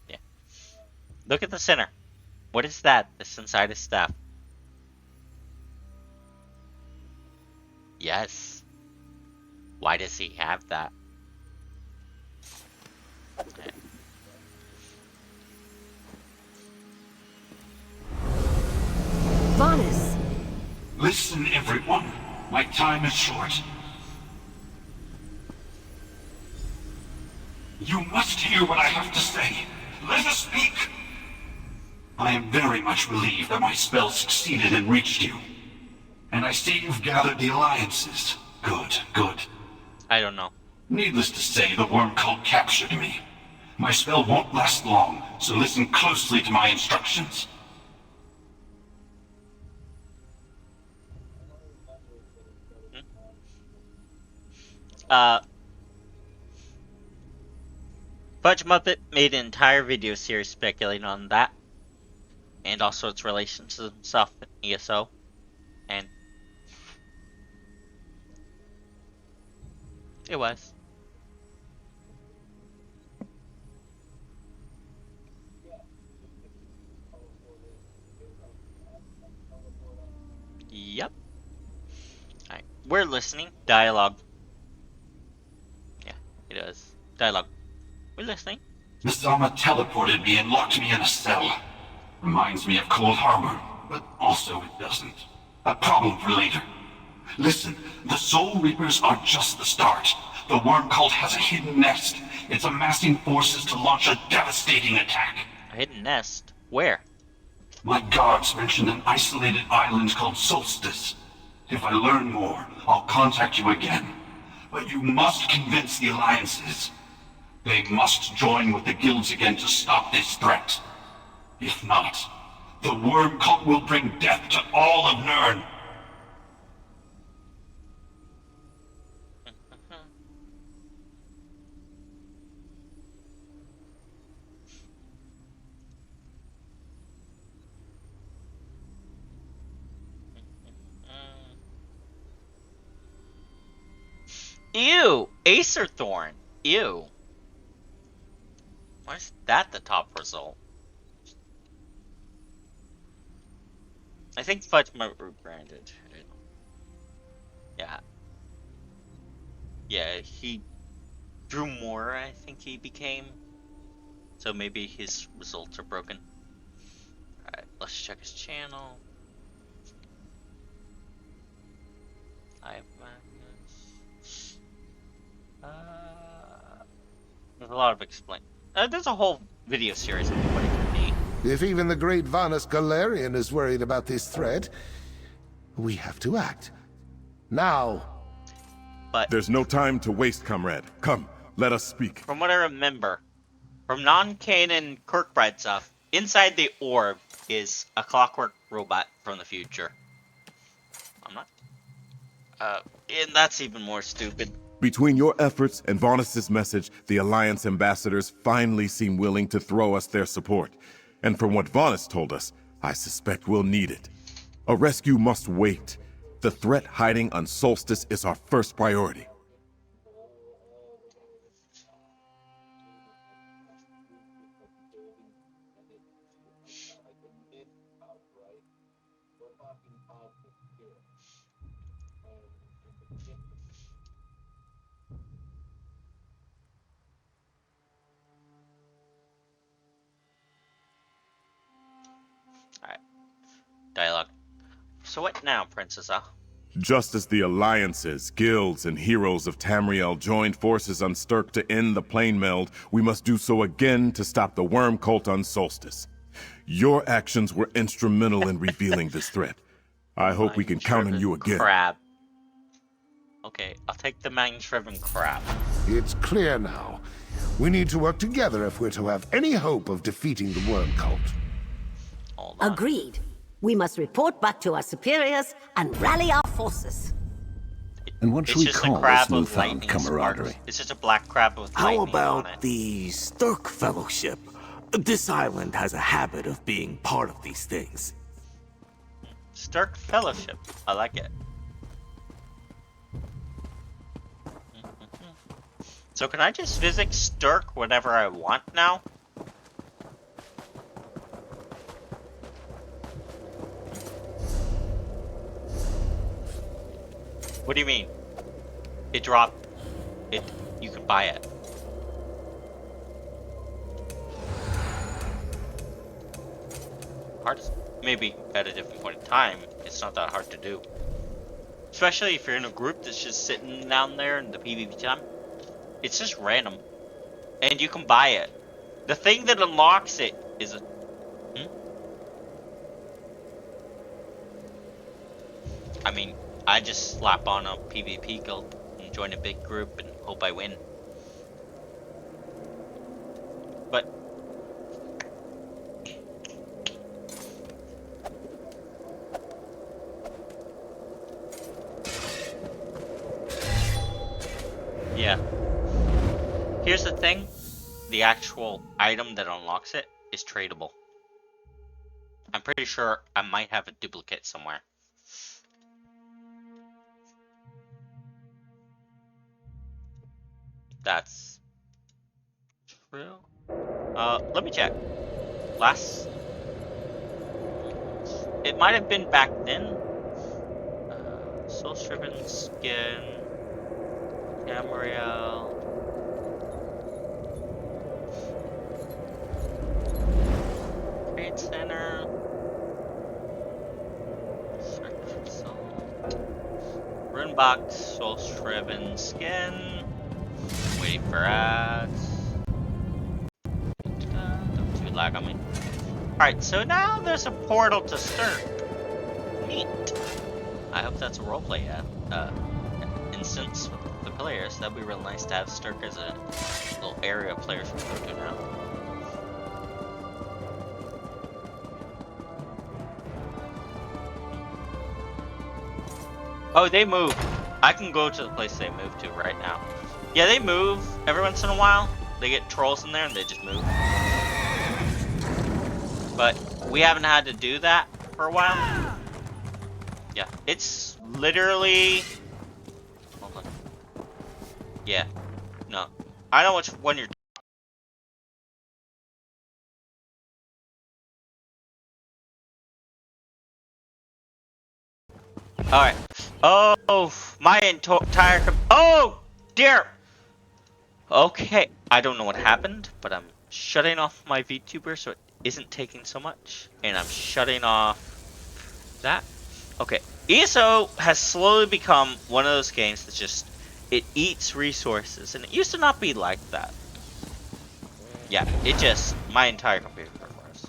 Yeah. Look at the center. What is that that's inside his staff? Yes. Why does he have that? Okay. Vanus! Listen, everyone. My time is short. You must hear what I have to say. Let us speak. I am very much relieved that my spell succeeded and reached you. And I see you've gathered the alliances. Good, good. I don't know. Needless to say, the worm cult captured me. My spell won't last long, so listen closely to my instructions. Fudge Muppet made an entire video series speculating on that. and also its relations to stuff in ESO, and it was. Yep. Alright, we're listening. Dialogue. Yeah, it is. Dialogue. We're listening. Misama teleported me and locked me in a cell. Reminds me of Cold Harbor, but also it doesn't. A problem for later. Listen, the Soul Reapers are just the start. The Worm Cult has a hidden nest. It's amassing forces to launch a devastating attack. A hidden nest? Where? My guards mentioned an isolated island called Solstice. If I learn more, I'll contact you again. But you must convince the alliances. They must join with the guilds again to stop this threat. If not, the Worm Cult will bring death to all of Nirn. Ew! Acerthorn! Ew. Why is that the top result? I think Fudge might rebranded. Yeah. Yeah, he drew more, I think he became. So maybe his results are broken. Alright, let's check his channel. I have Magnus. There's a lot of explain. There's a whole video series of what it could be. If even the great Vanus Galarian is worried about this threat, we have to act. Now. But there's no time to waste, comrade. Come, let us speak. From what I remember, from non-canon Kirkbride stuff, inside the orb is a clockwork robot from the future. I'm not. And that's even more stupid. Between your efforts and Vonus's message, the Alliance ambassadors finally seem willing to throw us their support. And from what Vonus told us, I suspect we'll need it. A rescue must wait. The threat hiding on Solstice is our first priority. Alright. Dialogue. So what now, Princessa? Just as the alliances, guilds, and heroes of Tamriel joined forces on Stirk to end the plane meld, we must do so again to stop the worm cult on Solstice. Your actions were instrumental in revealing this threat. I hope we can count on you again. Crab. Okay, I'll take the man-shriven crab. It's clear now. We need to work together if we're to have any hope of defeating the Worm Cult. Agreed. We must report back to our superiors and rally our forces. And what should we call this newfound camaraderie? It's just a black crab with lightning How on about it. the Stirk Fellowship? This island has a habit of being part of these things. Stirk Fellowship. I like it. So can I just visit Stirk whenever I want now? What do you mean? It dropped. It. You can buy it. Hard. Maybe at a different point in time, it's not that hard to do. Especially if you're in a group that's just sitting down there in the PvP time. It's just random, and you can buy it. The thing that unlocks it is a. I mean, I just slap on a PvP guild and join a big group and hope I win. But yeah. Here's the thing. The actual item that unlocks it is tradable. I'm pretty sure I might have a duplicate somewhere. That's true. Let me check. It might have been back then. Soul-striven skin. Gamriel. Trade center. Search for soul. Rune box. Soul-striven skin. Waiting for ads. Don't too lag on me. Alright, so now there's a portal to Stirk. Neat. I hope that's a roleplay instance with the players. That'd be real nice to have Stirk as a little area players can go to now. Oh, they move. I can go to the place they move to right now. Yeah, they move every once in a while. They get trolls in there and they just move. But we haven't had to do that for a while. Yeah, it's literally... Hold on. Yeah, no. I know which one you're... Alright. Oh, my entire... Oh, dear! Okay, I don't know what happened, but I'm shutting off my VTuber so it isn't taking so much. And I'm shutting off that. Okay, ESO has slowly become one of those games that just, it eats resources, and it used to not be like that. Yeah, it just, my entire computer works.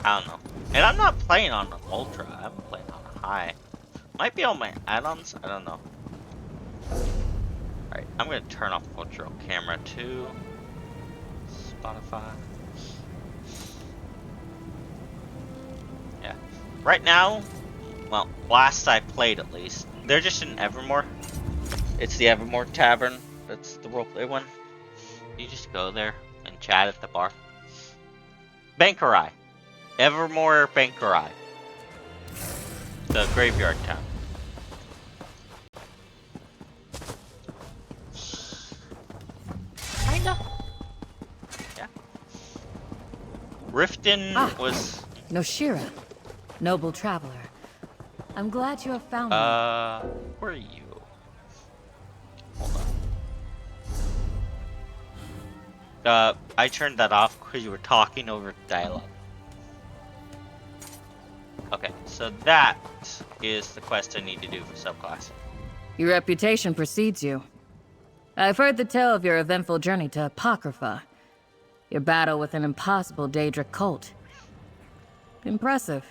I don't know. And I'm not playing on Ultra, I'm playing on High. Might be on my add-ons, I don't know. Alright, I'm gonna turn off Ultra Camera 2. Spotify. Yeah. Right now, well, last I played at least, they're just in Evermore. It's the Evermore Tavern. That's the roleplay one. You just go there and chat at the bar. Bankarai. Evermore Bankarai. The graveyard town. Kinda. Yeah. Riften was... Noshira, noble traveler. I'm glad you have found me. Where are you? Hold on. I turned that off because you were talking over dialogue. Okay, so that is the quest I need to do for subclass. Your reputation precedes you. I've heard the tale of your eventful journey to Apocrypha. Your battle with an impossible Daedric cult. Impressive.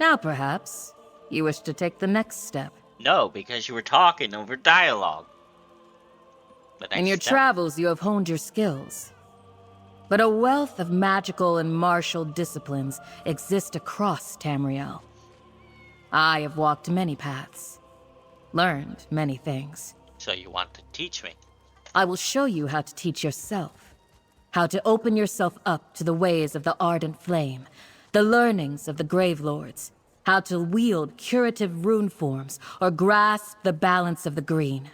Now perhaps, you wish to take the next step. No, because you were talking over dialogue. In your travels, you have honed your skills. But a wealth of magical and martial disciplines exist across Tamriel. I have walked many paths, learned many things. So you want to teach me? I will show you how to teach yourself. How to open yourself up to the ways of the Ardent Flame, the learnings of the Grave Lords, how to wield curative rune forms or grasp the balance of the green.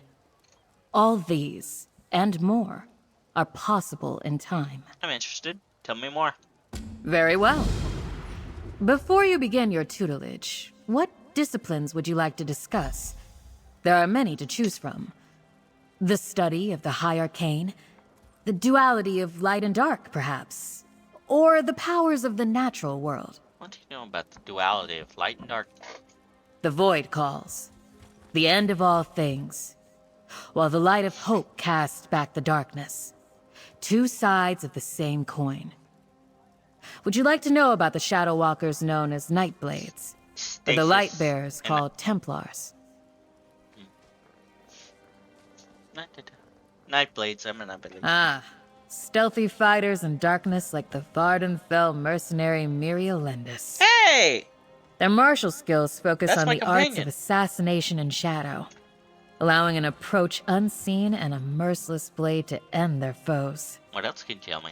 All these, and more, are possible in time. I'm interested. Tell me more. Very well. Before you begin your tutelage, what disciplines would you like to discuss? There are many to choose from. The study of the high arcane, the duality of light and dark, perhaps, or the powers of the natural world. What do you know about the duality of light and dark? The void calls, the end of all things, while the light of hope casts back the darkness. Two sides of the same coin. Would you like to know about the Shadow Walkers known as Nightblades, or the Light Bearers called Templars? Nightblades, I believe. Ah, stealthy fighters in darkness like the Vardenfell mercenary Miriolendis. Hey! Their martial skills focus That's on my the arts companion. of assassination and shadow. allowing an approach unseen and a merciless blade to end their foes. What else can you tell me?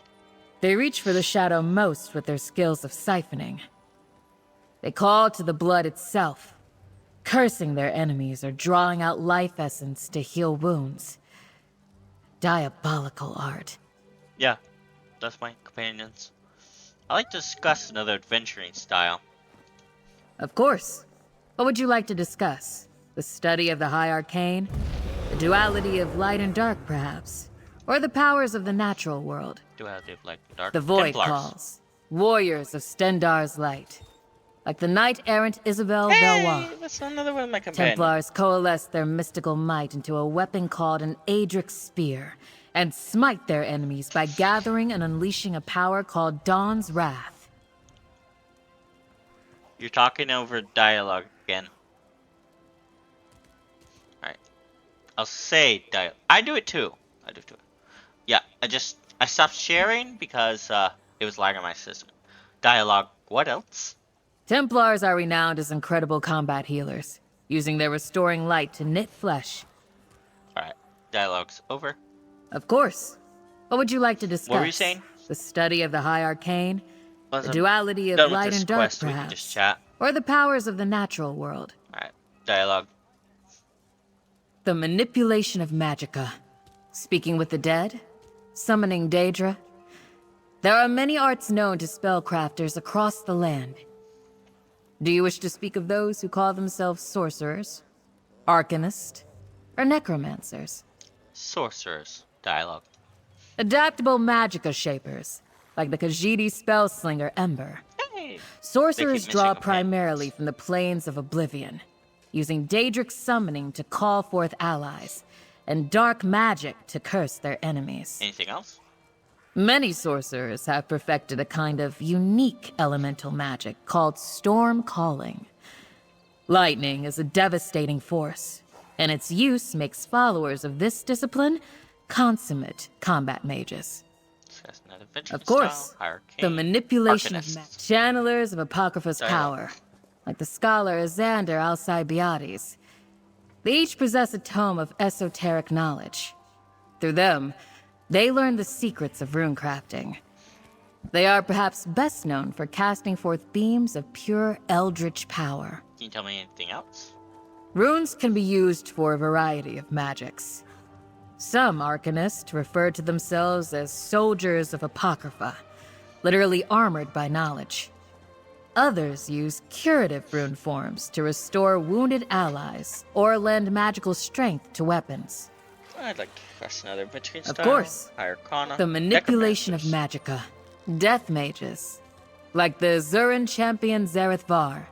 They reach for the shadow most with their skills of siphoning. They call to the blood itself, cursing their enemies or drawing out life essence to heal wounds. Diabolical art. Yeah, that's my companions. I'd like to discuss another adventuring style. Of course. What would you like to discuss? The study of the high arcane? The duality of light and dark, perhaps? Or the powers of the natural world? Duality of light and dark. The Void Templars. Calls. Warriors of Stendar's light. Like the knight-errant Isabel Valois. That's another one of my companions. Templars coalesce their mystical might into a weapon called an Adric Spear, and smite their enemies by gathering and unleashing a power called Dawn's Wrath. You're talking over dialogue again. Alright. I'll say dialogue. I do it too. Yeah, I stopped sharing because it was lagging my system. Dialogue. What else? Templars are renowned as incredible combat healers, using their restoring light to knit flesh. Alright. Dialogue's over. Of course. What would you like to discuss? What were you saying? The study of the high arcane? Once The I'm duality of done with light this and dark, quest, we can perhaps? just chat. Or the powers of the natural world? Alright. Dialogue. The manipulation of magicka. Speaking with the dead? Summoning Daedra? There are many arts known to spellcrafters across the land. Do you wish to speak of those who call themselves sorcerers, arcanists, or necromancers? Sorcerers. Dialogue. Adaptable magicka shapers, like the Khajiit spellslinger Ember. Hey. Sorcerers They keep draw missing a primarily from the planes of oblivion, using Daedric summoning to call forth allies, and dark magic to curse their enemies. Anything else? Many sorcerers have perfected a kind of unique elemental magic called storm calling. Lightning is a devastating force, and its use makes followers of this discipline consummate combat mages. Of course, the manipulation of channelers of Apocrypha's power, like the scholar Xander Alcibiades. They each possess a tome of esoteric knowledge. Through them, they learn the secrets of runecrafting. They are perhaps best known for casting forth beams of pure eldritch power. Can you tell me anything else? Runes can be used for a variety of magics. Some arcanists refer to themselves as soldiers of Apocrypha, literally armored by knowledge. Others use curative rune forms to restore wounded allies or lend magical strength to weapons. I'd like to discuss another adventuring Of style. course, High Arcana. the manipulation of Necromancers. magicka, death mages, like the Zuran champion Zareth Var.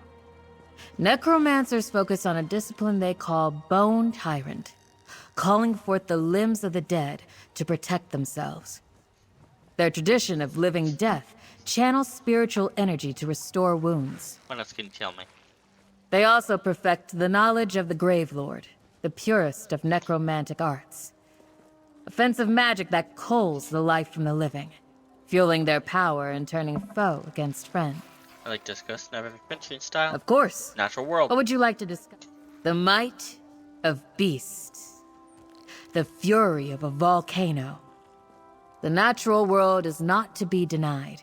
Necromancers focus on a discipline they call Bone Tyrant, calling forth the limbs of the dead to protect themselves. Their tradition of living death channels spiritual energy to restore wounds. What else can you tell me? They also perfect the knowledge of the Grave Lord, the purest of necromantic arts. Offensive magic that culls the life from the living, fueling their power and turning foe against friend. I'd like to discuss another adventuring style. Of course. Natural world. What would you like to discuss? The might of beasts. The fury of a volcano. The natural world is not to be denied.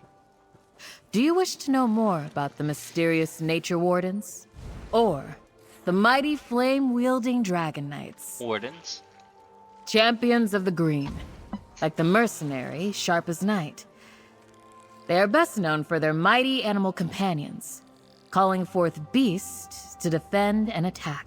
Do you wish to know more about the mysterious nature wardens? Or the mighty flame-wielding dragon knights? Wardens. Champions of the green, like the mercenary sharp as night. They are best known for their mighty animal companions, calling forth beasts to defend and attack.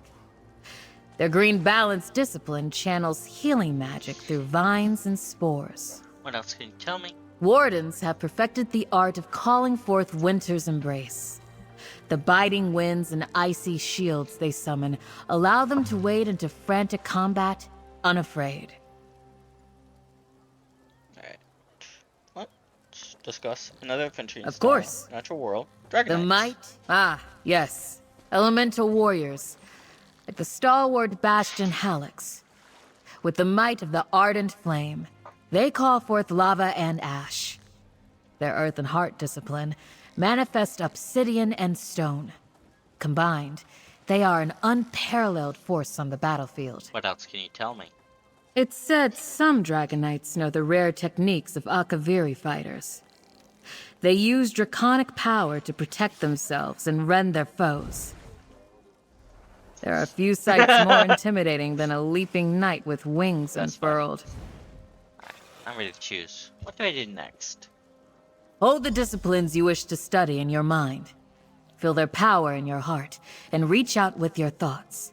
Their green balanced discipline channels healing magic through vines and spores. What else can you tell me? Wardens have perfected the art of calling forth winter's embrace. The biting winds and icy shields they summon allow them to wade into frantic combat unafraid. Alright. Let's discuss another adventuring Of style. course. Natural world. Dragon The Knights. might? Yes. Elemental warriors. Like the stalwart Bastion Hallex. With the might of the ardent flame, they call forth lava and ash. Their earth and heart discipline manifest obsidian and stone. Combined, They are an unparalleled force on the battlefield. What else can you tell me? It's said some Dragon Knights know the rare techniques of Akaviri fighters. They use draconic power to protect themselves and rend their foes. There are few sights more intimidating than a leaping knight with wings unfurled. I'm ready to choose. What do I do next? Hold the disciplines you wish to study in your mind. Feel their power in your heart, and reach out with your thoughts.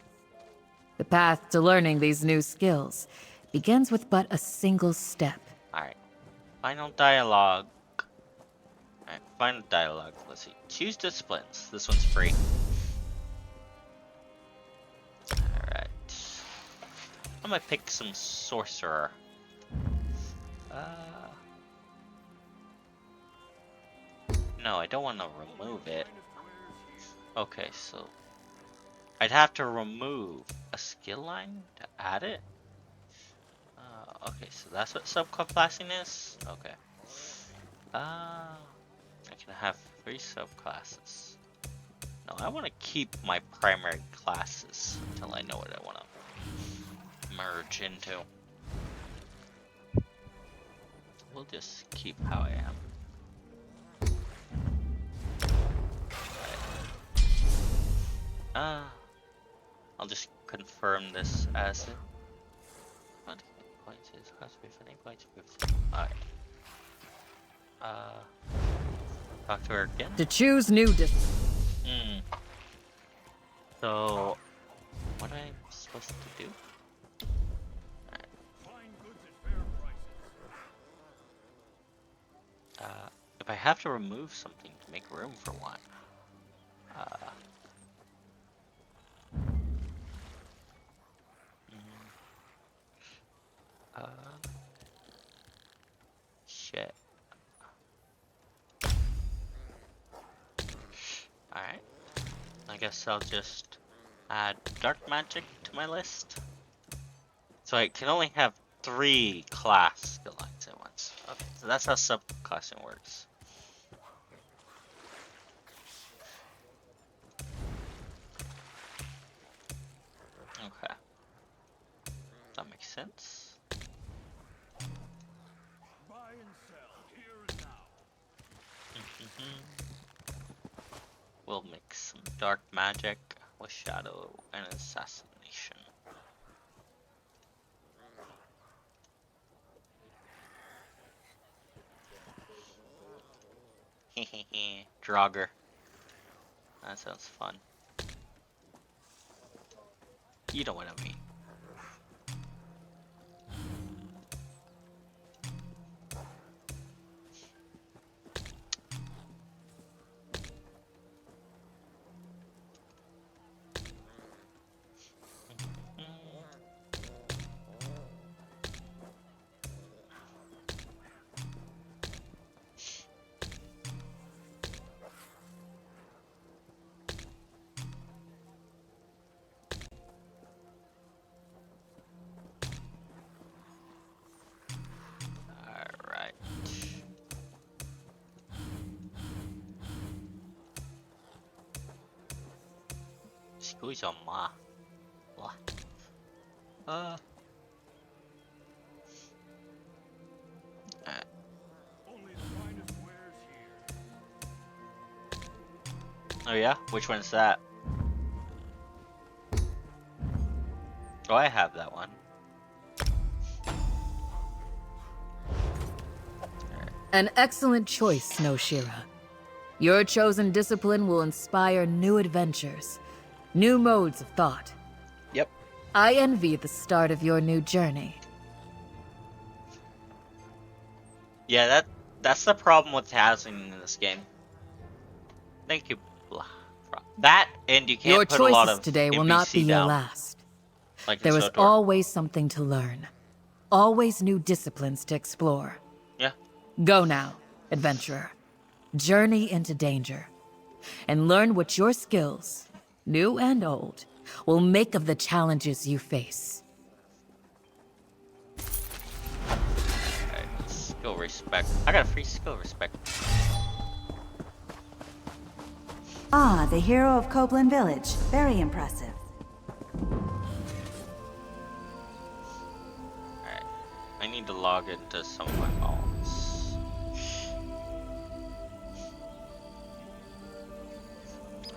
The path to learning these new skills begins with but a single step. Alright. Final dialogue. Alright, final dialogue. Let's see. Choose disciplines. This one's free. Alright. I'm gonna pick some sorcerer. No, I don't want to remove it. Okay, so I'd have to remove a skill line to add it. Okay, so that's what subclassing is. Okay. I can have 3 subclasses. No, I want to keep my primary classes until I know what I want to merge into. We'll just keep how I am. I'll just confirm this as it. Alright. Talk to her again. To choose new disciplines. So, what am I supposed to do? If I have to remove something to make room for one, shit. Alright. I guess I'll just add dark magic to my list. So I can only have 3 class skill lines at once. Okay, so that's how subclassing works. Okay. That makes sense. We'll mix some dark magic with shadow and assassination. Hehehe, Draugr. That sounds fun. You know what I mean. Squeeze on ma. What? Oh yeah? Which one's that? Oh, I have that one. An excellent choice, No Shira. Your chosen discipline will inspire new adventures, new modes of thought. Yep. I envy the start of your new journey. Yeah, that's the problem with housing in this game. Thank you. That, and you can't your put a lot choices of today will NPC not be down, your last. like There is SOTOR. always something to learn. Always new disciplines to explore. Yeah. Go now, adventurer. Journey into danger. And learn what your skills, new and old, will make of the challenges you face. Alright, skill respect. I got a free skill respect. Ah, the hero of Copeland Village. Very impressive. Alright. I need to log into some of my vaults.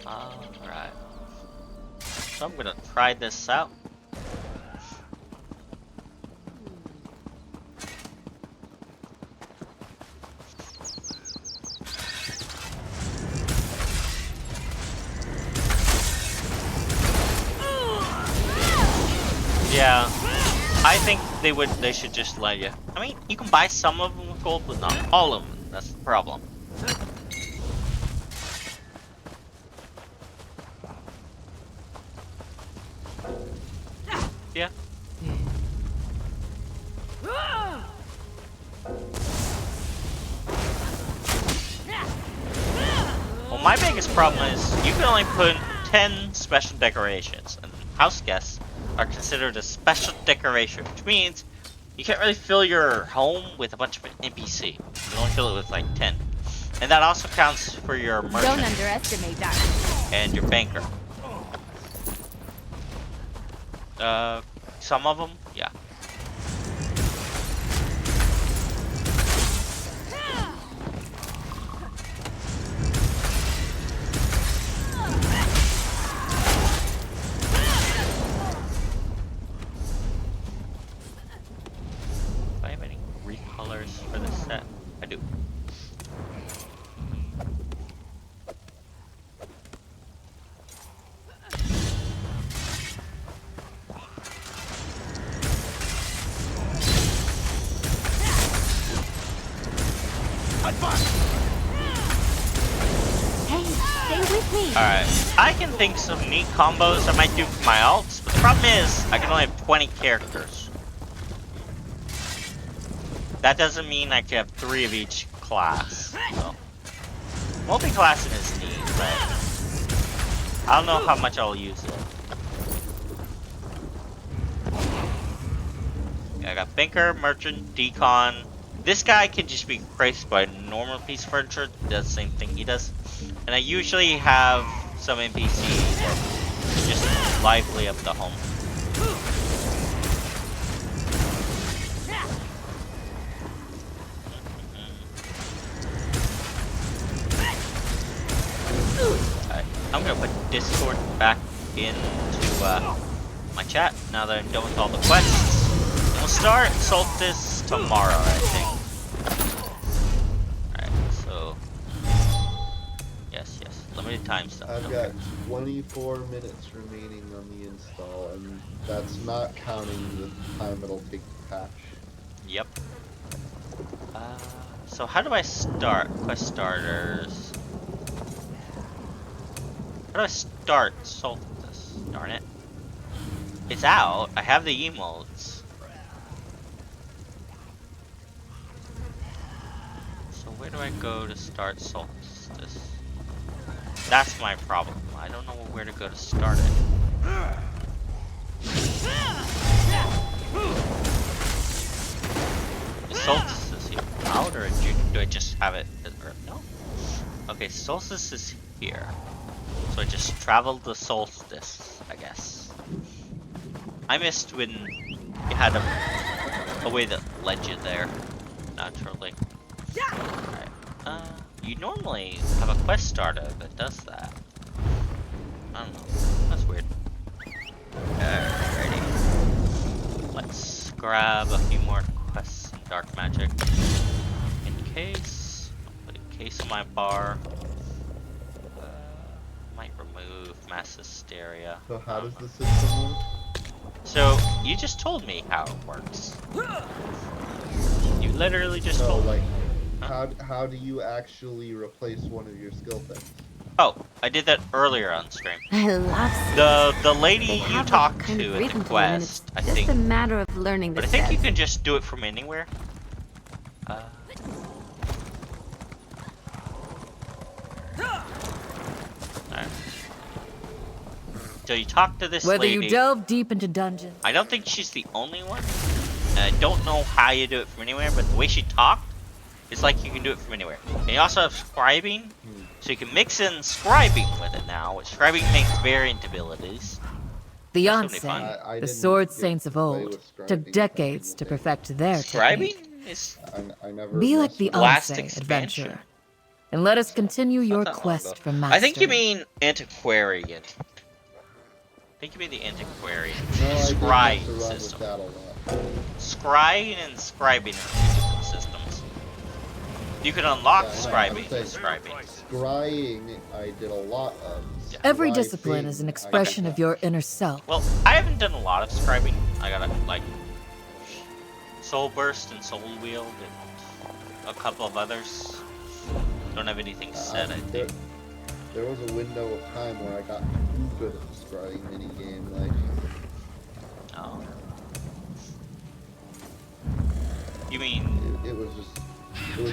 Alright. So I'm gonna try this out. Yeah, I think they should just let you. I mean, you can buy some of them with gold, but not all of them. That's the problem. Yeah. Well, my biggest problem is you can only put 10 special decorations, and house guests are considered a special decoration, which means you can't really fill your home with a bunch of NPC. You can only fill it with like 10. And that also counts for your merchant. Don't underestimate that. And your banker. Some of them, yeah. Do I have any recolors for this set? I do. Hey, stay with me. Alright, I can think some neat combos I might do for my alts, but the problem is, I can only have 20 characters. That doesn't mean I can have 3 of each class. So. Multi-classing is neat, but I don't know how much I'll use it. I got Banker, Merchant, Decon. This guy can just be replaced by a normal piece of furniture, does the same thing he does. And I usually have some NPCs that just lively up the home. Alright, I'm gonna put Discord back into my chat now that I'm done with all the quests. And we'll start Solstice tomorrow, I think. Alright, so yes, limited time stuff. I've got 24 minutes remaining on the install, and that's not counting the time it'll take to patch. Yep. So how do I start? Quest starters. How do I start Solstice? Darn it. It's out. I have the emotes. So where do I go to start Solstice? That's my problem. I don't know where to go to start it. The Solstice is here out, or do I just have it? Or no? Okay, Solstice is here. So I just traveled the Solstice, I guess. I missed when you had a way that led you there, naturally. Alright, you normally have a quest starter that does that. I don't know, that's weird. Alrighty. Let's grab a few more quests in Dark Magic. In case, I'll put a case in my bar. Might remove mass hysteria. So how does the system work? So, you just told me how it works. You literally just told me. How do you actually replace one of your skill things? Oh, I did that earlier on stream. I love the lady you talked to at the quest, I think. Just a matter of learning the But I think you can just do it from anywhere. So you talk to this Whether lady. you delve deep into dungeons. I don't think she's the only one. And I don't know how you do it from anywhere, but the way she talked, It's like you can do it from anywhere. And you also have scribing, so you can mix in scribing with it now, which scribing makes variant abilities. The That's really Yonsei, fun. the sword saints of old, took decades to perfect their technique. Scribing is I never Be like the Blast Yonsei, expansion. adventurer, and let us continue your that long quest ago. for mastery. I think you mean antiquarian. I think you mean the antiquarian. No, I did Scry mess around with system. that a lot. Scrying and scribing are two different systems. You can unlock Yeah, scribing I'm and scribing. Scrying, I did a lot of. Every Scrying, discipline is an I expression did of your inner self. Well, I haven't done a lot of scribing. I got like Soul Burst and Soul Wield and a couple of others. Don't have anything set, I think. There was a window of time where I got too good at the scrying minigame, like. Oh. You mean it was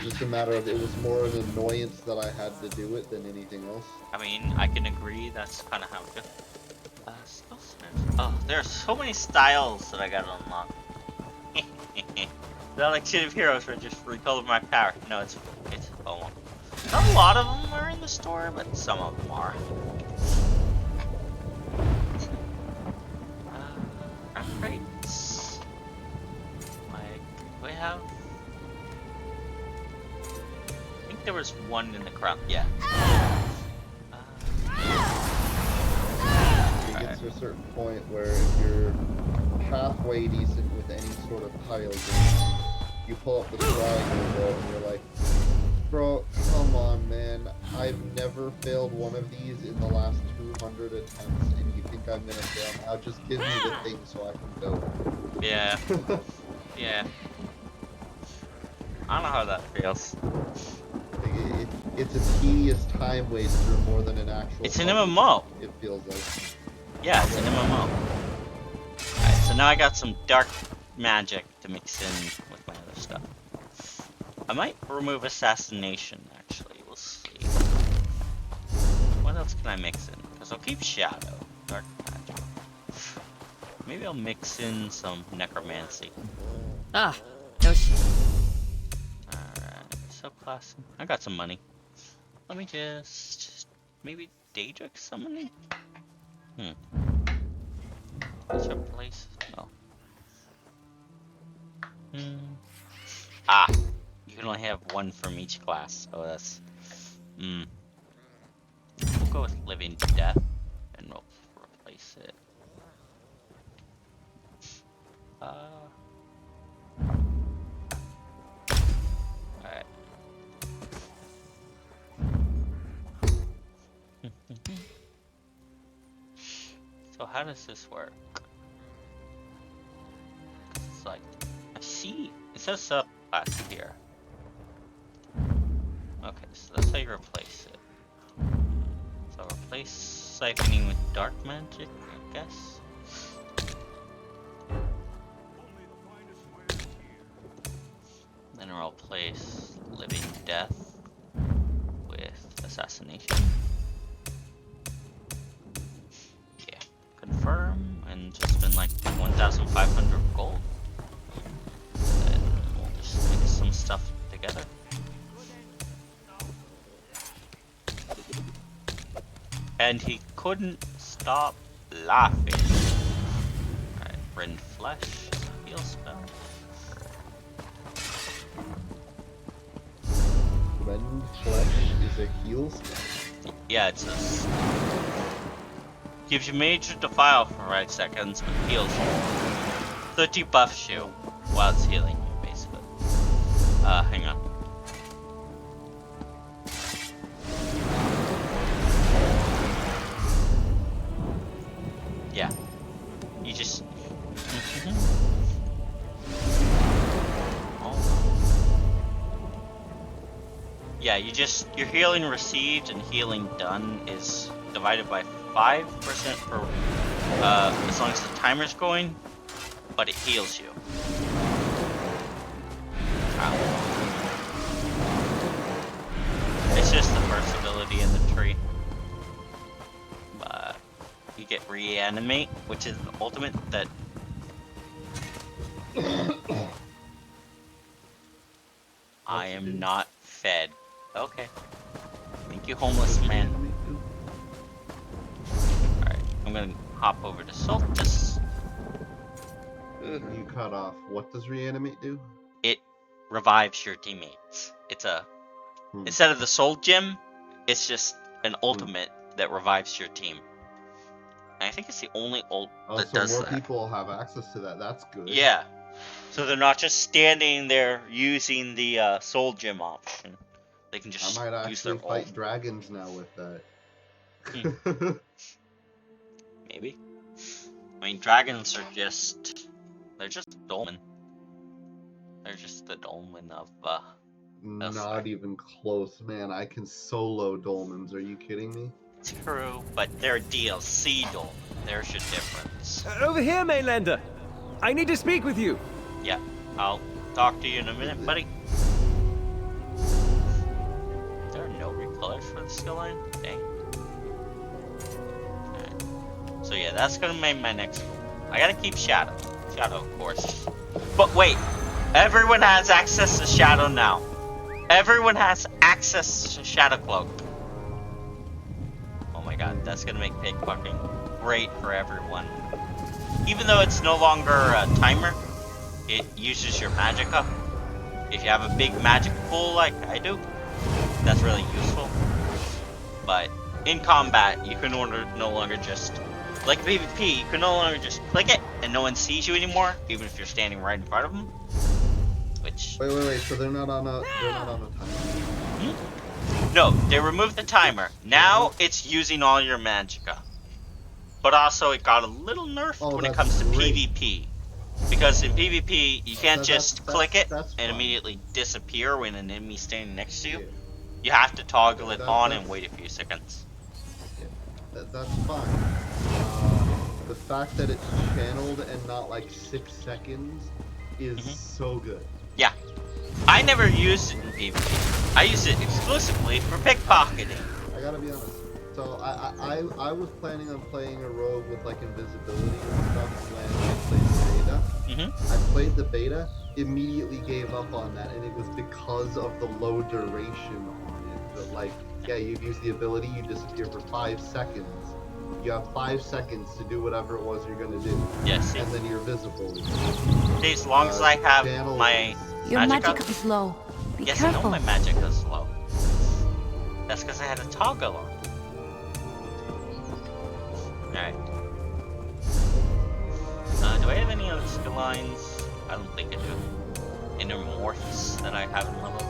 just a matter of, it was more an annoyance that I had to do it than anything else. I mean, I can agree, that's kind of how it goes. Oh, there are so many styles that I gotta unlock. Not like Shit of Heroes where I just recolored my power. No, it's oh, not a lot of them are in the store, but some of them are. Crates. Like, we have... I think there was one in the crowd. Yeah. It gets to a certain point where if you're halfway decent with any sort of tile game, you pull up the scrying window and you're like, bro, come on, man. I've never failed one of these in the last 200 attempts, and you think I'm gonna fail now? Just give me the thing so I can go. Yeah. Yeah. I don't know how that feels. It's a tedious time waster more than an actual... It's an MMO. It feels like. Yeah, it's an MMO. Alright, so now I got some dark magic to mix in with my other stuff. I might remove assassination, actually. We'll see. What else can I mix in? Because I'll keep shadow. Dark magic. Maybe I'll mix in some necromancy. Ah, no shit. Alright, subclass. I got some money. Let me just maybe Daedric summoning? Let's replace. Oh. Ah! You can only have one from each class. Oh, that's... We'll go with Living Death, and we'll replace it. Alright. So how does this work? It's like, I see, it says subclass here. Okay, so that's how you replace it. So replace siphoning with dark magic, I guess. Then we'll replace living death with assassination. Yeah, confirm, and just spend like 1,500 gold. And we'll just mix some stuff together. And he couldn't stop laughing. Alright, rend flesh, heal spell. Rend flesh is a heal spell? Yeah, it says. Gives you major defile for 5 seconds, but heals you. So it debuffs you while it's healing you, basically. Hang on. Yeah. You just... Yeah, your healing received and healing done is divided by 5% per, as long as the timer's going, but it heals you. It's just the first ability in the tree. But you get reanimate, which is the ultimate that I am not fed. Okay. Thank you, homeless man. Alright, I'm gonna hop over to Solstice. You cut off. What does reanimate do? It revives your teammates. It's a instead of the soul gem, it's just an ultimate that revives your team. And I think it's the only ult that does more that. people have access to that. That's good. Yeah. So they're not just standing there using the soul gem option. They can just I might use their actually fight ult. dragons now with that. Maybe. I mean, dragons are they're just dolmen. They're just the dolmen of Not even close, man. I can solo dolmens. Are you kidding me? True, but they're DLC dolmen. There's your difference. Over here, Mainlander. I need to speak with you. Yeah, I'll talk to you in a minute, buddy. There are no recolors for the skill line? Dang. Alright. So yeah, that's gonna make my next move. I gotta keep Shadow. Shadow, of course. But wait, everyone has access to Shadow now. Everyone has access to Shadow Cloak. Oh my god, that's gonna make pickpocketing great for everyone. Even though it's no longer a timer, it uses your magicka. If you have a big magic pool like I do, that's really useful. But in combat, you can no longer just, like PvP, you can no longer just click it and no one sees you anymore, even if you're standing right in front of them. Which wait. So they're not on a timer. No, they removed the timer. Now it's using all your magicka. But also, it got a little nerfed when it comes to PvP. Because in PvP, you can't just click it and immediately disappear when an enemy's standing next to you. You have to toggle it on and wait a few seconds. That's fine. The fact that it's channeled and not like 6 seconds is so good. Yeah. I never used it in PvP. I used it exclusively for pickpocketing. I gotta be honest. So I was planning on playing a rogue with like invisibility and stuff when I played the beta. I played the beta, immediately gave up on that, and it was because of the low duration on it. But like, yeah, you use the ability, you disappear for 5 seconds. You have 5 seconds to do whatever it was you're gonna do. Yes. And then you're visible. As long as I have my Your magicka. magic is low. Be Yes, careful. I know my magicka is low. That's because I had a toggle on. Alright. Do I have any other skill lines? I don't think I do. Intermorphs that I haven't leveled.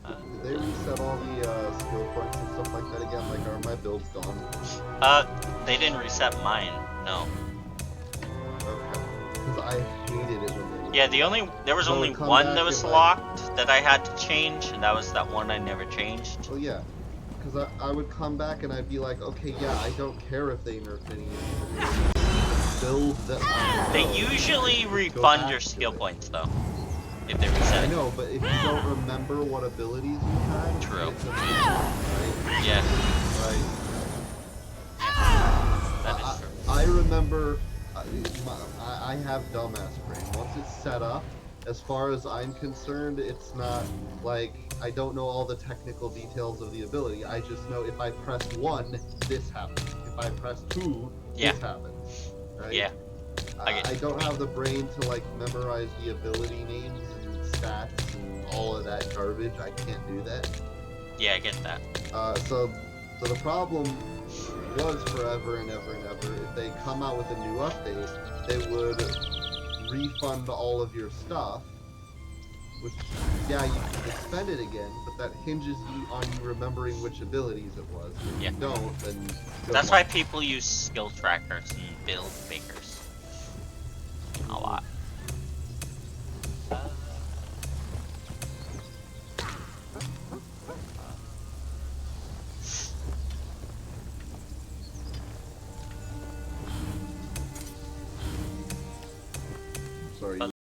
Did they reset all the skill points and stuff like that again? Like, are my builds gone? They didn't reset mine, no. Okay. Because I hated it when they Yeah, there was only one that was locked that I had to change, and that was that one I never changed. Well, yeah. Because I would come back and I'd be like, okay, yeah, I don't care if they nerf any of these. Build that. They usually refund your skill points, though. If they reset. I know, but if you don't remember what abilities you had, true. It's right? Yeah. Right. That is true. I remember. I have dumbass brain. Once it's set up, as far as I'm concerned, it's not like I don't know all the technical details of the ability. I just know if I press 1, this happens. If I press 2, this happens. Right? Yeah. I don't have the brain to like memorize the ability names and stats and all of that garbage. I can't do that. Yeah, I get that. So the problem was forever and ever and ever. If they come out with a new update, they would refund all of your stuff. Which, yeah, you can spend it again, but that hinges on you remembering which abilities it was. If you don't, then That's why people use skill trackers and build makers a lot.